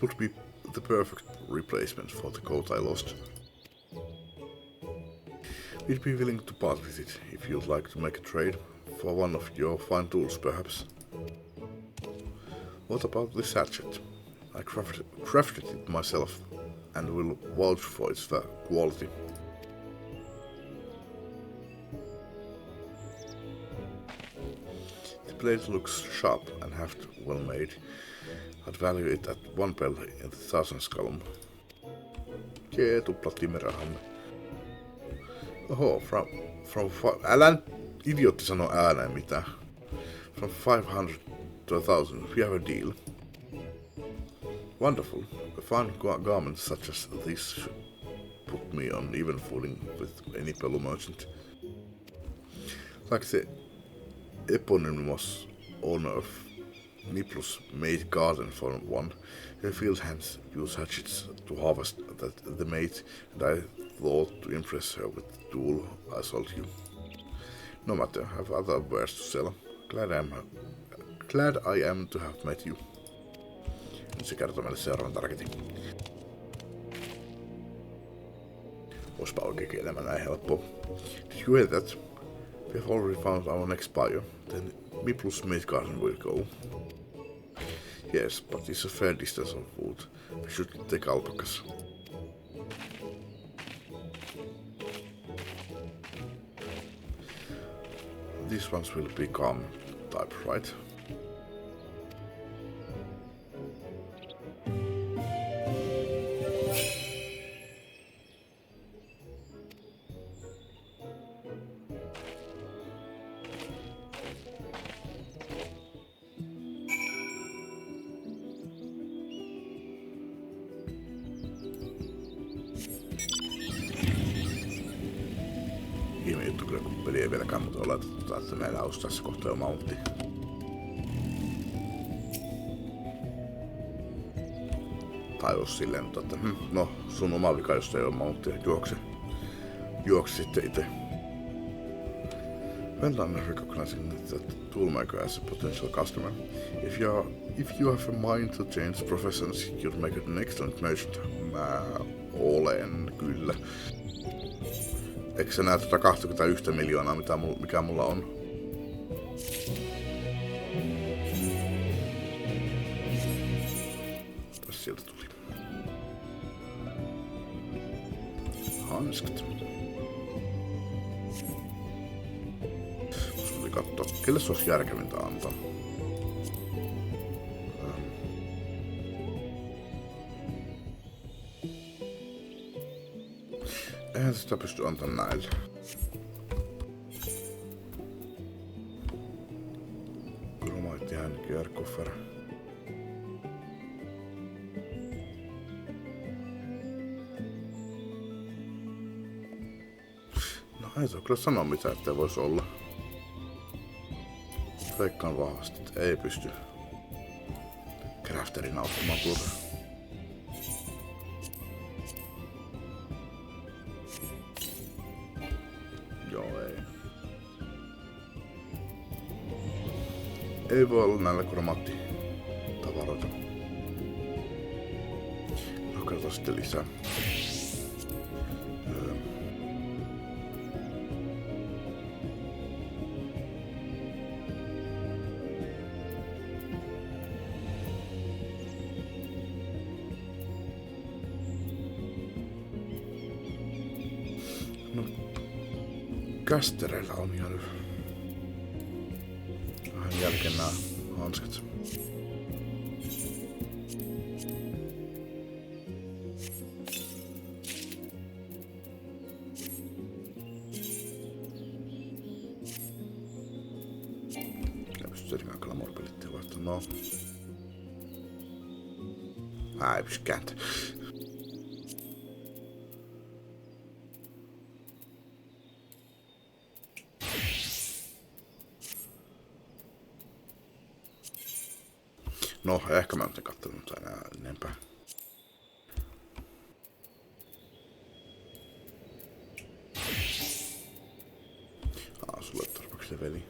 Speaker 1: would be the perfect replacement for the coat I lost. We'd be willing to part with it if you'd like to make a trade for one of your fine tools, perhaps. What about this hatchet? I crafted it myself and will vouch for its quality. The blade looks sharp and haft well made. I'd value it at 1 bell in the 1000 column. Jee, tuplatimme rahamme. Oho, älä idiotti sano ääneen mitään. From 500 to 1000, we have a deal. Wonderful. A fine garment such as this should put me on even footing with any Pelu merchant. Like the eponymous owner of Niplus made garden for one, her field hands use hatchets to harvest the mate, and I thought to impress her with the tool I sold you. No matter, I have other wares to sell. Glad I am to have met you. Nyt se kertoo meille seuraavan targetin. Oispa oikein enemmän näin helppoa. Did you hear that? We have already found our next buyer. Then Miplus Mate Garden will go. Yes, but it's a fair distance on foot. We should take alpacas. These ones will be calm type, right? Ihme juttu kyllä, kun peli ei vieläkään, mutta oletetaan, että meillä olisi tässä kohtaa jo mountti. Tai jos silleen, että no sun oma vika, jos ei ole mountti, juokse sitten itse. When done recognizing the toolmaker as a potential customer, if you have a mind to change professions, you'd make it an excellent merchant. Mä olen kyllä. Eikö sä näe 21 miljoonaa, mikä mulla on? Tässä sieltä tuli. Hanskat. Voisi kattoo, kelle se olisi järkevintä antaa. eihän sitä pysty antamaan näille. Kromaattihan kierkoffer. No ei saa kyllä sanoa mitään, ettei voisi olla. Veikkaan vahvasti, että ei pysty crafterin auttamaan tuota. Joo, ei. Ei voi olla näillä kromaattitavaroita. No katsotaan sitten lisää. No, kästereillä on jäänyt vähän jälkeen nää hanskat. Ja pystyy tekemään glamour-pelittiä vaihtaa. No. Ei pysty kääntämään. No, ehkä mä en katsellut enää enempää. Sulle tarpeeksi leveli.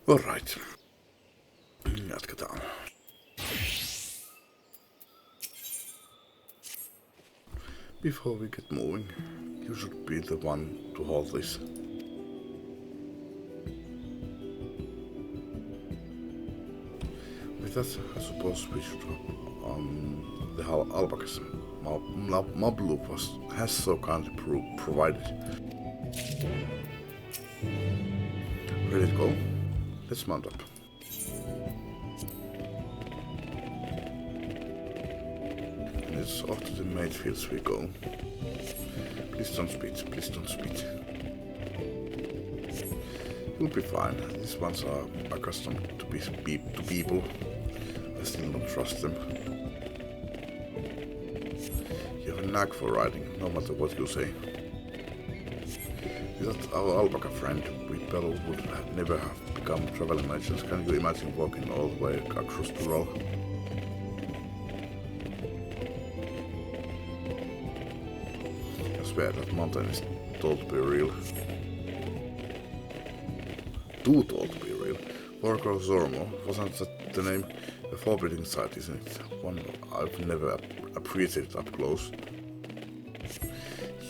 Speaker 1: Alright. Jatketaan. Before we get moving, you should be the one to hold this. With that, I suppose we should hop on the alpacas. Mablu has so kindly provided. Ready to go? Let's mount up. And it's off to the main fields we go. Please don't speed, please don't speed. You'll be fine. These ones are accustomed to people. I still don't trust them. You have a knack for riding, no matter what you say. Without our alpaca friend, we Pell would never have become traveling merchants. Can you imagine walking all the way across the road? I swear that mountain is told to be real. Too told to be real. Vorkor Zormo, wasn't that the name? A forbidding sight, isn't it? One I've never appreciated up close.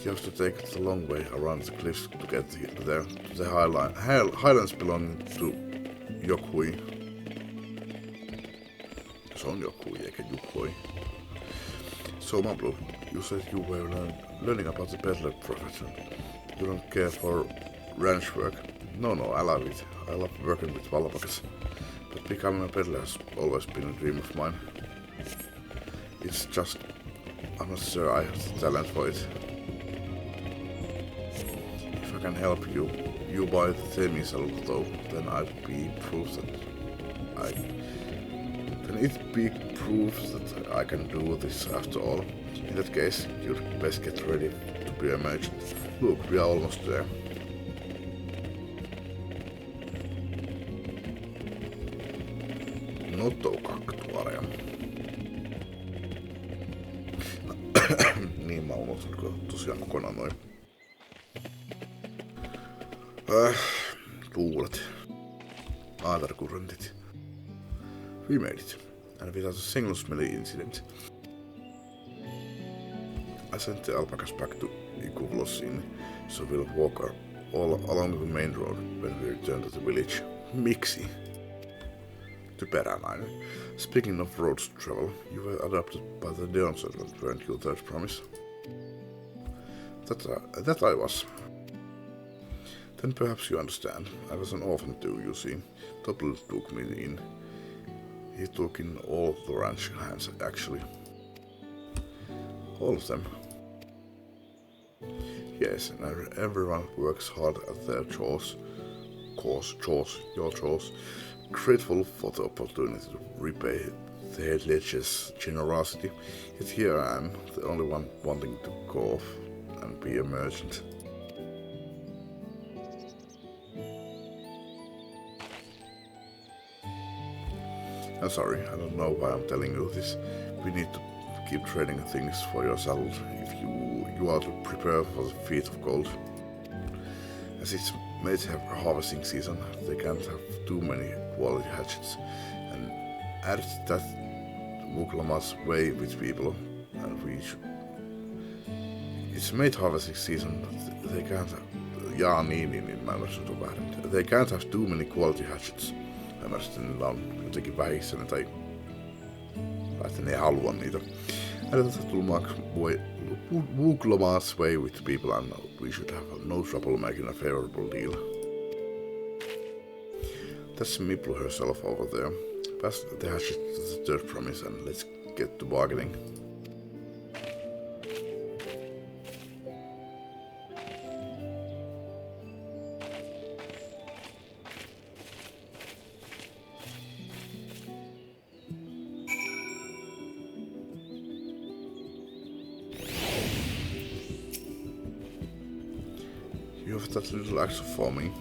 Speaker 1: You have to take the long way around the cliffs to get there, to the highlands belonging to Yokhui. Se on Yokhui eikä Yukhui. So Mablu, you said you were learning about the peddler profession. You don't care for ranch work? No, I love it. I love working with alpacas. But becoming a peddler has always been a dream of mine. It's just, I'm not sure I have the talent for it. If I can help you buy the Themisal though, then it'd be proof that I can do this after all. In that case, you'd best get ready to be a merchant. Look, we are almost there. Notokaktuaria. Niin mä unohtan tosiaan kokonaan noin. Tuulet. Aatarkurrentit. We made it. And without a single smelly incident. I sent the alpacas back to Ikuvlosin, so we'll walk all along the main road when we return to the village. Miksi? Typeränainen. Speaking of roads to travel, you were adopted by the dawntrail, weren't you, that promise? That I was. Then perhaps you understand. I was an orphan too, you see. Topple took me in. he took in all the ranch hands actually. All of them. Yes, and everyone works hard at their chores. Your chores. Grateful for the opportunity to repay their leches generosity. Yet here I am, the only one wanting to go off and be a merchant. I'm sorry, I don't know why I'm telling you this. We need to keep trading things for yourself if you are to prepare for the feat of gold. As it's mates have a harvesting season, they can't have too many quality hatchets. And add that Wuklamar's way with people, and we should... It's mate harvesting season, but they can't have... mä ymmärsin sun väärin. They can't have too many quality hatchets. Mä ymmärsin, että niillä on jotenkin vähissä tai... että ne ei halua niitä. Add that Wuklamar's way with people, and we should have no trouble making a favorable deal. That's Miplu herself over there. Pass the hatchet to the third promise and let's get to bargaining. You have that little axe for me.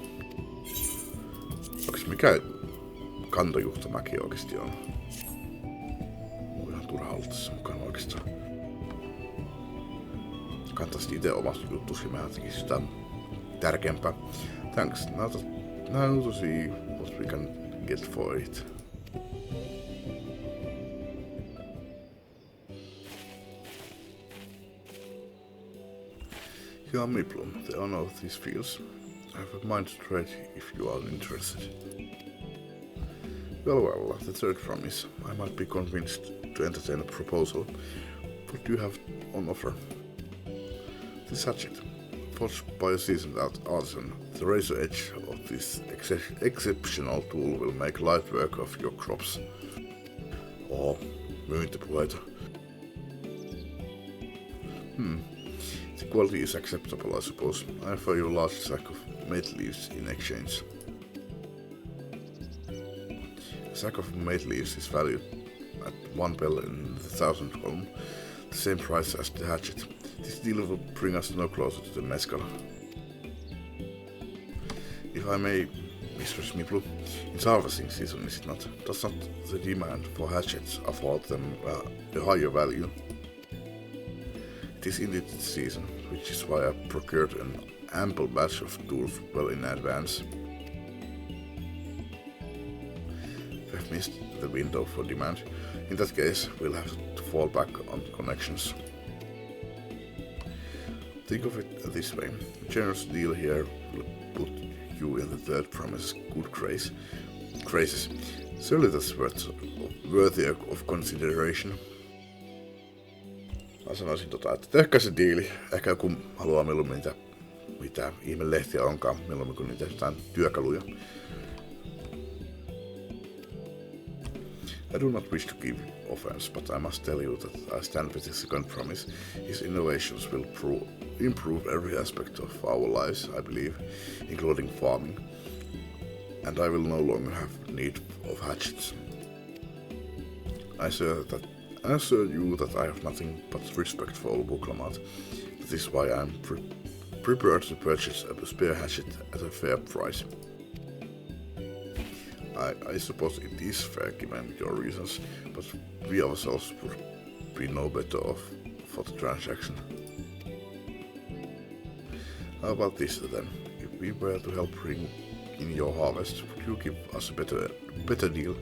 Speaker 1: Onks mikä kantojuhtomäki oikeesti on? Mulla on ihan turha olla tässä mukana oikeastaan. Kantaisi ite omasta juttusi, mä tekisin sitä tärkeämpää. Thanks. Now to see what we can get for it. You are Miplu, the owner of these fields. I have a mind to trade if you are interested. Well, the third promise. I might be convinced to entertain a proposal. What do you have on offer? This hatchet, forged by a seasoned artisan, the razor edge of this exceptional tool will make light work of your crops. Myyntipuheita. The quality is acceptable, I suppose. I offer you a large sack of mate leaves in exchange. A sack of mate leaves is valued at 1 bell in the 1000 column, the same price as the hatchet. This deal will bring us no closer to the mescal. If I may, Mr. Miplu, it's harvesting season, is it not? Does not the demand for hatchets afford them a higher value? It is indeed the season, which is why I procured an ample batch of tools well in advance. We have missed the window for demand. In that case, we'll have to fall back on connections. Think of it this way. A generous deal here will put you in the third promise's good graces. Surely that's worthy of consideration. Mä sanoisin että tehkää se diili. Ehkä joku haluaa milloin mitä ihme lehtiä onkaan, milloin kun niitä tehdään työkaluja. I do not wish to give offense, but I must tell you that I stand with his second promise. His innovations will improve every aspect of our lives, I believe, including farming. And I will no longer have need of hatchets. I assure you that I have nothing but respect for Wuklamat. That is why I am prepared to purchase a spear hatchet at a fair price. I suppose it is fair given your reasons, but we ourselves would be no better off for the transaction. How about this then? If we were to help bring in your harvest, would you give us a better deal?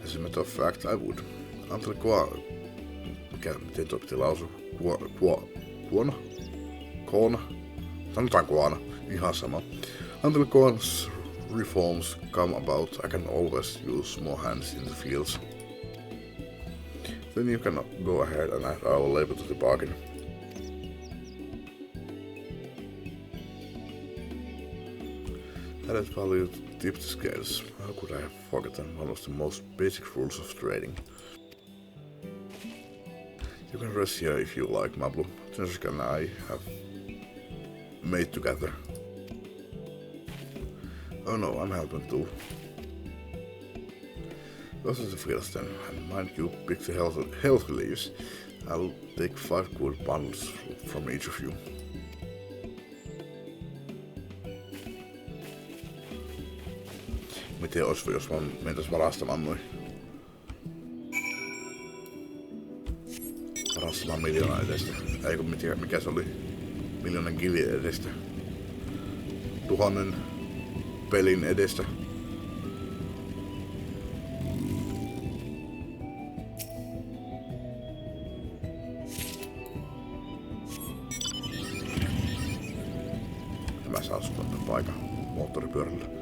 Speaker 1: As a matter of fact, I would. Until miten tuo piti lausua? Koona? Sanotaan koana. Ihan sama. Until Koan's reforms come about, I can always use more hands in the fields. Then you can go ahead and add our labor to the bargain. Added value to tip the scales. How could I have forgotten one of the most basic rules of trading? You can rest here if you like, Mablu. Jessica and I have made together. Oh no, I'm helping too. Go to the fields then, and mind you pick the healthy leaves. I'll take 5 good bundles from each of you. Miten olisi, jos vaan mentäis varastamaan noin? Varastamaan 1,000,000 edestä. Eikö mikä se oli? 1,000,000 gilliä edestä. 1,000 pelin edestä. Mä saan tuonne paikan moottoripyörällä.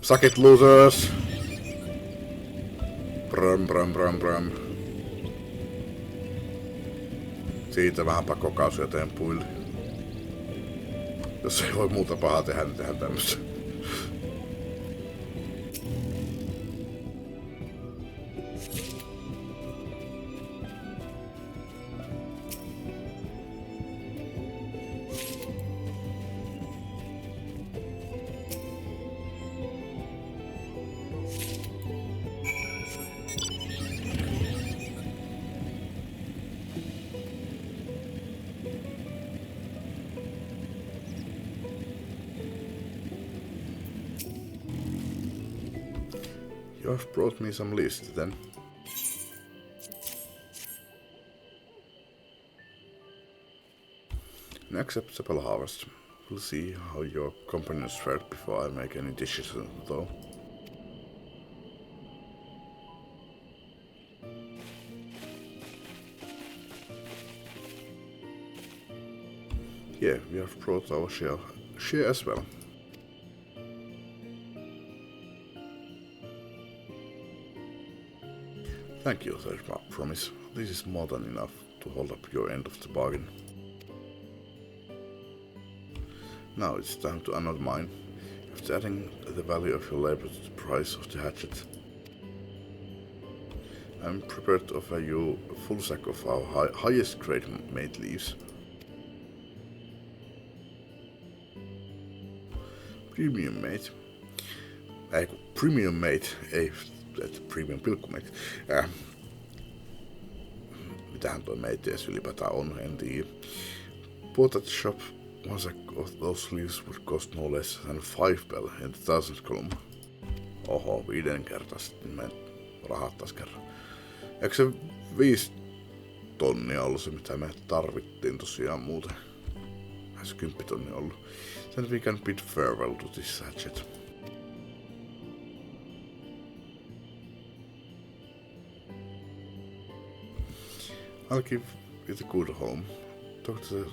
Speaker 1: Suck it, losers! Brum. Siitä vähän pakokausia tempuille. Jos ei voi muuta pahaa tehdä, niin tehdään tämmöstä. You have brought me some leaves then. An acceptable harvest. We'll see how your companions fared before I make any dishes though. Yeah, we have brought our share as well. Thank you, there's my promise. This is more than enough to hold up your end of the bargain. Now it's time to another mine. After adding the value of your labor to the price of the hatchet, I'm prepared to offer you a full sack of our highest grade made leaves. Premium made. Premium made, ei premium pilkkumate. Mitähän toi mate edes ylipäätään on, en tiedä. Bought at the shop, one sack of those leaves would cost no less than 5 bell in the 1000th column. Oho, 5 kertaa sitten me rahat taas kerran. Eikö se 5 tonnia ollut se, mitä me tarvittiin tosiaan muuten? Se 10 tonnia ollut. Then we can bid farewell to this hatchet. I'll give it a good home. Talk of the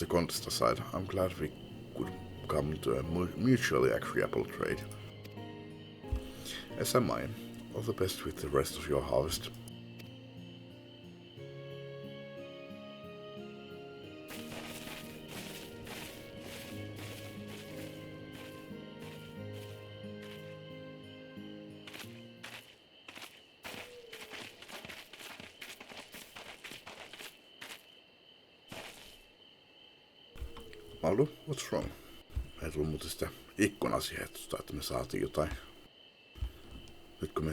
Speaker 1: contest aside, I'm glad we could come to a mutually agreeable trade. As am I. All the best with the rest of your harvest. Malu, what's wrong? Ei tullut muuten sitä ikkunasihehtusta, että me saatiin jotain. Nyt kun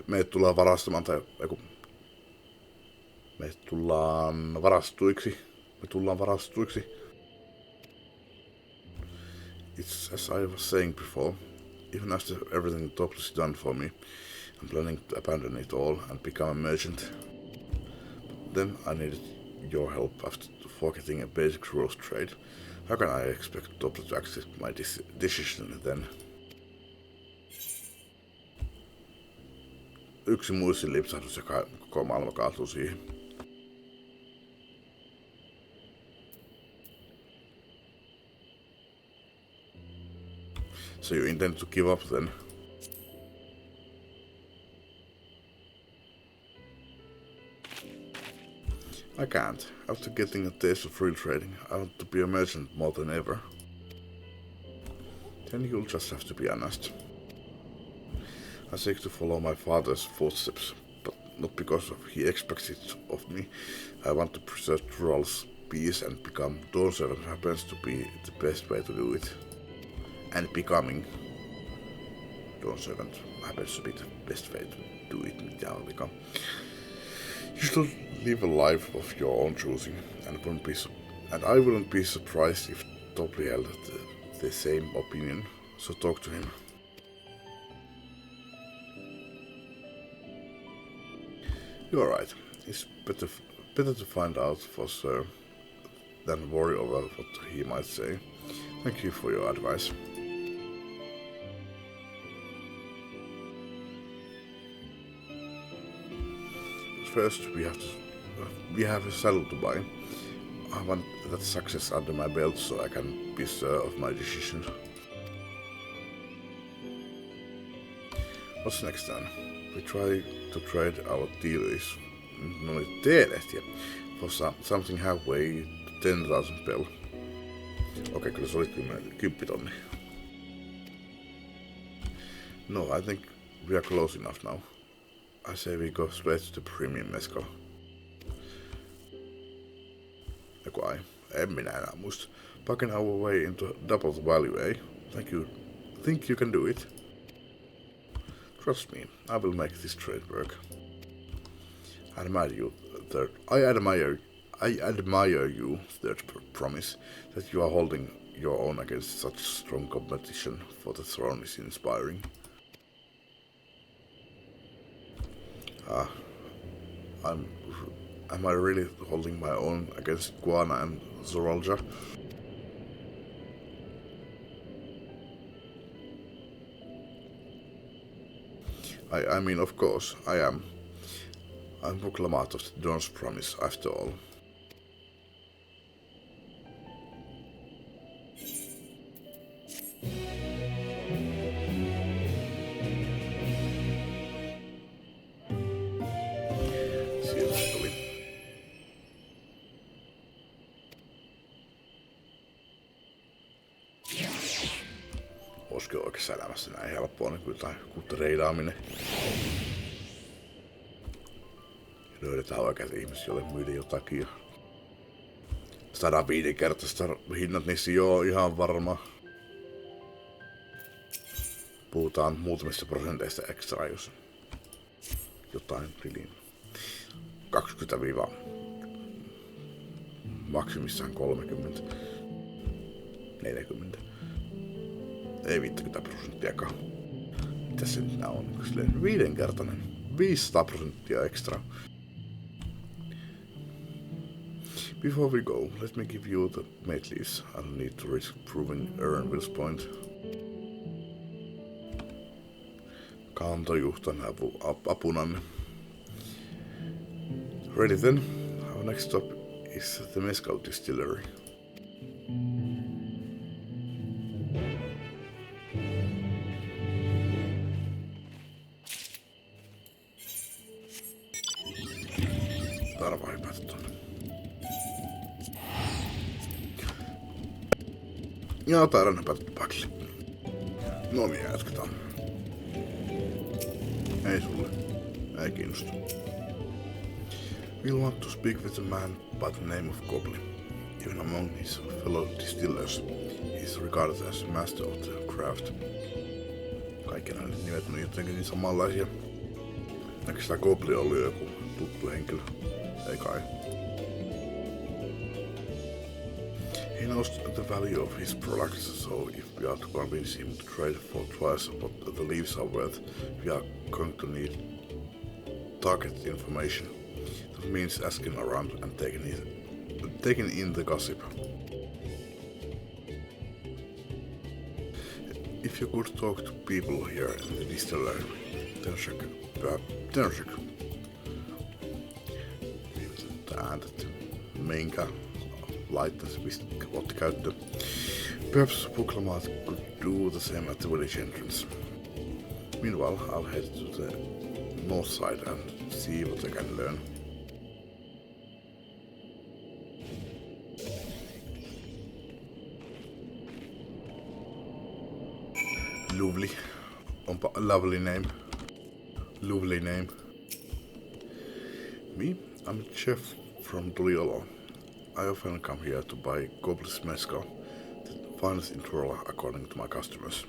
Speaker 1: me tullaan varastamaan tai me tullaan varastuiksi. It's as I was saying before, even after everything Toplis has done for me, I'm planning to abandon it all and become a merchant. But then I needed your help after forgetting a basic rule of trade. How can I expect Toplis to accept my decision then? Yksi muistin lipsahdus ja koko maailma kaatuu siihen. So you intend to give up then? I can't. After getting a taste of real trading, I want to be a merchant more than ever. Then you'll just have to be honest. I seek to follow my father's footsteps, but not because he expects it of me. I want to preserve Tural's peace and become Dawnservant happens to be the best way to do it. And becoming Dawnservant happens to be the best way to do it, mitä olikaan. You should live a life of your own choosing, and I wouldn't be surprised if Topli held the same opinion, so talk to him. You're right. It's better to find out for sure than worry over what he might say. Thank you for your advice. First, we have a saddle to buy. I want that success under my belt so I can be sure of my decision. What's next then? We try to trade our dealers for something halfway to 10,000 pel. Okei, kyllä se oli 10 tonni. No, I think we are close enough now. I say we go straight to the premium mescal. Joku ai, en minä enää muista. Packing our way into double the value, eh? Think you can do it? Trust me, I will make this trade work. I admire you, third promise that you are holding your own against such strong competition for the throne is inspiring. Am I really holding my own against Guana and Zoralja? I mean, of course, I am. I'm Buklamat of the Dawn's Promise, after all. Olisiko oikeassa elämässä näin helppoa niin kuin jotain reidaaminen? Löydetään oikeat ihmiset, joille myydä jotakin. 105-kertaista hinnat niissä joo ihan varma. Puhutaan muutamista prosenteista ekstra, jos jotain tiliin. 20- maksimissaan 30. 40. Ei 50%. Mitäs se nyt on? 5-kertainen. 500% extra. Before we go, let me give you the mate leaves. I'll need to risk proving Ernville's point. Kantojuhtan apunanne. Ready then? Our next stop is the Mescal Distillery. Tarva hypätä tonne. Ja taidan hypätä pakille. No niin, jatketaan. Ei sulle. Ei kiinnosta. We'll want to speak with a man by the name of Goblin. Even among his fellow distillers, he is regarded as master of the craft. Kaikki nämä nimet on jotenkin niin samanlaisia. Eikö sitä Goblin ollut joku tuttu henkilö? Ei kai. He knows the value of his products, so if we are to convince him to trade for twice what the leaves are worth, we are going to need target information. That means asking around and taking in the gossip. If you could talk to people here in the distillery, Tenshek. Ääntet. Minkä laitteessa otti käyttöön. Perhaps Buklamat could do the same at the village entrance. Meanwhile, I'll head to the north side and see what I can learn. Lovely. Lovely name. Lovely name. Me? I'm a chef from Tuliolo. I often come here to buy Goblis Mezcal, the finest in Turola according to my customers.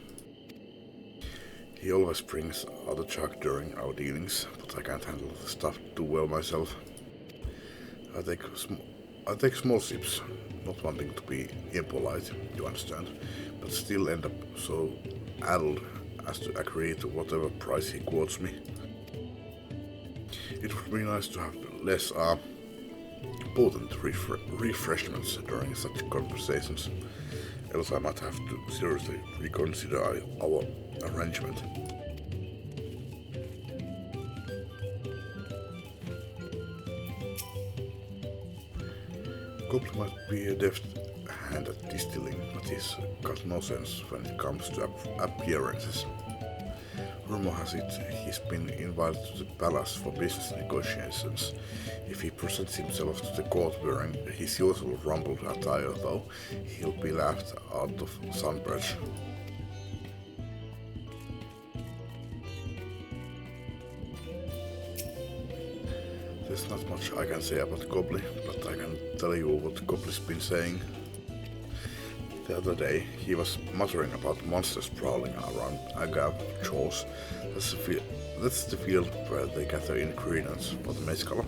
Speaker 1: He always brings out a jug during our dealings, but I can't handle the stuff too well myself. I take small sips, not wanting to be impolite, you understand, but still end up so addled as to agree to whatever price he quotes me. It would be nice to have less potent refreshments during such conversations, else I might have to seriously reconsider our arrangement. Goblin might be a deft hand at distilling, but he's got no sense when it comes to appearances. Rumor has it he's been invited to the palace for business negotiations. If he presents himself to the court wearing his usual rumpled attire, though, he'll be laughed out of Sunbridge. There's not much I can say about Goblin, but I can tell you what Goblin's been saying. The other day, he was muttering about monsters prowling around Agav shores. That's the field where they gather ingredients for the mezcal.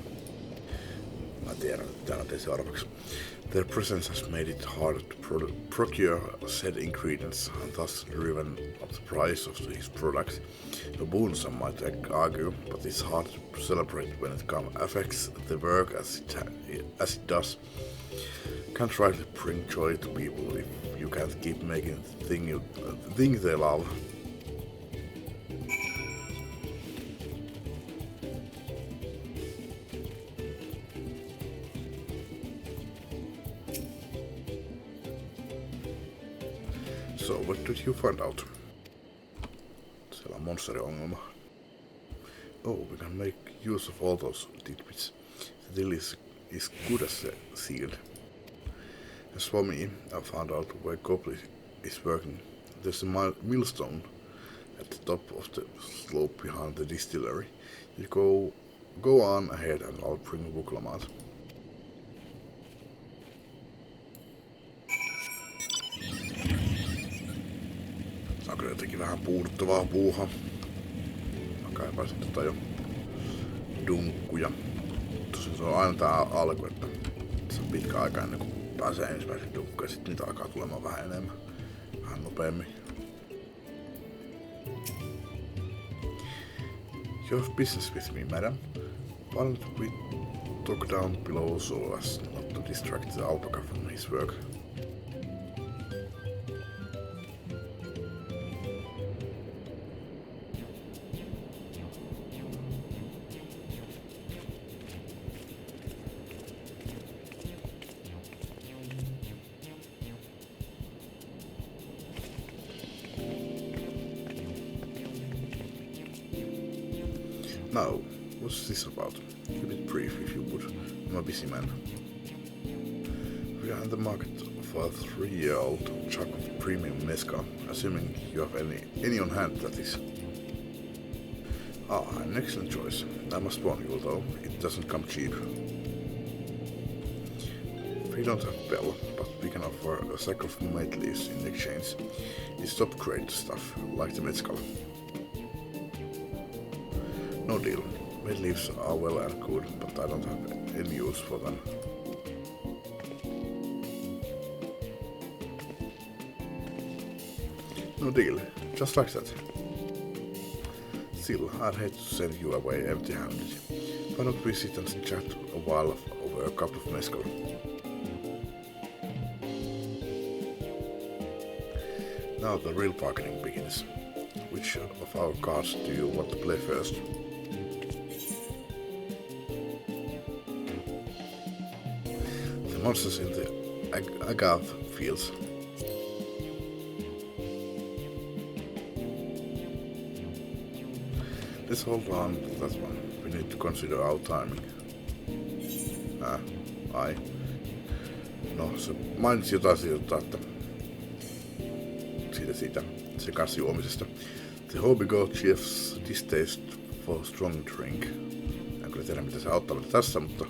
Speaker 1: Their presence has made it harder to procure said ingredients and thus driven up the price of his product. A boon, some might argue, but it's hard to celebrate when it affects the work as it does. Can't rightly bring joy to people if you can't keep making the thing they love. So, what did you find out? Siellä on monsteriongelma. Oh, we can make use of all those tidbits. The deal is good as sealed. As for me, I found out where Goblin is working. There's a millstone at the top of the slope behind the distillery. You go on ahead and I'll bring Vuklamat. Se on kyllä jotenkin vähän puuduttavaa puuhaa. Mä kaipaisin jo dunkkuja. Tosin se on aina tää alku, että se on pitkä aika ennen kuin pääsee ensimmäisen dunkkuun ja sit niitä alkaa tulemaan vähän enemmän. Vähän nopeammin. You have business with me, madam. Why don't we talk down below so as not to distract the alpaca from his work? Now, what's this about? Keep it brief if you would. I'm a busy man. We are in the market for a 3-year-old jug of premium mezcal, assuming you have any on hand, that is. An excellent choice. I must warn you though, it doesn't come cheap. We don't have bell, but we can offer a sack of mate leaves in exchange. It's top-grade stuff, like the mezcal. No deal. Mate leaves are well and good, but I don't have any use for them. No deal. Just like that. Still, I'd hate to send you away empty-handed. Why don't we sit and chat a while over a cup of mezcal? Now the real bargaining begins. Which of our cards do you want to play first? The monsters in the agave fields. Let's hold on to that one. We need to consider our timing. Ai. No, se mainitsi jotain siitä, että siitä sekasjuomisesta. The Hobigo Chief's distaste for strong drink. En kyllä tiedä, mitä se auttaa meitä tässä, mutta...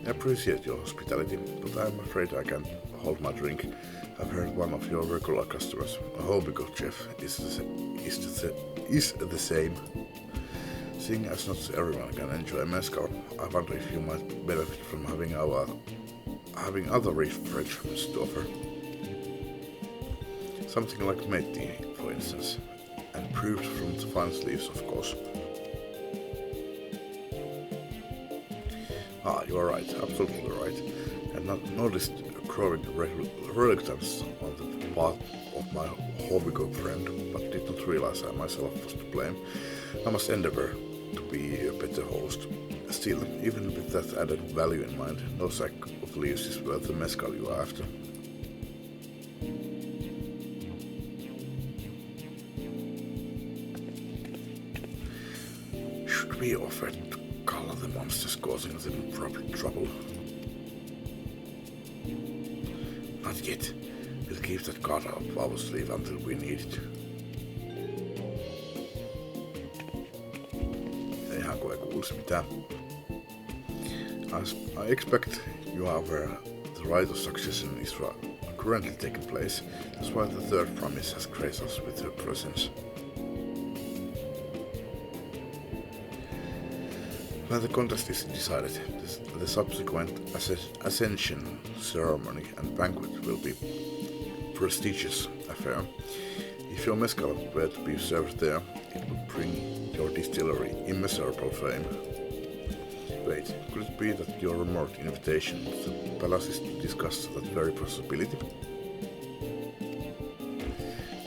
Speaker 1: I appreciate your hospitality, but I'm afraid I can't hold my drink. I've heard one of your regular customers, a Hobigo chef, is the same. Seeing as not everyone can enjoy mezcal, I wonder if you might benefit from having other refreshments to offer. Something like mate tea, for instance, and brewed from the fine leaves, of course. Ah, you are right, absolutely right. And not noticed a growing reluctance on the part of my Hobigo friend, but did not realize I myself was to blame. I must endeavor to be a better host. Still, even with that added value in mind, no sack of leaves is worth the mezcal you are after. Should we offer to color the monsters causing them trouble? Not yet. We'll keep that card up our sleeve until we need it. Ihan kun ei kuulisi mitään. I expect you are aware the rite of succession is currently taking place. That's why the third promise has graced us with her presence. When the contest is decided, the subsequent ascension ceremony and banquet will be a prestigious affair. If your mezcal were to be served there, it would bring your distillery immeasurable fame. Wait, could it be that your remote invitation to the palace is to discuss that very possibility?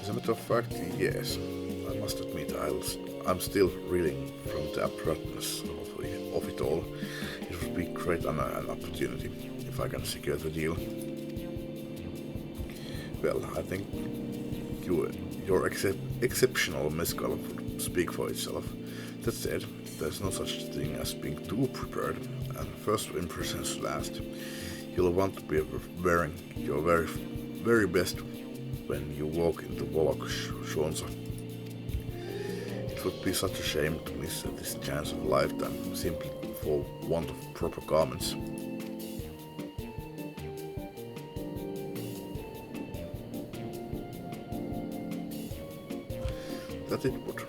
Speaker 1: As a matter of fact, yes. I must admit I'm still reeling from the abruptness of it all. It would be great an opportunity if I can secure the deal. Well, I think your exceptional mezcal would speak for itself. That said, there's no such thing as being too prepared, and first impressions last. You'll want to be wearing your very best when you walk into Volok Shonza. It would be such a shame to miss this chance of a lifetime simply for want of proper garments. That it would.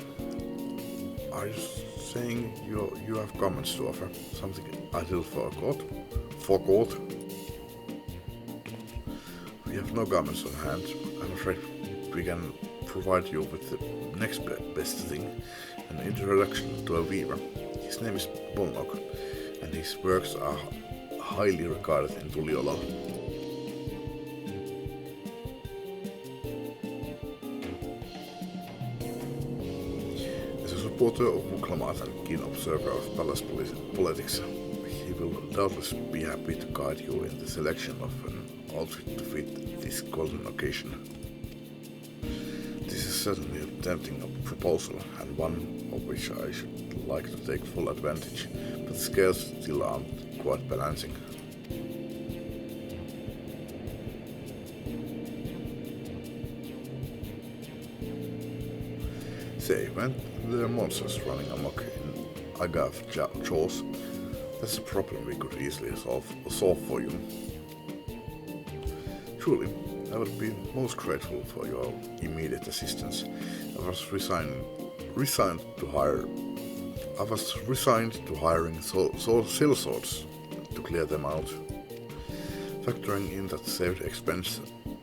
Speaker 1: Are you saying you have garments to offer? Something I still forgot? We have no garments on hand. I'm afraid we can provide you with the next best thing, an introduction to a weaver. His name is Bolnok, and his works are highly regarded in Tuliolal. As a supporter of Muklamat and keen observer of palace politics, he will doubtless be happy to guide you in the selection of an outfit to fit this golden occasion. This is certainly a tempting proposal, and one of which I should like to take full advantage, but the scales still aren't quite balancing. Say, when there are monsters running amok in Agav Jaws, that's a problem we could easily solve for you. Truly, I would be most grateful for your immediate assistance. I was resigned to hiring sellswords to clear them out. Factoring in that saved expense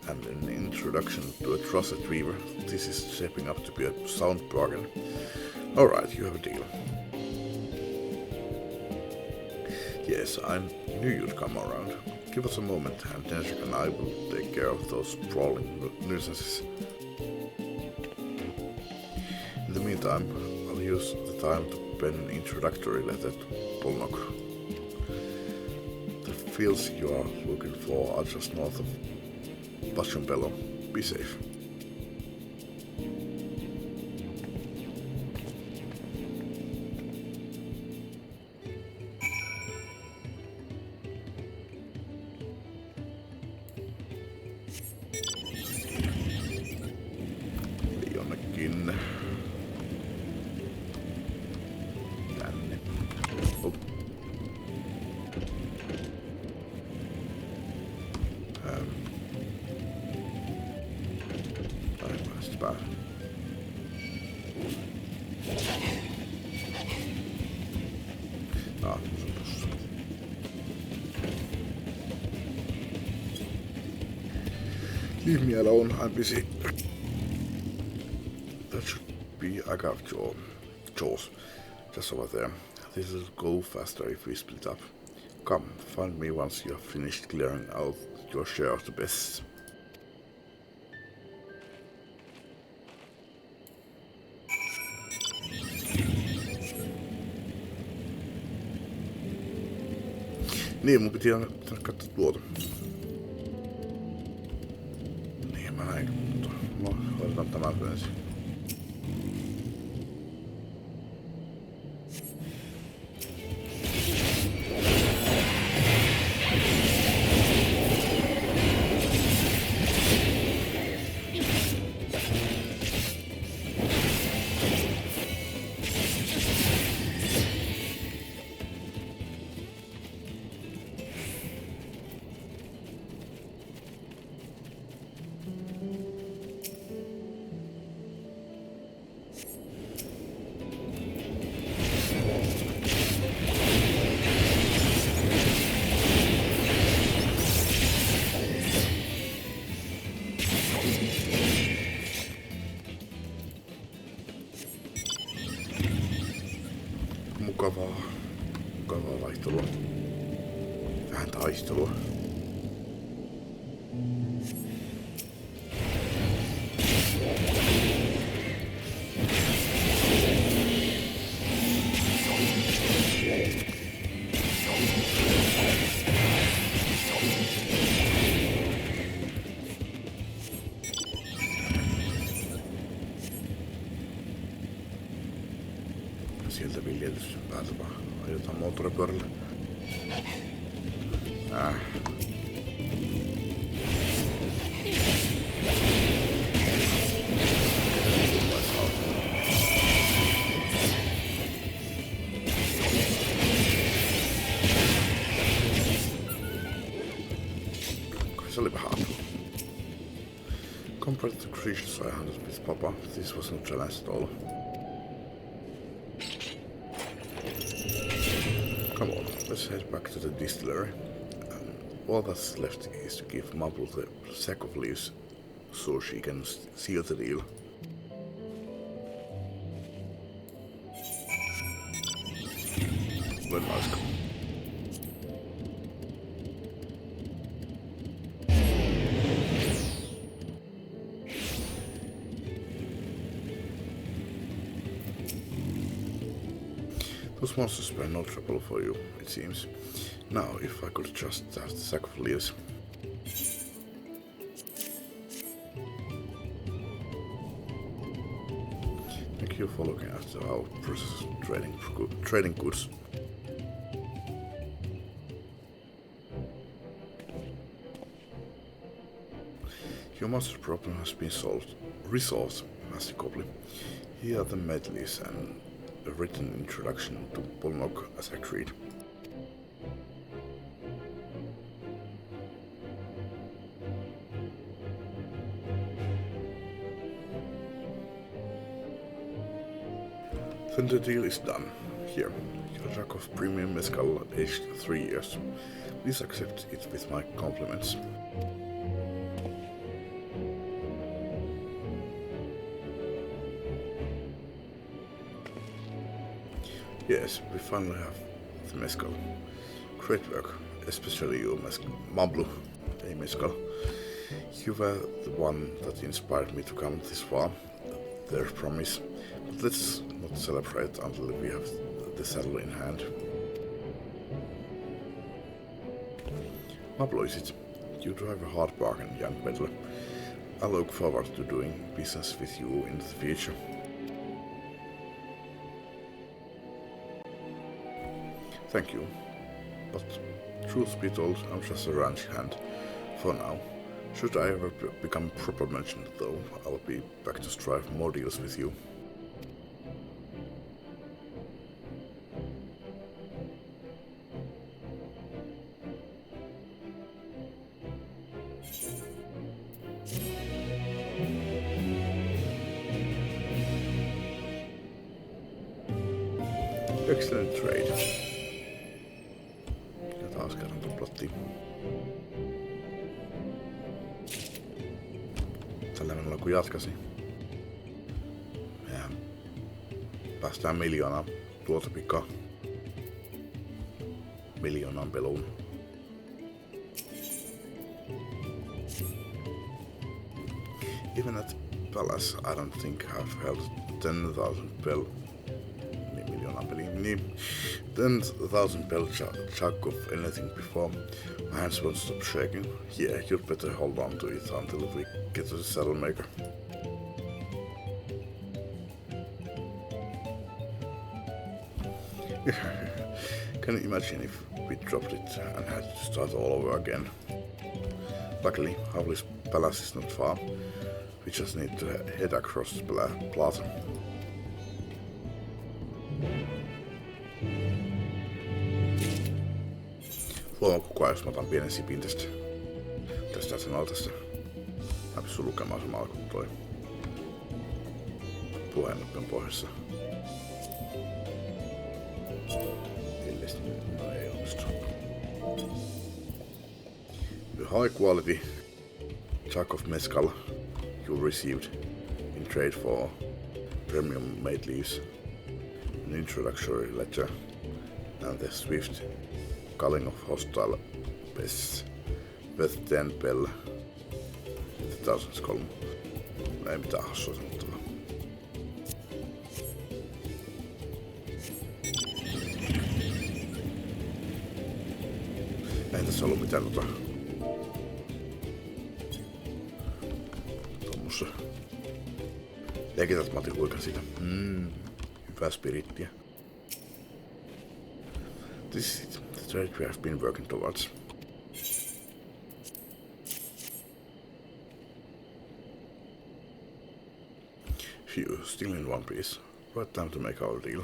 Speaker 1: and an introduction to a trusted weaver, this is shaping up to be a sound bargain. Alright, you have a deal. Yes, I knew you'd come around. Give us a moment, and Tenshik and I will take care of those sprawling nuisances. In the meantime, I'll use the time to pen an introductory letter to Polnok. The fields you are looking for are just north of Pashumpelo. Be safe. Se on tossa. Leave me alone, I'm busy. That should be I got Jaws. Just over there. This will go faster if we split up. Come, find me once you have finished clearing out your share of the best. Niin, mun piti katsoa tuota. Niin, mä näin, mutta hoidetaan tämän ensin. Mukavaa vaihtelua. Vähän taistelua. Sieltä viljelys päältä vaan ajetaan moottoripyörällä. Kai se oli vähän apua. Compared to the creatures I hunted with Papa, this was no challenge at all. Come on, let's head back to the distillery. All that's left is to give Mabel the sack of leaves so she can seal the deal. Very nice. Those monsters were no trouble for you, it seems. Now, if I could just have the sack of leaves. Thank you for looking after our process trading goods. Your monster problem has been resolved, Master Copley. Here are the medleys and a written introduction to Polnok as agreed. Then the deal is done. Here, your jug of premium mezcal aged 3 years. Please accept it with my compliments. Yes, we finally have the mezcal. Great work, especially you, Mablu, a mezcal. You were the one that inspired me to come this far. Their promise. But let's not celebrate until we have the saddle in hand. Mablu, is it? You drive a hard bargain, young peddler. I look forward to doing business with you in the future. Thank you, but truth be told, I'm just a ranch hand for now. Should I ever become proper merchant though, I'll be back to strive more deals with you. Excellent trade. taas kerran tuplattiin. Tällä menolla kun jatkasi. Ja päästään 1 miljoonaa tuolta pikaa. 1 miljoonaan peluun. Even at Palace, I don't think I've held 10,000 bell. Miljoonaan peliin. Niin, 10,000 bell chunk of anything before. My hands won't stop shaking. Yeah, you'd better hold on to it until we get to the saddle maker. Can you imagine if we dropped it and had to start all over again? Luckily, Howley's Palace is not far. We just need to head across the plaza. Huomaa koko ajan, jos mä otan pienen sipin tästä sen altasta. Mä pystyn lukemaan samalla kuin toi puheennoppion pohjassa. No ei onnistu. The high quality chunk of mezcal you received in trade for premium made leaves, an introductory ledger, and the swift culling of hostile pests worth 10 bell. 1003. Ei mitään hassua sanottavaa. Ei tässä ollut mitään tommossa. Leikitään, että mä otin huikan siitä. Hyvää spirittiä. This is the trade we have been working towards. Phew, still in one piece. Right time to make our deal.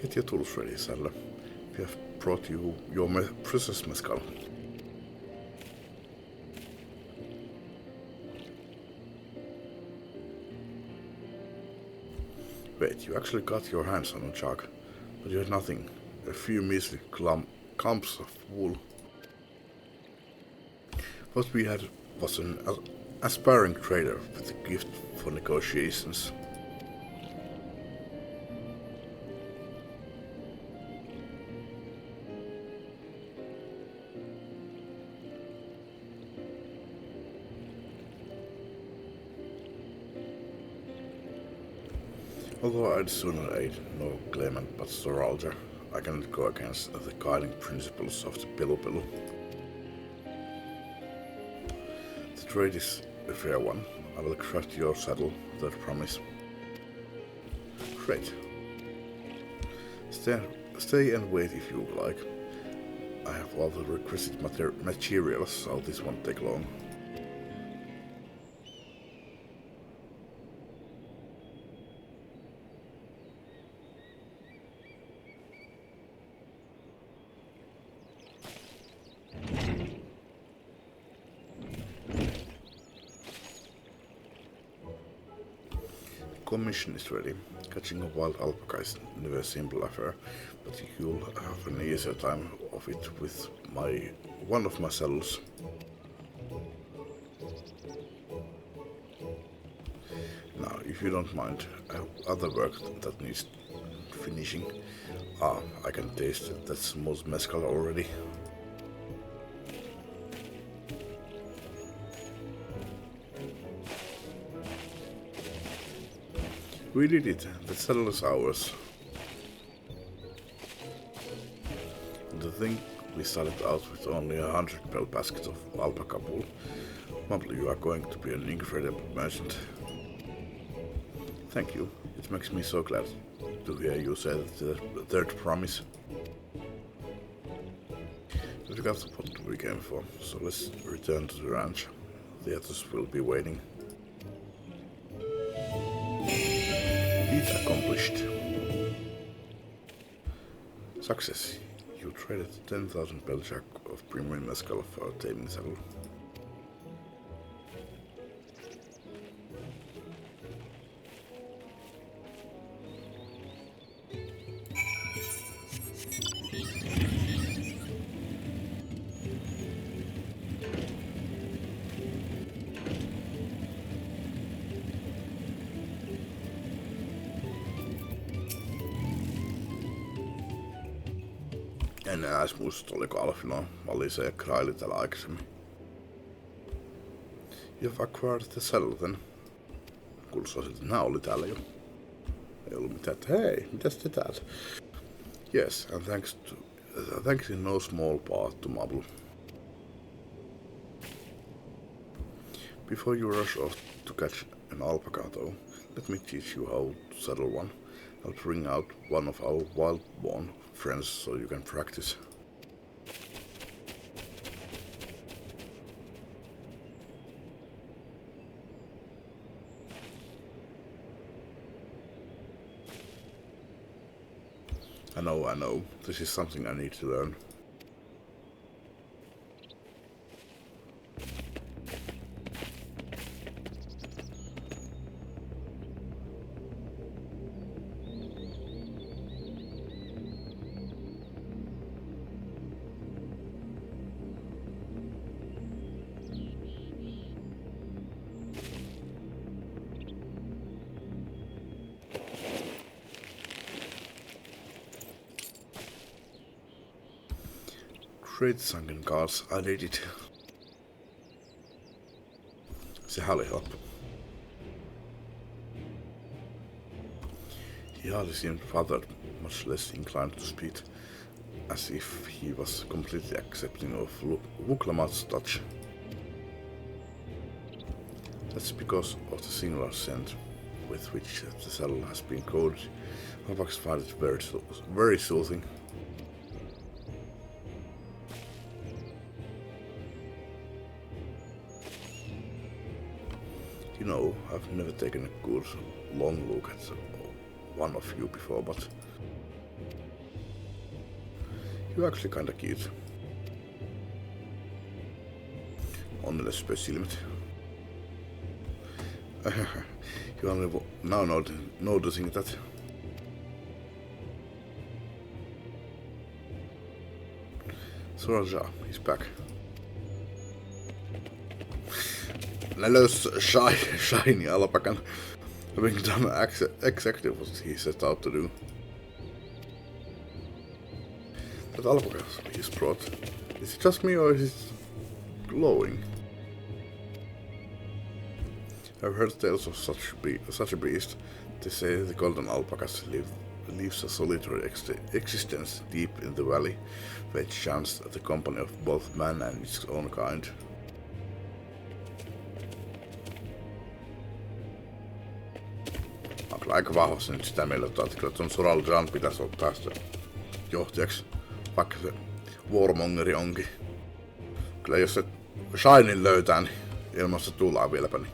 Speaker 1: Get your tools ready, saddler. We have brought you your precious mezcal. Wait, you actually got your hands on a jug, but you had nothing. A few measly clumps of wool. What we had was an aspiring trader with a gift for negotiations. Although I'd sooner aid no claimant but Soralger, I cannot go against the guiding principles of the Pilu. The trade is a fair one. I will craft your saddle, that promise. Great. Stay and wait if you like. I have all the requisite materials, so this won't take long. Commission is ready. Catching a wild alpaca is never a simple affair, but you'll have an easier time of it with one of my saddles. Now, if you don't mind, I have other work that needs finishing. I can taste that smooth mezcal already. We did it. The saddle is ours. The thing, we started out with only 100 bell baskets of alpaca wool. Mumble, you are going to be an incredible merchant. Thank you. It makes me so glad to hear you say the third promise. We got what we came for, so let's return to the ranch. The others will be waiting. Accomplished. Success. You traded 10,000 bell jack of premium mezcal for a taming saddle. En enää edes muista, oliko Alfino, Malise ja Kraili täällä aikaisemmin. You've acquired the settlement. Kuulostaa siltä, että nää oli täällä jo. Ei ollut mitään, että hei, mitäs te täältä? Yes, and thanks in no small part to Mablu. Before you rush off to catch an alpaca though, let me teach you how to saddle one. I'll bring out one of our wild-born friends so you can practice. I know. This is something I need to learn. Great sunken gods, I did it. Sehän oli helppo. He hardly seemed bothered, much less inclined to speak, as if he was completely accepting of Vuklamat's touch. That's because of the singular scent with which the saddle has been coated. Alpakas find it very soothing. You know, I've never taken a good long look at one of you before, but you're actually kinda cute. Onnellispö silmät. You're only now noticing that. Suraja, he's back. I lose shiny alpacan, having done exactly what he set out to do. That alpaca he's brought, is it just me or is it glowing? I've heard tales of such a beast. They say the golden alpacas lives a solitary existence deep in the valley, where it shans the company of both man and its own kind. Aika vahvasti nyt sitä mieltä, että kyllä tuon Soral Jan pitäisi ottaa sitä johtajaksi, vaikka se warmongeri onkin. Kyllä jos se Shinin löytää, niin ilmassa tullaan vieläpä, niin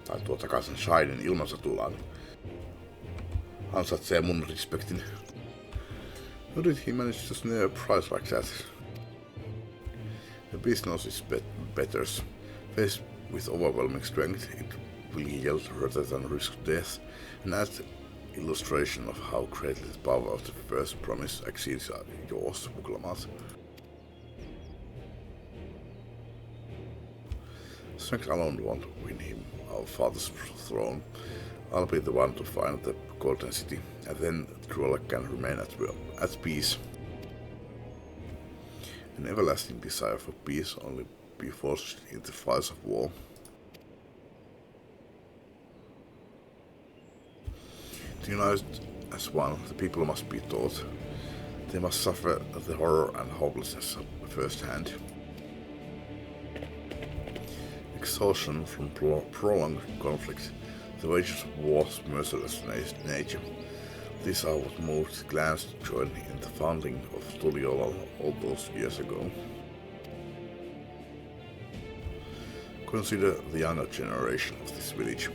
Speaker 1: tai tuo takaisin Shinin ilmassa tullaan, niin ansaitsee mun respektin. How did he manage to snare a prize like that? The beast knows its betters. Faced with overwhelming strength, it will yield rather than risk death, and that illustration of how greatly the power of the first promise exceeds yours, Vuklamat. Strength alone won't win him our father's throne. I'll be the one to find the golden city, and then Cruella can remain at peace. An everlasting desire for peace only be forced into fires of war. United as one, the people must be taught. They must suffer the horror and hopelessness firsthand. Exhaustion from prolonged conflict, the wages of war's merciless nature. These are what moved clans to join in the founding of Tuliolal all those years ago. Consider the younger generation of this village.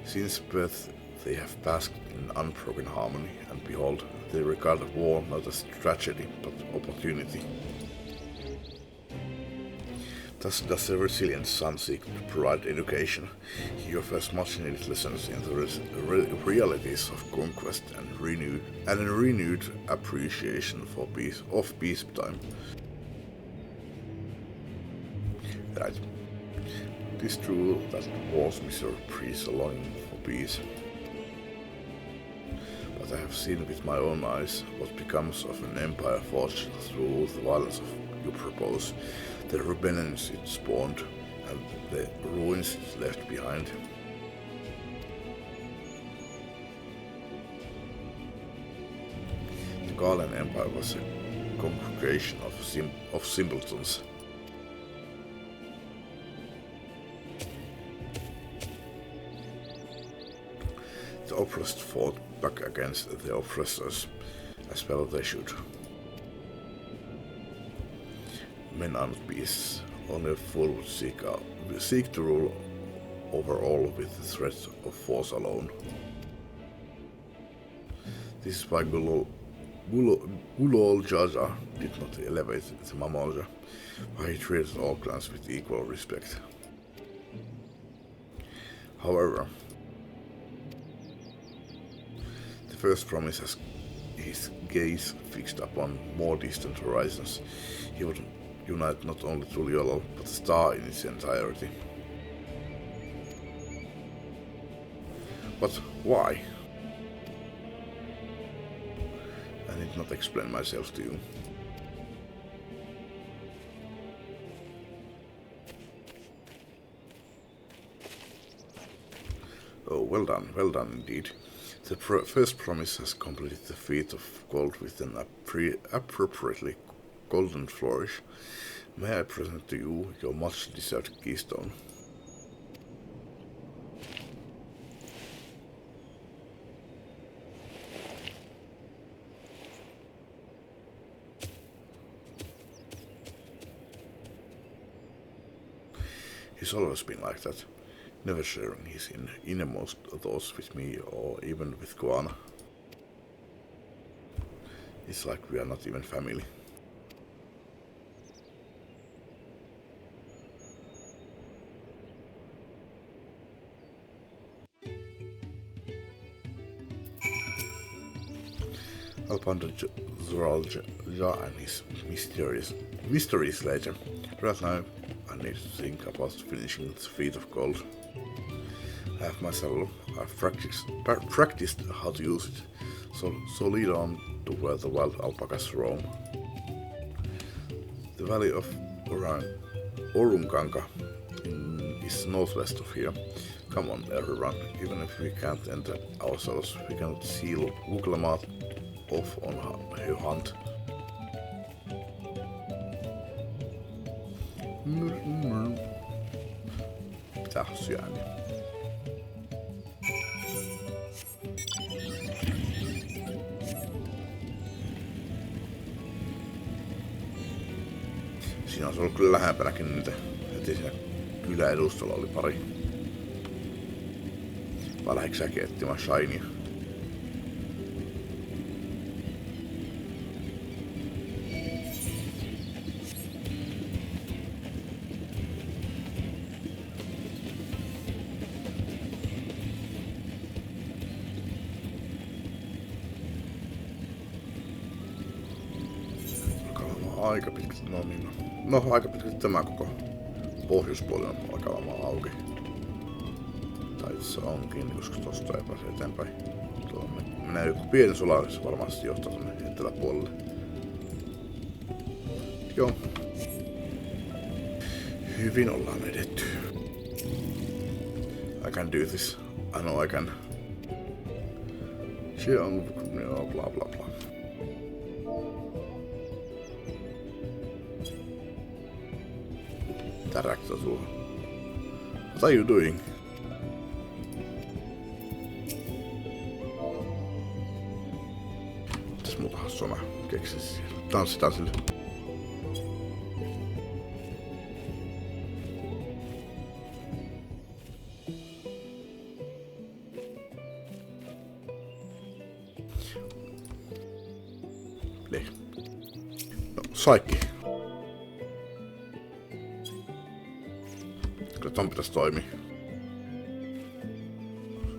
Speaker 1: Since birth, they have basked in unbroken harmony, and behold, they regard war not as tragedy, but opportunity. Thus does the resilient son seek to provide education. He offers much needed lessons in the realities of conquest and a renewed appreciation for peacetime. Right. It is true that war's misery breeds a longing for peace. but I have seen with my own eyes what becomes of an empire forged through the violence of you propose, the rebellions it spawned, and the ruins it left behind. The Galen Empire was a congregation of simpletons. The oppressed fought back against the oppressors, as well they should. Men are not beasts, only a fool would seek to rule over all with the threat of force alone. This is why Gulol Jaja did not elevate the Mamoja, why he treated all clans with equal respect. However, the first promise has his gaze fixed upon more distant horizons. He would unite not only Tuliolol, but the star in its entirety. But why? I need not explain myself to you. Oh, well done indeed. The first promise has completed the feat of gold with an appropriately golden flourish. May I present to you your much-deserved keystone? He's always been like that, never sharing his innermost thoughts with me or even with Guana. It's like we are not even family. I'll ponder Zoralja and his mysteries later. Right now, I need to think about finishing the feat of gold. I've practiced how to use it, so lead on to where the wild alpacas roam. The valley of Orumkanka is northwest of here. Come on, everyone, even if we can't enter ourselves, we can seal Uklamat off on her hunt. Mitä syöni? Siinä olisi ollut kyllä lähempänäkin niitä. Heti siinä kyläedustalla oli pari. Vai lähdikö säkin etsimään shinia? Aika pitkälti, aika pitkälti tämä koko pohjoispuoli on alkaa olemaan auki. Tai itse onkin, koska tosta ei pääse eteenpäin. Tuonne menee joku pieni sula, se varmasti johtaa tonne eteläpuolelle. Joo. Hyvin ollaan edetty. I can do this. I know I can. Se on bla bla bla. Taracta tuohon. What are you doing? Mitäs muuta hassua mä keksin siellä? Tanssitaan sille. No, saikki. Kyllä ton pitäis toimia.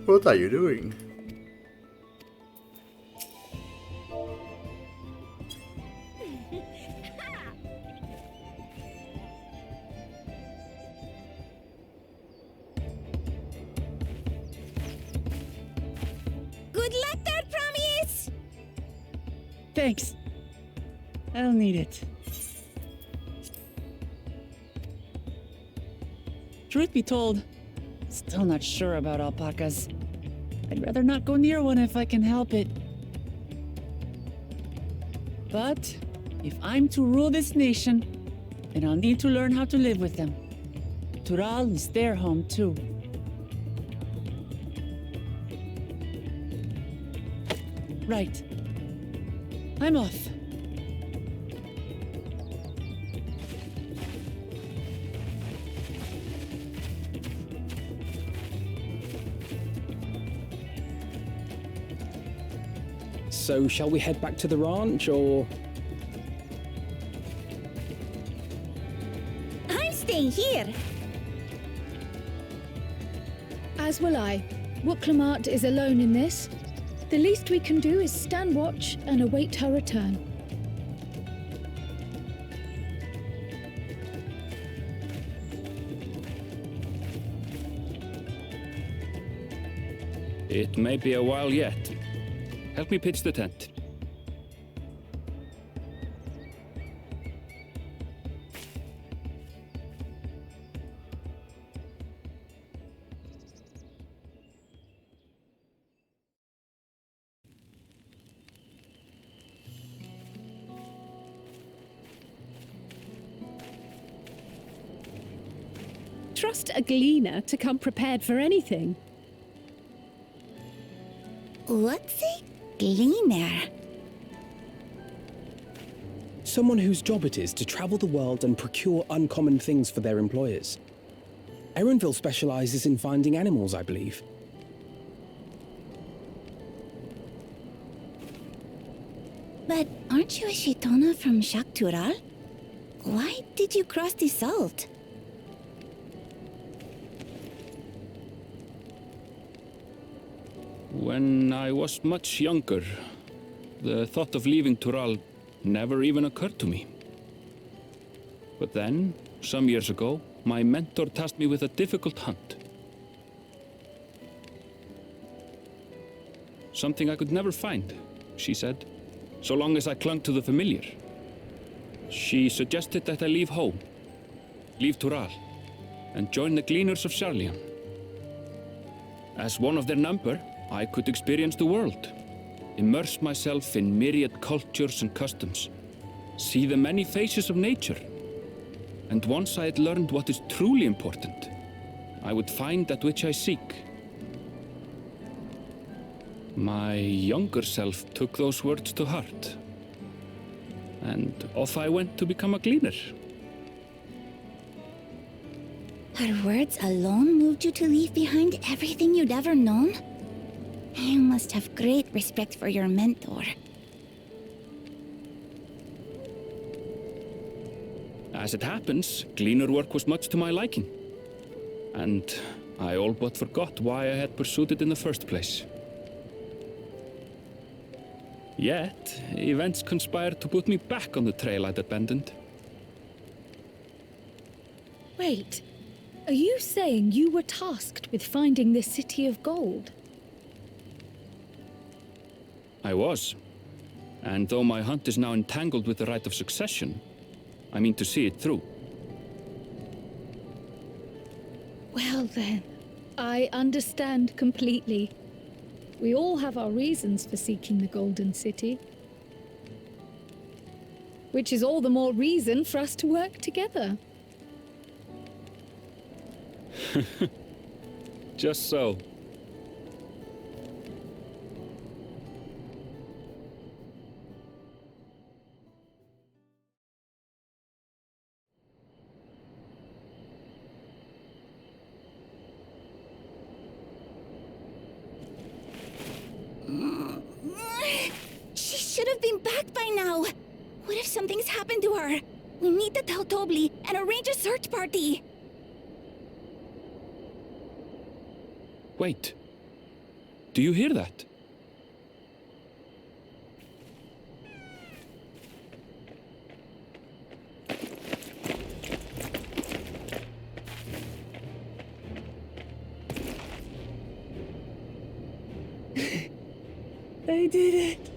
Speaker 1: What are you doing?
Speaker 18: Good luck there, Promise!
Speaker 4: Thanks. I'll need it. Truth be told, still not sure about alpacas. I'd rather not go near one if I can help it. But if I'm to rule this nation, then I'll need to learn how to live with them. Tural is their home too. Right. I'm off.
Speaker 7: So, shall we head back to the ranch, or...?
Speaker 18: I'm staying here.
Speaker 2: As will I. Wooklamart is alone in this. The least we can do is stand watch and await her return.
Speaker 3: It may be a while yet. Help me pitch the tent.
Speaker 6: Trust a gleaner to come prepared for anything.
Speaker 18: What's a gleaner?
Speaker 7: Someone whose job it is to travel the world and procure uncommon things for their employers. Erenville specializes in finding animals, I believe.
Speaker 18: But aren't you a Shaitana from Shaktural? Why did you cross the salt?
Speaker 3: When I was much younger, the thought of leaving Tural never even occurred to me. But then, some years ago, my mentor tasked me with a difficult hunt. Something I could never find, she said, so long as I clung to the familiar. She suggested that I leave home, leave Tural, and join the Gleaners of Sharlian. As one of their number, I could experience the world, immerse myself in myriad cultures and customs, see the many faces of nature. And once I had learned what is truly important, I would find that which I seek. My younger self took those words to heart, and off I went to become a gleaner.
Speaker 18: Her words alone moved you to leave behind everything you'd ever known? You must have great respect for your mentor.
Speaker 3: As it happens, gleaner work was much to my liking, and I all but forgot why I had pursued it in the first place. Yet, events conspired to put me back on the trail I'd abandoned.
Speaker 2: Wait, are you saying you were tasked with finding this city of gold?
Speaker 3: I was. And though my hunt is now entangled with the right of succession, I mean to see it through.
Speaker 2: Well then, I understand completely. We all have our reasons for seeking the Golden City. Which is all the more reason for us to work together.
Speaker 3: Just so.
Speaker 18: She should have been back by now. What if something's happened to her? We need to tell Tobli and arrange a search party.
Speaker 3: Wait. Do you hear that?
Speaker 4: They did it!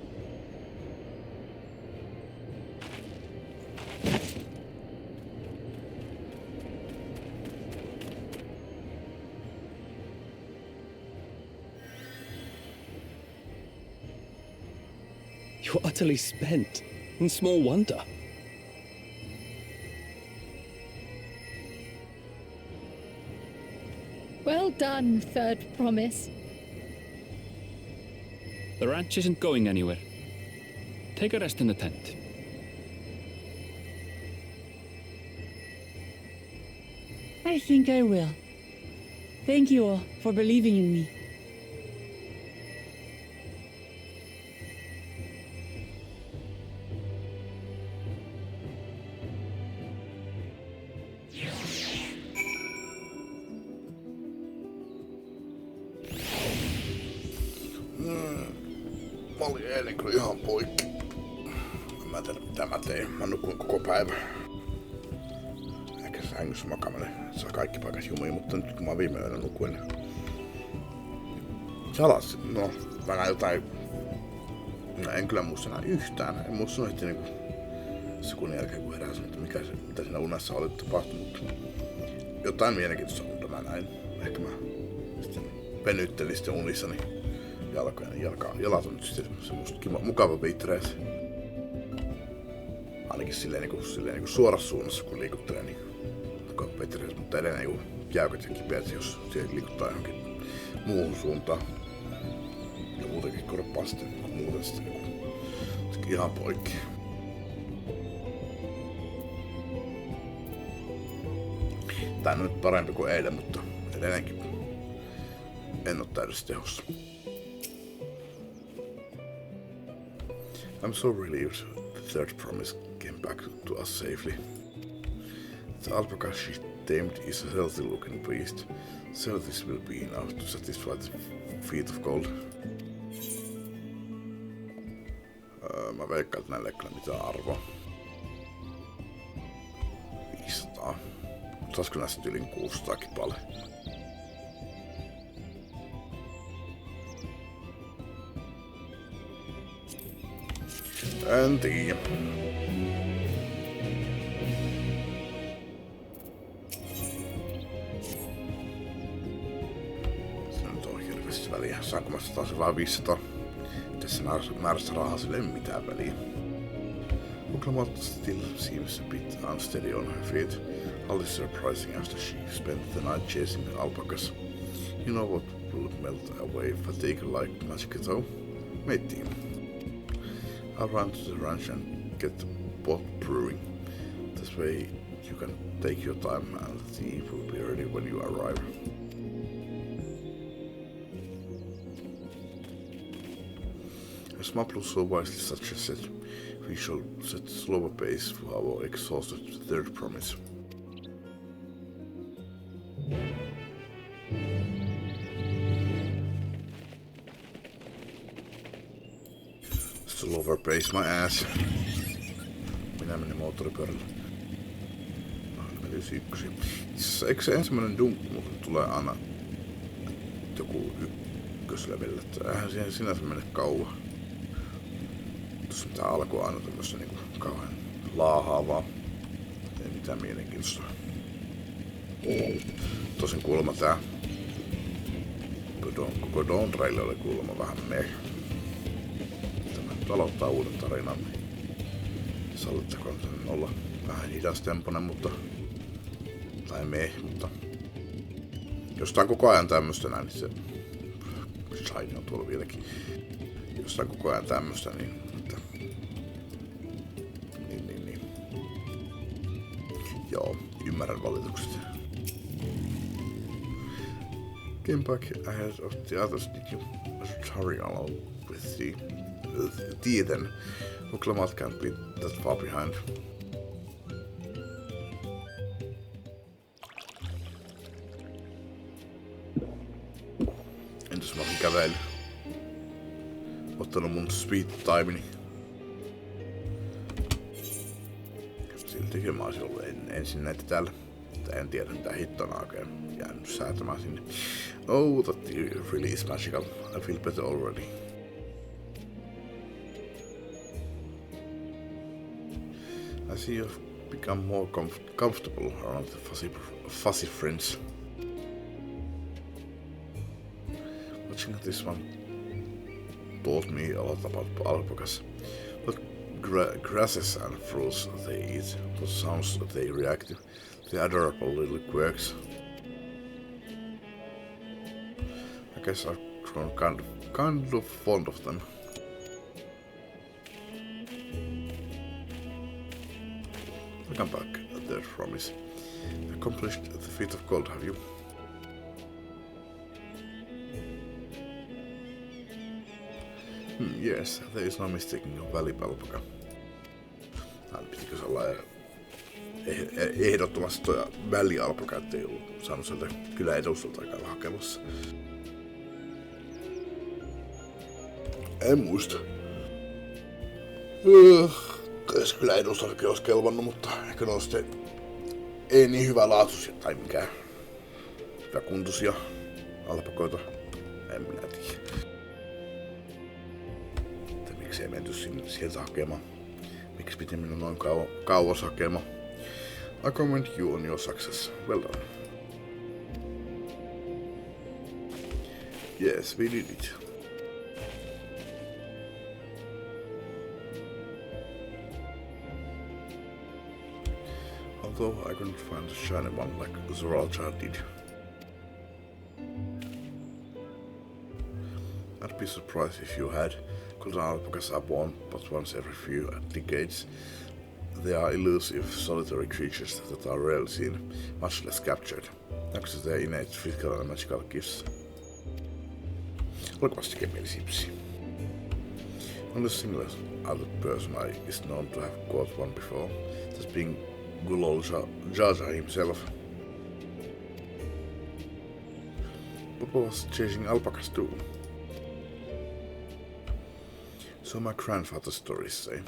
Speaker 7: You're utterly spent, and small wonder.
Speaker 2: Well done, third promise.
Speaker 3: The ranch isn't going anywhere. Take a rest in the tent.
Speaker 4: I think I will. Thank you all for believing in me.
Speaker 1: Mä olin eilen kyllä ihan poikki. Mä en tiedä mitä mä tein. Mä nukuin koko päivä. Ehkä sängyssä makaaminen saa kaikki paikat jumiin, mutta nyt kun mä viime yönä nukuin. Salas, no vähän jotain. No, en kyllä muista enää yhtään. En muista heti niinku sekunnin jälkeen kun heräsin, että mitä siinä unessa oli tapahtunut. Jotain mielenkiintoista unta mä näin. Ehkä mä sitten venyttelin sitten unissani. Jalat on nyt sitten semmoista mukava beatrees. Ainakin silleen niinku suorassa suunnassa kun liikuttelee niin mukava beatrees, mutta edelleen niinku jäykät ja kipeät, jos siellä liikuttaa johonkin muuhun suuntaan. Ja muutenkin korppaa sitten muuten sitten niinku ihan poikki. Tää on nyt parempi kuin eilen, mutta edelleenkin en oo täydessä tehossa. I'm so relieved the third promise came back to us safely. The alpaca she tamed is a healthy-looking beast, so this will be enough to satisfy the feet of gold. Mä veikkaan, että näille ei kyllä mitään arvoa. 500. Saisiko näistä yli 600 kipale? En tiedä. Se nyt on hirveästi väliä. Saanko mä taas vaan 500? Tässä määrässä rahaa sille ei mitään väliä. Oklahoma still seems a bit unsteady on her feet. All is surprising after she spent the night chasing alpacas. You know what will melt away fatigue like magic though? Matey. I'll run to the ranch and get the pot brewing. This way you can take your time and the tea will be ready when you arrive. As Maplu so wisely suggested, we shall set slower pace for our exhausted third promise. Slower pace my ass. Minä menen moottoripyörällä. No, menisi ykkösi. Eikö se ensimmäinen dunkku tulee aina joku ykköslevelillä? Eihän siihen sinänsä mene kauan. Tuossa mitään alkoi aina tämmöstä niinku kauhean laahaavaa. Ei mitään mielenkiintoista. Tosin kuulemma tää koko dawntrail oli kuulemma vähän meh. Aloittaa uuden tarinan, niin sallittakoon sen olla vähän hidastempoinen, mutta tai mutta jos tää on koko ajan tämmöstä näin, niin se shiny on tuolla vieläkin. Jos tää on koko ajan tämmöstä, niin että niin. Joo, ymmärrän valitukset. Came back ahead of the others, did you hurry along with the then Oklahoma can't be that far behind. Entäs mä olin kävely? Ottanut mun speed timeni. Siltikin mä olisin ollut ensin näitä täällä. En tiedä mitä hittona oikein jäänyt säätämään sinne. Oh, that really is magical. I feel better already. I see you've become more comfortable around the fuzzy friends. Watching this one taught me a lot about alpacas. grasses and fruits they eat, the sounds they react to, the adorable little quirks. I guess I've grown kind of fond of them. Welcome back, there, Promise. Accomplished the feat of gold, have you? Yes, there is no mistaking a välipalpaka. Pitikö se olla ehdottomasti tuo välialpaka, ettei ollut saanut sieltä kyllä edustulta käydä hakemassa. En muista. Se kyllä edustaltakin olisi kelvannut, mutta ehkä ne on sitten ei niin hyvälaatuisia tai mikään hyväkuntoisia alpakoita. En minä tiedä. Miksi ei menty sieltä hakemaan? Miksi piti mennä noin kauas hakemaan? I commend you on your success. Well done. Yes, we did it. Although I couldn't find a shiny one like Zoralcha did. I'd be surprised if you had. Golden alpacas are born but once every few decades. They are elusive, solitary creatures that are rarely seen, much less captured, thanks to their innate physical and magical gifts. Look what's the sipsi. Only a single other person is known to have caught one before, that being good old Jaja himself. Papa was chasing alpacas too. So my grandfather's stories say.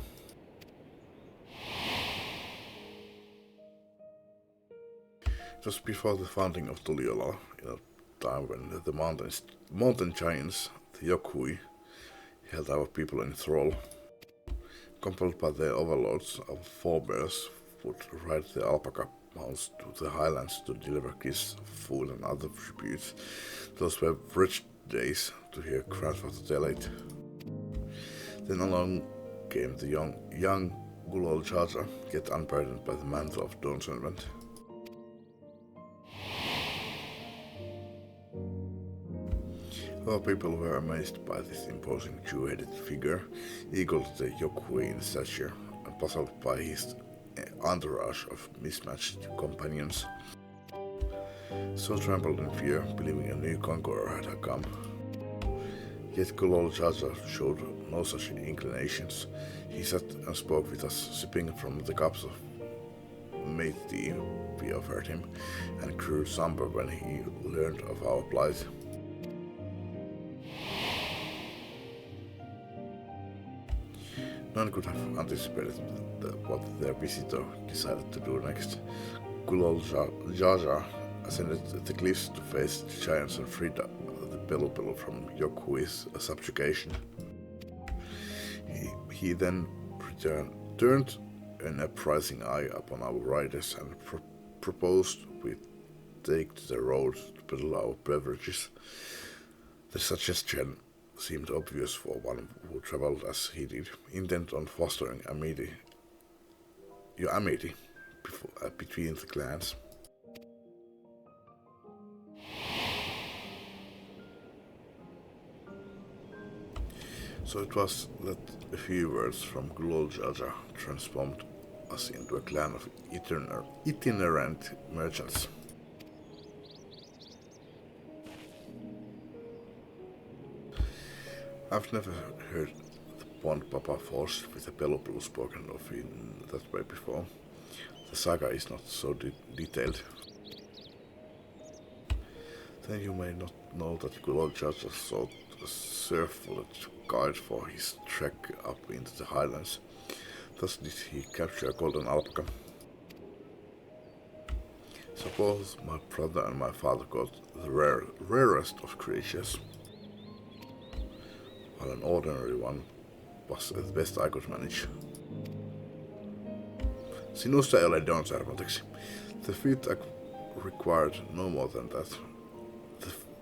Speaker 1: It was before the founding of Tuliolala, in a time when the mountain giants, the Yokhui, held our people in thrall. Compelled by their overlords, our forebears would ride the alpaca mounts to the highlands to deliver gifts, food and other tributes. Those were rich days, to hear grandfather tell it. Then along came the young good old Jaja, yet unburdened by the mantle of Dawn Servant. Our people were amazed by this imposing two-headed figure, equal to the Yokhui in stature, and puzzled by his entourage of mismatched companions. So trembled in fear, believing a new conqueror had come. Yet good old Jaja showed no such inclinations. He sat and spoke with us, sipping from the cups of made tea we offered him, and grew somber when he learned of our plight. None could have anticipated what their visitor decided to do next. Good old Jaja ascended the cliffs to face the giants and freed the Pelu from Yokhui's subjugation. He then turned an apprising eye upon our riders and proposed we take to the road to peddle our beverages. The suggestion seemed obvious for one who travelled as he did, intent on fostering amity between the clans. So it was that a few words from Glol Jaja transformed us into a clan of itinerant merchants. I've never heard the Pond Papa forced with a Pelopulu spoken of in that way before. The saga is not so detailed. Then you may not know that good old Jaja sought a surf-footed guide for his trek up into the highlands. Thus did he capture a golden alpaca. Suppose my brother and my father got the rarest of creatures, while an ordinary one was the best I could manage. Sinusta ei ole Dawn servanteksi. The feat required no more than that.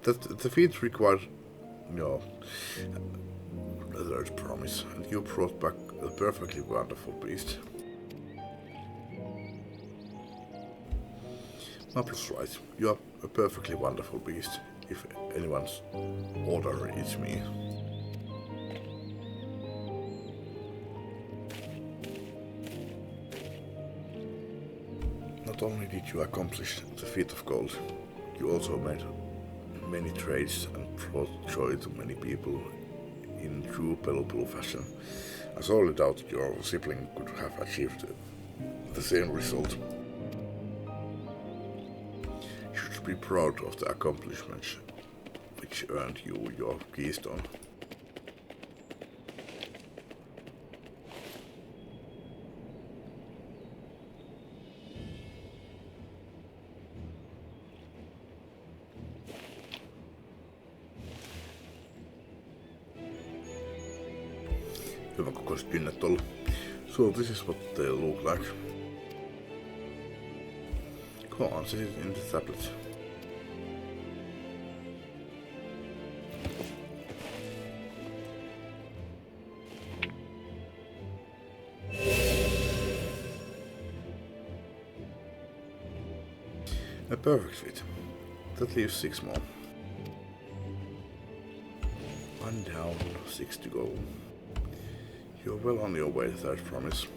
Speaker 1: The feat required, alert promise, and you brought back a perfectly wonderful beast. Maple's right. You are a perfectly wonderful beast, if anyone's order is me. Not only did you accomplish the feat of gold, you also made many trades and brought joy to many people in true Pelopulu fashion. I sorely doubt your sibling could have achieved the same result. You should be proud of the accomplishments which earned you your keystone. Hyvä kokoiset kynnet ollut. So this is what they look like. Come on, sit in the tablet. A perfect fit. That leaves 6 more. 1 down, 6 to go. You're well on your way, third promise.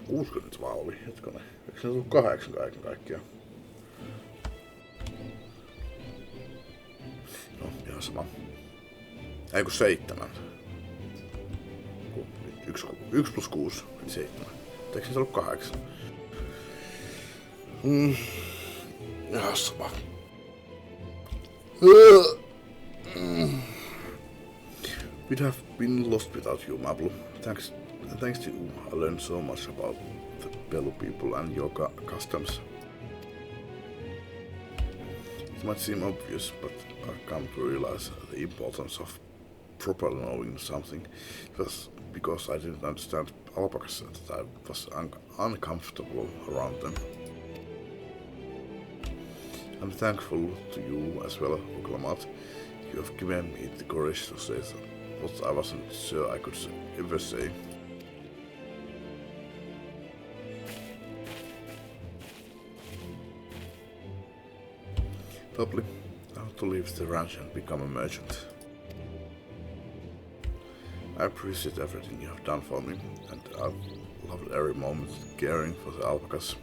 Speaker 1: Uskon, että vaan oli. Hetkonen. Eikö se ollut 8 kaiken kaikkiaan? No, ihan sama. Ei kun 7. 1 plus 6, eli 7. Eikö se ollut 8? Ihan sama. We'd have been lost without you, Mablu. Thanks to you, I learned so much about the Pelu people and your customs. It might seem obvious, but I've come to realize the importance of properly knowing something. Just because I didn't understand alpacas, that I was uncomfortable around them. I'm thankful to you as well, Uklamat. You have given me the courage to say what I wasn't sure I could ever say. Probably, I have to leave the ranch and become a merchant. I appreciate everything you have done for me, and I've loved every moment caring for the alpacas.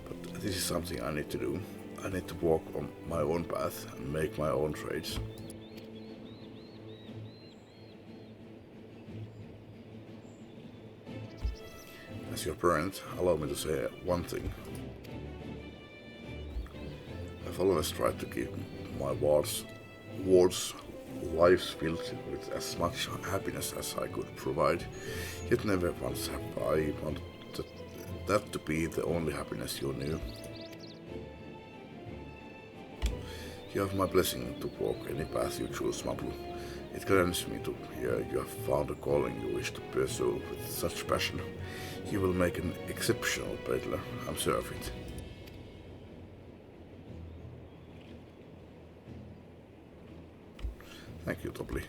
Speaker 1: But this is something I need to do. I need to walk on my own path and make my own trades. As your parent, allow me to say one thing. I've always tried to keep my wards' lives filled with as much happiness as I could provide, yet never once have I wanted that to be the only happiness you knew. You have my blessing to walk any path you choose, Mablu. It gladdens me to hear you have found a calling you wish to pursue with such passion. You will make an exceptional battler, I'm sure of it. Thank you, Topli.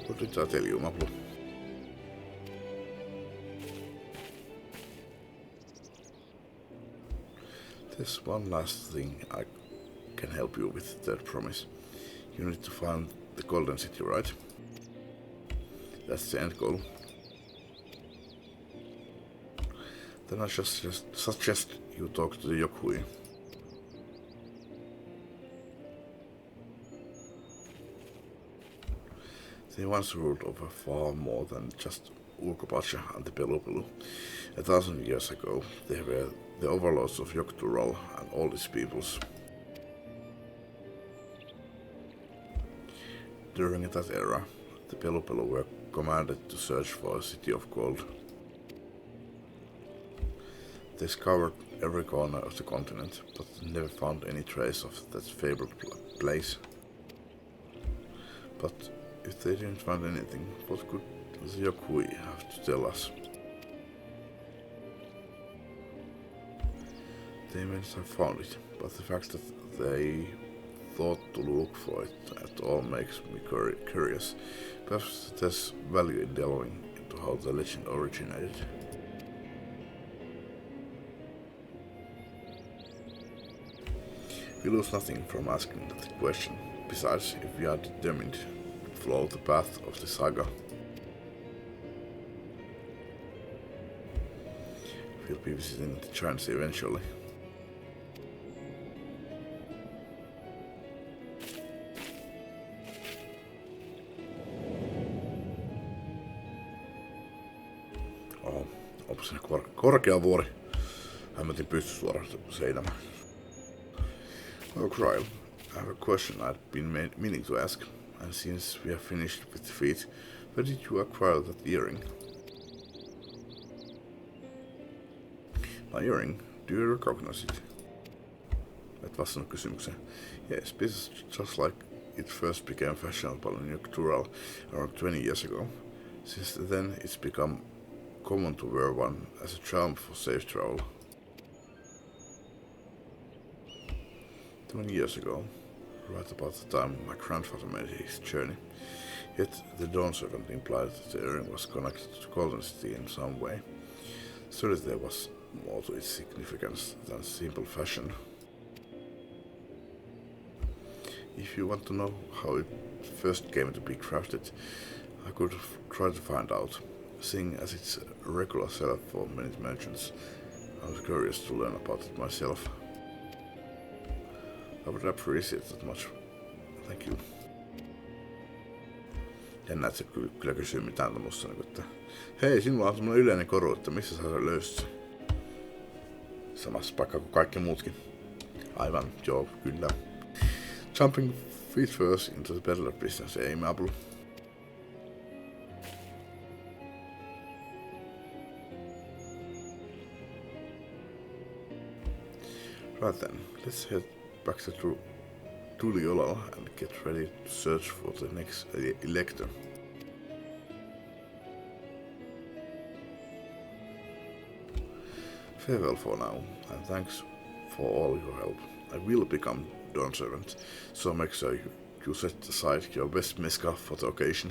Speaker 1: What did I tell you, Mablu? There's one last thing I can help you with, that promise. You need to find the Golden City, right? That's the end goal. Then I just suggest you talk to the Yokhui. They once ruled over far more than just Urkopacha and the Pelopulu. 1,000 years ago, they were the overlords of Yogg-Turall and all its peoples. During that era, the Pelopulu were commanded to search for a city of gold. They scoured every corner of the continent, but never found any trace of that fabled place. But if they didn't find anything, what could the Yokhui have to tell us? They may have found it, but the fact that they thought to look for it at all makes me curious. Perhaps there's value in delving into how the legend originated. We lose nothing from asking that question. Besides, if we are determined to follow the path of the saga, we'll be visiting the giants eventually. Oho, onpa siinä korkea vuori. Hämmätin pystysuoraan seinämään. Oh, Cryle, I have a question I've been meaning to ask, and since we have finished with the feat, where did you acquire that earring? My earring? Do you recognize it? Et vastannut kysymykseen. Yes, this is just like it first became fashionable in Tural around 20 years ago. Since then, it's become common to wear one as a charm for safe travel. 20 years ago, right about the time my grandfather made his journey, yet the dawn servant implied that the earring was connected to Golden City in some way. Surely there was more to its significance than simple fashion. If you want to know how it first came to be crafted, I could try to find out. Seeing as it's a regular seller for many merchants, I was curious to learn about it myself. I would appreciate that much. Thank you. Jännä, että se kyllä kysyy mitään tommosta, että hei, sinulla on semmonen yleinen koru, että missä sä löysit sen? Samassa paikkaa kuin kaikki muutkin. Aivan, joo, kyllä. Jumping feet first into the peddler business, amiable. Right then, let's head back to Tuliolal and get ready to search for the next elector. Farewell for now, and thanks for all your help. I will become dawn servant, so make sure you set aside your best mezcal for the occasion.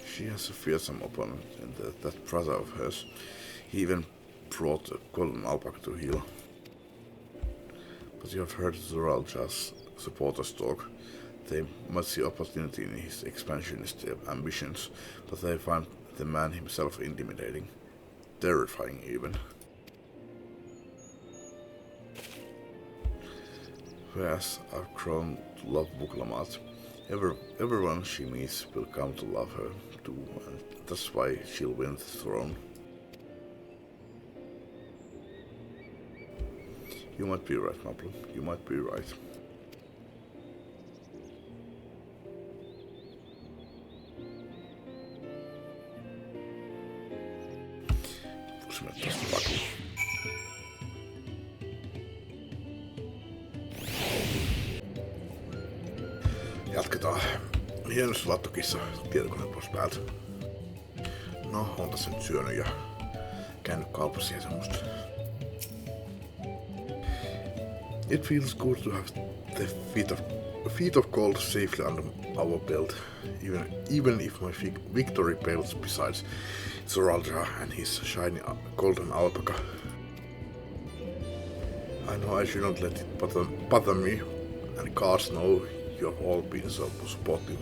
Speaker 1: She has a fearsome opponent in that brother of hers. He even brought a golden alpaca to heal. But you have heard the Ralja's supporters talk. They might see opportunity in his expansionist ambitions, but they find the man himself intimidating, terrifying even. Whereas I've grown to love Buklamat, everyone she meets will come to love her too, and that's why she'll win the throne. You might be right, Maplu. You might be right. Jatketaan. Hienosti lattokissa tietokoneen pois päältä. No, on tässä nyt syönyt ja käynyt kaupassa ja semmoista. It feels good to have the feet of gold safely under our belt, even if my victory pales besides Zoralja and his shiny golden alpaca. I know I should not let it bother me, and gods know you have all been so supportive,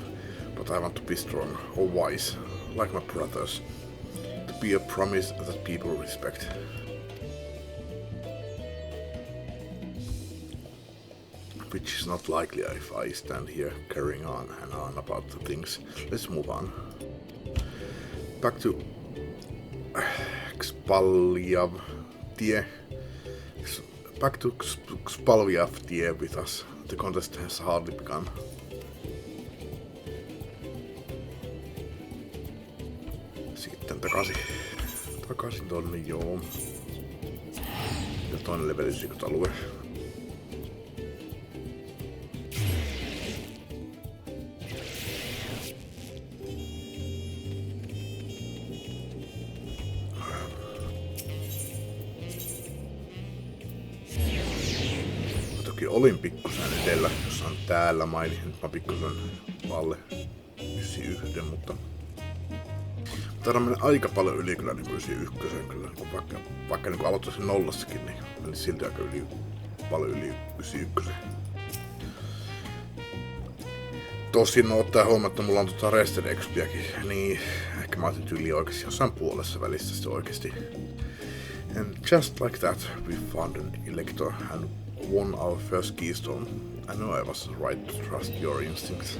Speaker 1: but I want to be strong or wise, like my brothers, to be a promise that people respect. Which is not likely if I stand here carrying on and on about the things. Let's move on. Back to Xpaljav tie. Back to Xpaljav tie with us. The contest has hardly begun. Sitten takaisin tonne, joo. Ja toinen levelisykot alue. Toki olin pikkusen edellä, jossain täällä mainitsin, nyt mä pikkusen alle 91, mutta taidan mennä aika paljon yli kyllä niin 91 kyllä, niin vaikka niin aloittaisin nollassakin, niin meni silti aika paljon yli 91. Tosin ottaa huomioon, että mulla on Rested XP:äkin, niin ehkä mä otin tyyliin oikeesti jossain puolessa välissä sitten oikeesti. And just like that, we found an elector and won our first keystone. I know I was right to trust your instincts.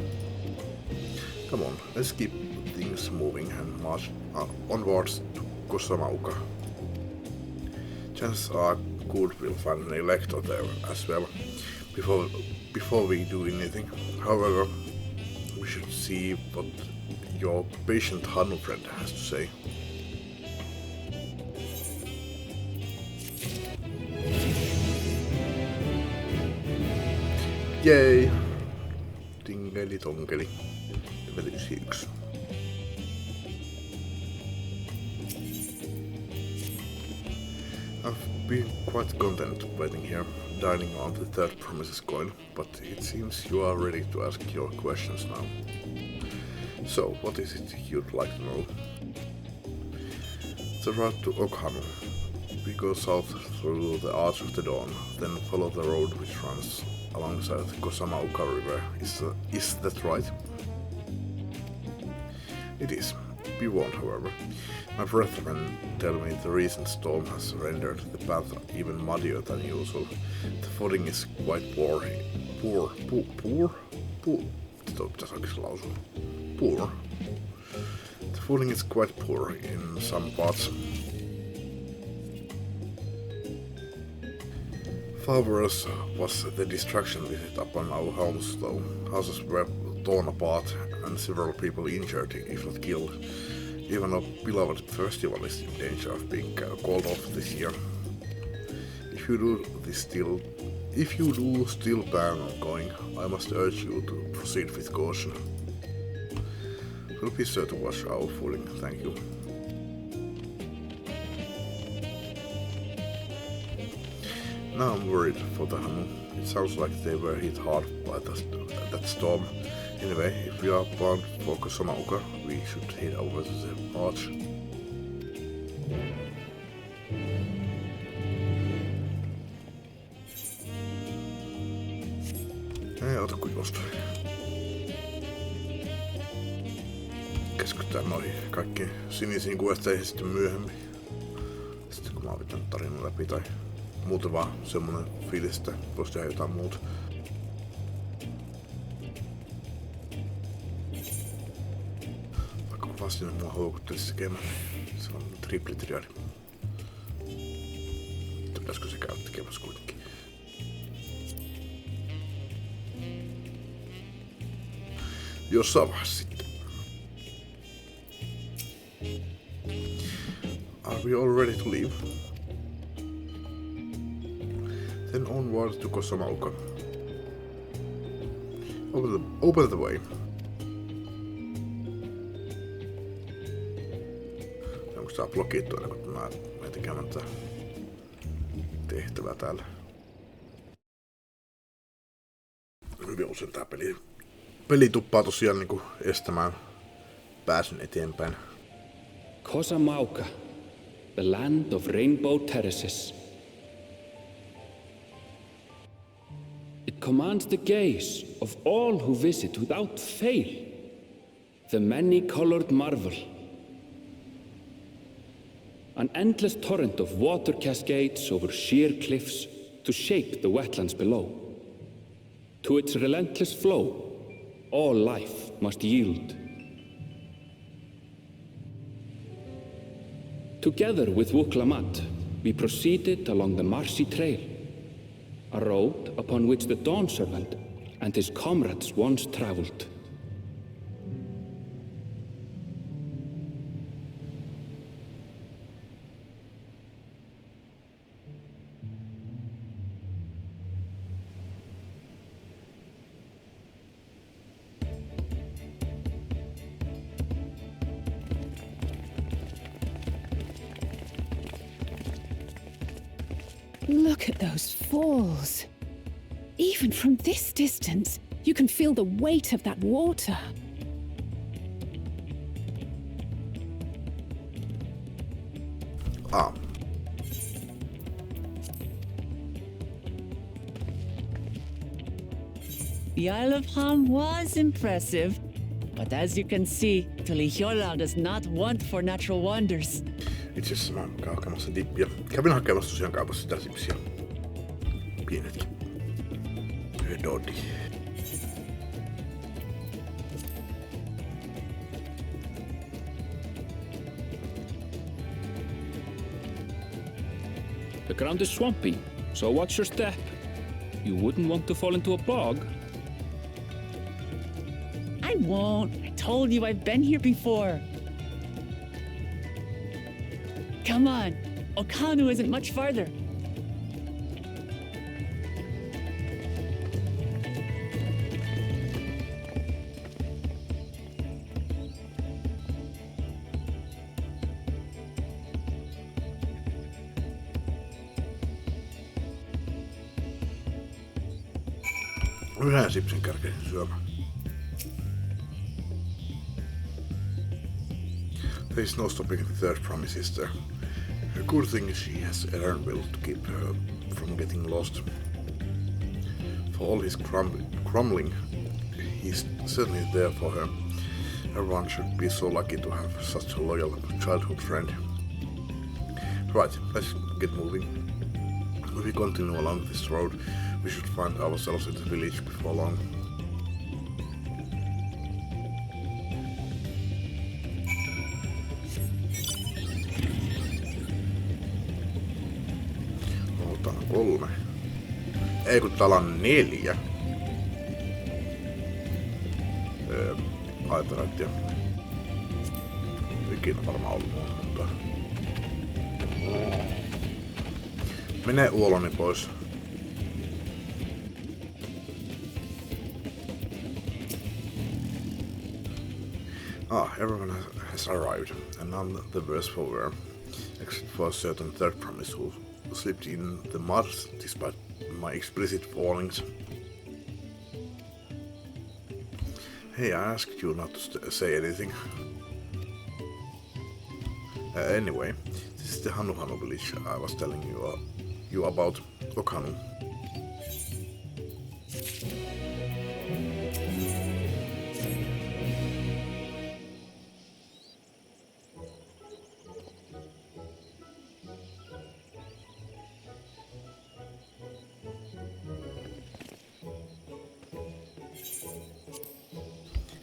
Speaker 1: Come on, let's keep things moving and march onwards to Kosamauka. Chances are good we'll find an elector there as well before we do anything. However, we should see what your patient Hannu friend has to say. Jei! Tingeli tonkeli. Level 91. I've been quite content waiting here, dining on the third promises coin, but it seems you are ready to ask your questions now. So, what is it you'd like to know? The route to Okhanu. We go south through the Arch of the Dawn, then follow the road which runs alongside the Kosamauka River. Is that right? It is. Be warned, however. My brethren tell me the recent storm has rendered the path even muddier than usual. The footing is quite poor. The footing is quite poor in some parts. Far worse was the destruction visited upon our homes, though. Houses were torn apart and several people injured, if not killed. Even a beloved festival is in danger of being called off this year. If you do still plan on going, I must urge you to proceed with caution. We'll be sure to watch our footing, thank you. Now I'm worried for the Hannu. It sounds like they were hit hard by that storm. Anyway, if we are bound for Kosamauka, we should head over to the arch. Ei ota kuivosta. Keskitytään noihin kaikkiin sinisiin kuesteihin sitten myöhemmin. Sitten kun mä oon pitänyt tarinan läpi tai muuten vaan semmonen fiilis, että voisi tehdä jotain muuta. Vaikka vastine mua houkuttelisi tekemään, se on triplitriadi. Pitäisikö se käydä tekemässä kuitenkin? Jossain vaiheessa sitten. Are we all ready to leave? Then onward to Kosamauka. Open the way. Onko tää blokittu ennen kuin mä menen tekemään tätä tehtävää täällä? Hyvin usein tää peli tuppaa tosiaan niinku estämään pääsyn eteenpäin.
Speaker 3: Kosamauka, the land of rainbow terraces. It commands the gaze of all who visit without fail. The many-colored marvel. An endless torrent of water cascades over sheer cliffs to shape the wetlands below. To its relentless flow, all life must yield. Together with Wuklamat, we proceeded along the marshy trail, a road upon which the Dawn Servant and his comrades once traveled.
Speaker 6: Look at those falls. Even from this distance, you can feel the weight of that water.
Speaker 1: Ah.
Speaker 4: The Isle of Ham was impressive, but as you can see, Tuliyola does not want for natural wonders.
Speaker 1: Itse asiassa mä käyn hakemassa dippiä. Kävin hakemassa tosiaan kaupassa sitä sipsiä. Pienetkin. Doddi.
Speaker 3: The ground is swampy, so watch your step. You wouldn't want to fall into a bog.
Speaker 4: I won't. I told you I've been here before. Come on. Okanu isn't much farther.
Speaker 1: Yhden sipsin kärkeen syömään. There's no stopping the third promise, is there? The good thing is she has Erenville to keep her from getting lost. For all his crumbling, he's certainly there for her. Everyone should be so lucky to have such a loyal childhood friend. Right, let's get moving. If we continue along this road, we should find ourselves in the village before long. Otan 3. Ei kun täällä on 4. Aitareittia. Ikinä varmaan ollut monta. Mene uoloni pois. Everyone has arrived, and none the worse for wear, except for a certain third promise who slipped in the mud despite my explicit warnings. Hey, I asked you not to say anything. Anyway, this is the Hanu village I was telling you about, Okanu.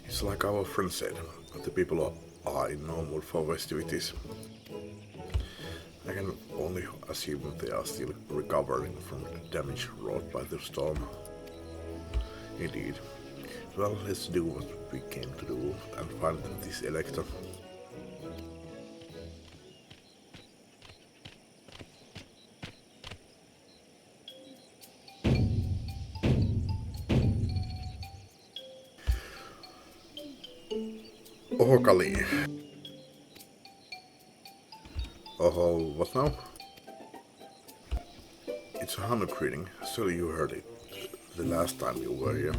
Speaker 1: It's like our friend said, the people are in no mood for festivities. I can only assume they are still recovering from the damage wrought by the storm. Indeed. Well, let's do what we came to do and find this elector. Oho, Kali. Oho, what now? It's a Hanu greeting, so you heard it the last time you were here.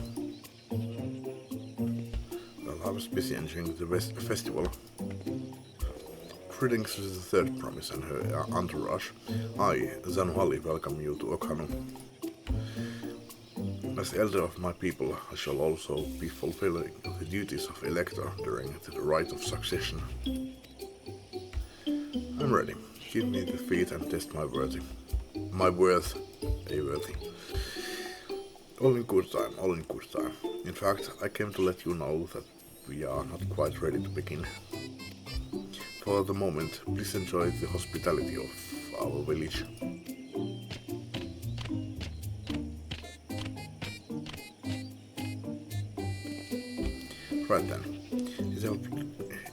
Speaker 1: Well, I was busy enjoying the festival. Greetings to the third promise and her entourage. I, Zanuhali, welcome you to Okanu. As the elder of my people, I shall also be fulfilling the duties of elector during the rite of succession. I'm ready. Give me the feat and test my worth. All in good time, all in good time. In fact, I came to let you know that we are not quite ready to begin. For the moment, please enjoy the hospitality of our village. Right then,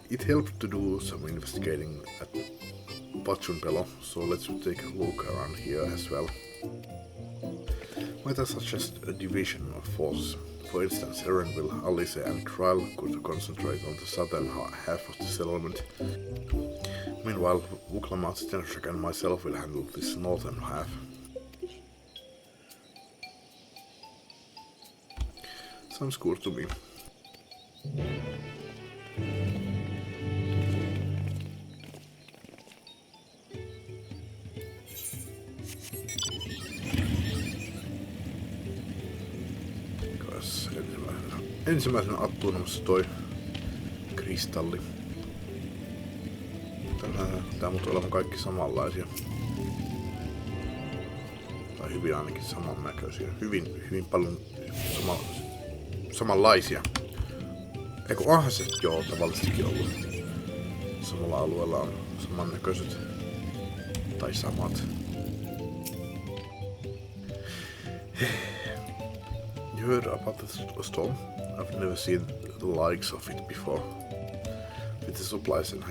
Speaker 1: it helped to do some investigating at Pachunpelo, so let's take a look around here as well. Might I suggest a division of forces? For instance, Erenville, Alice and Trial could concentrate on the southern half of the settlement. Meanwhile, Vuklamat, Tenshak and myself will handle this northern half. Sounds good to me. Ensimmäisenä attuunamassa toi kristalli. Tää muut olevan kaikki samanlaisia. Tai hyvin ainakin samannäköisiä. Hyvin paljon samanlaisia. Eiku onhan se joo tavallisestikin ollut. Samalla alueella on samannäköiset. Tai samat. You heard about the storm? I've never seen the likes of it before. With the supplies and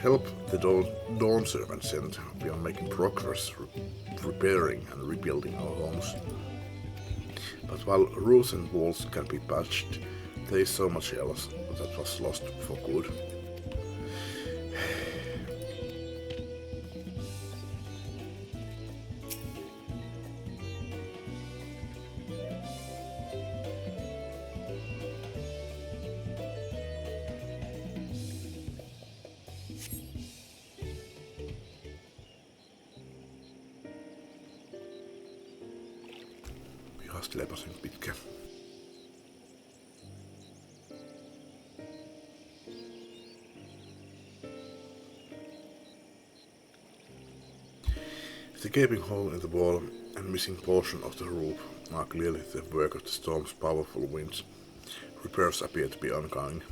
Speaker 1: help the dawn servants, and we are making progress repairing and rebuilding our homes. But while roofs and walls can be patched, there is so much else that was lost for good. Ihastelepa sen pitkä. The gaping hole in the wall and missing portion of the roof are clearly the work of the storm's powerful winds. Repairs appear to be ongoing.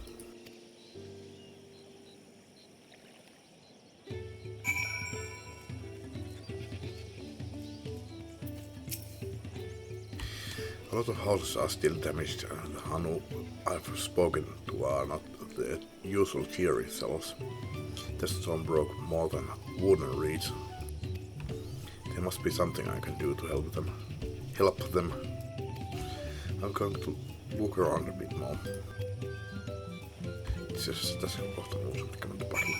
Speaker 1: A lot of houses are still damaged, and the Hanu I've spoken to are not the usual cheery cells. The storm broke more than wooden reeds. There must be something I can do to help them. I'm going to look around a bit more. Itse asiassa tässä on kohta muuta, mikä mä tapahtuu.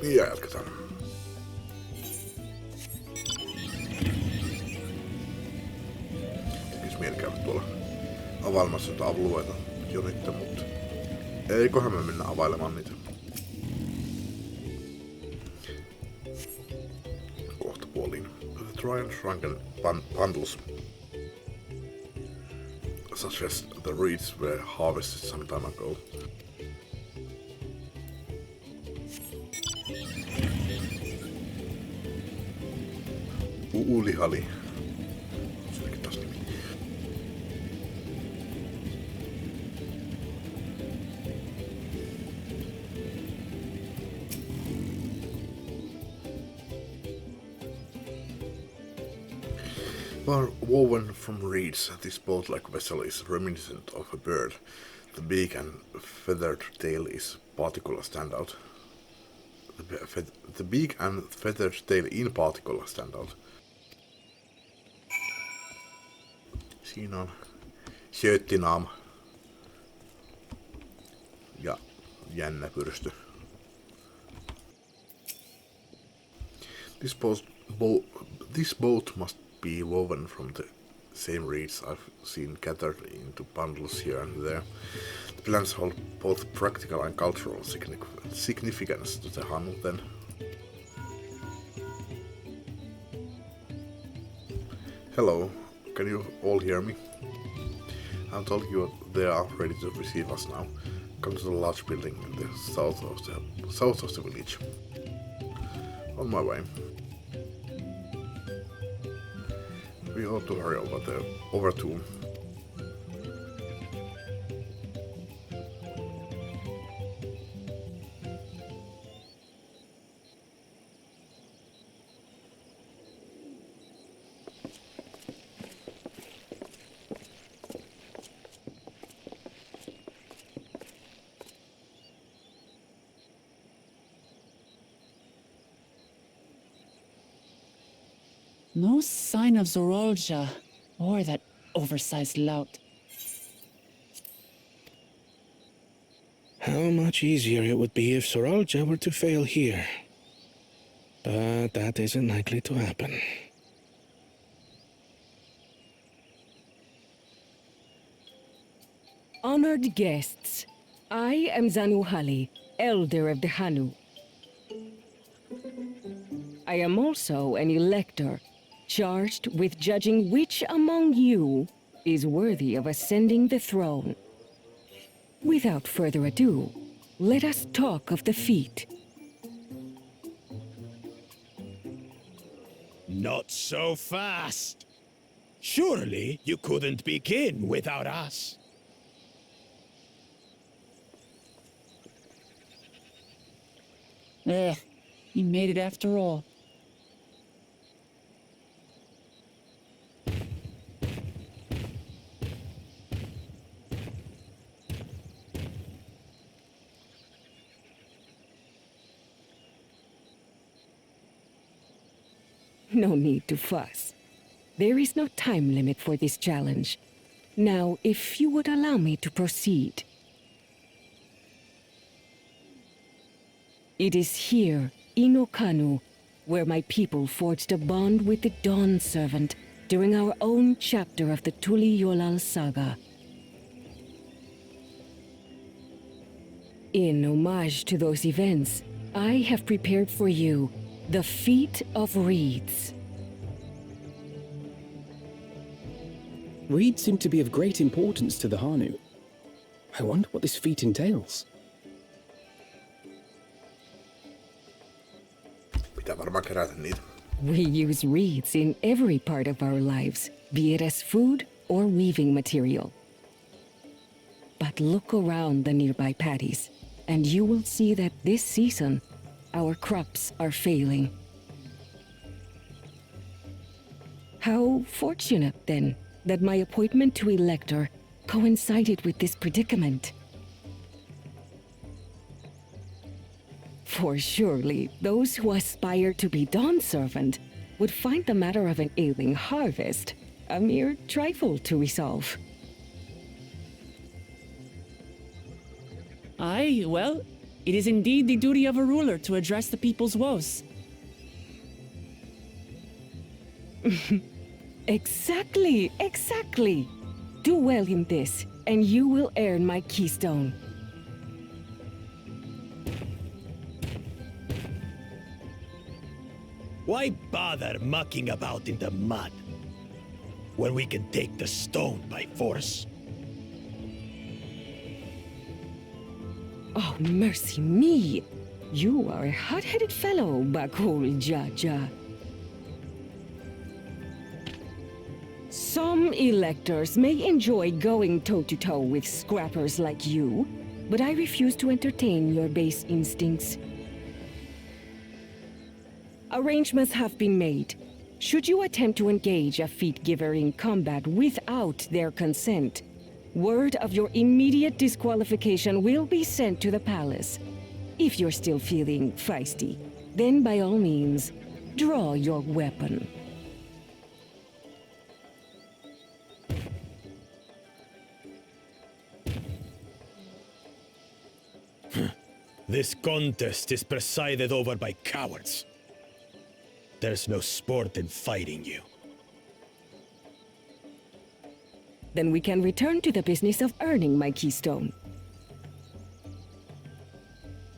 Speaker 1: Ja jatketaan. Tekis mieli käydä tuolla availemassa jotain alueita jo nyt, mutta eiköhän me mennä availemaan niitä. Kohta puoliin. The dry and shrunken bundles, such as the reeds, were harvested some time ago. Uulihali. Sekin taas nimi. Woven from reeds, this boat-like vessel is reminiscent of a bird. The beak and feathered tail is particular standout. The beak and feathered tail in particular standout. Siinä on sjöttinaam ja jännä pyrstö. This boat must be woven from the same reeds I've seen gathered into bundles here and there. The plants hold both practical and cultural significance to the Hanu then. Hello, can you all hear me? I'm told you they are ready to receive us now. Come to the large building in the south of the village. On my way. We ought to hurry over to.
Speaker 4: No sign of Zorolja or that oversized lout.
Speaker 12: How much easier it would be if Zorolja were to fail here. But that isn't likely to happen.
Speaker 15: Honored guests, I am Zanuhali, Elder of the Hanu. I am also an elector, charged with judging which among you is worthy of ascending the throne. Without further ado, let us talk of the feat.
Speaker 5: Not so fast. Surely you couldn't begin without us.
Speaker 4: You made it after all.
Speaker 15: No need to fuss. There is no time limit for this challenge. Now, if you would allow me to proceed. It is here, in Okanu, where my people forged a bond with the Dawn Servant during our own chapter of the Tuli Yolal saga. In homage to those events, I have prepared for you the Feat of Reeds.
Speaker 7: Reeds seem to be of great importance to the Hanu. I wonder what this feat entails.
Speaker 1: Pitää varmaan kerätä niitä.
Speaker 15: We use reeds in every part of our lives, be it as food or weaving material. But look around the nearby paddies, and you will see that this season, our crops are failing. How fortunate, then, that my appointment to Elector coincided with this predicament. For surely, those who aspire to be Dawn Servant would find the matter of an ailing harvest a mere trifle to resolve.
Speaker 4: Aye, well, it is indeed the duty of a ruler to address the people's woes.
Speaker 15: Exactly, exactly. Do well in this, and you will earn my keystone.
Speaker 5: Why bother mucking about in the mud when we can take the stone by force?
Speaker 15: Oh, mercy me! You are a hot-headed fellow, Bakul Jaja. Some electors may enjoy going toe-to-toe with scrappers like you, but I refuse to entertain your base instincts. Arrangements have been made. Should you attempt to engage a feat giver in combat without their consent, word of your immediate disqualification will be sent to the palace. If you're still feeling feisty, then by all means, draw your weapon.
Speaker 5: This contest is presided over by cowards. There's no sport in fighting you.
Speaker 15: Then we can return to the business of earning my keystone.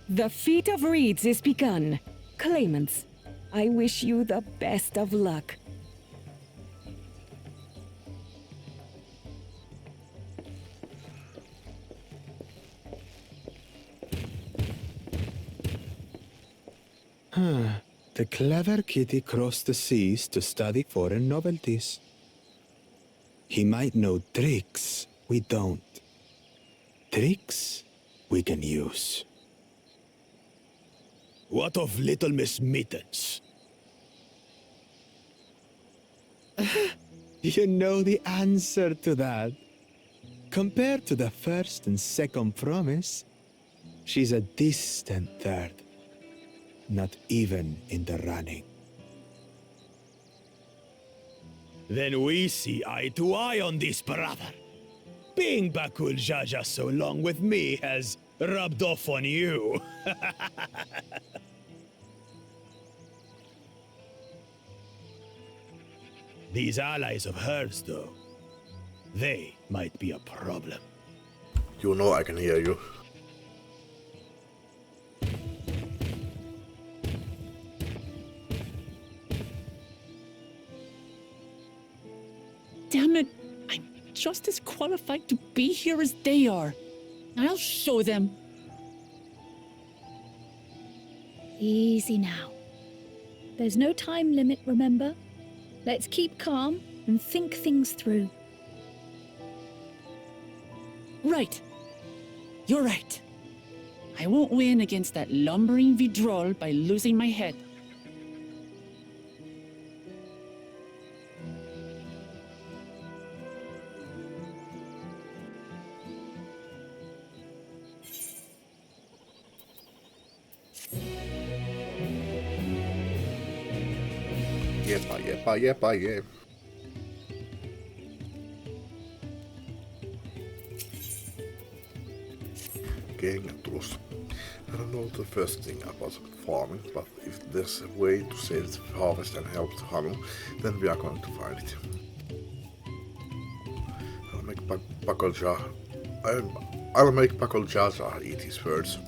Speaker 15: The Feat of Reeds is begun. Claimants, I wish you the best of luck.
Speaker 9: The clever kitty crossed the seas to study foreign novelties. He might know tricks we don't. Tricks we can use.
Speaker 5: What of Little Miss Mittens?
Speaker 9: You know the answer to that. Compared to the first and second promise, she's a distant third. Not even in the running.
Speaker 5: Then we see eye to eye on this, brother. Being Bakul Jaja so long with me has rubbed off on you. These allies of hers, though, they might be a problem.
Speaker 1: You know I can hear you.
Speaker 4: Damn it! I'm just as qualified to be here as they are. I'll show them.
Speaker 2: Easy now. There's no time limit, remember? Let's keep calm and think things through.
Speaker 4: Right. You're right. I won't win against that lumbering Vidrol by losing my head.
Speaker 1: Jepa. Kengät tulossa. I don't know the first thing about farming, but if there's a way to save the harvest and help the Hanu, then we are going to find it. I'll make Pakol Jaja eat his words.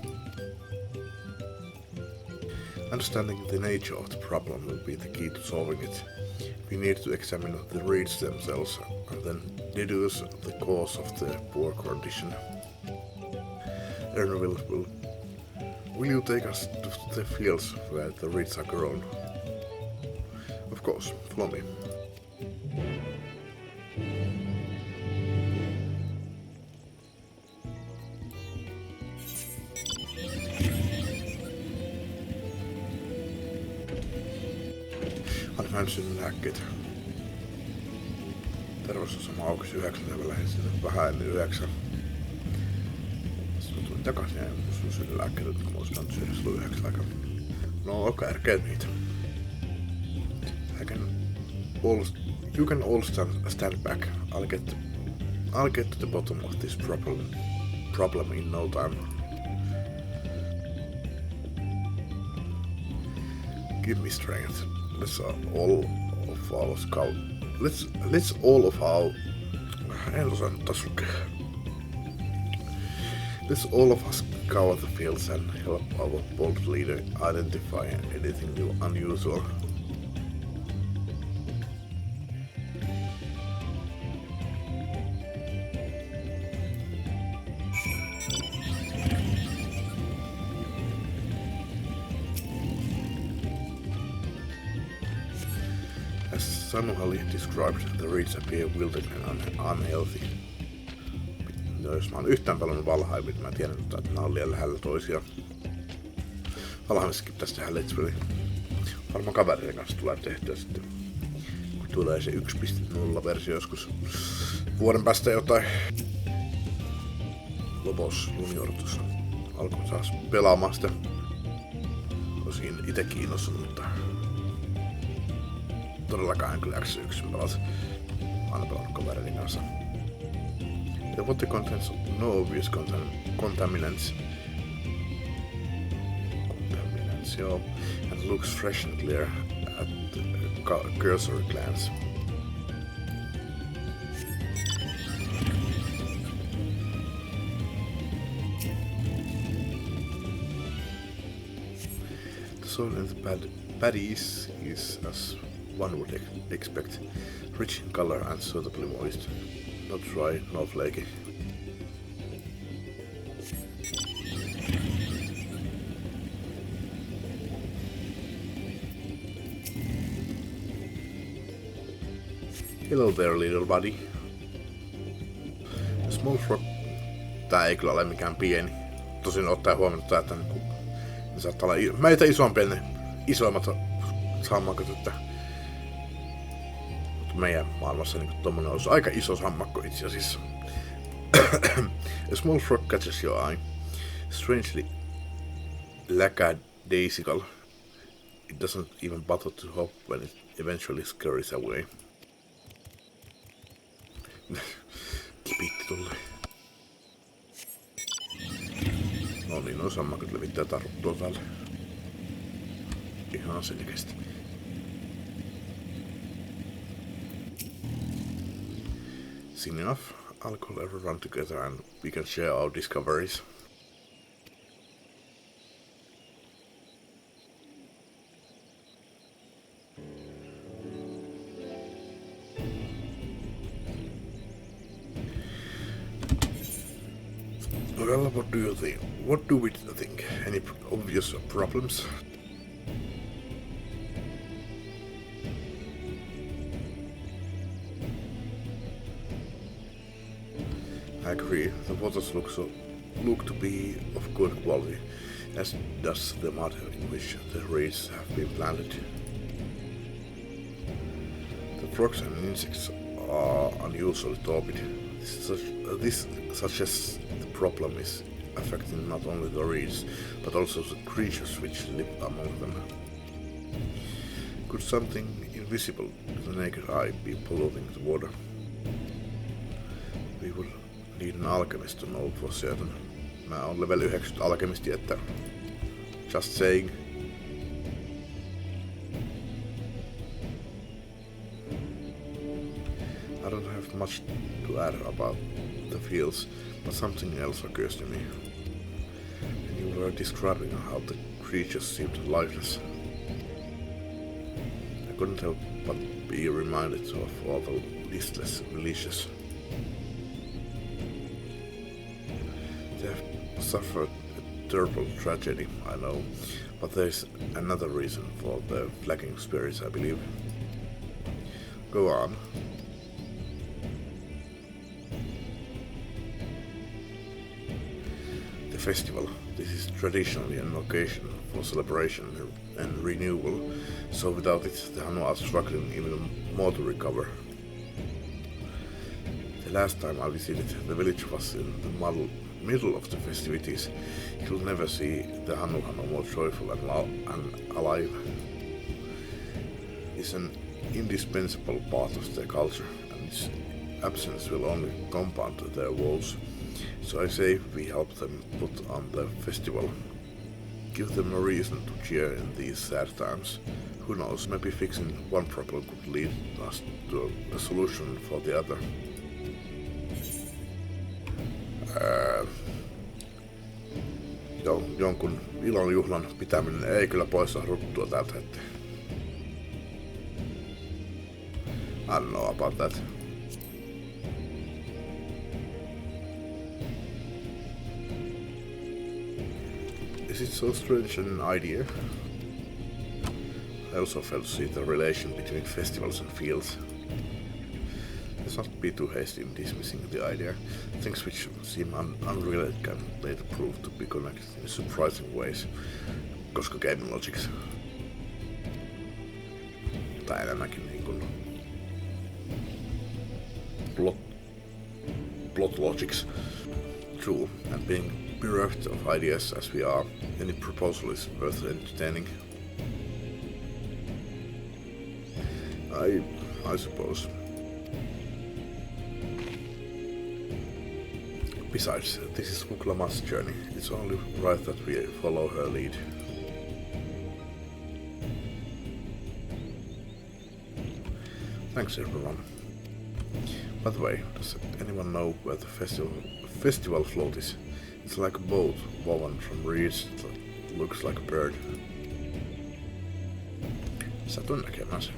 Speaker 1: Understanding the nature of the problem will be the key to solving it. We need to examine the reeds themselves and then deduce the cause of the poor condition. Ern, will you take us to the fields where the reeds are grown? Of course, follow me. Mä synnyn lääkkeitä. Terveysasema auki 9 ja mä lähdin sinne vähän ennen 9. Sitten mä tulin takaisin ja mun synnyn lääkkeitä, kun mä olisin mennyt syödä silloin 9 aikaa. No okei, ärkeet niitä. You can all stand back. I'll get to the bottom of this problem in no time. Give me strength. Let's all of us scour the fields and help our bold leader identify anything new unusual. Sanuhali described the reeds appear wilted and unhealthy. No, jos mä oon yhtään pelannut Valheimit, mä tiedän, että nää on liian lähellä toisiaan. Valheimissakin pitäisi tehdä Let's Play. Varmaan kaverien kanssa tulee tehtyä sitten. Kun tulee se 1.0 versio joskus vuoden päästä jotain. Lobos Junior tuossa alkuun saas pelaamaan sitä. Olisin ite kiinnostunut, mutta todellakaan en kyllä XIV pelata. Aina pelannut kavereiden kanssa. The water contains no obvious contaminants. Joo. And looks fresh and clear at the cursory glance. The soil in the paddies is as one would expect, rich in color and suitably moist, not dry nor flaky. Hello there, little buddy. A small frog. Tää ei kyllä ole mikään pieni. Tosin ottaa huomioon, että ne saattaa olla meitä isompia ne isoimmat sammakot, että meidän maailmassa niin tommonen olisi aika iso sammakko itse asiassa. A small frog catches your eye. Strangely lackadaisical. It doesn't even bother to hop when it eventually scurries away. Kipitti tulee. No niin, noin sammakot levittää tarut tuolta täällä. Ihan selkeästi. Soon enough, I'll call everyone together and we can share our discoveries. Well, what do you think? What do we think? Any obvious problems? I agree. The waters look to be of good quality, as does the mud in which the reeds have been planted. The frogs and insects are unusually torpid. This suggests the problem is affecting not only the reeds, but also the creatures which live among them. Could something invisible to the naked eye be polluting the water? We will need an alchemist to know for certain. Mä oon level 90 alkemisti, että just saying. I don't have much to add about the fields, but something else occurs to me. And you were describing how the creatures seemed lifeless. I couldn't help but be reminded of all the listless militias. They have suffered a terrible tragedy, I know, but there is another reason for the flagging spirits, I believe. Go on. The festival. This is traditionally an occasion for celebration and renewal, so without it the Hanu are struggling even more to recover. The last time I visited the village was in the middle of the festivities. You'll never see the Hanu more joyful and alive. It's an indispensable part of their culture, and its absence will only compound their woes. So I say we help them put on the festival. Give them a reason to cheer in these sad times. Who knows, maybe fixing one problem could lead us to a solution for the other. Jonkun ilonjuhlan pitäminen ei kyllä poista ruttua tältä heti. I don't know about that. Is it so strange an idea? I also fail to see the relation between festivals and fields. Let's not be too hasty in dismissing the idea. Things which seem unrelated can later prove to be connected in surprising ways, koska game logics. Tai enemmänkin niin kuin plot logics. True, and being bereft of ideas as we are, any proposal is worth entertaining. I suppose. Besides, this is Kuklama's journey. It's only right that we follow her lead. Thanks everyone. By the way, does anyone know where the festival float is? It's like a boat woven from reeds that looks like a bird. Satun näkemään se.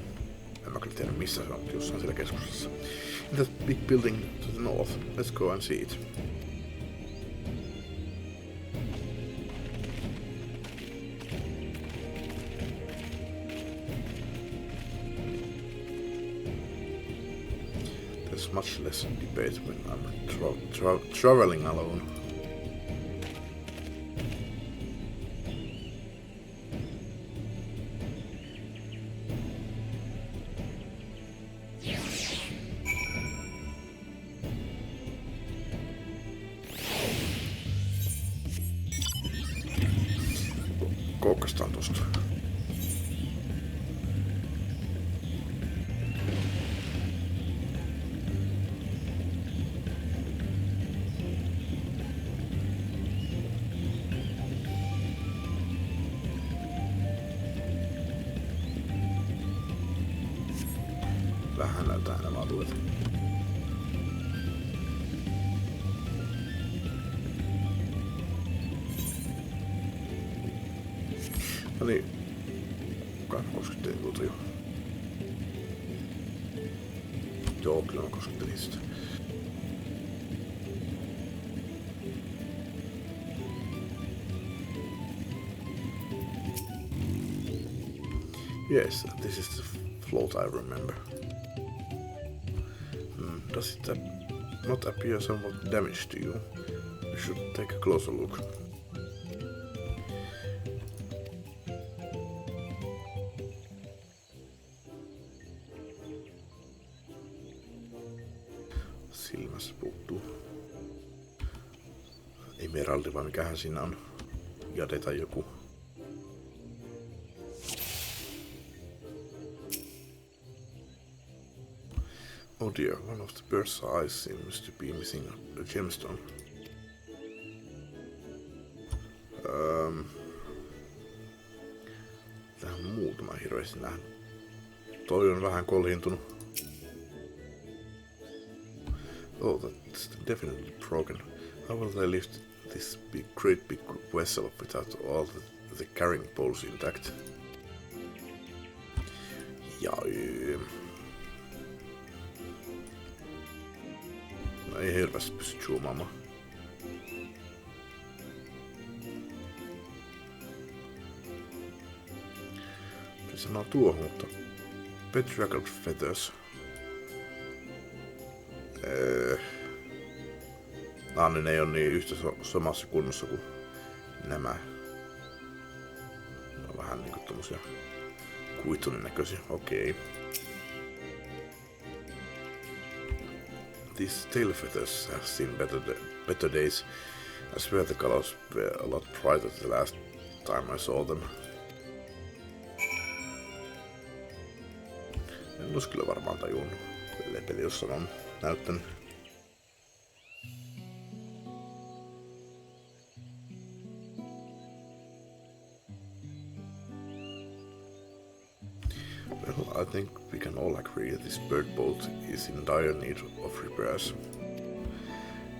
Speaker 1: En mä kyllä tiedä missä se on, jossain siellä keskustassa. In that big building to the north. Let's go and see it. There's much less debate when I'm traveling alone. Koukastaan tosta. Vähän näyttää nämä alueet. No niin. Kukaan koskettelin tuota jo. Joo, kyllä mä koskettelin sitä. Yes, this is the float I remember. Does it not appear somewhat damaged to you? You should take a closer look. Silmässä puuttuu. Emeraldi vai mikähän siinä on? Jade tai joku. Oh dear, one of the bird's eyes seems to be missing a gemstone. Tähän on muutama hirveästi nähnyt. Toi on vähän kolhiintunut. Oh, that's definitely broken. How will they lift this great big vessel without all the carrying poles intact? Ja no ei hirveästi pysty zoomaamaan. Se sanoo tuohon, mutta Petracled feathers. Niin ei ole niin yhtä samassa kunnossa kuin nämä. Ne on vähän niinku tommosia kuitunin näköisiä. Okei. These tail feathers have seen better days. I swear the colors were a lot brighter the last time I saw them. En olisi kyllä varmaan tajunnut, ellei peli jossain on näyttänyt. Well, I think we can all agree that this bird boat is in dire need of repairs.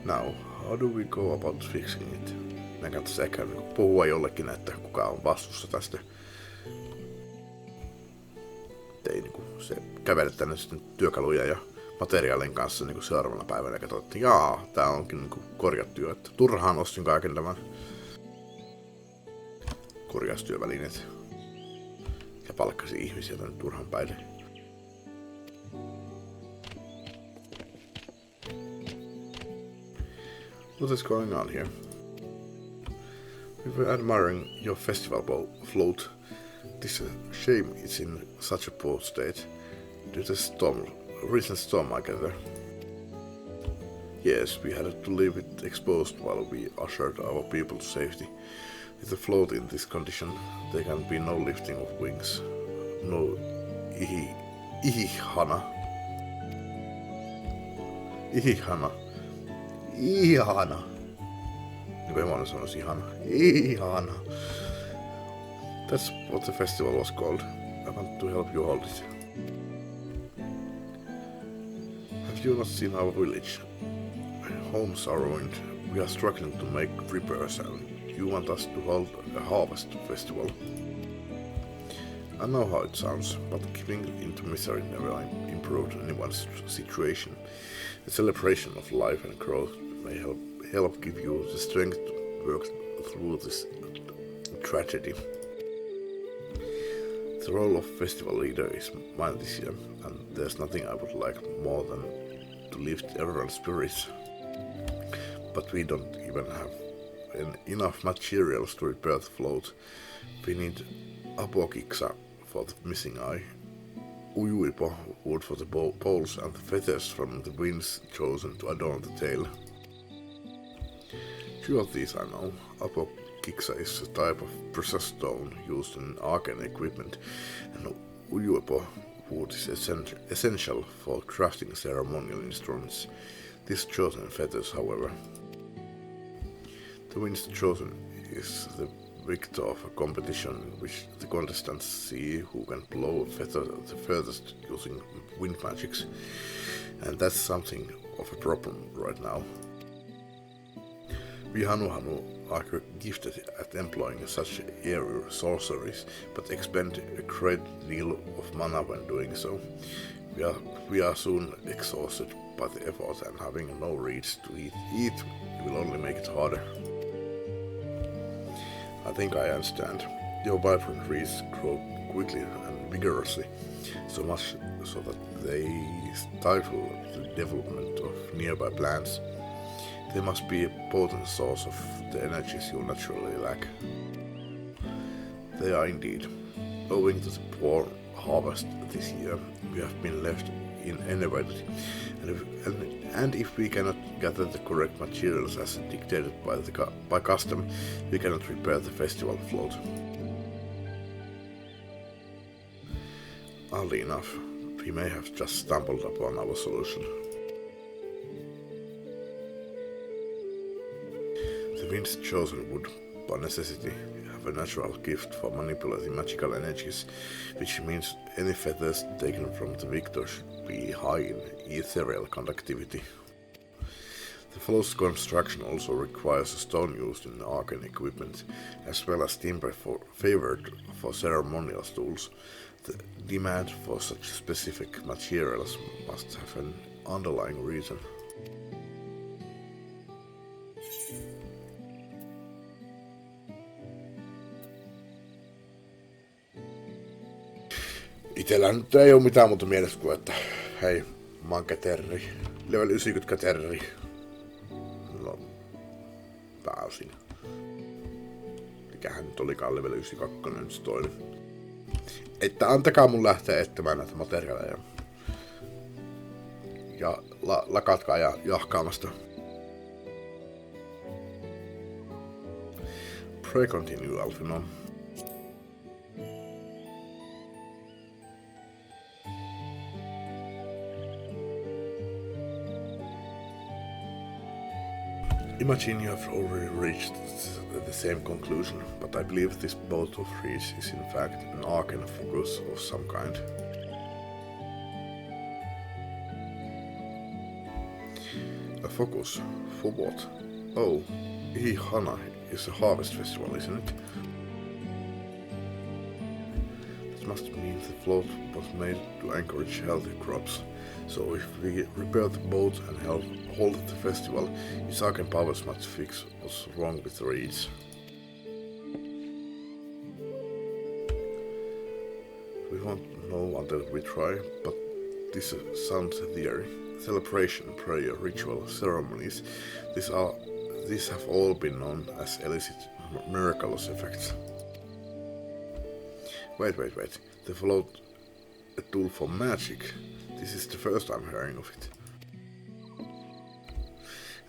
Speaker 1: Now, how do we go about fixing it? Meidän kannattaisi ehkä puhua jollekin, että kuka on vastuussa tästä. Ei niinku se kävele tänne sitten työkaluja ja materiaalin kanssa niinku seuraavana päivänä ja katsoin, että jaa, tää onkin niinku korjattu jo, että turhaan ostin kaiken tämän korjaustyövälineet ja palkkasin ihmisiä tänne turhan päin. What is going on here? We were admiring your festival float. It's a shame it's in such a poor state. Due to recent storm, I gather. Yes, we had to leave it exposed while we ushered our people to safety. With the float in this condition, there can be no lifting of wings. No ihana. Niin kuin Emoinen sanoisi ihana. That's what the festival was called. I want to help you hold it. Have you not seen our village? Homes are ruined. We are struggling to make repairs and you want us to hold a harvest festival. I know how it sounds, but giving into misery never improved anyone's situation. The celebration of life and growth may help give you the strength to work through this tragedy. The role of festival leader is mine this year, and there's nothing I would like more than to lift everyone's spirits. But we don't even have enough materials to repair the float. We need apokiksa for the missing eye, ujuipo wood for the poles, and the feathers from the wings chosen to adorn the tail. Two of these I know. Apokiksa is a type of precious stone used in arcane equipment, and ujuipo wood is essential for crafting ceremonial instruments. These chosen feathers, however. The winds chosen is the victor of a competition in which the contestants see who can blow a feather the furthest using wind magics, and that's something of a problem right now. We Hanu are gifted at employing such aerial sorceries, but expend a great deal of mana when doing so. We are soon exhausted by the effort, and having no reeds to eat will only make it harder. I think I understand. Your vibrant trees grow quickly and vigorously, so much so that they stifle the development of nearby plants. They must be a potent source of the energies you naturally lack. They are indeed. Owing to the poor harvest this year, we have been left innovated, and if we cannot gather the correct materials as dictated by custom, we cannot repair the festival float. Oddly enough, we may have just stumbled upon our solution. The wind's chosen would, by necessity, have a natural gift for manipulating magical energies, which means any feathers taken from the victor should be high in ethereal conductivity. The float's construction also requires a stone used in arcane equipment, as well as timber favored for ceremonial tools. The demand for such specific materials must have an underlying reason. Itellä nyt ei oo mitään muuta mielessä kuin, että hei, mä oon käterri. Level 90 käterri. No, pääosin. Mikähän nyt olikaan level 92 nyt se toinen. Että antakaa mun lähteä etsimään näitä materiaaleja. Ja lakatkaa ja jahkaamasta. Pray continue, Alfino. Imagine you have already reached the same conclusion, but I believe this bolt of reeds is in fact an arcane focus of some kind. A focus? For what? Oh, Ihana is a harvest festival, isn't it? That must mean the float was made to encourage healthy crops. So if we repair the boat and hold the festival, his arcane powers must fix what's wrong with the reeds. We won't know until we try, but this is sound theory. Celebration, prayer, ritual, ceremonies, these have all been known as illicit miraculous effects. Wait. The float, a tool for magic? This is the first I'm hearing of it.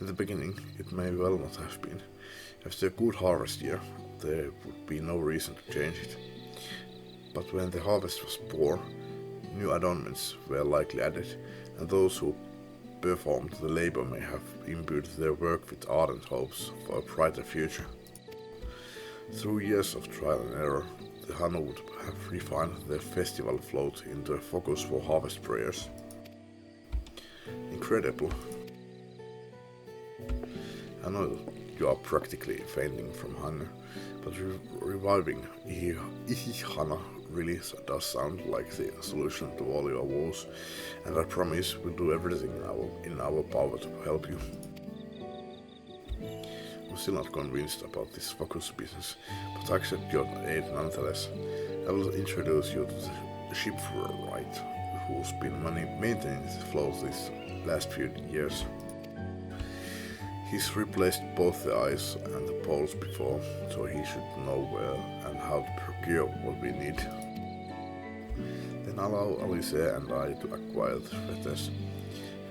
Speaker 1: In the beginning, it may well not have been. After a good harvest year, there would be no reason to change it. But when the harvest was poor, new adornments were likely added, and those who performed the labor may have imbued their work with ardent hopes for a brighter future. Through years of trial and error, the Hanu would have refined their festival float into a focus for harvest prayers. Incredible. I know you are practically fainting from hunger, but reviving Ihana really does sound like the solution to all your woes, and I promise we'll do everything in our power to help you. I'm still not convinced about this focus business, but I accept your aid nonetheless. I will introduce you to the shipwright who's been maintaining the float these last few years. He's replaced both the eyes and the poles before, so he should know where and how to procure what we need. Then allow Alice and I to acquire the feathers.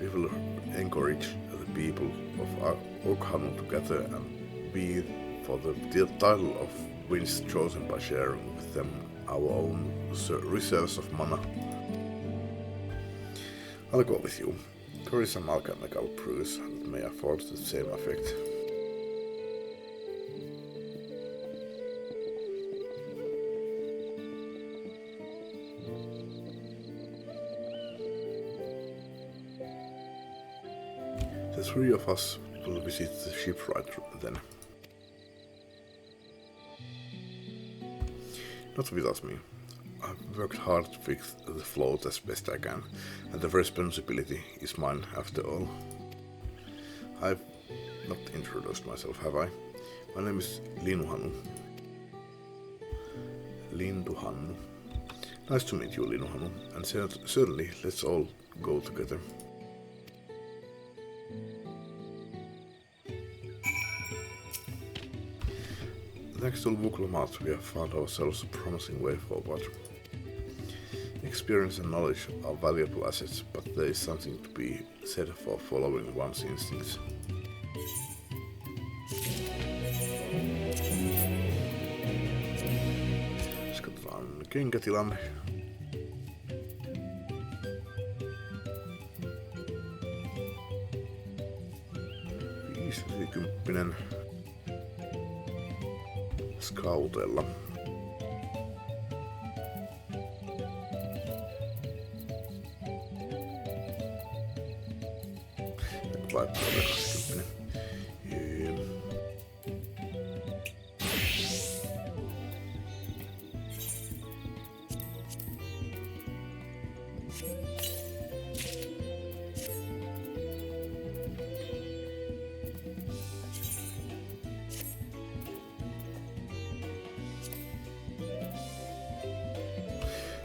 Speaker 1: We will encourage the people of Okhanu together and be for the title of winds chosen by sharing with them our own reserves of mana. I'll go with you. There is some alchemical brews that may afford the same effect. The three of us will visit the shipwright then. Not without me. I've worked hard to fix the float as best I can, and the responsibility is mine after all. I've not introduced myself, have I? My name is Linuhanu. Linduhannu. Nice to meet you, Linuhanu, and certainly let's all go together. Thanks to Vuklamat, we have found ourselves a promising way forward. Experience and knowledge are valuable assets, but there is something to be said for following one's instincts. Katsotaan kenkätilanne. Kympinen Scoutella. Vaippa 20.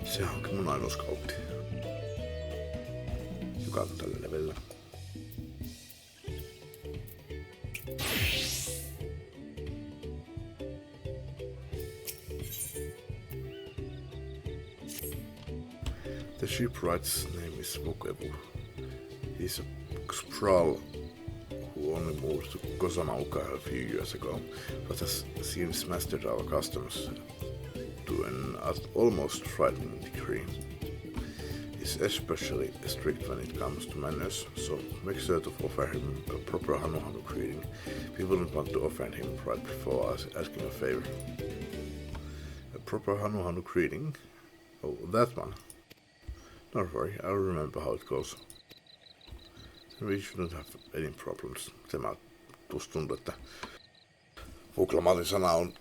Speaker 1: Se onkin mun ainoa scoutti, joka on tällä levelillä. The shipwright's name is Vukevu. He's a Skrull who only moved to Kosamauka a few years ago, but has since mastered our customs to an almost frightening degree. He's especially strict when it comes to manners, so make sure to offer him a proper Hanuhanu greeting. We wouldn't want to offend him right before asking a favor. A proper Hanuhanu greeting? Oh, that one. Don't worry, I'll remember how it goes. We shouldn't have any problems. Tuossa tuntuu, että Vuklamatin sana on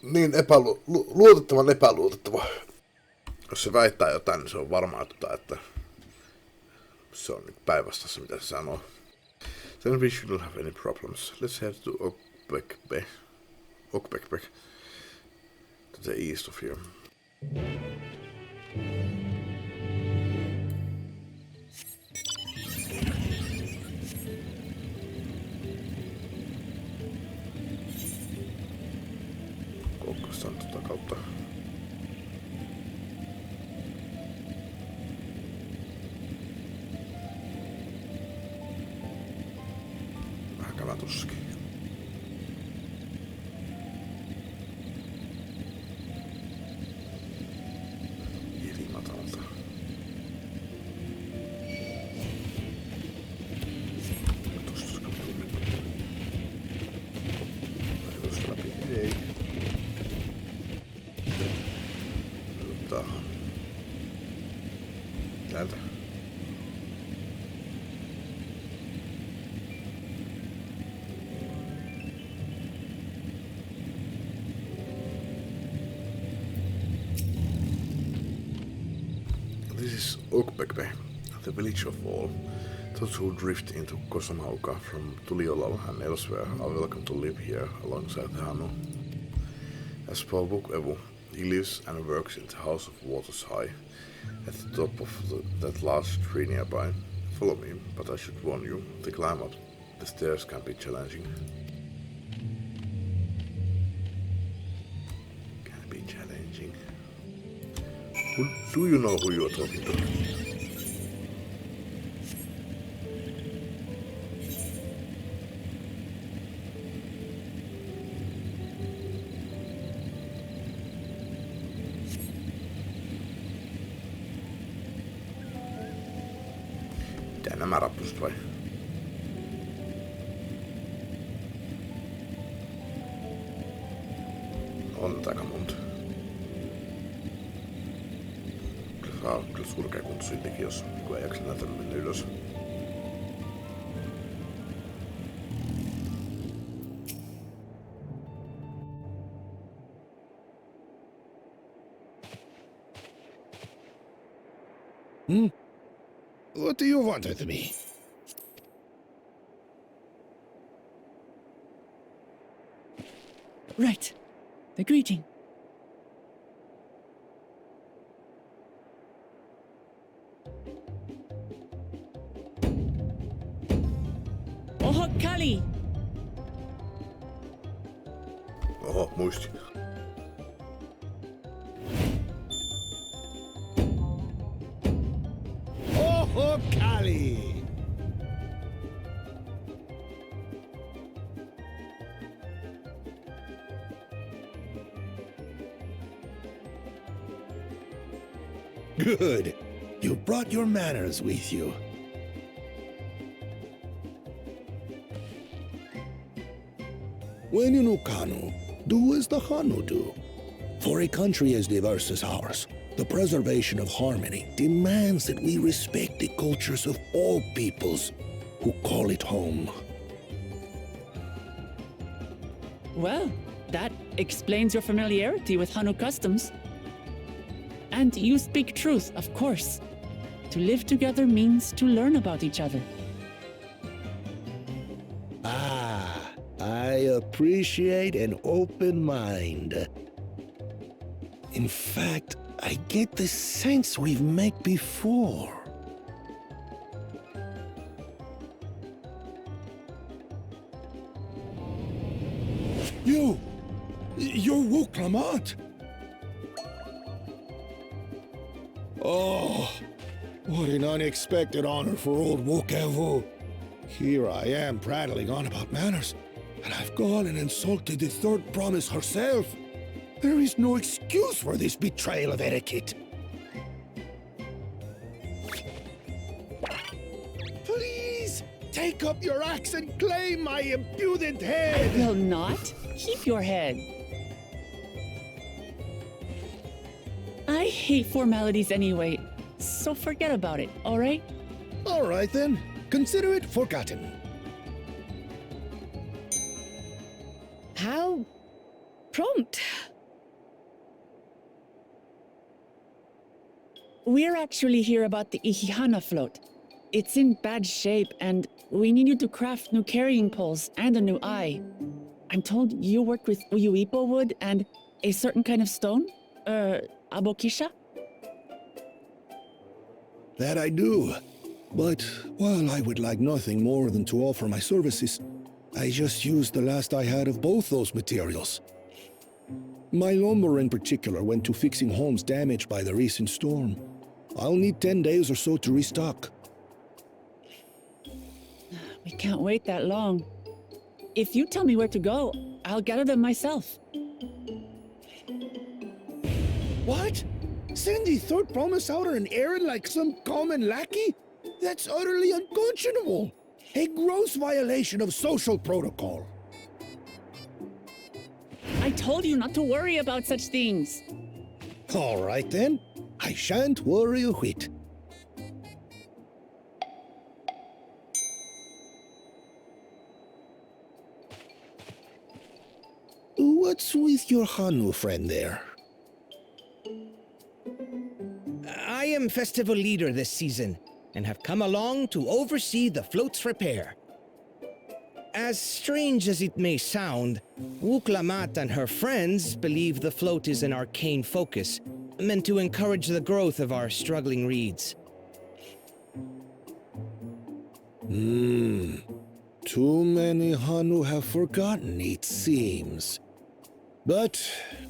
Speaker 1: niin luotettavan epäluotettava. Jos se väittää jotain, niin se on varmaa, että se on päinvastaista, mitä se sanoo. Then we shouldn't have any problems. Let's head to Okbekbek, to the east of here. Kokostaan tota kautta. Vähän käydään tossakin. Matalta. Tosta läpi. Ei. Täältä. This is Okbekbe, the village of all. Those who drift into Kosamauka from Tuliolal and elsewhere are welcome to live here alongside the Hanu. As for Vukevu, he lives and works in the House of Waters High, at the top of that large tree nearby. Follow me, but I should warn you, the climb up the stairs can be challenging. Do you know who you are talking to? Mitä nämä rappuset vai? On aika monta. Kyllä surkea kunto siltikin, jos ei jaksa näitä mennä ylös.
Speaker 14: What do you want with me?
Speaker 4: Right. The greeting. Oho, Kali!
Speaker 1: Oho, muisti.
Speaker 10: Oho, Kali! Good. You brought your manners with you. When you know Kanu, do as the Hanu do. For a country as diverse as ours, the preservation of harmony demands that we respect the cultures of all peoples who call it home.
Speaker 4: Well, that explains your familiarity with Hanu customs. And you speak truth, of course. To live together means to learn about each other.
Speaker 10: Ah, I appreciate an open mind. In fact, I get the sense we've met before. You're Wu Clement. Oh, what an unexpected honor for old Wukevu. Here I am prattling on about manners, and I've gone and insulted the third promise herself. There is no excuse for this betrayal of etiquette. Please, take up your axe and claim my impudent head!
Speaker 4: I will not. Keep your head. I hate formalities anyway, so forget about it, all right?
Speaker 10: All right then. Consider it forgotten.
Speaker 6: How prompt.
Speaker 4: We're actually here about the Ihihana float. It's in bad shape, and we need you to craft new carrying poles and a new eye. I'm told you worked with Uyuipo wood and a certain kind of stone? Abokisha?
Speaker 10: That I do. But while I would like nothing more than to offer my services, I just used the last I had of both those materials. My lumber in particular went to fixing homes damaged by the recent storm. I'll need 10 days or so to restock.
Speaker 4: We can't wait that long. If you tell me where to go, I'll gather them myself.
Speaker 10: What? Send the third promise out on an errand like some common lackey? That's utterly unconscionable. A gross violation of social protocol.
Speaker 4: I told you not to worry about such things.
Speaker 10: All right then. I shan't worry a whit. What's with your Hanu friend there?
Speaker 19: I am festival leader this season, and have come along to oversee the float's repair. As strange as it may sound, Wuklamat and her friends believe the float is an arcane focus, meant to encourage the growth of our struggling reeds.
Speaker 10: Too many Hanu have forgotten, it seems. But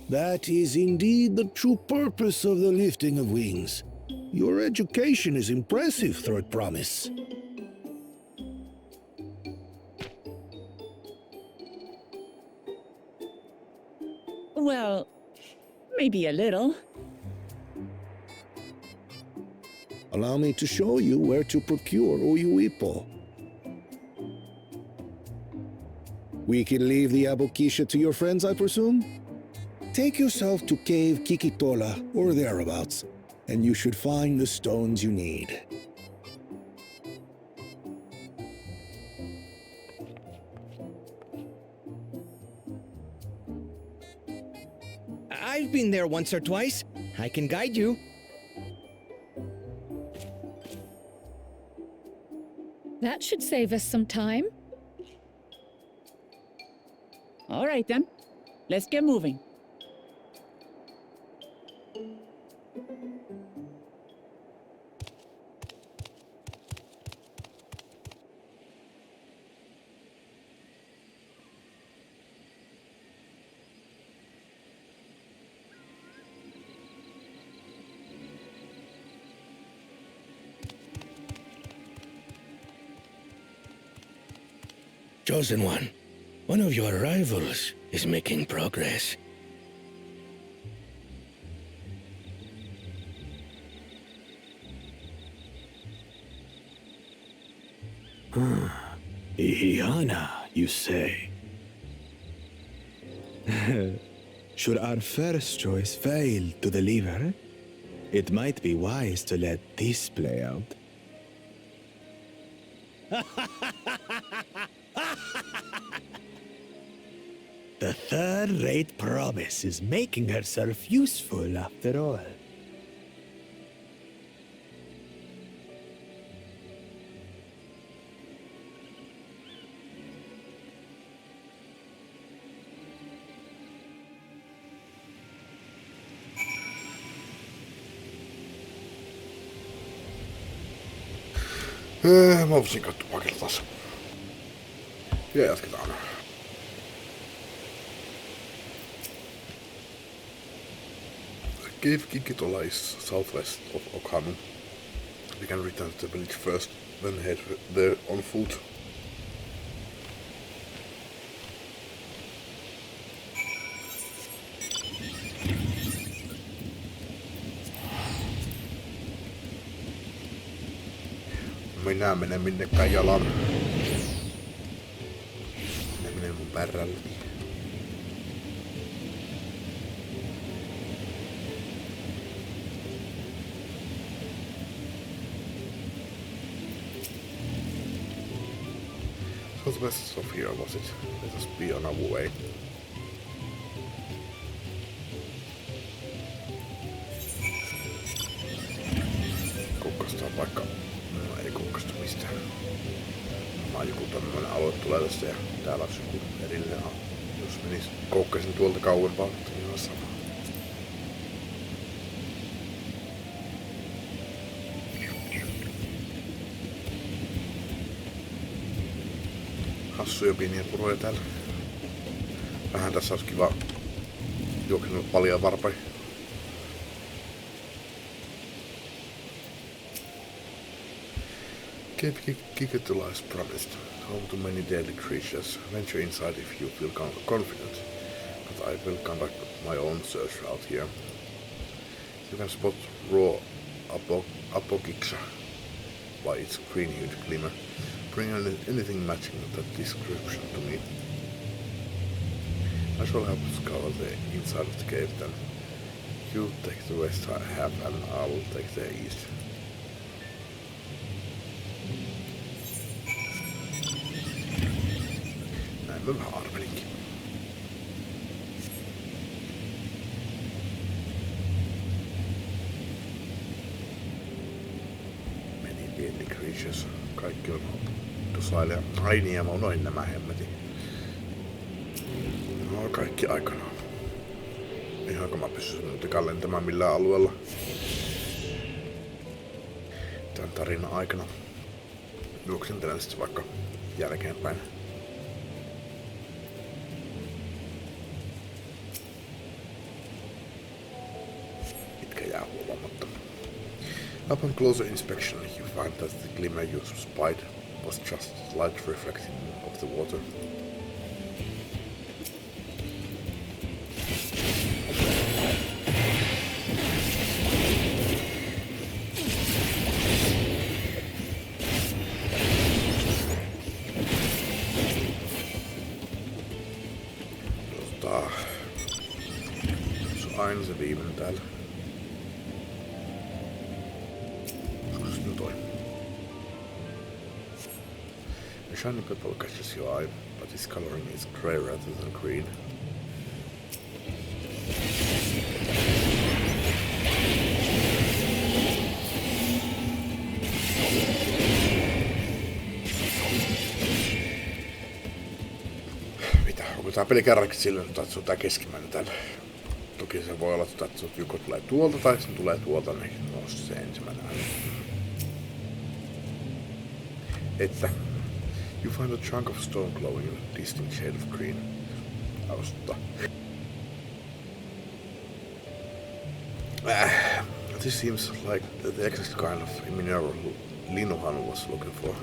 Speaker 10: that is indeed the true purpose of the lifting of wings. Your education is impressive, Third Promise.
Speaker 4: Well, maybe a little.
Speaker 10: Allow me to show you where to procure Uyuipo. We can leave the Abokisha to your friends, I presume? Take yourself to Cave Kikitola or thereabouts, and you should find the stones you need.
Speaker 19: I've been there once or twice. I can guide you.
Speaker 2: That should save us some time.
Speaker 4: All right then, let's get moving.
Speaker 5: Chosen one of your rivals is making progress.
Speaker 10: Ihiana, you say?
Speaker 7: Should our first choice fail to deliver, it might be wise to let this play out.
Speaker 9: The third-rate promise is making herself useful after all.
Speaker 1: Mä voisin katsoa pakella taas. Ja jatketaan. Cave Kikitola is southwest of Okhanu. We can return to the village first, then head there on foot. Minä menen minnekään jalan. Minä menen mun pärrällä. Southwest of here was it? Let us be on our way. Kukkastaa vaikka. No ei kukkasta mistään. Joku tämmönen alue tulee tästä ja täällä olisi joku erillinen. Jos menis koukkasin tuolta kauempaa, mutta ihan sama. Hassuja pieniä puroja täällä. Vähän tässä olisi kiva juoksenut paljon varpai. Cave Kikitola is promised, home to many deadly creatures. Venture inside if you feel confident, but I will conduct my own search out here. You can spot raw apokixa by its green-hued glimmer. Bring anything matching that description to me. I shall help scour the inside of the cave then. You take the west half and I will take the east. Näin mä vähän arvelinkin. Many deadly creatures. Kaikki on dosaileja. Ai niin, ja mä unoin nämä hemmetin. No kaikki aikanaan. Ihanko mä pystyn muutenkaan lentämään millään alueella. Tän tarinan aikana. Juoksentelen sitten vaikka jälkeenpäin. Mitkä jää huomaamatta. Upon closer inspection, you find that the glimmer you spied was just light reflecting of the water. Se on aina se viimeinen täällä. A shiny purple catches your eye, but its coloring is grey rather than green. Kun tää peli kerrankin silleen, että se on tää keskimmäinen täällä. Toki se voi olla, että se joko tulee tuolta tai se tulee tuolta, niin no se ensimmäinen aina. Että you find a chunk of stone glowing in a distinct shade of green. Hausta. This seems like the exact kind of mineral Linuhan was looking for.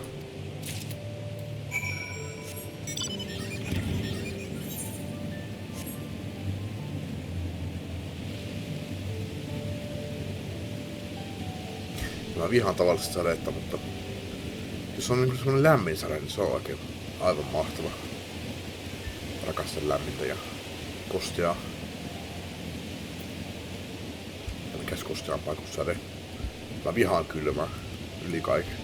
Speaker 1: Mä vihaan tavallista sadetta, mutta jos on niinku semmonen lämmin sade, niin se on oikein aivan mahtava. Rakastan lämmintä ja kosteaa. Ja mikäs kosteampaa kuin sade. Mä vihaan kylmää yli kaiken.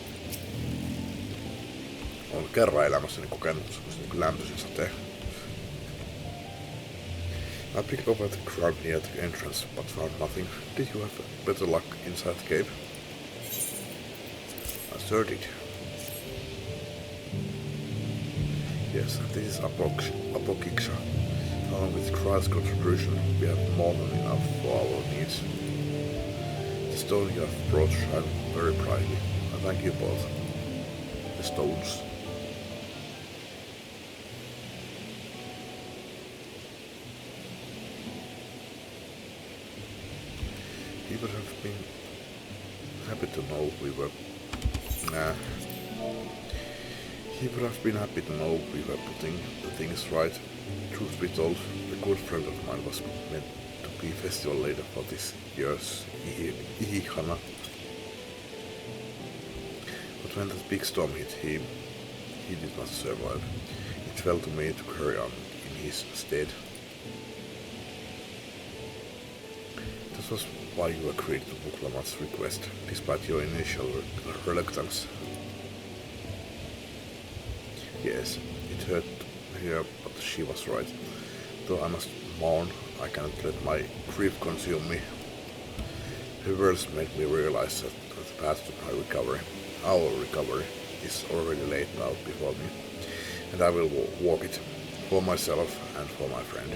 Speaker 1: Olen kerran elämässäni kokenut semmoisen niinku lämpöisen sateen. I picked up at the crowd near the entrance, but found nothing. Did you have better luck inside the cave? I sure did. Yes, this is Apokiksha. Along with Christ's contribution, we have more than enough for our needs. The stone you have brought shine very brightly. I thank you both. The stones. He would have been happy to know we were. He would have been happy to know we were putting the things right. Truth be told, a good friend of mine was meant to be festival leader for this year's Ihihana. But when that big storm hit him, he did not survive. It fell to me to carry on in his stead. This was why you agreed to Buklamat's request, despite your initial reluctance. Yes, it hurt here, but she was right. Though I must mourn, I cannot let my grief consume me. Her words made me realize that the path to my recovery, our recovery, is already laid out before me, and I will walk it for myself and for my friend.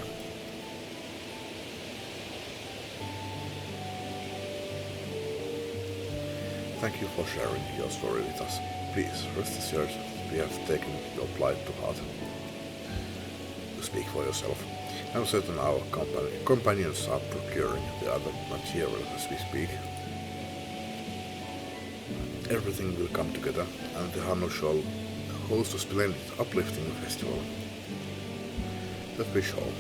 Speaker 1: Thank you for sharing your story with us. Please, rest assured that we have taken your plight to heart. Speak for yourself. I'm certain our companions are procuring the other material as we speak. Everything will come together, and the Hannu shall host a splendid, uplifting festival. That we shall.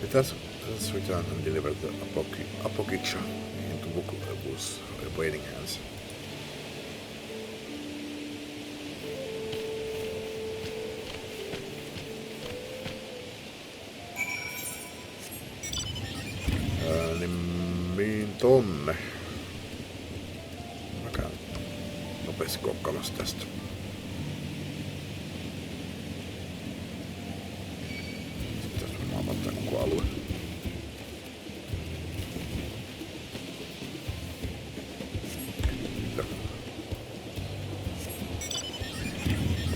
Speaker 1: With that, let's return and deliver the Apokiksha into Bukla's waiting hands. Niin tonne. Mä käyn nopeasti kokkaamassa tästä. Pitäis varmaan ottaa koko alue.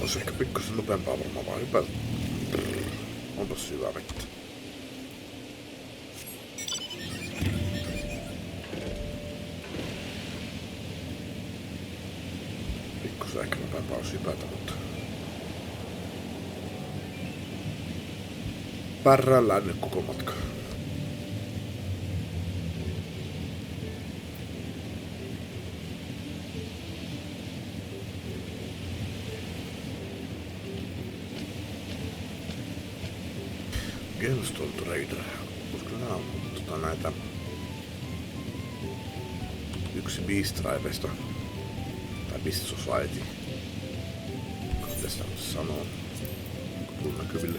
Speaker 1: Olisi ehkä pikkusen nopeampaa varmaan vaan hypätä. Onpas hyvää vettä. Pikkusen ehkä nopeampaa olisi hypätä, mutta pärräillään nyt koko matka. Gemstone Trader. Koska nää on näitä yksi Beast Tribeista tai Beast Society. Mitä sitä sanoo? Onko tullut näkyville?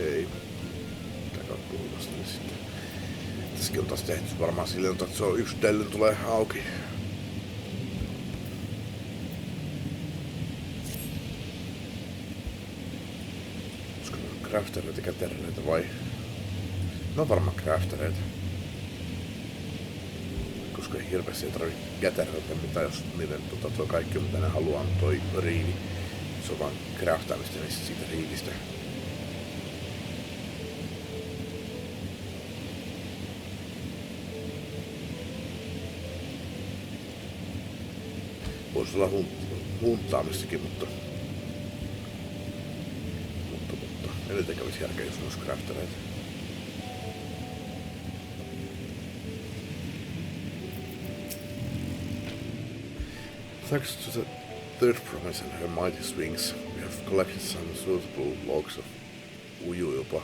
Speaker 1: Ei. Mitä kautta puhutaan niin sitten. Tässäkin on taas tehty varmaan silleen, että se on yksi dellyn tulee auki. Craftereita, kätereitä vai? No varmaan craftereita. koska hirveästi ei tarvitse jätäröitä mitä jos niiden tuo kaikki mitä ne haluaa on toi riivi. Se on vaan craftaamista niistä siitä riivistä. Voisi olla huntaamistakin, mutta eniten kävisi järkeä, jos olisi craftereita. Thanks to the third promise and her mighty swings, we have collected some suitable logs of Ujuipo.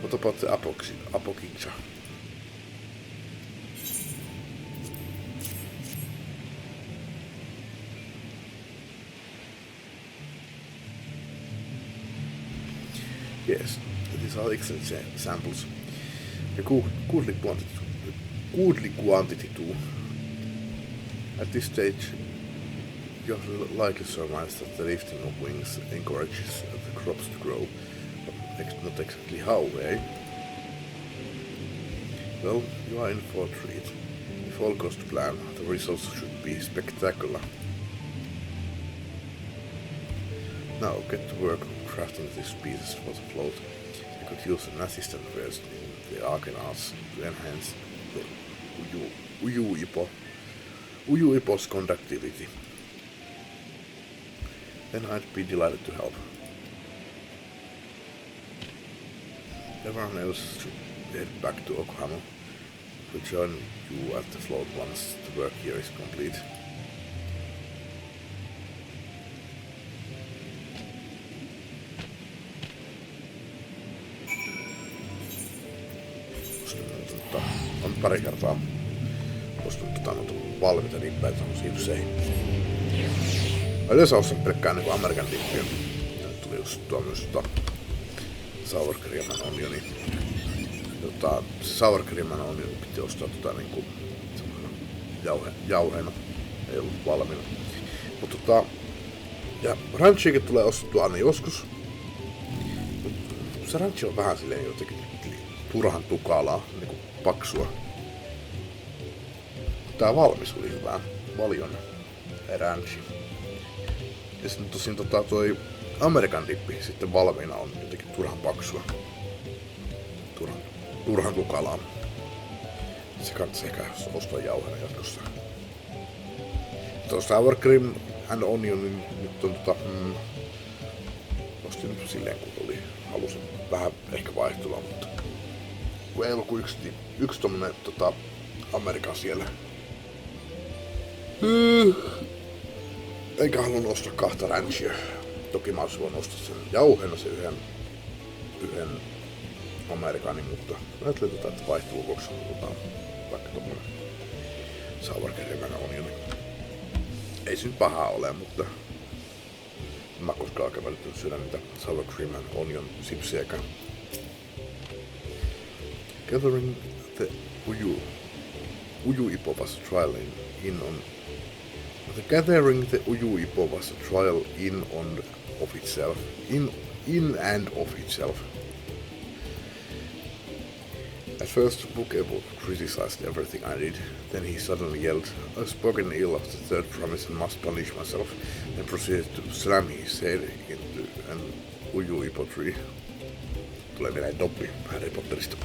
Speaker 1: What about the Apokincha? Yes, these are excellent samples. The goodly quantity too. At this stage, you have likely surmised that the lifting of wings encourages the crops to grow, but not exactly how, eh? Well, you are in for a treat. If all goes to plan, the results should be spectacular. Now get to work on crafting these pieces for the float. I could use an assistant first in the arcanarts to enhance the Ujuipo's conductivity. Then I'd be delighted to help. Everyone else should head back to Oklahoma. We'll join you at the float once the work here is complete. On pari kertaa ostanut noita valmiita dippejä tuohon sipseihin. Mä yleensä ostan pelkkään niinku American dippiä. Nyt tuli just tuo myös sour cream and onioni. Sour cream and onioni piti ostaa niinku jauheena. Ei ollut valmiina. Mut ja ranchiakin tulee ostettua aina joskus. Mut se ranchi on vähän silleen jotenkin turhan tukalaa, niinku paksua. Tää valmis oli hyvää. Valion ranchi. Ja sitten tosin toi American dippi sitten valmiina on jotenkin turhan paksua. Turhan tukalaa. Se kannattaa ehkä ostaa jauhena jatkossa. Tuo sour cream and onion, niin nyt on ostin nyt silleen kun oli. Halusin vähän ehkä vaihtelua, mutta kun ei ollut kuin yksi tommonen Amerikan siellä. Eikä halunnut ostaa kahta ranchia. Toki mä olisin voinut ostaa sen jauheena se yhden Amerikanin, mutta ajattelin että vaihtuvuukoksi on vaikka tommonen sour cream and onion. Ei se nyt pahaa ole, mutta en mä koskaan oikein välittynyt syödä niitä sour cream and onion sipsiäkään. Gathering the Ujuipo was a trial gathering the Ujuipo was a trial in and of itself. At first, Bookable criticized everything I did. Then he suddenly yelled, "I've spoken ill of the third promise and must punish myself," and proceeded to slam his head into an Ujuipo tree. Tulee vielä Dobby Harry Potterista.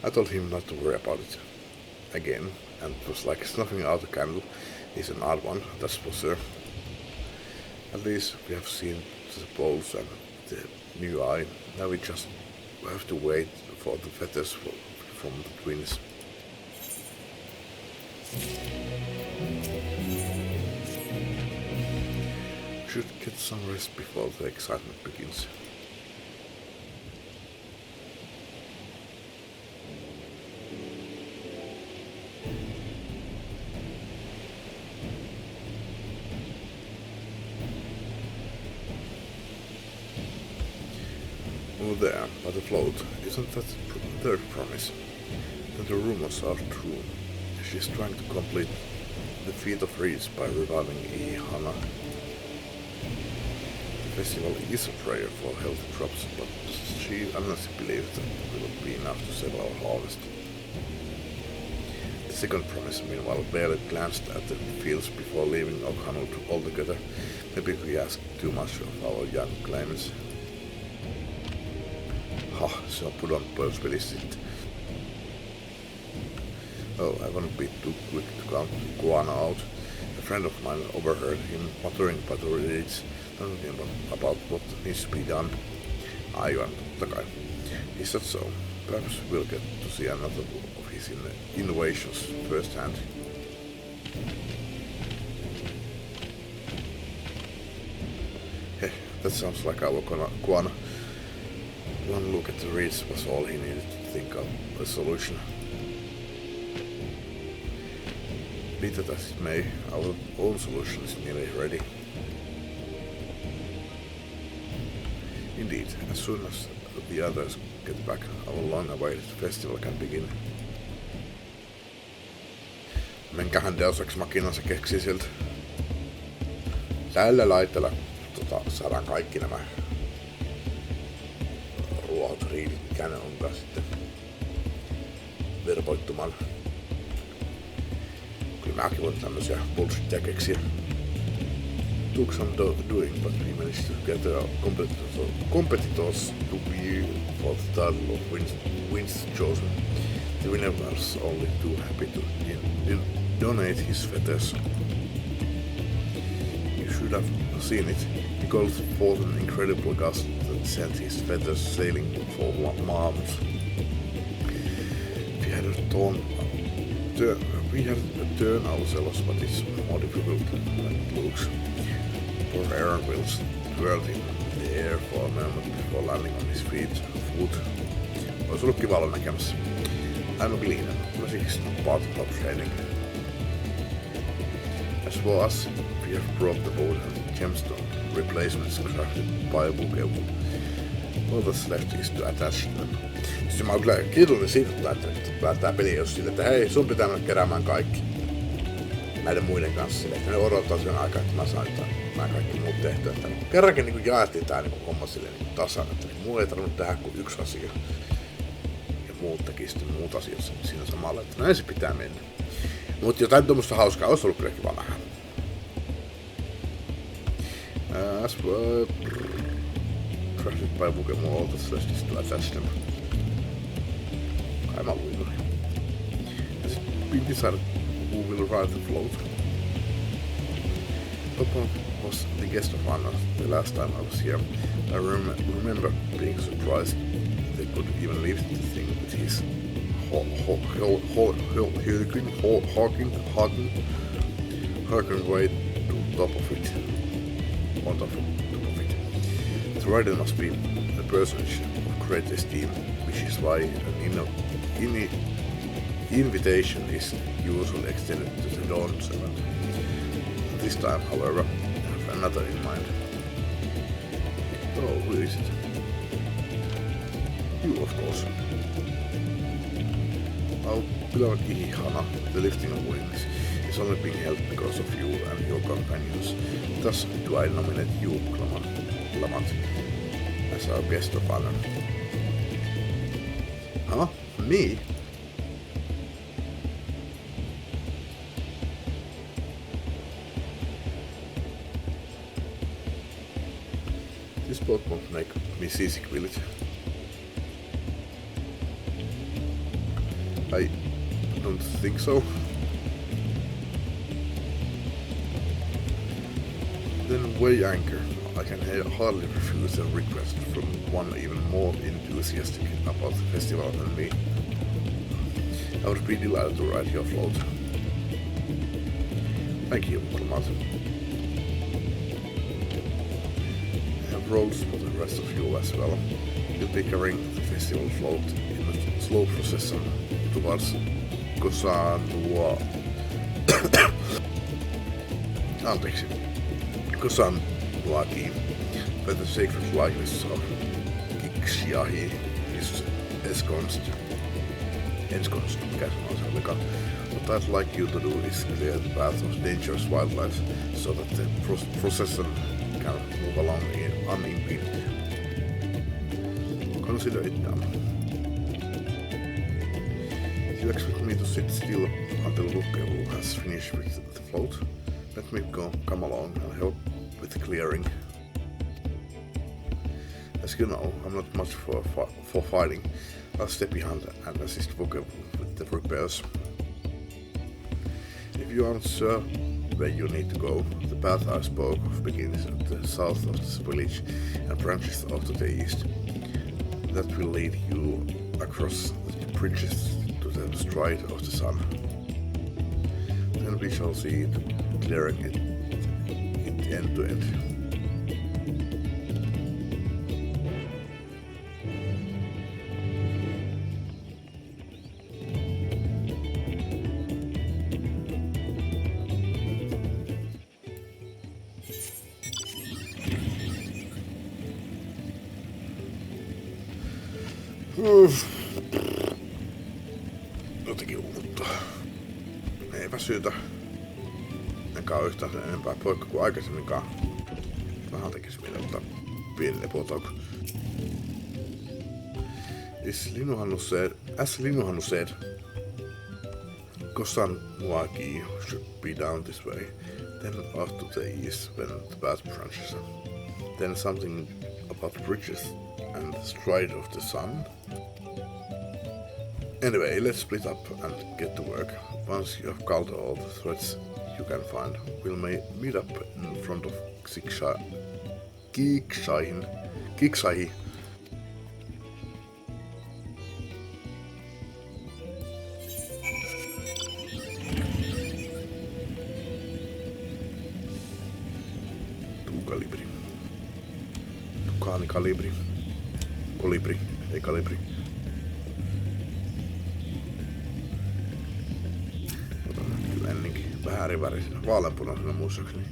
Speaker 1: I told him not to worry about it again, and it was like snuffing out a candle. He's an odd one, that's for sure. At least we have seen the poles and the new eye. Now we just have to wait for the feathers from the twins. Should get some rest before the excitement begins. Over there, by the float, isn't that the third promise? Then the rumors are true. She's trying to complete the feat of Reeds by reviving Ihana. The festival is a prayer for healthy crops, but she honestly believes that it will be enough to sell our harvest. The second promise, meanwhile, barely glanced at the fields before leaving O'Connell altogether. Maybe we ask too much of our young claimants. Se on pudonnut pois pelistä sitten. Oh, I won't be too quick to count Guana out. A friend of mine overheard him muttering patterns about what needs to be done. Aivan, totta kai. Is that so? Perhaps we'll get to see another of his innovations firsthand. Heh, that sounds like our Guana. One look at the reeds was all he needed to think of a solution. Be that as it may, our own solution is nearly ready. Indeed, as soon as the others get back, our long-awaited festival can begin. Menkähän Deus Ex Machinansa keksii siltä. Tällä laitteella saadaan kaikki nämä ruohot, riidit, mikä ne onkaan sitten verboittumaan. Kyllä mäkin voin tämmösiä bullshittia keksiä. Took some doing, but we managed to get our competitors to be for the title of wins chosen. The winner was only too happy to donate his feathers. You should have seen it. He called forth an incredible gust that sent his feathers sailing for miles. We had to turn ourselves, but it's more difficult than it looks. Poor Aaron Wills twirled in the air for a moment before landing on his feet. Olisi ollut kiva olla näkemässä. I'm a gleaner. Music is not part of our training. As for us, we have brought the boat and gemstone replacements crafted by a bookable. All that's left is to attach them. Siis mä oon kyllä kiitollinen siitä, että päättää peliä jos sille, että hei, sun pitää mennä keräämään kaikki näiden muiden kanssa sille, että ne odottaa sen aikaa, että mä sain nämä kaikki muut tehtyä. Että kerrankin niin jaettiin tää niin homma silleen niin tasan, että mulla ei tarvinnut tehdä kuin yksi asia. Ja muut teki sitten muut asiat siinä samalla, että näin se pitää mennä. Mut jotain tuommoista hauskaa olisi ollut kyllä kiva nähdä. Crafted by Pokemon, all that's left is to attach them. Kai mä luin noin. Has it been decided who will ride the float? Papa was the guest of honor the last time I was here. I remember being surprised they could even lift the thing with his hawking way to top of it. On top of it. The rider must be a personage of great esteem, which is why an invitation is usually extended to the dawn servant. This time, however, I have another in mind. Oh, who is it? You, of course. Our beloved Ihana, the lifting of wings, is only being held because of you and your companions. Thus do I nominate you, Lamat, as our guest of honor. Huh? Me? This boat won't make me seasick, will it? I don't think so. Then weigh anchor. I can hardly refuse a request from one even more enthusiastic about the festival than me. I would be delighted to ride your float. Thank you, Klamat. I have roles for the rest of you as well. You'll be carrying the festival float in a slow procession towards Kosanua. Kosanuakin, where the sacred likeness of Kixiahi is ensconced. What I'd like you to do is clear the path of dangerous wildlife so that the procession can move along unimpeded. Consider it done. You expect me to sit still until Lukevu has finished with the float? Let me come along and help with the clearing. As you know, I'm not much for fighting. I'll stay behind and assist Lukevu with the repairs. If you aren't sure where you need to go, the path I spoke of begins at the south of this village and branches off to the east. That will lead you across the bridges to the stride of the sun. Then we shall see it clearing it end to end. Jotenkin uuvuttaa. Ei väsytä. Enkä oo yhtään sen enempää poikka kuin aikaisemminkaan. Vähän tekis mieleen ottaa pieni lepotauko. As Linuhannu said, Kosan Muagi should be down this way, then off to the east when the path branches. Then something about bridges and the stride of the sun. Anyway, let's split up and get to work. Once you have culled all the threads you can find, we'll meet up in front of Kiksaihi. Kalibri. Kolibri, ei kalibri. Otan kyllä ennenkin vähän eri värisenä, vaaleanpunaisena muistaakseni.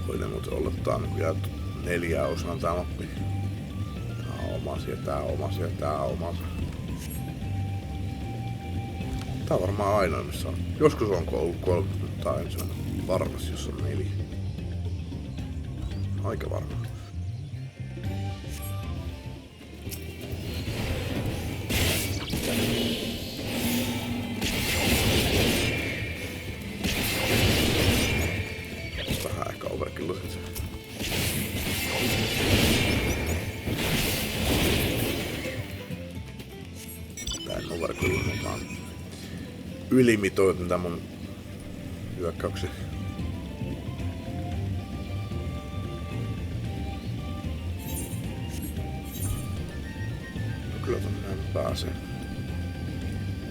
Speaker 1: Voidaan muuten olla, että tää on jaettu 4 osaan tää mappi. Tää on omasia, tää on omasia, tää on omasia. Tää on varmaan ainoa missä on. Joskus on ollut 3, mutta en se on varmasti jos on 4. Aika varma. Ylimitoitin tän mun hyökkäyksen. No kyllä tonne näin pääsee.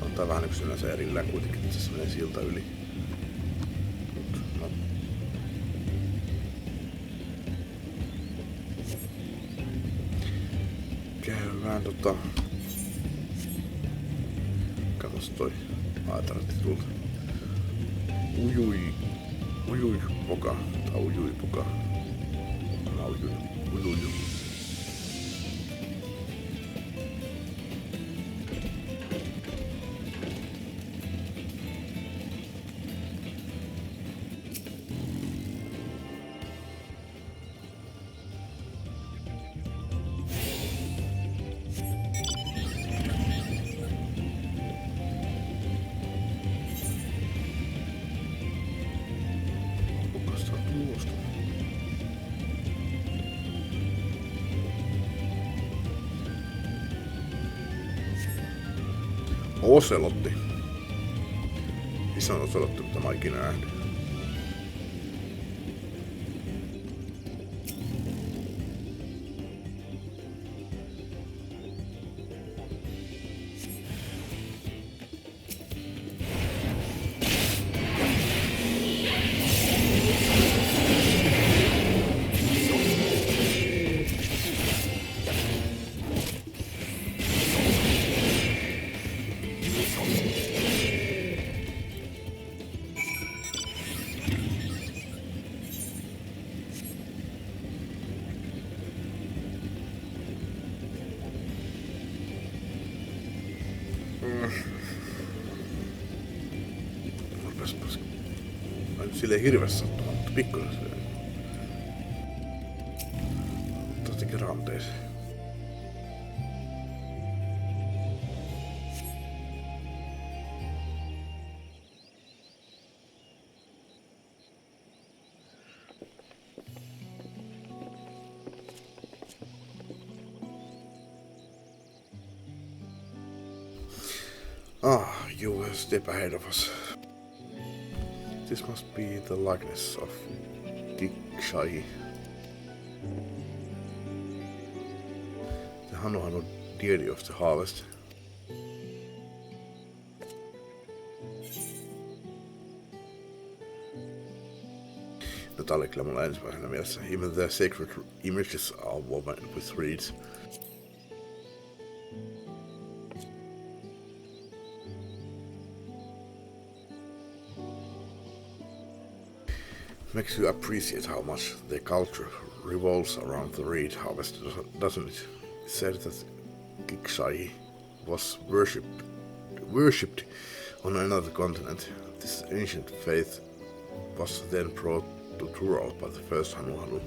Speaker 1: On tää vähän yksi sinänsä erillään kuitenkin, että se menee silta yli. Mut no. Käydään Katos toi aitaratti tulta. Ujui poka. Tai ujui poka. Ujui. Oselotti. Missä on oselotti, mitä mä oon ikinä nähnyt? Silleen hirveästi sattumaan, mutta pikkuinen silleen. Tostikin ranteeseen. You a step ahead of us. This must be the likeness of XIV. The Hanu deity of the harvest. No, tää oli kyllä mulla ensimmäisenä mielessä. Even the sacred images are woven with reeds. Makes you appreciate how much their culture revolves around the reed harvest, doesn't it? It's said that XIV was worshipped on another continent. This ancient faith was then brought to Tural by the first Hanu.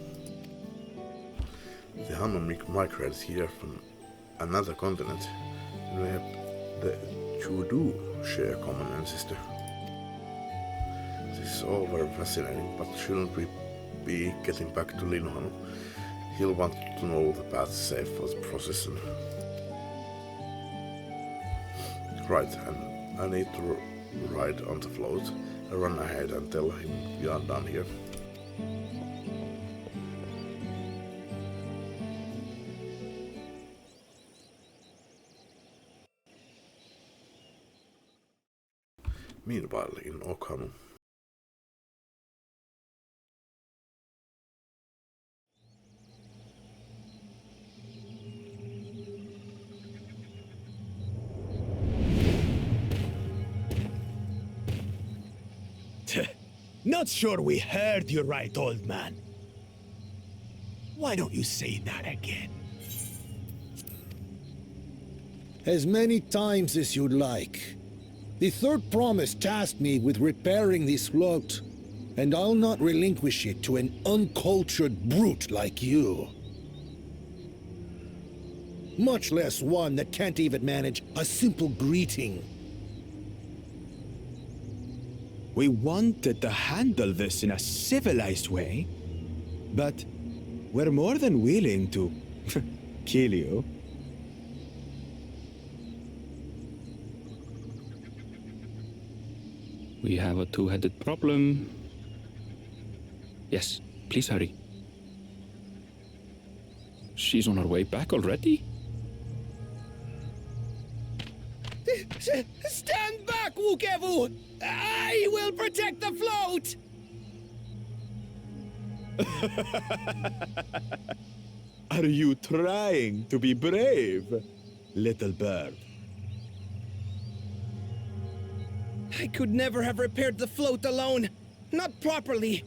Speaker 1: The Hanu migrated here from another continent, and we have the Chudu share common ancestor. This is all very fascinating, but shouldn't we be getting back to Linhanu? He'll want to know the path safe for the procession. Right, and I need to ride on the float. I run ahead and tell him we are done here. Meanwhile, in Okhanu.
Speaker 9: Not sure we heard you right, old man. Why don't you say that again?
Speaker 10: As many times as you'd like. The third promise tasked me with repairing this float, and I'll not relinquish it to an uncultured brute like you. Much less one that can't even manage a simple greeting.
Speaker 20: We wanted to handle this in a civilized way, but we're more than willing to kill you.
Speaker 3: We have a two-headed problem. Yes, please hurry. She's on her way back already?
Speaker 19: Stand back, Wukevu! I will protect the float!
Speaker 20: Are you trying to be brave, little bird?
Speaker 19: I could never have repaired the float alone. Not properly.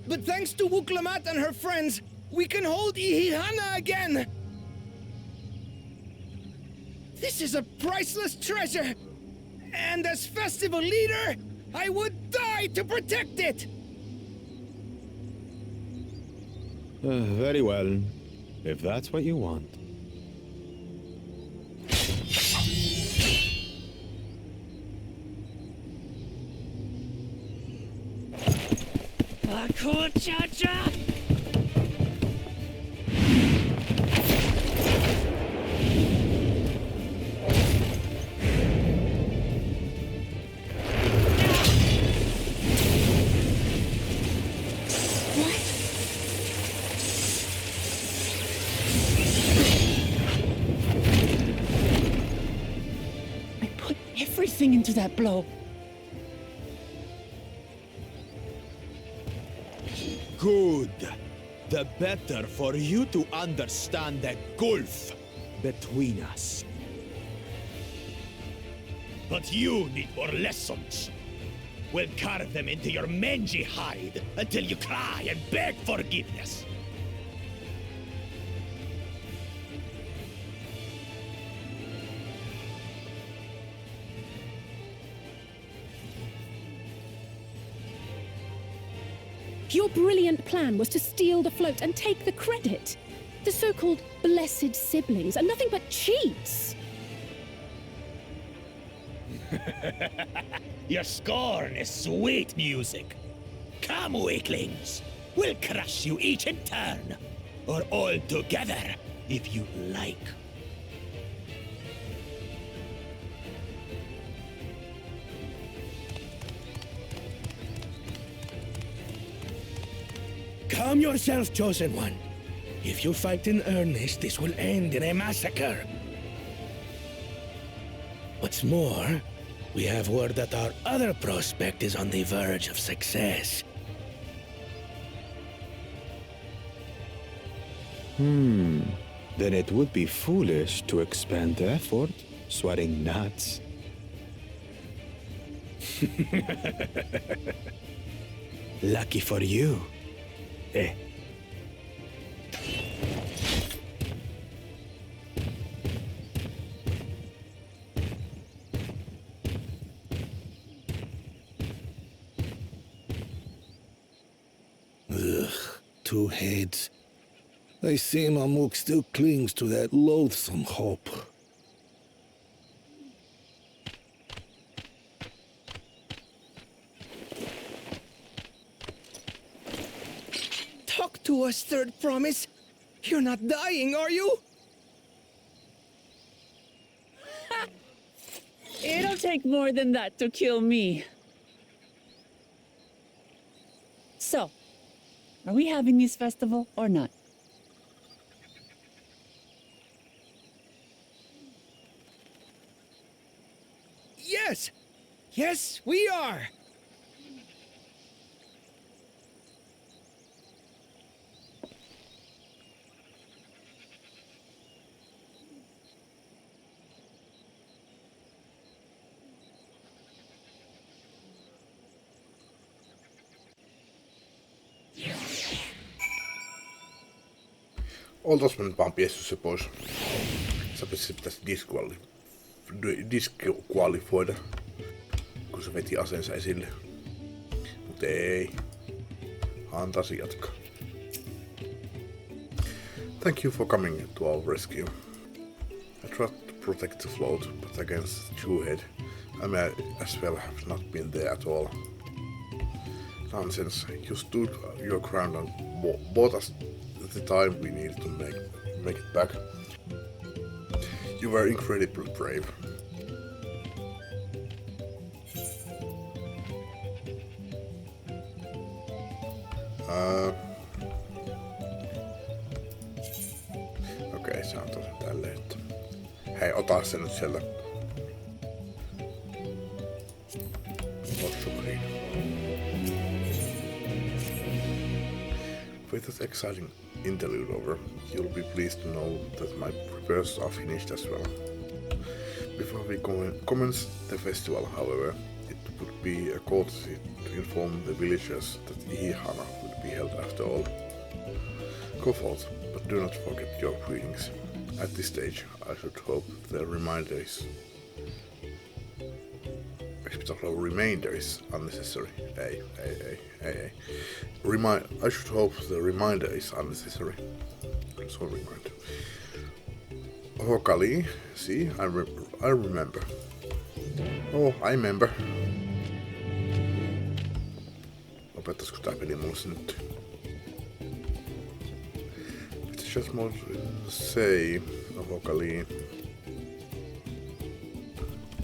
Speaker 19: But thanks to Wuklamat and her friends, we can hold Ihihana again! This is a priceless treasure! And as festival leader, I would die to protect it!
Speaker 20: Very well, if that's what you want.
Speaker 8: Cha-cha!
Speaker 4: Everything into that blow.
Speaker 20: Good. The better for you to understand the gulf between us.
Speaker 5: But you need more lessons. We'll carve them into your mangy hide until you cry and beg forgiveness.
Speaker 6: Your brilliant plan was to steal the float and take the credit. The so-called blessed siblings are nothing but cheats.
Speaker 5: Your scorn is sweet music. Come, weaklings. We'll crush you each in turn. Or all together, if you like.
Speaker 12: Calm yourself, Chosen One. If you fight in earnest, this will end in a massacre. What's more, we have word that our other prospect is on the verge of success.
Speaker 20: Then it would be foolish to expend effort sweating nuts.
Speaker 12: Lucky for you. Eh?
Speaker 10: Ugh, two heads. I see Mamuk still clings to that loathsome hope.
Speaker 19: Talk to us, Third Promise. You're not dying, are you?
Speaker 4: It'll take more than that to kill me. So, are we having this festival or not?
Speaker 19: Yes! Yes, we are!
Speaker 1: Oltais me nyt vaan piessyt se pois. Se pitäisi disqualifoida, kun se veti aseensa esille. Mut ei. Antaisi jatkaa. Thank you for coming to our rescue. I tried to protect the float, but against Two-Head, I may as well have not been there at all. Nonsense. You stood your ground and bought us the time we needed to make it back. You were incredibly brave. Okei, se on tosi tälleen, että... Hei, ota se nyt sieltä. Otsukriin. With this exciting interlude over, you'll be pleased to know that my repairs are finished as well. Before we commence the festival, however, it would be a courtesy to inform the villagers that Ihana will be held after all. Go forth, but do not forget your greetings. At this stage, I should hope the remainder is unnecessary. I should hope the reminder is unnecessary. So remind. Hokali, see, I remember. Oh, I remember. Opettaisiko tää peli mulle se nyt? It's just more say, Hokali.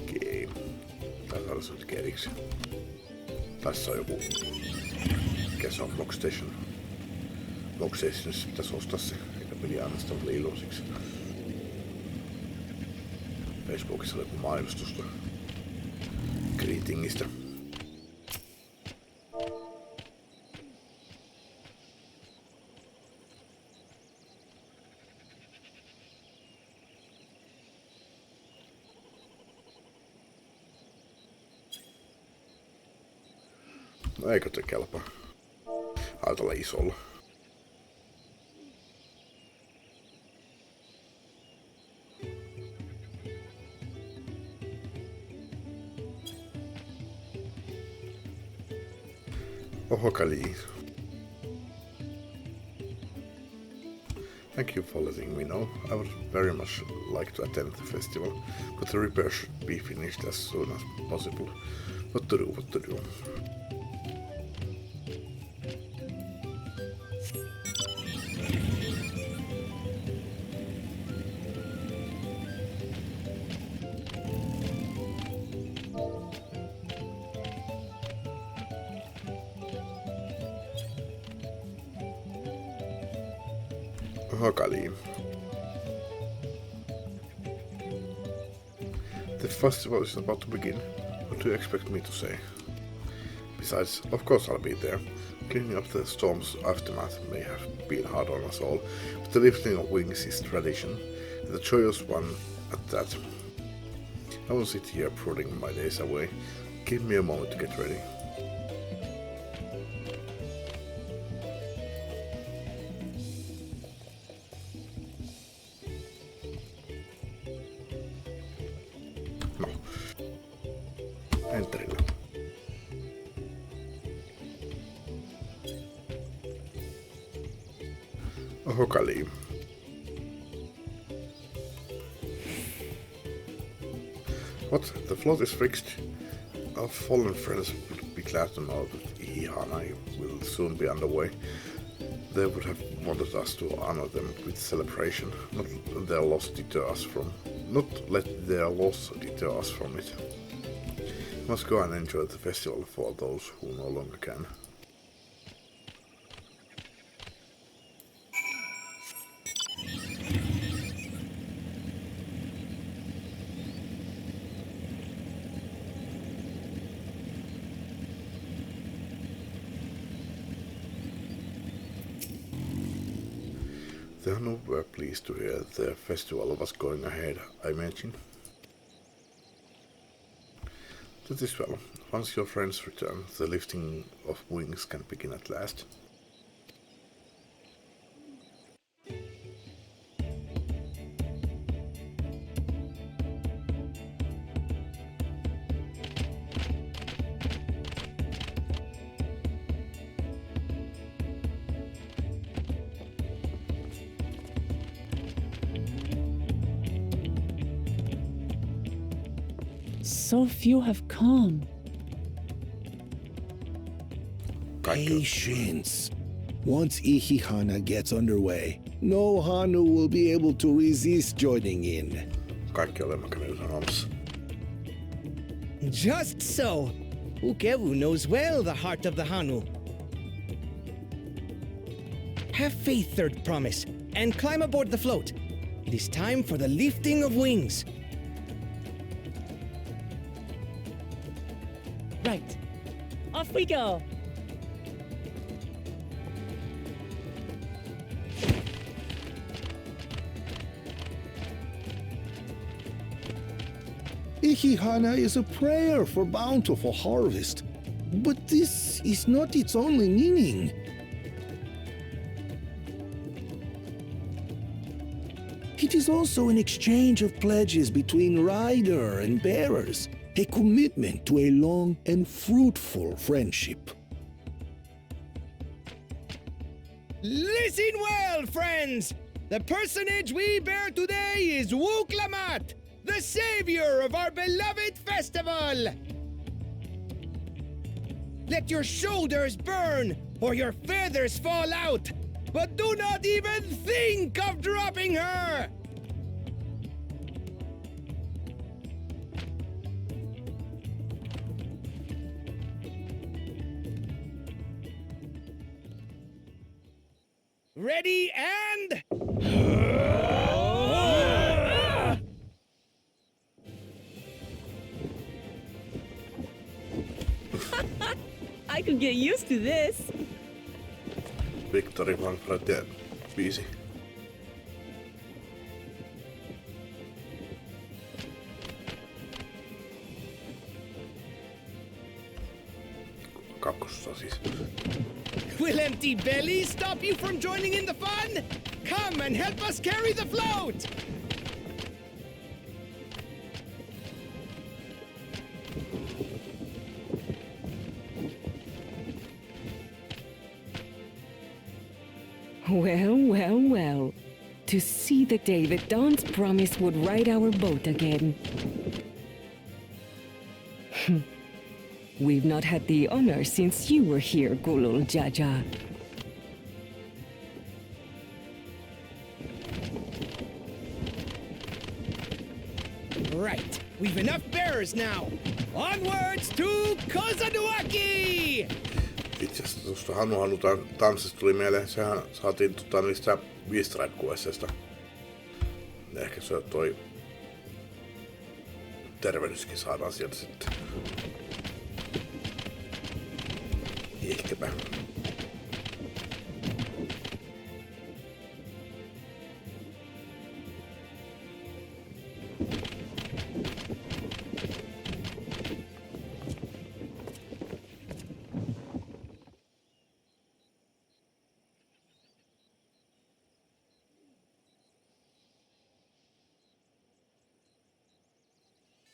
Speaker 1: Okei. Tää saada se nyt keriksi. Tässä on joku... Mikä se on? Blockstation. Blockstationissa pitäisi ostaa se, eikä peli ainoastaan ole iloisiksi. Facebookissa oli joku mainostusta Greetingistä. No eikö te kelpaa? Aitalla isolla. Oho, Kali. Thank you for letting me know. I would very much like to attend the festival, but the repairs should be finished as soon as possible. What to do? Hakali. The festival is about to begin. What do you expect me to say? Besides, of course I'll be there. Cleaning up the storm's aftermath may have been hard on us all, but the lifting of wings is tradition, and a joyous one at that. I won't sit here prodding my days away. Give me a moment to get ready. No. Enterillä. Hokali. What? The float is fixed? Our fallen friends would be glad to know that Ihana will soon be underway. They would have wanted us to honor them with celebration, not let their loss deter us from it. We must go and enjoy the festival for those who no longer can. The Hanu were pleased to hear their festival was going ahead, I imagine. That is well. Once your friends return, the lifting of wings can begin at last.
Speaker 4: So few have come.
Speaker 10: Patience. Once Ihihana gets underway, no Hanu will be able to resist joining in.
Speaker 1: Kaikki olemme kävelleet sanomassa.
Speaker 19: Just so. Ukewu knows well the heart of the Hanu. Have faith, Third Promise, and climb aboard the float. It is time for the lifting of wings.
Speaker 4: Right. Off we go.
Speaker 10: Ihihana is a prayer for bountiful harvest, but this is not its only meaning. It is also an exchange of pledges between rider and bearers, a commitment to a long and fruitful friendship.
Speaker 19: Listen well, friends! The personage we bear today is Wuklamat, the savior of our beloved festival! Let your shoulders burn, or your feathers fall out, but do not even think of dropping her! Ready and...
Speaker 4: I could get used to this.
Speaker 1: Victory Manfred biisi. Kakkossa siis.
Speaker 19: Will empty bellies stop you from joining in the fun? Come and help us carry the float!
Speaker 15: Well, well, well. to see the day that Dawn's promise would ride our boat again. We've not had the honor since you were here, Gulul Jaja.
Speaker 19: Right, we've enough bearers now. Onwards to Kozaduaki!
Speaker 1: Itse asiassa tuosta Hanu tanssista tuli mieleen, sehän saatiin niistä Vistride-kuesseista. Ehkä se toi tervehdyskin saadaan sieltä sitten. Ehkäpä.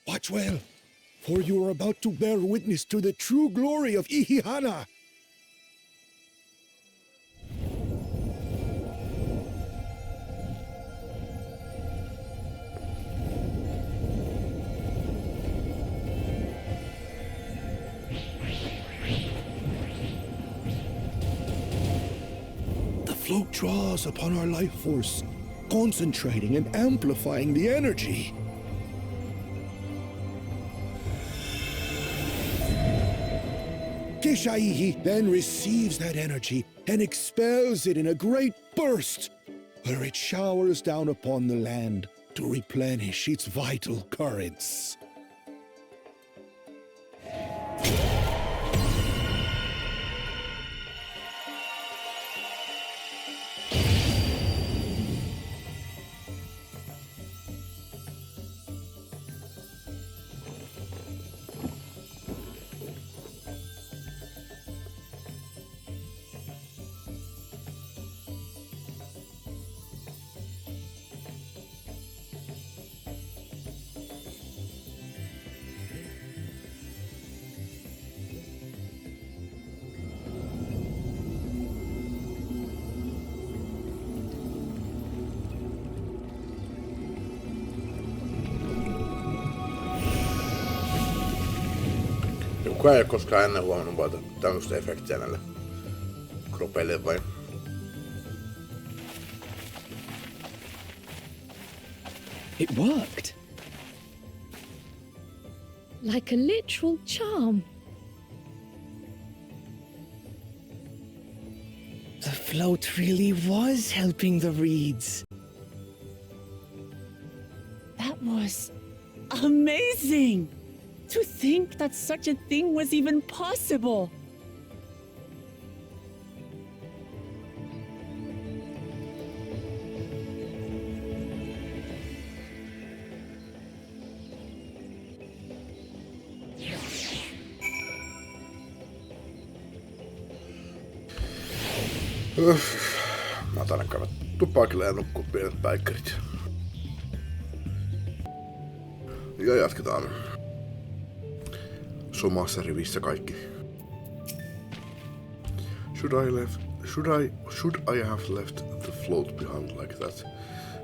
Speaker 10: Watch well, for you are about to bear witness to the true glory of Ihihana. The float draws upon our life force, concentrating and amplifying the energy. Kishaihi then receives that energy and expels it in a great burst, where it showers down upon the land to replenish its vital currents.
Speaker 1: Kukaan ei ole koskaan ennen huomannut vaan tämmöistä efektiä näille kropeille vai?
Speaker 7: It worked.
Speaker 2: Like a literal charm.
Speaker 19: The float really was helping the reeds.
Speaker 4: That was amazing! To think that such a thing was even possible!
Speaker 1: Mä otan käydä tupakille ja nukkuu pienet päikkärit. Ja jatketaan. Somassa rivissä kaikki. Should I have left the float behind like that?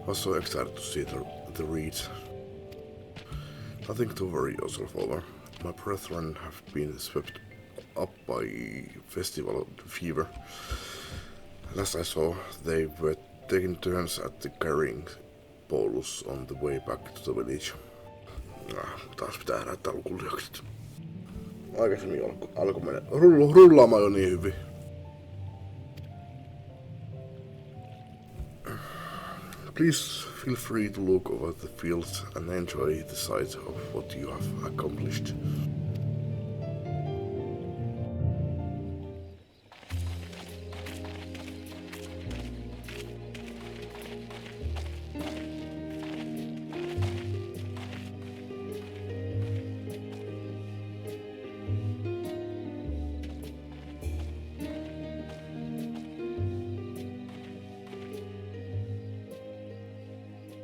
Speaker 1: I was so excited to see the reeds. Nothing to worry yourself over. My brethren have been swept up by festival fever. Last I saw, they were taking turns at the carrying poles on the way back to the village. Taas pitää näyttää lukuliakset. Aikaisemmin alkoi mennä rullaamaan jo niin hyvin. Please feel free to look over the fields and enjoy the sight of what you have accomplished.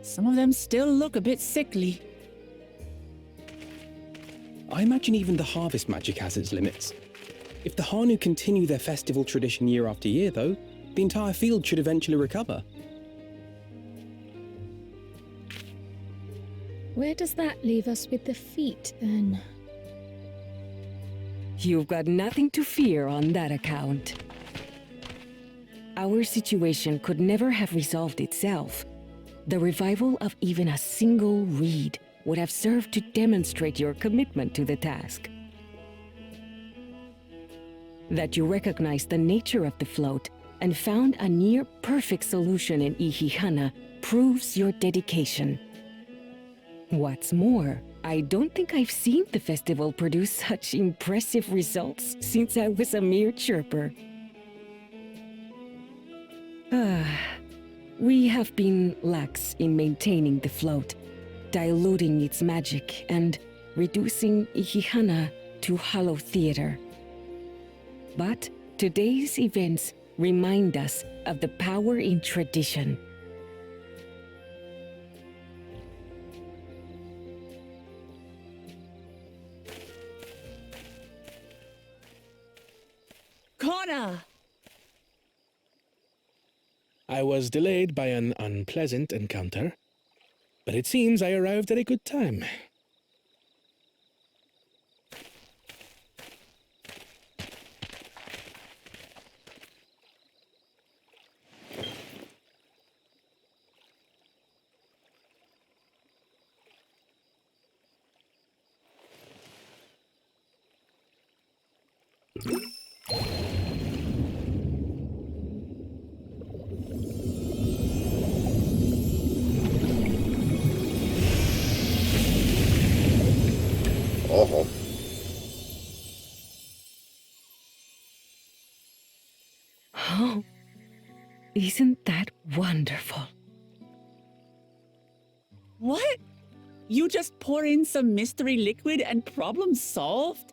Speaker 4: Some of them still look a bit sickly.
Speaker 7: I imagine even the harvest magic has its limits. If the Hanu continue their festival tradition year after year, though, the entire field should eventually recover.
Speaker 2: Where does that leave us with the feet, then?
Speaker 15: You've got nothing to fear on that account. Our situation could never have resolved itself. The revival of even a single reed would have served to demonstrate your commitment to the task. That you recognized the nature of the float and found a near-perfect solution in Ihihana proves your dedication. What's more, I don't think I've seen the festival produce such impressive results since I was a mere chirper. We have been lax in maintaining the float, diluting its magic and reducing Ihihana to hollow theater. But today's events remind us of the power in tradition.
Speaker 4: Connor!
Speaker 12: I was delayed by an unpleasant encounter, but it seems I arrived at a good time.
Speaker 1: Oho.
Speaker 15: Oh, isn't that wonderful?
Speaker 4: What? You just pour in some mystery liquid and problem solved?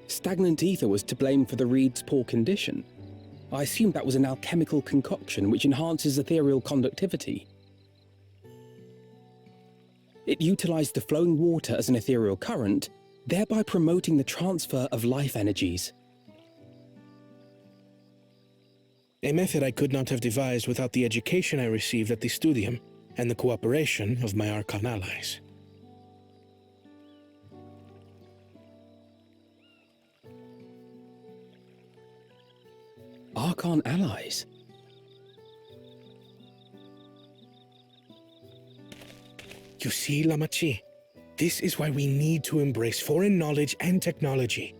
Speaker 7: Stagnant ether was to blame for the reed's poor condition. I assumed that was an alchemical concoction which enhances ethereal conductivity. It utilized the flowing water as an ethereal current, thereby promoting the transfer of life energies.
Speaker 12: A method I could not have devised without the education I received at the studium and the cooperation of my Archon allies.
Speaker 7: Archon allies?
Speaker 12: You see, Lamachi, this is why we need to embrace foreign knowledge and technology.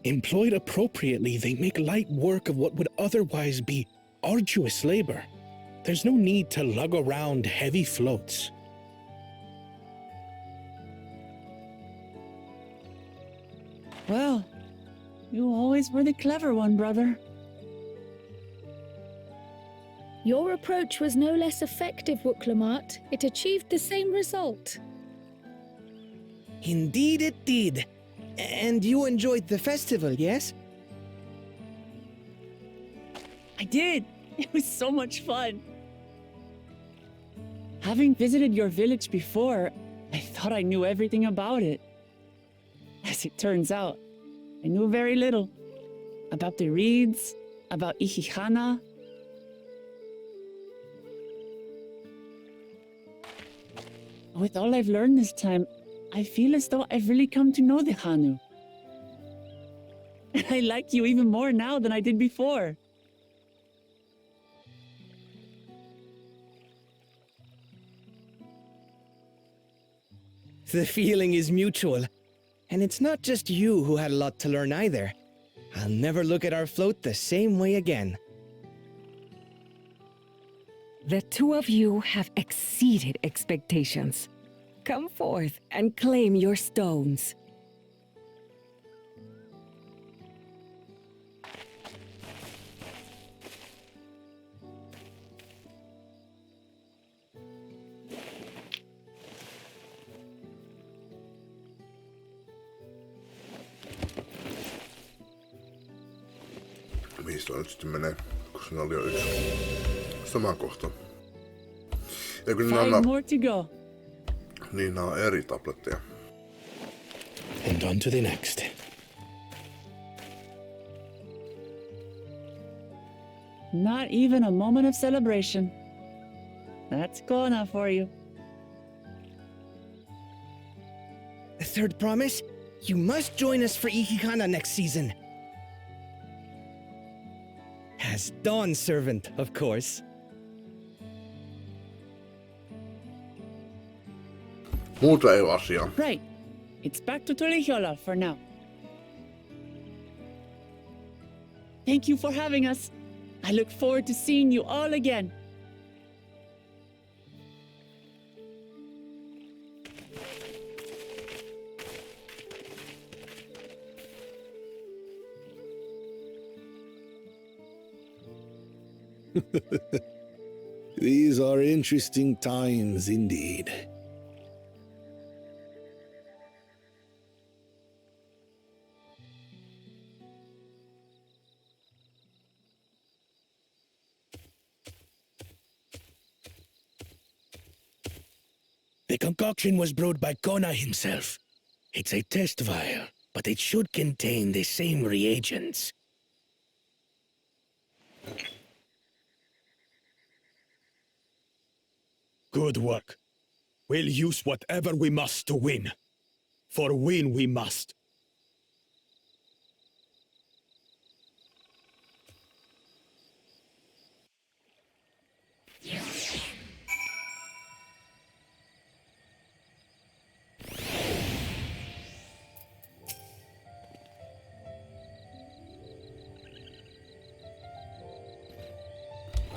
Speaker 12: Employed appropriately, they make light work of what would otherwise be arduous labor. There's no need to lug around heavy floats.
Speaker 4: Well, you always were the clever one, brother.
Speaker 2: Your approach was no less effective, Wuklamat. It achieved the same result.
Speaker 19: Indeed it did. And you enjoyed the festival, yes?
Speaker 4: I did. It was so much fun. Having visited your village before, I thought I knew everything about it. As it turns out, I knew very little. About the reeds, about Ihihana. With all I've learned this time, I feel as though I've really come to know the Hanu. I like you even more now than I did before.
Speaker 19: The feeling is mutual. And it's not just you who had a lot to learn either. I'll never look at our float the same way again.
Speaker 15: The two of you have exceeded expectations. Come forth and claim your stones.
Speaker 1: Mihin toi nyt sitten menee, kun siinä oli jo yksi sama kohta. Ja kyllä
Speaker 4: 5 more to go.
Speaker 1: Niin, nämä on eri tabletteja.
Speaker 12: And on to the next.
Speaker 4: Not even a moment of celebration. That's Kona for you.
Speaker 19: The third promise? You must join us for Ikikana next season. As Dawn Servant, of course.
Speaker 1: Muuta ei ole asiaa.
Speaker 4: Right. It's back to Torihiola for now. Thank you for having us. I look forward to seeing you all again.
Speaker 10: These are interesting times indeed.
Speaker 5: The concoction was brewed by Kona himself. It's a test vial, but it should contain the same reagents.
Speaker 20: Good work. We'll use whatever we must to win. For win we must.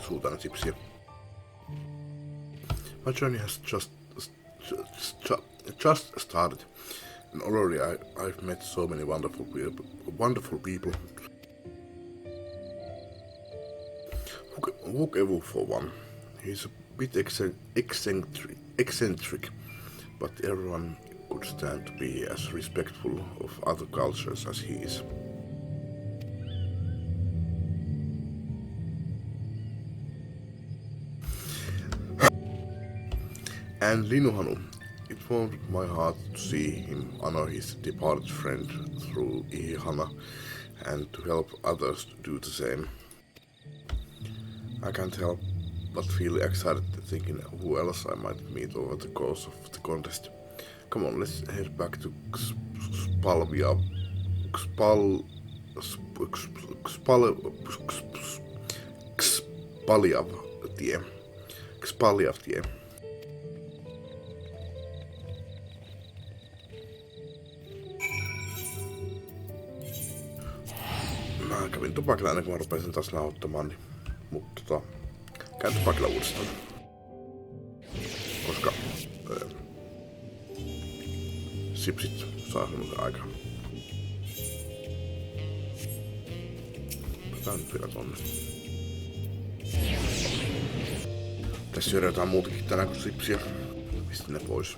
Speaker 1: Suutaan sipsiä. My journey has just started, and already I've met so many wonderful people. Hook for one. He's a bit eccentric, but everyone could stand to be as respectful of other cultures as he is. And Linuhanu, it warmed my heart to see him honor his departed friend through Ihihana and to help others to do the same. I can't help but feel excited thinking who else I might meet over the course of the contest. Come on, let's head back to Xpaljav-tie. Mä kävin tupakilla ennen kuin mä rupesin taas nauhoittamaan, niin, mutta käyn tupakilla uudestaan. Koska sipsit saa semmoisen aikaa. Tää nyt vielä tonne. Tässä syödään jotain muutakin tänään kuin sipsiä. Pistin ne pois.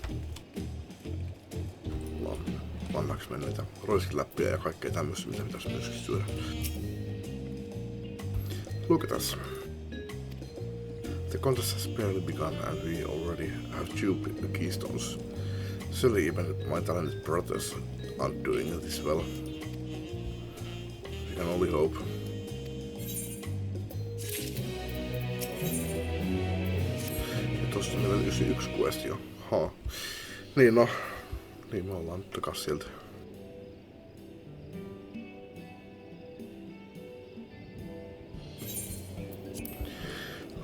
Speaker 1: Vannaksi menneitä roiskiläppiä ja kaikkea tämmöistä, mitä pitäisi myöskin syödä. Look at us. The contest has barely begun and we already have 2 keystones. Surely even my talented brothers aren't doing this well. We can only hope. Ja tossa meillä on yksi quest jo. Niin no. Niin me ollaan nyt takas sieltä.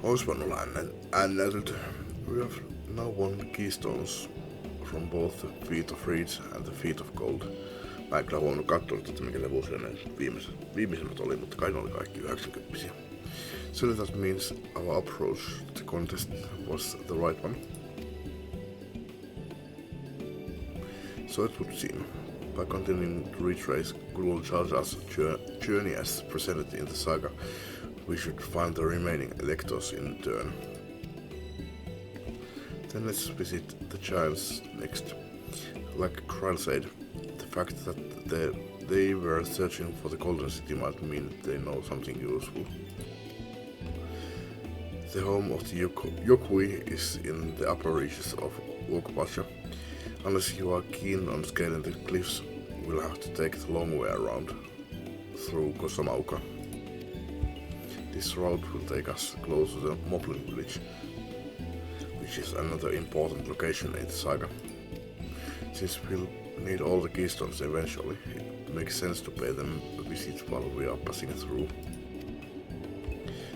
Speaker 1: Ois voinut olla ännäytelty. We have now won keystones from both the Feet of Reeds and the Feet of Gold. Mä en kyllä huomannut katsoa, että mikä levuisia ne viimeisemmät oli, mutta kai ne oli kaikki 90-pisiä. So that means our approach to the contest was the right one. So it would seem, by continuing to retrace Gulul Charja's journey as presented in the saga, we should find the remaining electors in turn. Then let's visit the giants next. Like Kryle said, the fact that they were searching for the Golden City might mean they know something useful. The home of the Yokui is in the upper reaches of Ulkopacha. Unless you are keen on scaling the cliffs, we'll have to take the long way around, through Kosamauka. This route will take us close to the Moblin village. which is another important location in the saga. Since we'll need all the keystones eventually, it makes sense to pay them a visit while we are passing through.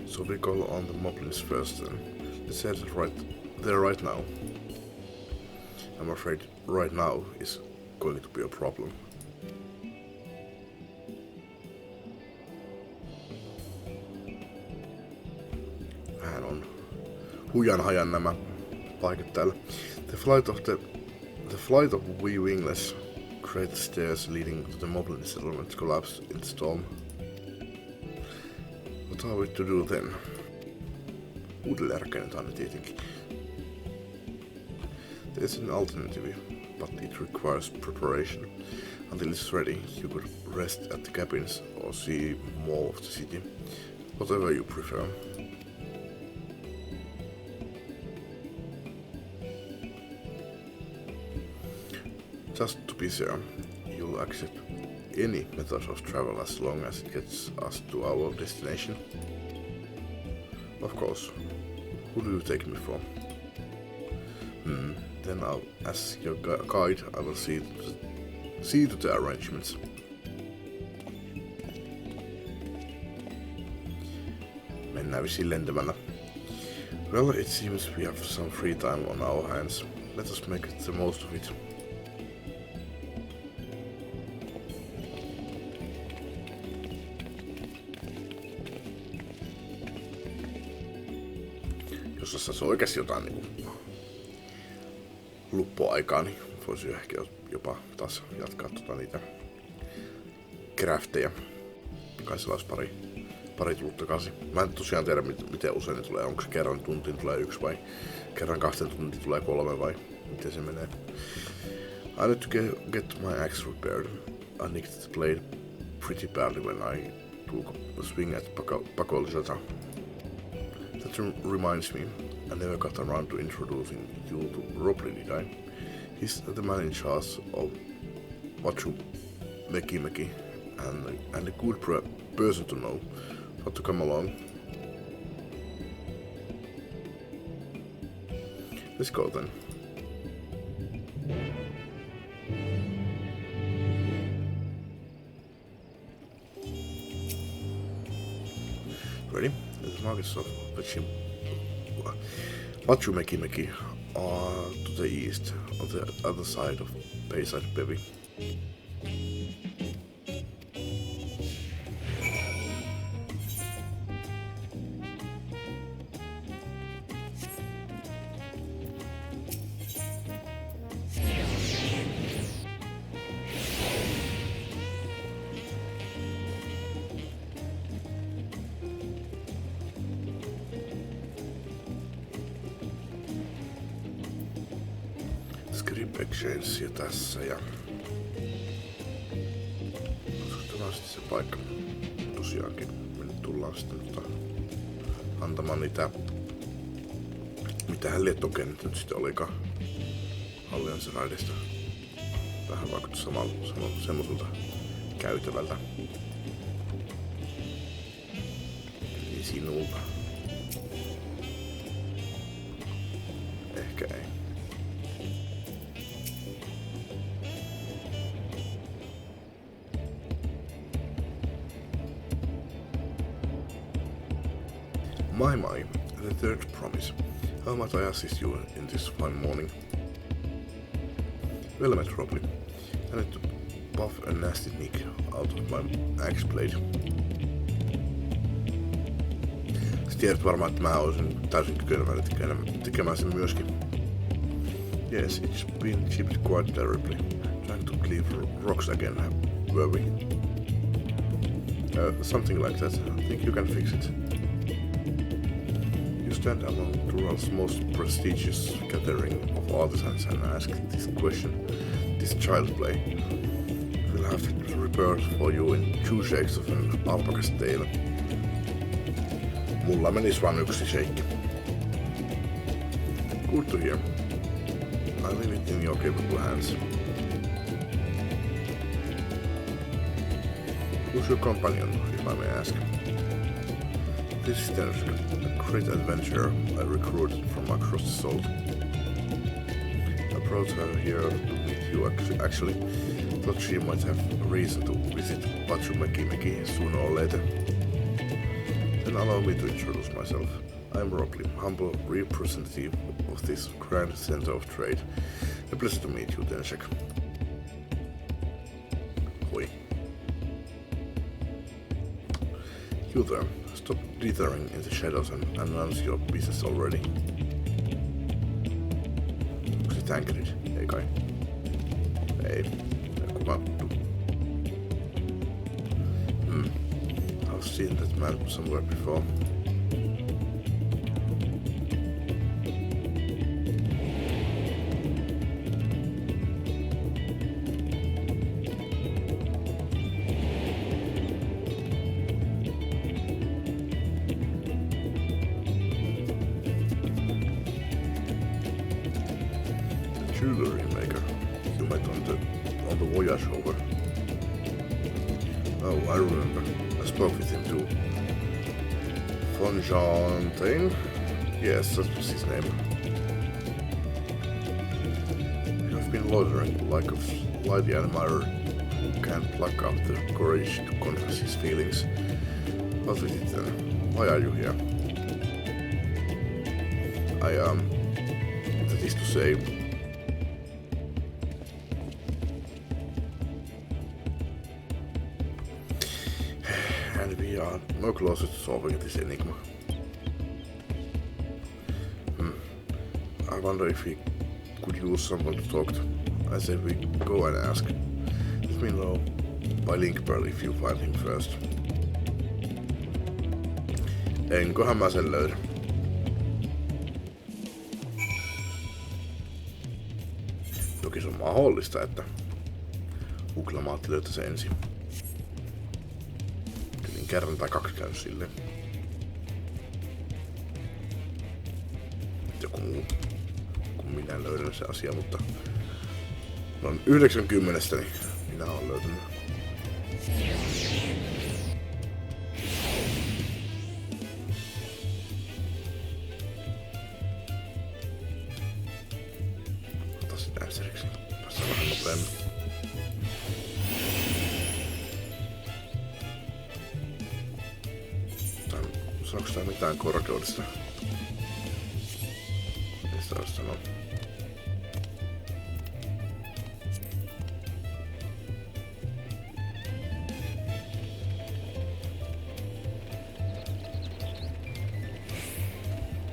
Speaker 1: So we go on the moblins first then. Let's head right there right now. I'm afraid right now is going to be a problem. Vähän on hujan hajan nämä paikat täällä. The flight of wee wingless great stairs leading to the moblin settlement collapsed in the storm. What are we to do then? Uudelleen rakennetaan ne tietenkin. There's an alternative, but it requires preparation. Until it's ready, you could rest at the cabins or see more of the city, whatever you prefer. Just to be sure, you'll accept any method of travel as long as it gets us to our destination. Of course. Who do you take me for? Then as your guide, I will see to the arrangements. Mennään vissiin lentämällä. Well, it seems we have some free time on our hands. Let us make the most of it. Jos tässä on oikeasti jotain niinku luppuaikaa, niin voisi ehkä jopa taas jatkaa niitä crafteja. Kai siellä olisi pari tullut takaisin. Mä en tosiaan tiedä miten usein ne tulee. Onko se kerran tuntiin tulee 1 vai kerran 2 tuntiin tulee 3 vai miten se menee. I need to get my axe repaired. I nicked the blade pretty badly when I took a swing at Pakollisota. That reminds me, I never got around to introducing you to Robley, did I? He's the man in charge of Vachu Meki and a good person to know how to come along. Let's go then. Ready? The markets of Vachu Meki are to the east, on the other side of Bayside Bevy. Script Exchange tässä ja tämä on sitten se paikka. Tosiaankin me nyt tullaan sitten antamaan niitä mitähän liettokennet nyt sitten olikaan Allianssiraidista. Vähän vaikutti semmoiselta käytävältä. Eli sinulta. Ehkä ei. My, the third promise. How might I assist you in this fine morning? Well met, Robley. I need to buff a nasty nick out of my axe blade. Sä tiedät varmaan, että mä olisin täysin kykenevä tekemään sen myöskin. Yes, it's been chipped quite terribly. Trying to cleave rocks again, were we? Something like that. I think you can fix it. Stand among Tural's most prestigious gathering of artisans and ask this question, this child play. We'll have it repaired for you in 2 shakes of an alpaca's tail. Mulla menis vaan 1 shake. Good to hear. I leave it in your capable hands. Who's your companion, if I may ask? This is a great adventurer I recruited from across the salt. brought her here to meet you actually. Thought she might have a reason to visit Patsumeki sooner or later. Then allow me to introduce myself. I'm Robley, humble representative of this grand center of trade. A pleasure to meet you, Denshek. Oi. You there, stop dithering in the shadows and announce your business already. Onko se Tancred? Ei kai. Ei. Kuka? I've seen that man somewhere before. Jewelry maker you met on the voyage over. Oh, I remember. I spoke with him too. Fontaine? Yes, that was his name. You have been loitering like a flighty admirer who can't pluck up the courage to confess his feelings. What with it then? Why are you here? That is to say, and we are no closer to solving this enigma. I wonder if we could use someone to talk to. I said we go and ask. Let me know by link pearl if you find him first. Enköhän mä sen löydä. Toki se on mahdollista, että uklamaatti löytäisi ensin. Kyllä kerran tai kaksi käynyt silleen. Joku muu kun minä en löydän se asia, mutta noin 90 niin minä olen löytänyt. Ota se danceriksi. Päästään vähän nopeammin. Sanoiko tää mitään korkeudesta? Ei sitä olisi sanoa.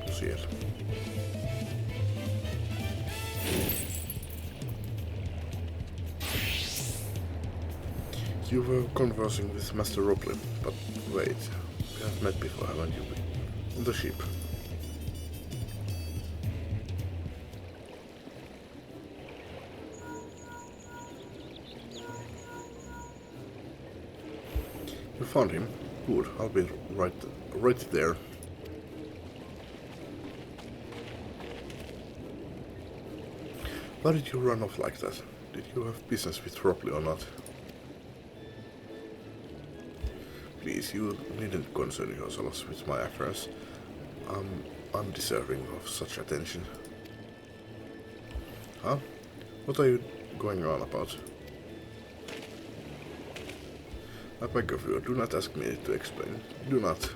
Speaker 1: No siellä. You were conversing with Master Robley, but wait. We have met before, haven't you? On the ship. You found him? Good, I'll be right there. Why did you run off like that? Did you have business with Robley or not? Please, you needn't concern yourselves with my affairs. I'm undeserving of such attention. Huh? What are you going on about? I beg of you, do not ask me to explain. Do not.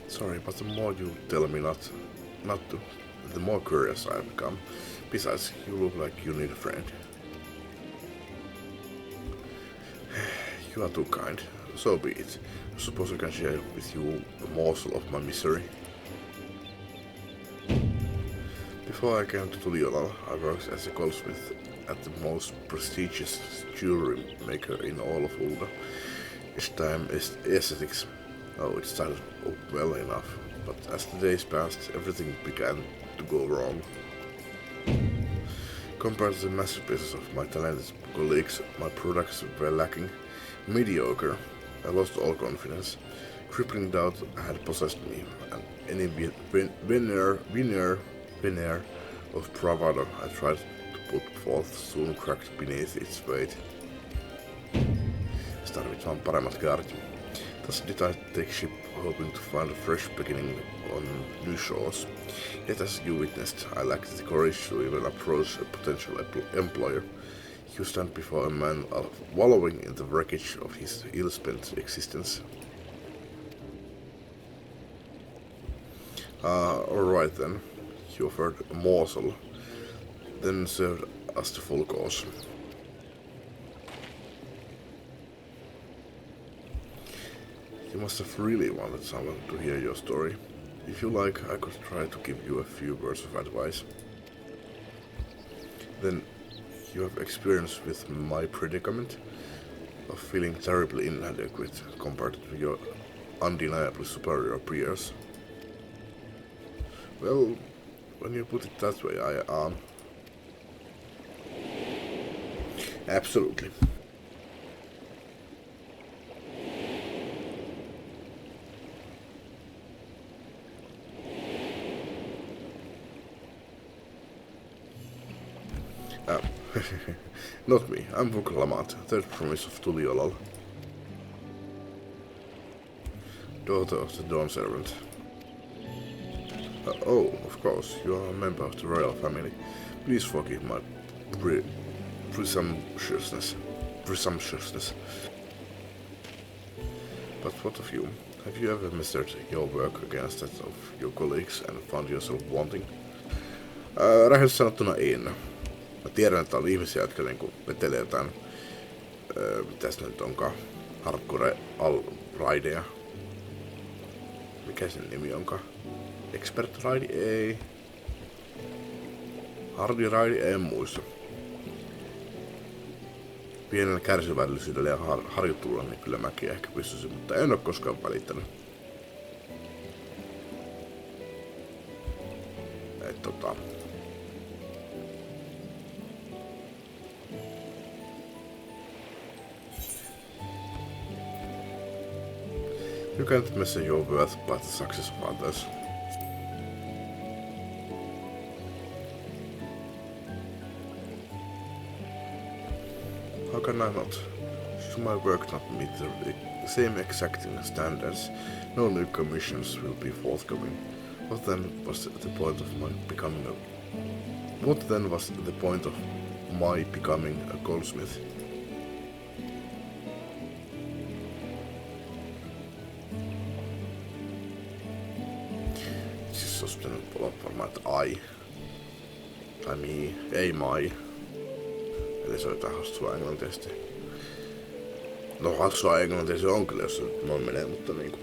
Speaker 1: Sorry, but the more you tell me not to, the more curious I become. Besides, you look like you need a friend. You are too kind. So be it. I suppose I can share with you a morsel of my misery. Before I came to Tuliolal, I worked as a goldsmith at the most prestigious jewelry maker in all of Ulda. Its time is aesthetics. Oh, it started well enough, but as the days passed, everything began to go wrong. Compared to the masterpieces of my talented colleagues, my products were lacking. Mediocre. I lost all confidence. Crippling doubt had possessed me, and any veneer of bravado I tried to put forth soon cracked beneath its weight. Tarvit vaan paremmat gardit. Thus did I take ship, hoping to find a fresh beginning on new shores. Yet as you witnessed, I lacked the courage to even approach a potential employer. You stand before a man wallowing in the wreckage of his ill-spent existence. Alright then. You offered a morsel, then served us the full course. You must have really wanted someone to hear your story. If you like, I could try to give you a few words of advice. Then, you have experience with my predicament of feeling terribly inadequate compared to your undeniably superior peers. Well, when you put it that way, I absolutely. Not me, I'm Vuklamat, third promise of Tuliolal, daughter of the Dawn Servant. Oh, of course, you are a member of the royal family. Please forgive my presumptuousness. But what of you? Have you ever measured your work against that of your colleagues and found yourself wanting? Rehellisesti sanottuna en. Mä tiedän, että on ihmisiä, jotka niinku vetelee jotain, mitäs nyt onkaan, hardcore raideja. Mikä sen nimi onkaan? Expert raidi? Ei. Hardi raidi? En muista. Pienellä kärsivällisyydellä ja harjoittelulla niin kyllä mäkin ehkä pystyisin, mutta en ole koskaan välittänyt. You can't measure your worth by the success of others. How can I not? Should my work not meet the same exacting standards, no new commissions will be forthcoming. What then was the point of my becoming a goldsmith? Siis olisi pitänyt olla varmaan, että ai. Tai me, ei mai. Eli se on jotain hassua englantiesti. No hassua englantiesti on kyllä, jos se noin menee, mutta niinku.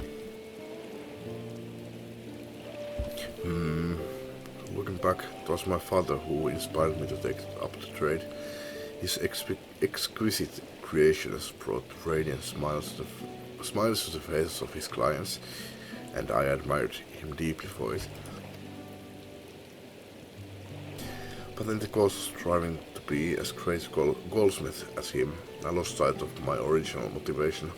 Speaker 1: Looking back, it was my father who inspired me to take up the trade. His exquisite creations brought radiant smiles to the faces of his clients, and I admired him deeply for it. But in the course of striving to be as great a goldsmith as him, I lost sight of my original motivation.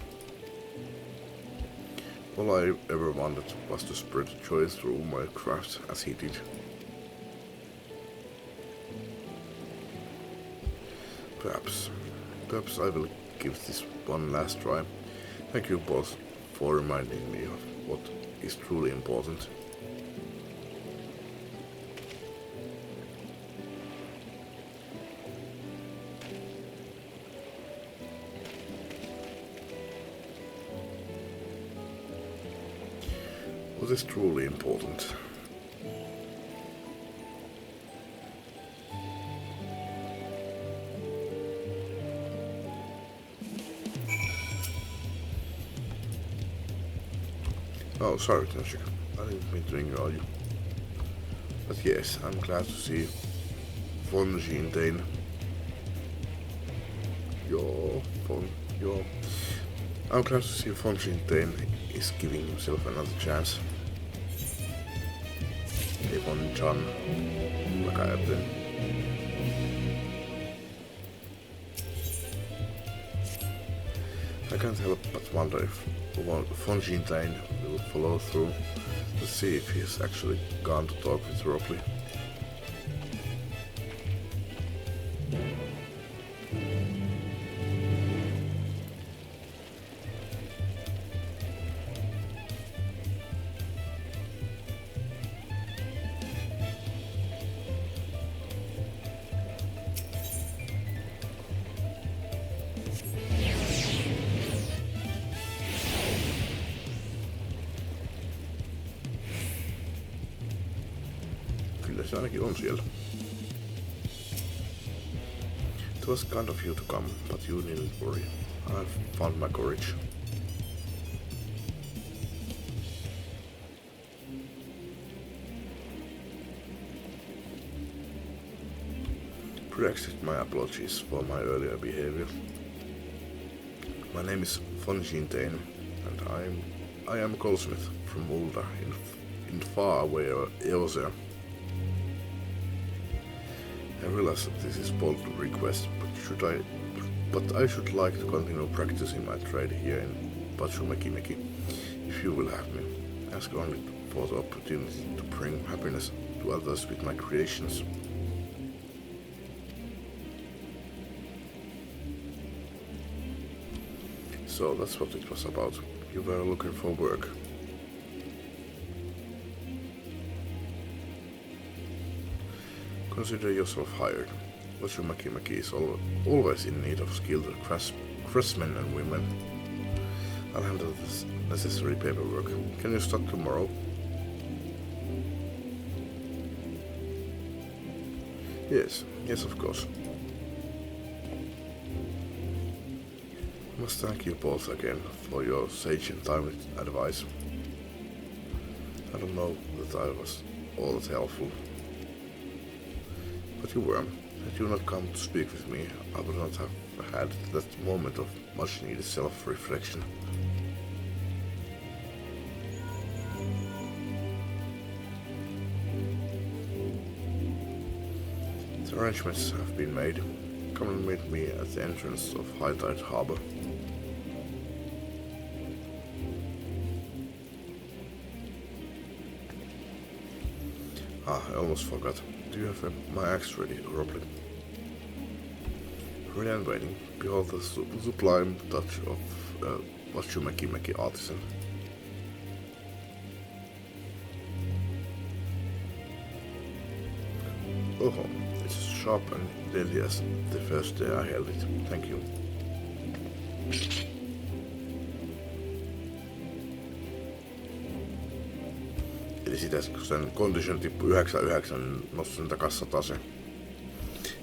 Speaker 1: All I ever wanted was to spread joy through my craft as he did. Perhaps I will give this one last try. Thank you both for reminding me of what is truly important. What is truly important? Oh, sorry, Tenshik. I didn't mean to ignore you. But yes, I'm glad to see von Jean-Dane. I'm glad to see von Jean-Dane is giving himself another chance. Ei von John, like I have been. I can't help but wonder if von Jean-Dane will follow through to see if he's actually gone to talk with Ropley. Kyllä se ainakin on siellä. It was kind of you to come, but you needn't worry. I've found my courage. Pre-accept my apologies for my earlier behavior. My name is von Gintain, and I am a goldsmith from Ulda in far away Eosia. I realize that this is bold request, but I should like to continue practicing my trade here in Pachumekimeki, if you will have me. Ask only for the opportunity to bring happiness to others with my creations. So that's what it was about. You were looking for work. Consider yourself hired. Pachumekimeki is always in need of skilled craftsmen and women. I'll handle this necessary paperwork. Can you start tomorrow? Yes, of course. I must thank you both again for your sage and timely advice. I don't know that I was all that helpful. But you were. Had you not come to speak with me, I would not have had that moment of much needed self-reflection. The arrangements have been made. Come and meet me at the entrance of High Tide Harbor. I almost forgot. Do you have my axe ready, Roblin? Ready and waiting. Behold the sublime touch of Pachumekimeki artisan. Oh, it's as sharp and deadly as the first day I held it. Thank you. Eli sitä, kun sen condition tippui 99, niin nostin niitä kassatasen.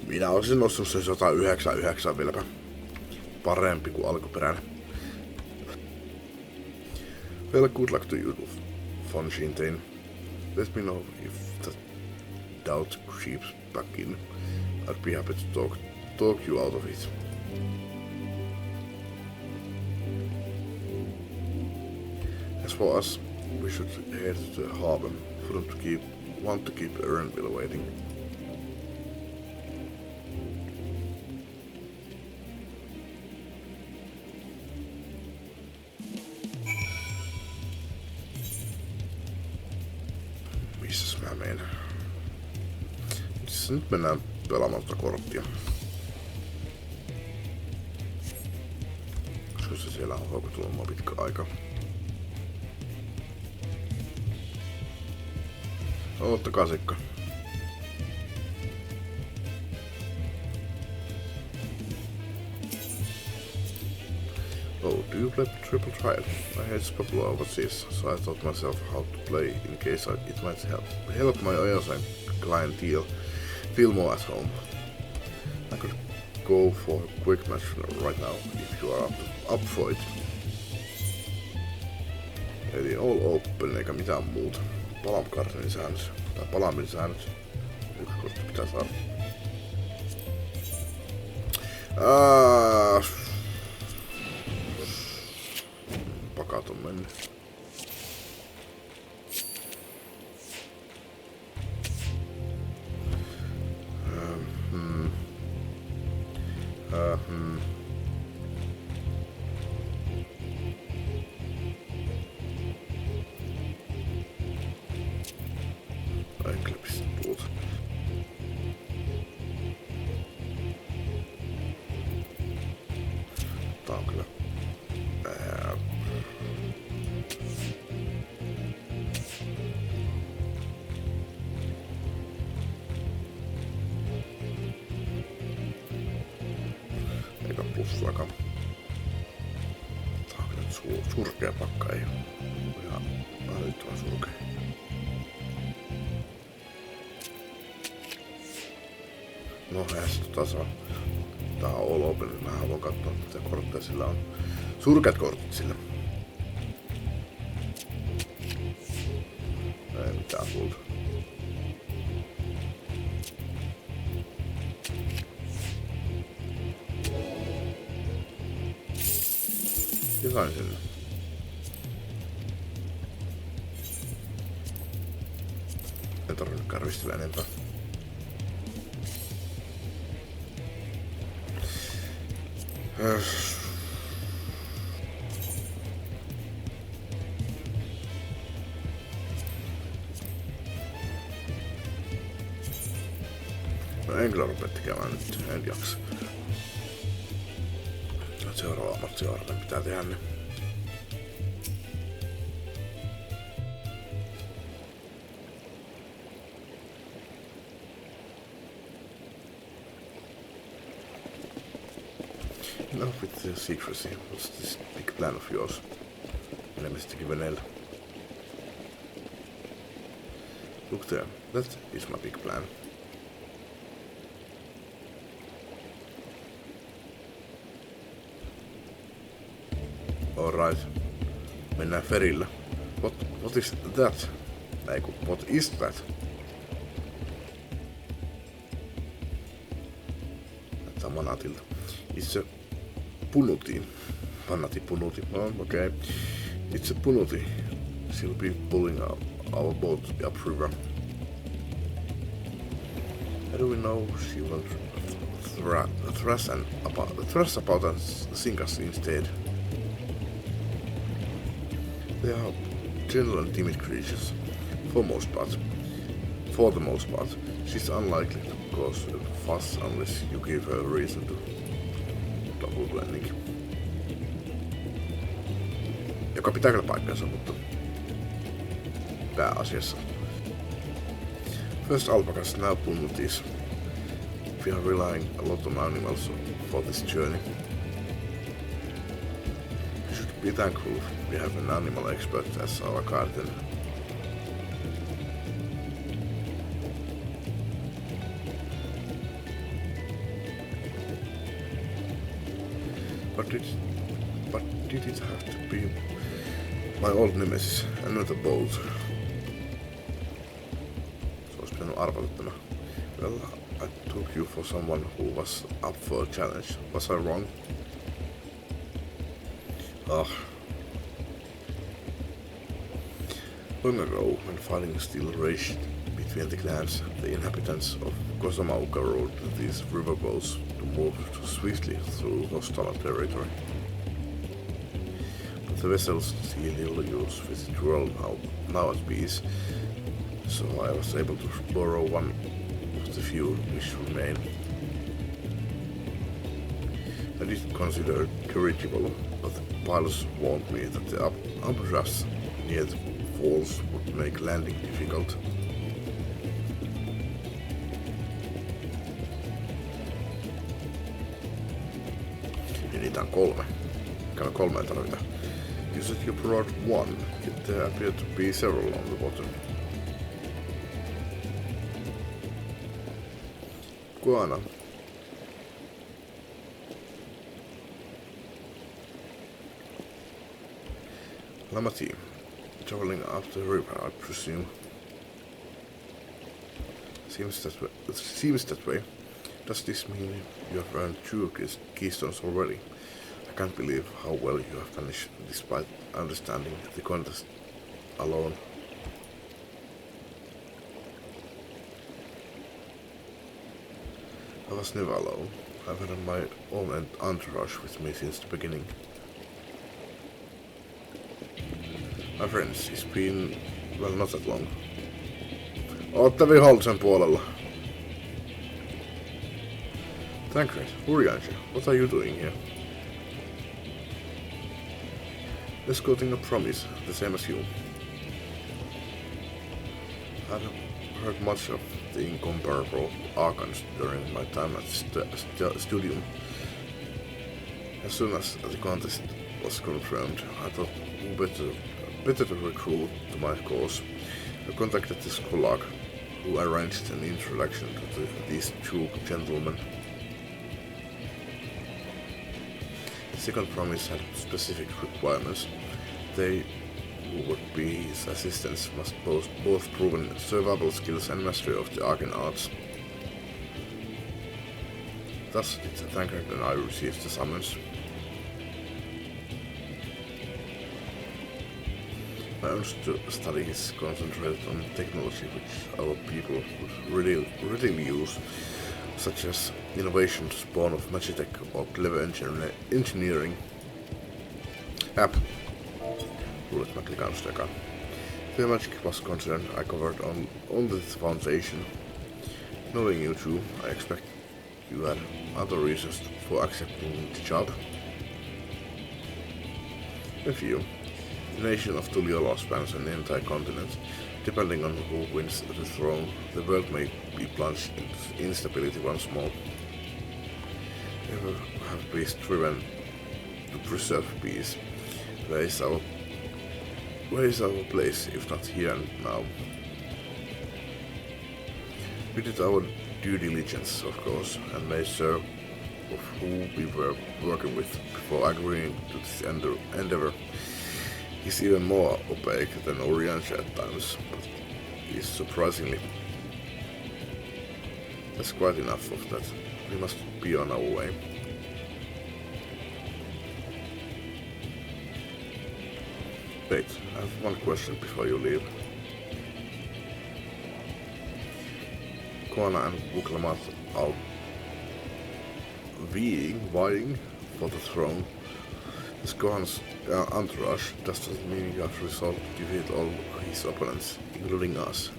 Speaker 1: Minä olisin nostanut sen 199 vieläpä parempi kuin alkuperäinen. Well, good luck to you, von Gintain. Let me know if that doubt creeps back in. I'd be happy to talk you out of it. As for us, we should head to the harbor for them to want to keep Erinville waiting. Missäs mä menen? Nyt mennään pelaamaan tuota korttia. Koska se siellä on houkutelmaa pitkä aika. Ottakaa sekka. Oh, do you play triple trial? I heard it's popular overseas, so I taught myself how to play in case it might help my Oyosan clientele feel more at home. I could go for a quick match right now if you are up for it. Eli all open eikä mitään muuta. Palamkartinin säännös, tai palaaminen säännös. Yksi kortti pitää saada. Pakat on mennyt. Tää on kyllä eikä plussuakaan. Tää on kyllä surkea pakka, ei ihan älyttömän surkea. No eihän se saa. Tää on all open, mä haluan katsoa mitä kortteja sillä on. Surkeat kortit sillä. Ei mitään muuta. Jotain sinne. Ei tarvinnutkaan ristillä enempää. No en kyllä rupea tekemään nyt, en jaksa. Seuraavalle pitää tehdä ne. Enough with the secrecy. What's this big plan of yours? Ilmeisesti veneellä. Look there, that is my big plan. Alright. Mennään ferillä. What is that? Eiku, what is that? Näyttää manatilta. It's a punuti. Punuti. Oh, okay. It's a punuti. She'll be pulling our boat upriver. How do we know she will thrust about and sink us instead? They are gentle and timid creatures. For the most part, she's unlikely to cause a fuss unless you give her a reason to. Double blending. Joka pitää kyllä paikkansa, mutta pääasiassa. First alpacas, now punutis. We are relying a lot on animals for this journey. We should be thankful we have an animal expert as our guardian. But did it have to be my old nemesis, another boat? Se olisi pitänyt arvata tämä. Well, I took you for someone who was up for a challenge. Was I wrong? Long ago, when fighting still raged between the clans, the inhabitants of Kosamauka rode these riverboats to move swiftly through hostile territory. But the vessels see little use with the world now at peace, so I was able to borrow one of the few which remain. I did consider dirigible, but the pilots warned me that the updrafts near the falls would make landing difficult. Ja niitä on 3. Mikä on 3 tarvitaan? You said you brought one, yet there appear to be several on the bottom. Kuana. Lamati. Traveling up the river, I presume. Seems that way. Does this mean you have earned 2 keystones already? I can't believe how well you have managed despite understanding the contest alone. I was never alone. I've had my own entourage with me since the beginning. My friends, it's been, well, not that long. Ootte vihollisen puolella. Tancred, Urianger, what are you doing here? Escorting a promise, the same as you. I've heard much of the incomparable Archons during my time at Studium. As soon as the contest was confirmed, I thought better to recruit to my cause. I contacted the Skolag, who arranged an introduction to these two gentlemen. The second promise had specific requirements. They who would be his assistants must both proven survival skills and mastery of the arcane arts. Thus did the Tancred and I receive the summons. My own studies concentrated on technology which our people would readily use, such as innovations born of magitech or clever engineering. Luulet mä klikaan sitä ekaan. The magic was concerned I covered on the foundation. Knowing you two, I expect you had other reasons for accepting the job. A few. The nation of Tuliolo spans an entire continent. Depending on who wins the throne, the world may be plunged into instability once more. Never have been striven to preserve peace. Where is our place, if not here and now? We did our due diligence, of course, and made sure of who we were working with before agreeing to this endeavor. He's even more opaque than Oriancha at times, but he's surprisingly. That's quite enough of that. We must be on our way. Wait, I have one question before you leave. Koana and Wuklamat are vying for the throne. As Koan's entourage, does that mean you have resolved to defeat all his opponents, including us?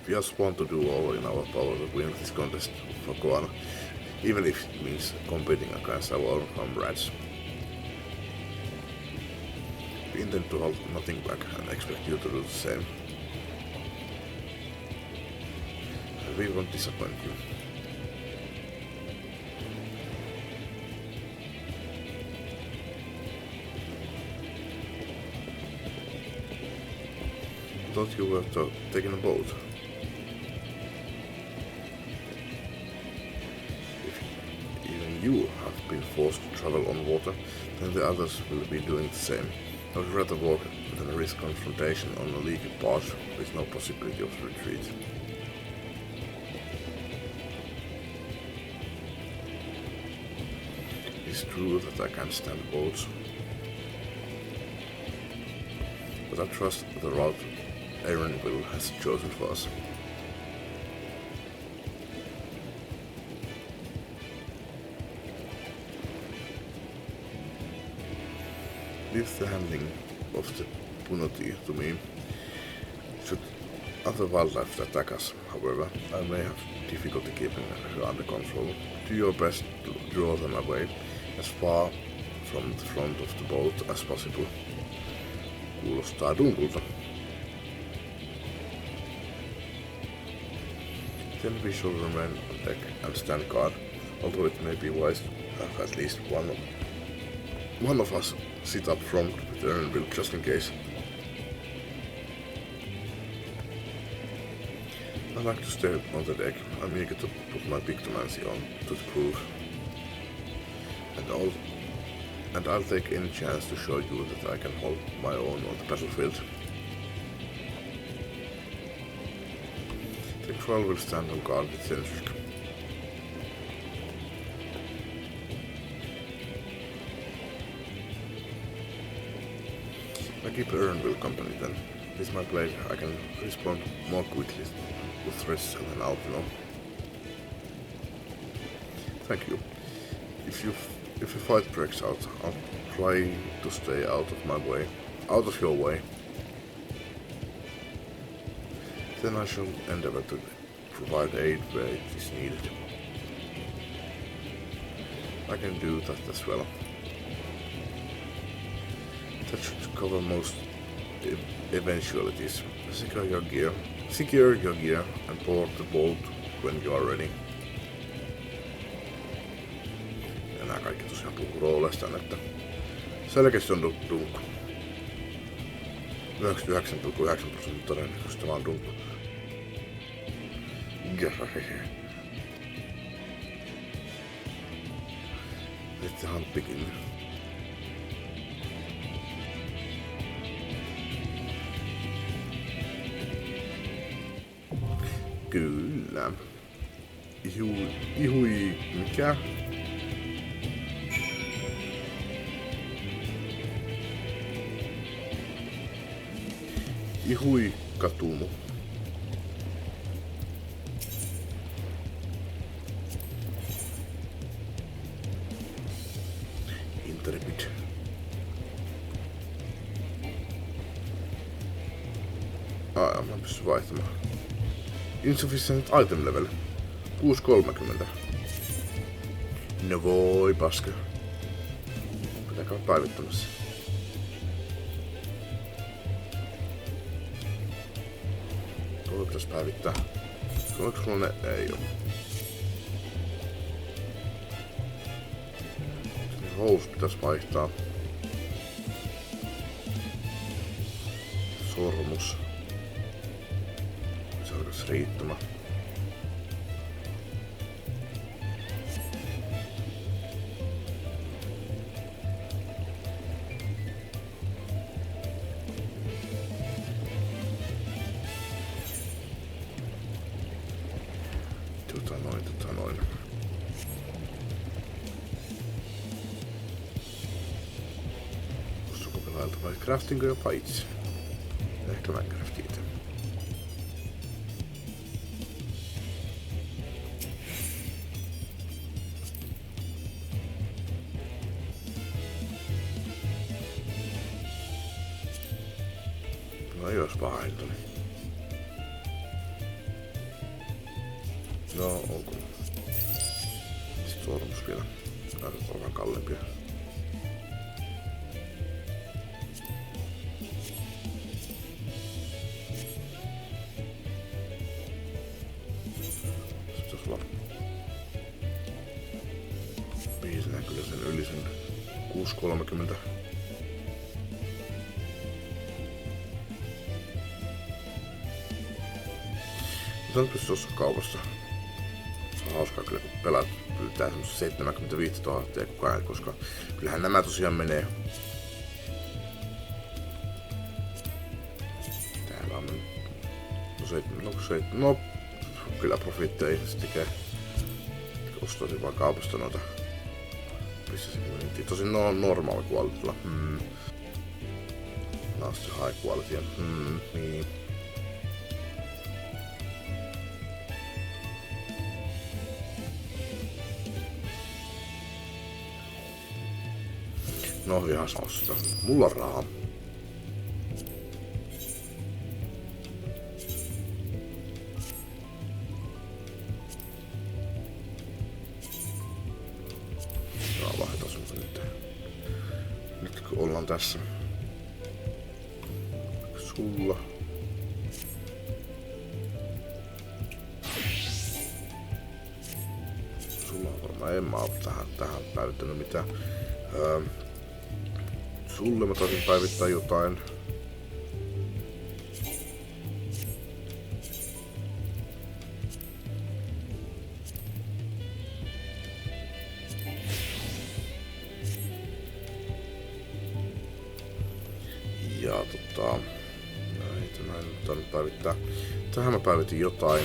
Speaker 1: We just want to do all in our power to win this contest for Koana, even if it means competing against our own comrades. We intend to hold nothing back and expect you to do the same. We won't disappoint you. Thought you were taking a boat. If even you have been forced to travel on water, then the others will be doing the same. I would rather walk than risk confrontation on a leaky barge with no possibility of retreat. It's true that I can't stand boats, but I trust the route Aaronville has chosen for us. Leave the handling of the punoti to me. Should other wildlife attack us, however, I may have difficulty keeping her under control. Do your best to draw them away as far from the front of the boat as possible. Kuulostaa dunkulta. Then we shall remain on deck and stand guard, although it may be wise to have at least one of us sit up front with Aaronville just in case. I like to stay on the deck. I'm eager to put my pictomancy on to the proof. And I'll take any chance to show you that I can hold my own on the battlefield. The troll will stand on guard with Centric. I keep Aaronville company then. With my blade I can respond more quickly to threats than an outlaw. Thank you. If a fight breaks out, I'll try to stay out of your way. Then I shall endeavor to provide aid where it is needed. I can do that as well. That should cover most eventualities. Secure your gear and board the boat when you are ready. Ja nää kaikki tosiaan puhuu roolestaan, että selkeästi on dunkku. 99,9% todennäköisesti vaan dumppa. Sitten hamppikin. Kyllä. Ihui, mikä? Ihui katumu. Intrepid. Mä pystyn vaihtamaan. Insufficient item level. 6.30. No voi paska. Pitää käydä päivittämässä. Tuo pitäis päivittää. Tuleeko sulla ne? Ei oo. Hous pitäis vaihtaa. Sormus. Se alkaisi riittämään. Noin. Tuossa kopilailta vai craftinko jopa itse? Ehkä mä craftin itse. No jos pahailtani. No, onko? Sitten sormus vielä. Tää on vähän kalliimpia. Sitten jos olla... Biisinä kyllä sen yli sen 6.30. Mutta nyt pystyy tuossa kaupassa. Se on hauskaa kyllä, kun pelaat pyytää semmoista 75 000 ja kukaan, koska kyllähän nämä tosiaan menee. Täällä on no kyllä profiitteja ihmiset tekee. Ostoisin vaan kaupasta noita. Missä se myyntiin? Tosin no on normaali qualitylla. Nää on se high quality. Niin. No ihan samasta. Mulla on rahaa. Vaihdetaan sun nyt. Nyt kun ollaan tässä. Sulla. Sulla on varmaan en mä oo tähän päivittänyt mitään. Sulle mä taisin päivittää jotain. Ja näitä mä en tainnut päivittää. Tähän mä päivitin jotain.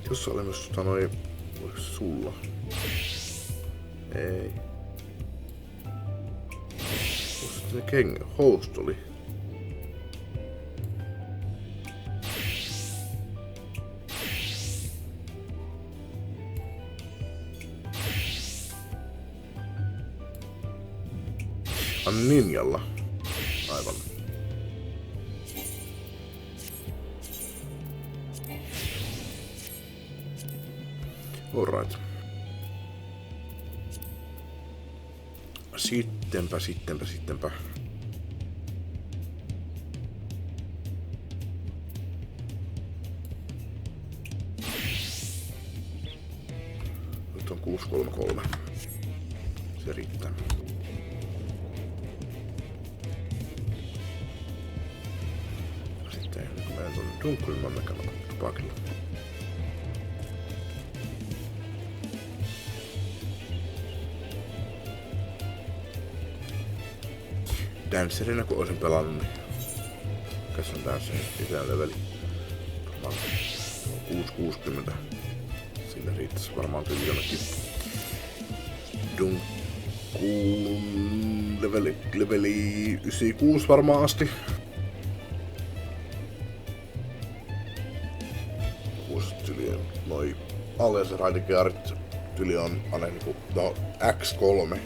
Speaker 1: Tuossa oli myös noin... Oliko se sulla? Ei. Sitten ne host oli. Ninjalla. Aivan. Alright. Sittenpä. 633. Se riittää. Sitten kun menen tuonne Dunkkuun, mä menen tupakilla. Dancerina kun olisin pelannut, niin tässä on taas se lisää leveli. 660. Sillä riittäisi varmaan tyyli jonnekin Dunkkuun leveli 96 varmaan asti. Tyli noi alliansen raidikearit tyli on aina niinku X3.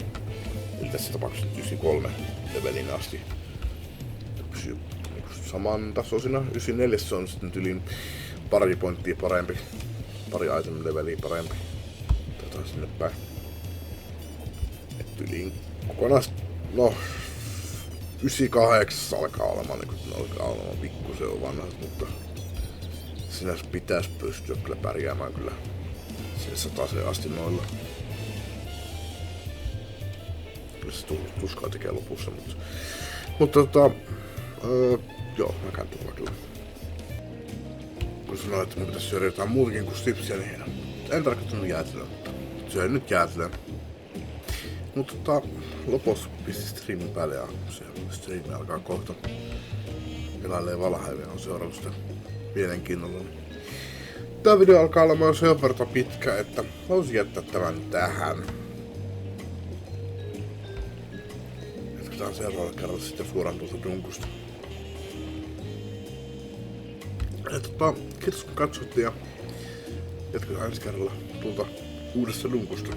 Speaker 1: Eli tässä tapauksessa 93 levelin asti. Pysyy niinku saman tasoisina. 94 on sitten tyliin pari pointtia parempi. Pari item leveliä parempi. Tätä sinne päin. Et tyliin kokonais... No... 98 alkaa olemaan niinku, alkaa olemaan pikkusen vanhat, mutta... Sinänsä pitäis pystyä kyllä pärjäämään kyllä sinne 100 asti noilla. Kyllä se tuskaa tekee lopussa, mutta joo, mä käyn tuolla kyllä. Kun sanoin, että mun pitäis syödä jotain muutakin kuin stipsiä, niin en tarkoittanut jäätelöä, mutta syön nyt jäätelöä. Mutta lopussa pisti streamin päälle ja se streami alkaa kohta. Pelailee valhailia on seurannut sitä mielenkiinnolla. Tää video alkaa olemaan sen verran pitkä, että voisin jättää tämän tähän. Jatketaan seuraavalla kerralla sitten suoraan tuolta Dunkusta. Kiitos kun katsoitte ja jatketaan ensi kerralla tuolta uudesta Dunkusta.